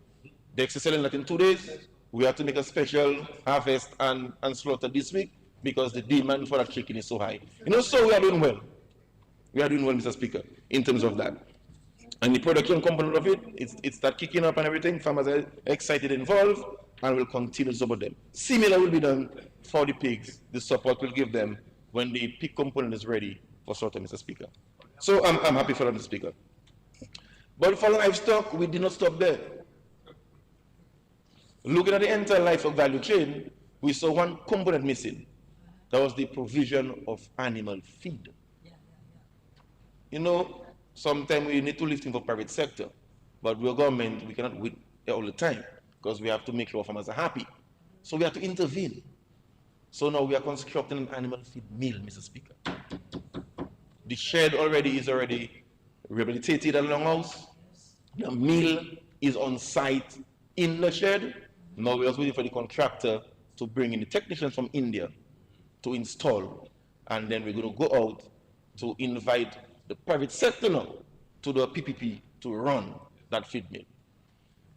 The extra selling that in 2 days. We have to make a special harvest and slaughter this week because the demand for that chicken is so high. You know, so we are doing well. We are doing well, Mr. Speaker, in terms of that. And the production component of it, it's start kicking up and everything. Farmers are excited, involved, and will continue to support them. Similar will be done for the pigs. The support we'll give them when the pig component is ready for slaughter, Mr. Speaker. So I'm happy for that, Mr. Speaker. But for livestock, we did not stop there. Looking at the entire livestock value chain, we saw one component missing. That was the provision of animal feed. You know, sometimes we need to lift in for private sector, but we're government, we cannot wait all the time because we have to make sure farmers are happy. So we have to intervene. So now we are constructing an animal feed mill, Mr. Speaker. The shed is already rehabilitated at Longhouse. The mill is on site in the shed. Now we're just waiting for the contractor to bring in the technicians from India to install. And then we're going to go out to invite the private sector now to the PPP to run that feed mill.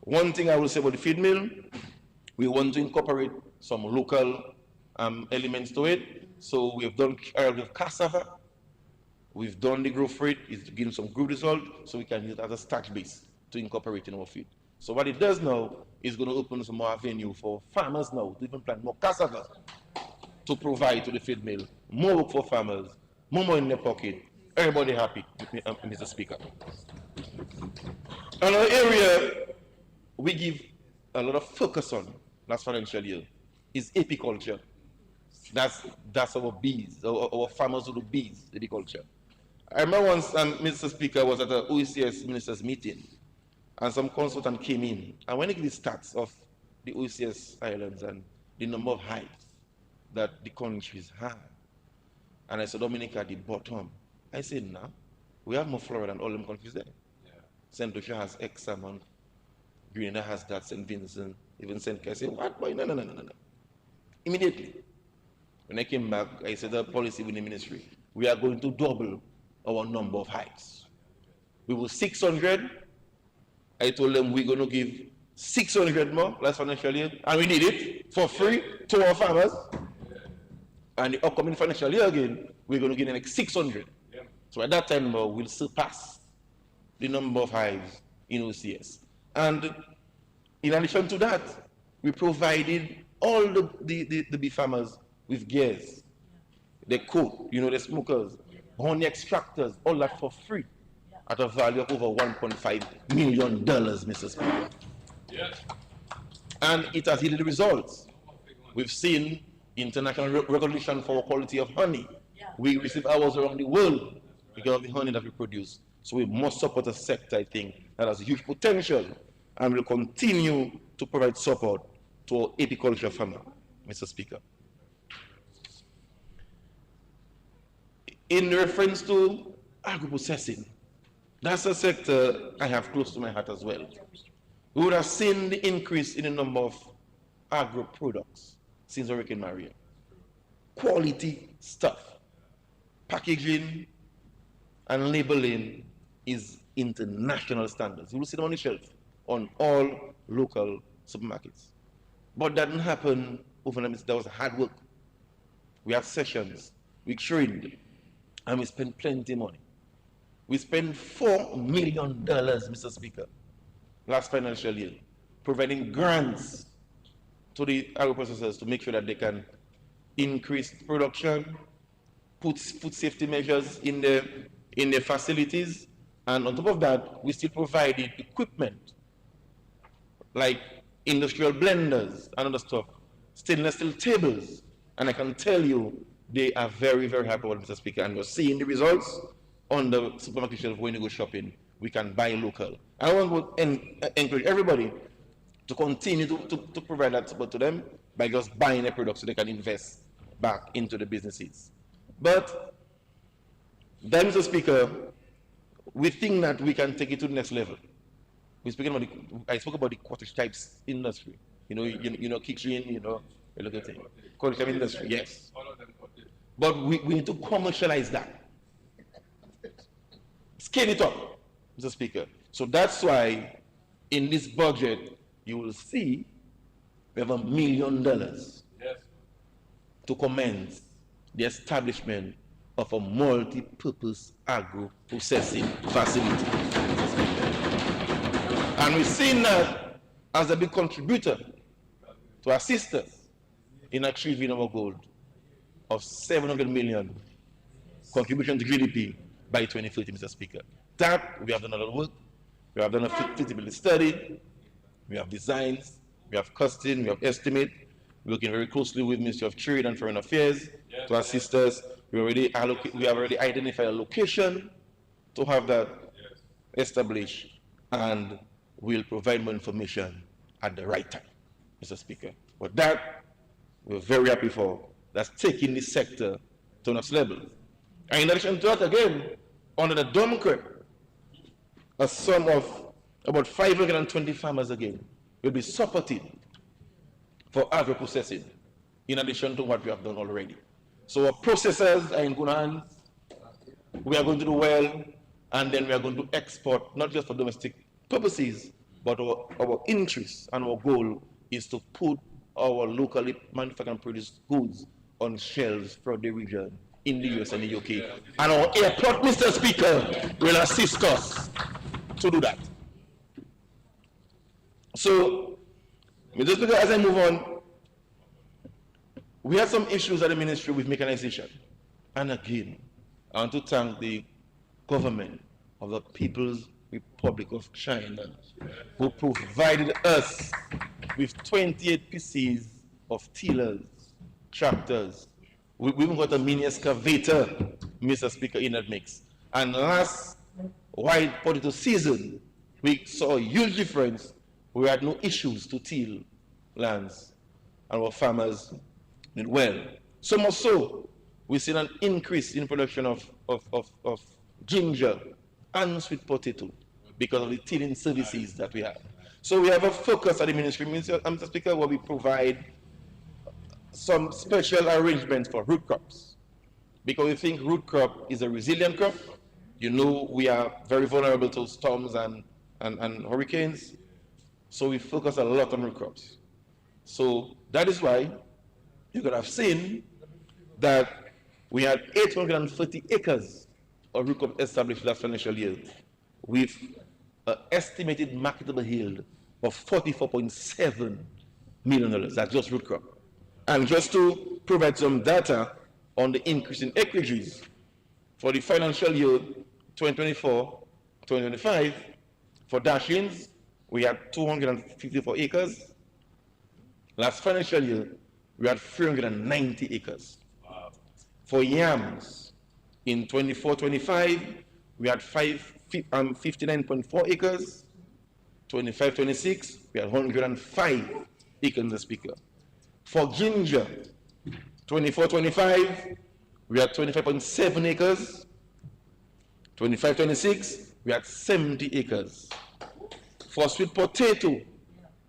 One thing I will say about the feed mill, we want to incorporate some local elements to it. So we've done with cassava, we've done the growth rate, it's giving some good result, so we can use it as a starch base to incorporate in our feed. So what it does now is going to open some more avenue for farmers now to even plant more cassava to provide to the feed mill, more work for farmers, more in their pocket. Everybody happy, Mr. Speaker. Another area we give a lot of focus on last financial year is apiculture. That's our bees, our farmers who do bees, apiculture. I remember once Mr. Speaker was at a OECS ministers meeting and some consultant came in, and when he gave the stats of the OECS islands and the number of hives that the countries have, and I said, Dominica at the bottom. I said, no, we have more flora than all them countries there. Yeah. St. Lucia has X amount, Grenada has that, St. Vincent, even St. Kitts. I said, what, boy? No. Immediately, when I came back, I said, the policy with the ministry, we are going to double our number of hives. We were 600. I told them we're going to give 600 more last financial year, and we need it for free to our farmers. And the upcoming financial year again, we're going to give them like 600. Yeah. So at that time, we'll surpass the number of hives in OCS. And in addition to that, we provided all the bee farmers with gears, the coat, the smokers, honey extractors, all that for free at a value of over $1.5 million, Mr. Speaker. Yes. And it has yielded results. We've seen international recognition for quality of honey. We receive awards around the world because of the honey that we produce. So we must support a sector, I think, that has huge potential and will continue to provide support to our apiculture farmer, Mr. Speaker. In reference to agro-processing, that's a sector I have close to my heart as well. We would have seen the increase in the number of agro products since Hurricane Maria. Quality stuff. Packaging and labeling is international standards. You will see them on the shelf on all local supermarkets. But that didn't happen overnight. That was hard work. We have sessions, we trained, and we spent plenty of money. We spent $4 million, Mr. Speaker, last financial year, providing grants to the agro-processors to make sure that they can increase production, put food safety measures in their facilities, and on top of that, we still provided equipment like industrial blenders and other stuff, stainless steel tables, and I can tell you they are very, very happy with Mr. Speaker, and we're seeing the results on the supermarket shelf when you go shopping, we can buy local. I want to encourage everybody to continue to provide that support to them by just buying their products so they can invest back into the businesses. But then, Mr. Speaker, we think that we can take it to the next level. I spoke about the cottage types industry. You know, kitchen, you know, a little thing. Cottage type industry, yes. But we need to commercialize that. Scale it up, Mr. Speaker. So that's why in this budget, you will see we have $1 million to commence the establishment of a multi-purpose agro-processing facility. And we've seen that as a big contributor to assist us in achieving our goal of 700 million contribution to GDP by 2030, Mr. Speaker. That, we have done a lot of work. We have done a feasibility study. We have designs. We have costing. We have estimate. We're working very closely with Ministry of Trade and Foreign Affairs to assist us. We have already identified a location to have that established, and we'll provide more information at the right time, Mr. Speaker. But that, we're very happy for. That's taking this sector to the next level. And in addition to that, again, under the DOMCREP, a sum of about 520 farmers again will be supported for agro-processing, in addition to what we have done already. So our processors are in good hands. We are going to do well, and then we are going to export, not just for domestic purposes, but our interest and our goal is to put our locally manufactured and produced goods on shelves for the region in the US and the UK. And our airport, Mr. Speaker, will assist us to do that. So, Mr. Speaker, as I move on, we had some issues at the ministry with mechanization. And again, I want to thank the government of the People's Republic of China, who provided us with 28 pieces of tillers, tractors. We even got a mini excavator, Mr. Speaker, in that mix. And last white potato season, we saw a huge difference. We had no issues to till lands, and our farmers did well. So much so, we've seen an increase in production of ginger and sweet potato because of the tilling services that we have. So we have a focus at the ministry, Mr. Speaker, where we provide some special arrangements for root crops, because we think root crop is a resilient crop. You know, we are very vulnerable to storms and hurricanes, so we focus a lot on root crops. So that is why you could have seen that we had 830 acres of root crop established last financial year with an estimated marketable yield of $44.7 million. That's just root crop. And just to provide some data on the increase in acreages for the financial year 2024-2025, for dashings, we had 254 acres. Last financial year, we had 390 acres. Wow. For yams, in 24-25, we had 59.4 acres. 25-26, we had 105 acres, Mr. Speaker. For ginger, 24-25, we had 25.7 acres. 25-26, we had 70 acres. For sweet potato,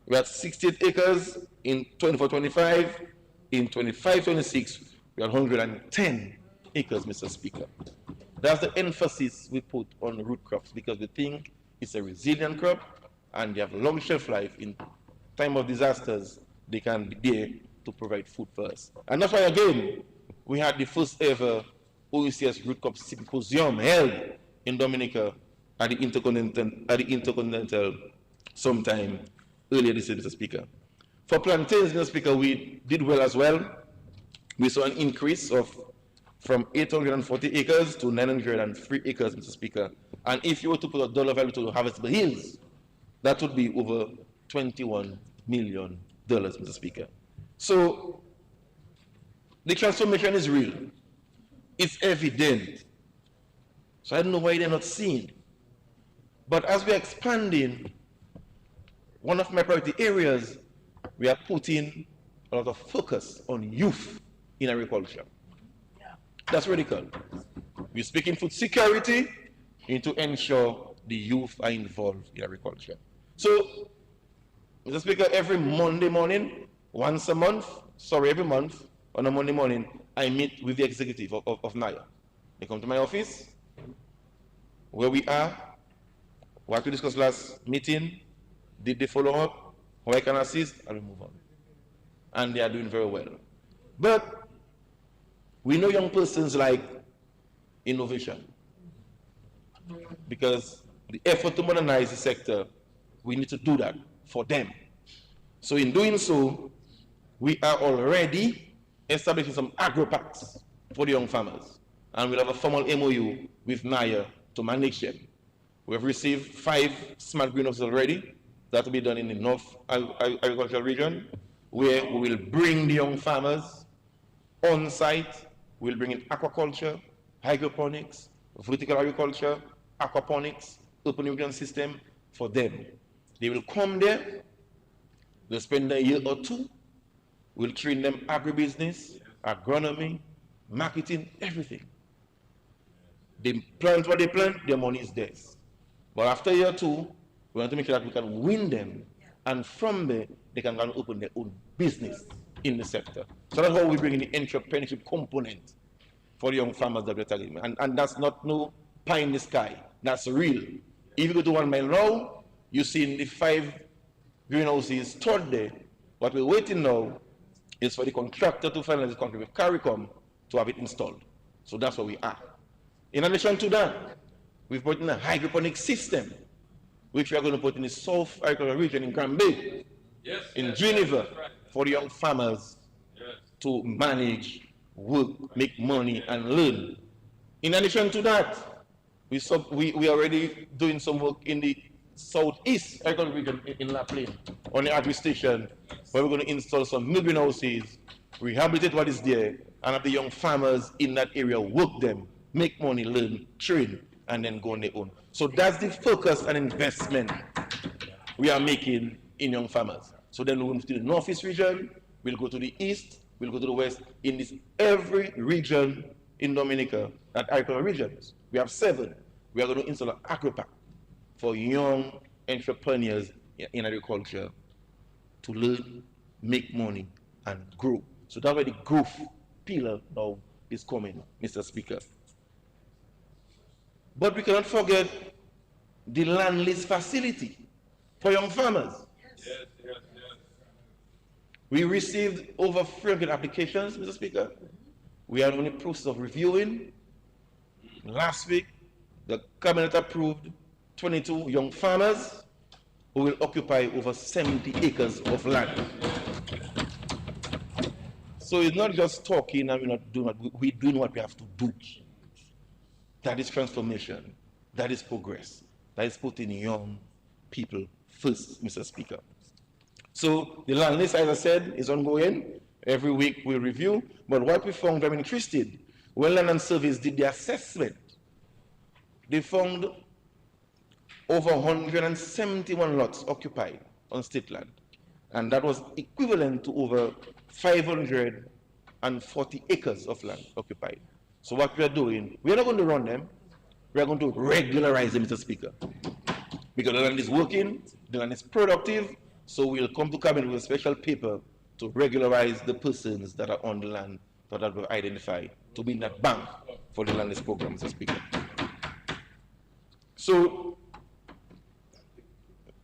we had 68 acres in 24-25. In 25-26, we had 110 acres, Mr. Speaker. That's the emphasis we put on root crops, because we think it's a resilient crop and they have long shelf life. In time of disasters, they can be there to provide food for us. And that's why, again, we had the first ever OECS Root Crop Symposium held in Dominica at the Intercontinental sometime earlier this year, Mr. Speaker. For plantains, Mr. Speaker, we did well as well. We saw an increase from 840 acres to 903 acres, Mr. Speaker. And if you were to put a dollar value to harvestable yields, that would be over $21 million, Mr. Speaker. So the transformation is real. It's evident. So I don't know why they're not seen. But as we're expanding, one of my priority areas, we are putting a lot of focus on youth in agriculture. That's radical. We're speaking food security, you need to ensure the youth are involved in agriculture. So, Mr. Speaker, every Monday morning, once a month, every month, on a Monday morning, I meet with the executive of NIA. They come to my office, where we are, what we discussed last meeting, did they follow up, how I can assist, and we move on. And they are doing very well. But we know young persons like innovation. Because the effort to modernize the sector, we need to do that for them. So in doing so, we are already establishing some agro-packs for the young farmers. And we'll have a formal MOU with NIA to manage them. We have received 5 smart greenhouses already. That will be done in the North Agricultural Region, where we will bring the young farmers on site. We'll bring in aquaculture, hydroponics, vertical agriculture, aquaponics, open irrigation system for them. They will come there, they'll spend a year or 2, we'll train them agribusiness, agronomy, marketing, everything. They plant what they plant, their money is theirs. But after a year or 2, we want to make sure that we can win them, and from there, they can go and open their own business in the sector. So that's how we bring in the entrepreneurship component for the young farmers that we're targeting. And that's not no pie in the sky. That's real. If you go to 1 mile now, you see in the 5 greenhouses stored there. What we're waiting now is for the contractor to finalize the contract with CARICOM to have it installed. So that's where we are. In addition to that, we've put in a hydroponic system, which we are going to put in the South Agricultural Region in Granby, in Geneva, for the young farmers to manage, work, make money, and learn. In addition to that, we are already doing some work in the Southeast Agricultural Region in La Plaine, on the agri station, where we're going to install some new greenhouses, rehabilitate what is there, and have the young farmers in that area work them, make money, learn, train, and then go on their own. So that's the focus and investment we are making in young farmers. So then we'll move to the Northeast region, we'll go to the East, we'll go to the West. In this every region in Dominica, that agricultural regions, we have 7. We are going to install an agri-pack for young entrepreneurs in agriculture to learn, make money, and grow. So that's where the growth pillar now is coming, Mr. Speaker. But we cannot forget the land lease facility for young farmers. We received over 300 applications, Mr. Speaker. We are in the process of reviewing. Last week, the cabinet approved 22 young farmers who will occupy over 70 acres of land. So it's not just talking and we're not doing what we're doing what we have to do. That is transformation. That is progress. That is putting young people first, Mr. Speaker. So the land list, as I said, is ongoing. Every week we review. But what we found very interesting, when Land and Service did the assessment, they found over 171 lots occupied on state land. And that was equivalent to over 540 acres of land occupied. So what we are doing, we are not going to run them, we are going to regularize them, Mr. Speaker. Because the land is working, the land is productive, so we'll come to cabinet with a special paper to regularize the persons that are on the land that we identify to be in that bank for the land lease program, Mr. Speaker. So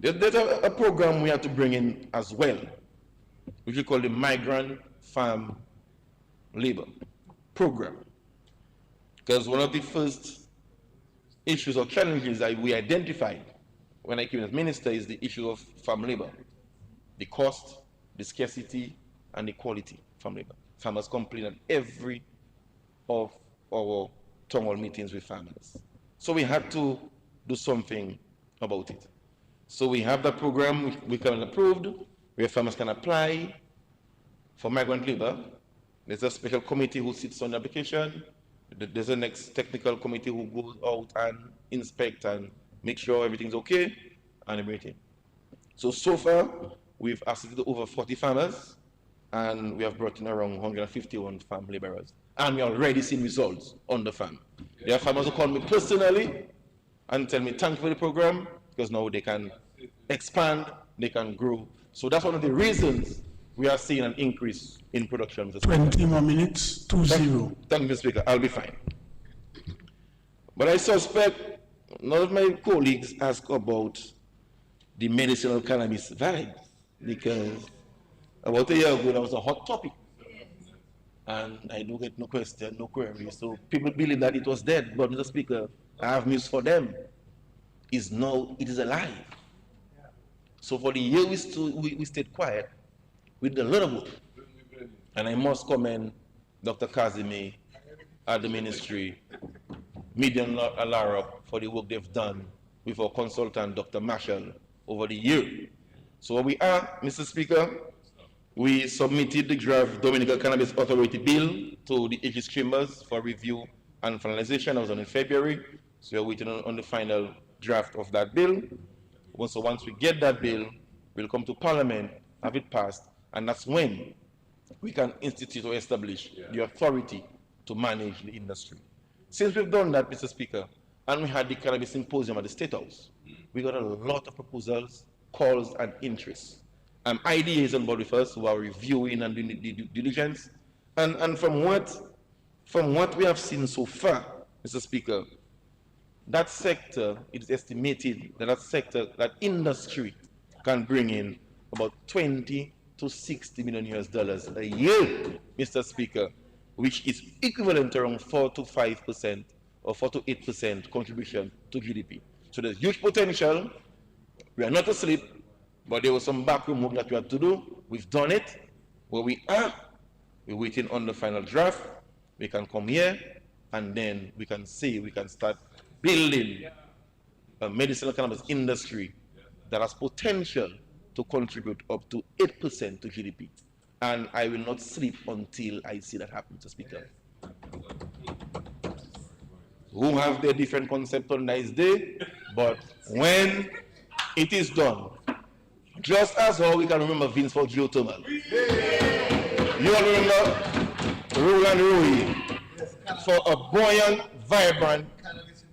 there's a program we have to bring in as well, which we call the Migrant Farm Labor Program. Because one of the first issues or challenges that we identified when I came as minister is the issue of farm labor. The cost, the scarcity, and the quality of farm labor. Farmers complain at every of our town hall meetings with farmers. So we had to do something about it. So we have that program we can approved, where farmers can apply for migrant labor. There's a special committee who sits on the application. There's a next technical committee who goes out and inspect and make sure everything's okay and everything. So far, we've assisted over 40 farmers and we have brought in around 151 farm laborers. And we are already seeing results on the farm. There are farmers who call me personally and tell me thank you for the program, because now they can expand, they can grow. So that's one of the reasons we are seeing an increase in production. 20 more minutes, 2-0. Thank you, Mr. Speaker. I'll be fine. But I suspect none of my colleagues ask about the medicinal cannabis vibe, because about a year ago that was a hot topic. And I do get no question, no query. So people believe that it was dead, but Mr. Speaker, I have news for them. It is alive. So for the year we stayed quiet, we did a lot of work. And I must commend Dr. Kazimi at the ministry, Median Alara, for the work they've done with our consultant, Dr. Marshall, over the year. So where we are, Mr. Speaker, we submitted the draft Dominican Cannabis Authority bill to the Aegis Chambers for review and finalization. That was done in February. So we're waiting on the final draft of that bill. So once we get that bill, we'll come to Parliament, have it passed, and that's when we can institute or establish the authority to manage the industry. Since we've done that, Mr. Speaker, and we had the Cannabis Symposium at the State House, we got a lot of proposals, calls, and interests. IDAs on board with us who are reviewing and doing the due diligence. And from what we have seen so far, Mr. Speaker, that sector, it is estimated that industry can bring in about 20 to 60 million US dollars a year, Mr. Speaker, which is equivalent to around 4 to 5% or 4 to 8% contribution to GDP. So there's huge potential. We are not asleep, but there was some backroom work that we had to do. We've done it. Where we are, we're waiting on the final draft. We can come here, and then we can start building a medicinal cannabis industry that has potential to contribute up to 8% to GDP. And I will not sleep until I see that happen, Mr. Speaker. Who have their different concept on this day, but when it is done, just as how we can remember Vince for geothermal. You all remember Roland Rui for a buoyant, vibrant,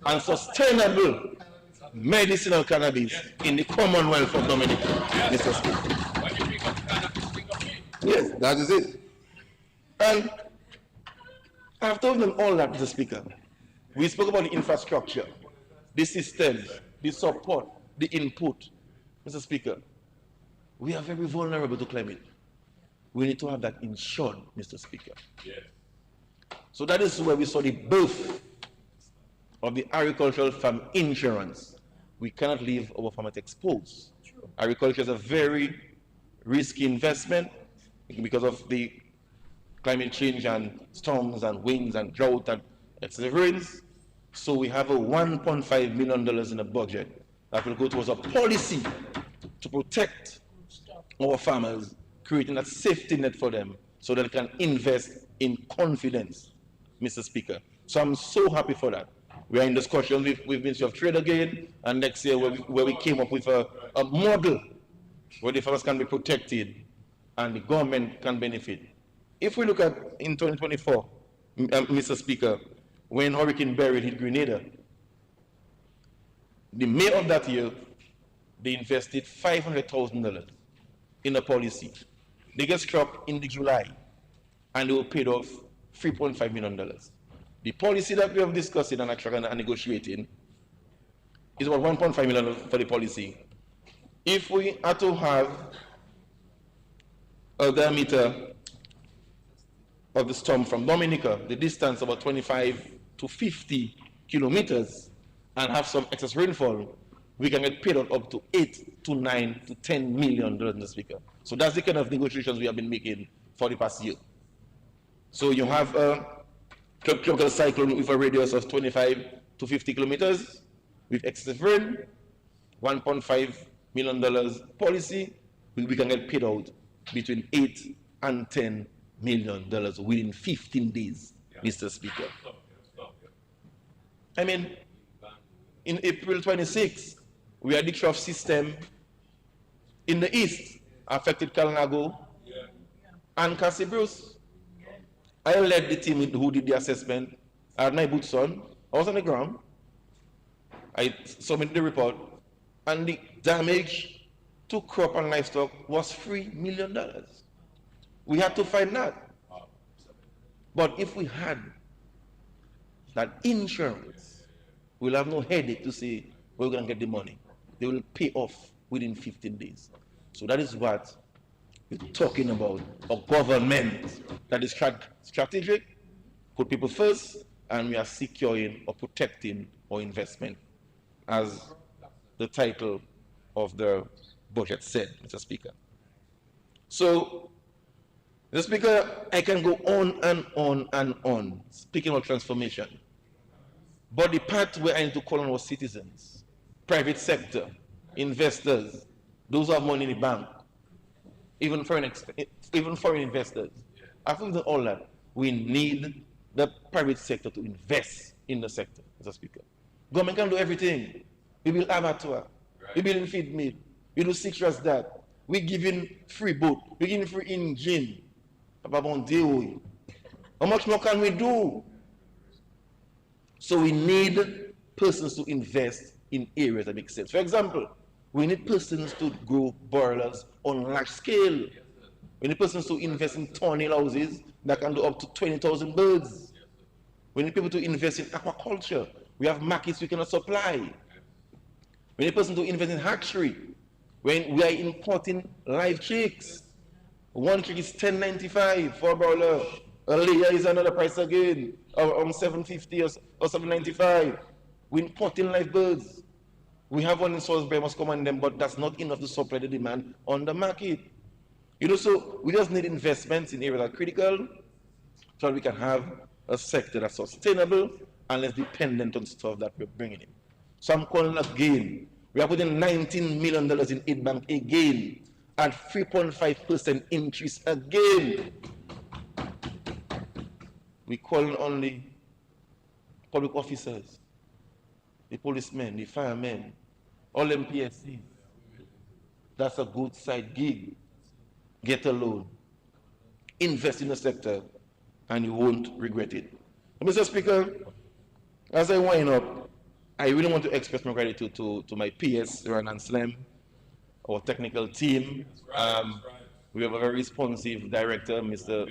and sustainable medicinal cannabis in the Commonwealth of Dominica, Mr. Speaker. Yes, that is it. And I've told them all that, Mr. Speaker. We spoke about the infrastructure, the systems, the support, the input. Mr. Speaker, we are very vulnerable to climate. We need to have that insured, Mr. Speaker. Yes. So that is where we saw the birth of the agricultural farm insurance. We cannot leave our farmers exposed. True. Agriculture is a very risky investment because of the climate change and storms and winds and drought and excessive rains. So we have a $1.5 million in the budget that will go towards a policy to protect our farmers, creating that safety net for them so that they can invest in confidence, Mr. Speaker. So I'm so happy for that. We are in discussion with Ministry of Trade again, and next year where we came up with a model where the farmers can be protected and the government can benefit. If we look at in 2024, Mr. Speaker, when Hurricane Beryl hit Grenada, the May of that year, they invested $500,000 in a policy. They get struck in the July, and they were paid off $3.5 million. The policy that we have discussed and actually negotiating is about $1.5 million for the policy. If we are to have a diameter of the storm from Dominica, the distance about 25 to 50 kilometers, and have some excess rainfall, we can get paid out up to 8 to 9 to 10 million, Mr. Speaker. So that's the kind of negotiations we have been making for the past year. So you have a tropical cyclone with a radius of 25 to 50 kilometers with excessive rain, $1.5 million policy, we can get paid out between 8 and 10 million within 15 days, Mr. Speaker. I mean, in April 26, we had the trough system in the east affected Kalnago and Cassie Bruce. I led the team who did the assessment. I had my boots on. I was on the ground. I submitted the report, and the damage to crop and livestock was $3 million. We had to find that. But if we had that insurance, we'll have no headache to say we're going to get the money. They will pay off within 15 days. So that is what we're talking about, a government that is strategic, put people first, and we are securing or protecting our investment, as the title of the budget said, Mr. Speaker. So, Mr. Speaker, I can go on and on and on, speaking of transformation. But the part where I need to call on our citizens, private sector, investors, those who have money in the bank, even foreign investors, after done all that, we need the private sector to invest in the sector, Mr. Speaker. Government can do everything. We build abattoir, we build in feed mill, we do citrus that, we giving free boat, we giving free engine. How much more can we do? So we need persons to invest in areas that make sense. For example, we need persons to grow broilers on large scale. We need persons to invest in tiny houses that can do up to 20,000 birds. We need people to invest in aquaculture. We have markets we cannot supply. We need persons to invest in hatchery. When we are importing live chicks, one chick is $10.95 for a broiler. A layer is another price again, around $7.50 or $7.95. We're importing live birds. We have one in Salisbury, must command them, but that's not enough to supply the demand on the market. You know, so we just need investments in areas that are critical so that we can have a sector that's sustainable and less dependent on stuff that we're bringing in. So I'm calling again. We are putting $19 million in aid bank again at 3.5% increase again. We call on the public officers, the policemen, the firemen, all MPSCs. That's a good side gig. Get a loan, invest in the sector, and you won't regret it. Mr. Speaker, as I wind up, I really want to express my gratitude to my PS, Ran and Slem, our technical team. We have a very responsive director, Mr.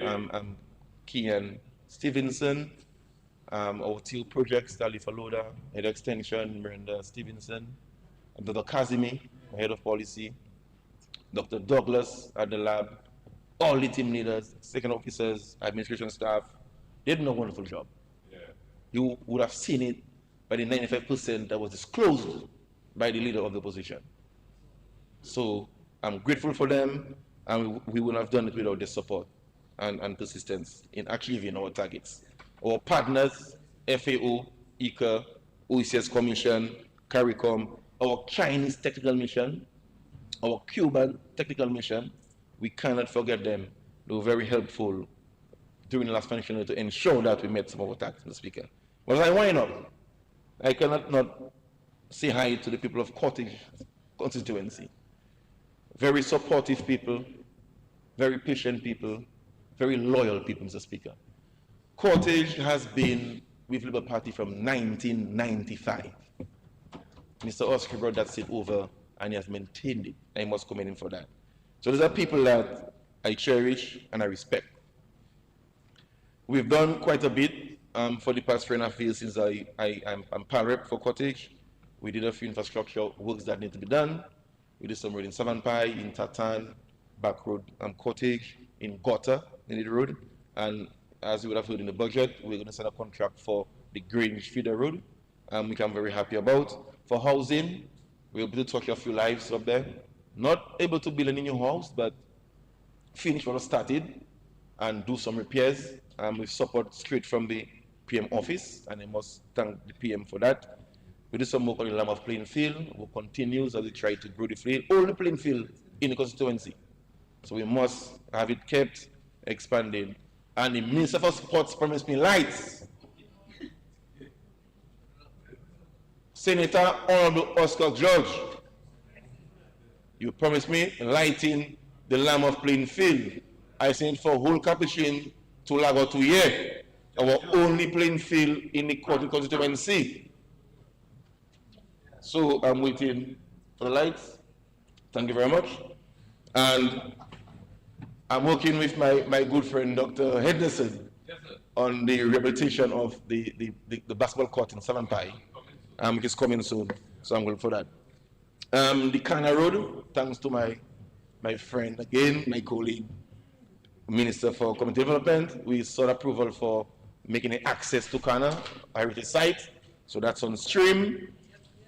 Kian Stevenson, our teal projects, Dali Faloda, head of extension, Miranda Stevenson, and Dr. Kazimi, head of policy, Dr. Douglas at the lab, all the team leaders, second officers, administration staff. They did a wonderful job. Yeah. You would have seen it by the 95% that was disclosed by the leader of the opposition. So I'm grateful for them, and we wouldn't have done it without their support and persistence in achieving our targets. Our partners, FAO, ICA, OECS Commission, CARICOM, our Chinese technical mission, our Cuban technical mission, we cannot forget them. They were very helpful during the last financial year to ensure that we met some of our targets, Mr. Speaker. But as I wind up, I cannot not say hi to the people of Cottage constituency. Very supportive people, very patient people, very loyal people, Mr. Speaker. Cottage has been with Labour Party from 1995. Mr. Oscar brought that seat over and he has maintained it. I must commend him for that. So those are people that I cherish and I respect. We've done quite a bit for the past 3.5 years since I'm PAL-Rep for Cottage. We did a few infrastructure works that need to be done. We did some road in Savanpai, in Tatan, Back Road, Cottage, in Gota, in the road. And as you would have heard in the budget, we're going to send a contract for the Grange Feeder Road, which I'm very happy about. For housing, we're able to touch a few lives up there. Not able to build a new house, but finish what was started and do some repairs with support straight from the PM office, and I must thank the PM for that. We did some work on the Lamb of playing field. We'll continue as we try to grow the field, all the playing field in the constituency. So we must have it kept, expanded. And the Minister for Sports promised me lights. Senator Honorable Oscar George, you promised me lighting the Lamb of Plainfield. I sent for whole Capuchin to Lago Touye, our only playing field in the court constituency. So I'm waiting for the lights. Thank you very much. And I'm working with my good friend, Dr. Henderson, on the rehabilitation of the basketball court in Savanpai. Which is coming soon, so I'm going for that. The Kana Road, thanks to my friend again, my colleague, Minister for Community Development, we sought approval for making an access to Kana, heritage site, so that's on stream.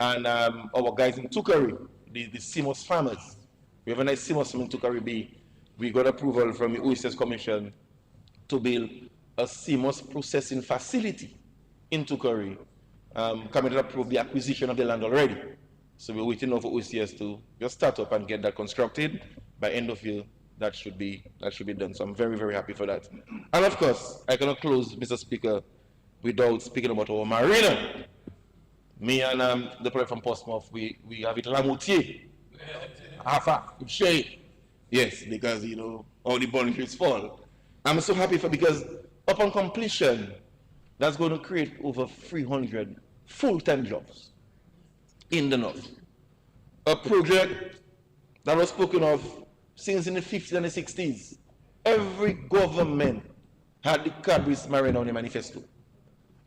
And our guys in Tukari, the CMOS farmers, we have a nice CMOS in Tukari B. We got approval from the OSS Commission to build a CMOS processing facility in Tukari. Cabinet approved the acquisition of the land already. So we're waiting now for OCS to just start up and get that constructed. By end of year, that should be done. So I'm very, very happy for that. And of course, I cannot close, Mr. Speaker, without speaking about our marina. Me and the player from Portsmouth, we have it Lamoutier. Hafa, Shea. Yes, because you know all the boundaries fall. I'm so happy because upon completion, that's going to create over 300 full-time jobs in the north. A project that was spoken of since in the 50s and the 60s. Every government had the Cabris Marina on the manifesto.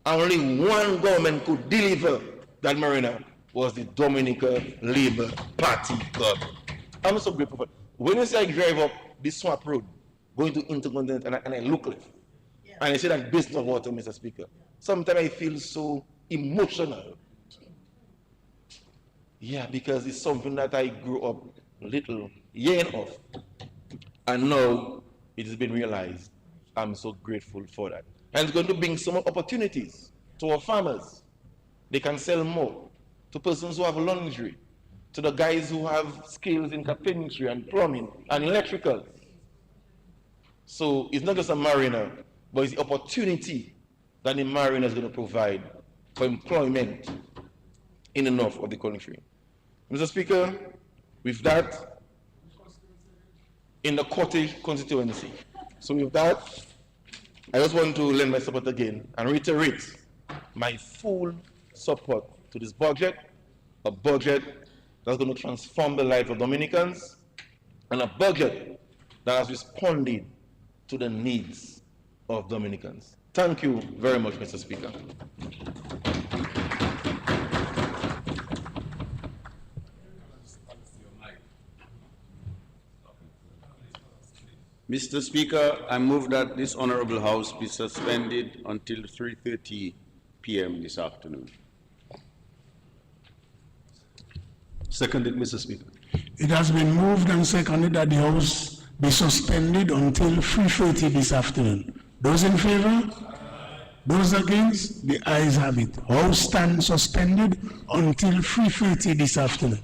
Only one government could deliver that marina, was the Dominica Labour Party government. I'm so grateful for it. When you say I drive up this swamp road, going to Intercontinental, and I look left, and I see that basin of water, Mr. Speaker, sometimes I feel so emotional. Yeah, because it's something that I grew up little yearn of. And now it has been realized. I'm so grateful for that. And it's going to bring some opportunities to our farmers. They can sell more to persons who have laundry, to the guys who have skills in carpentry and plumbing and electrical. So it's not just a marina, but it's the opportunity that the marina is going to provide for employment in the north of the country. Mr. Speaker, with that, in the Cottage constituency. So with that, I just want to lend my support again and reiterate my full support to this budget, a budget that's going to transform the life of Dominicans, and a budget that has responded to the needs of Dominicans. Thank you very much, Mr. Speaker. Mr. Speaker, I move that this Honorable House be suspended until 3:30 p.m. this afternoon. Seconded, Mr. Speaker. It has been moved and seconded that the House be suspended until 3:30 this afternoon. Those in favor? Those against? The ayes have it. House stands suspended until 3:30 this afternoon.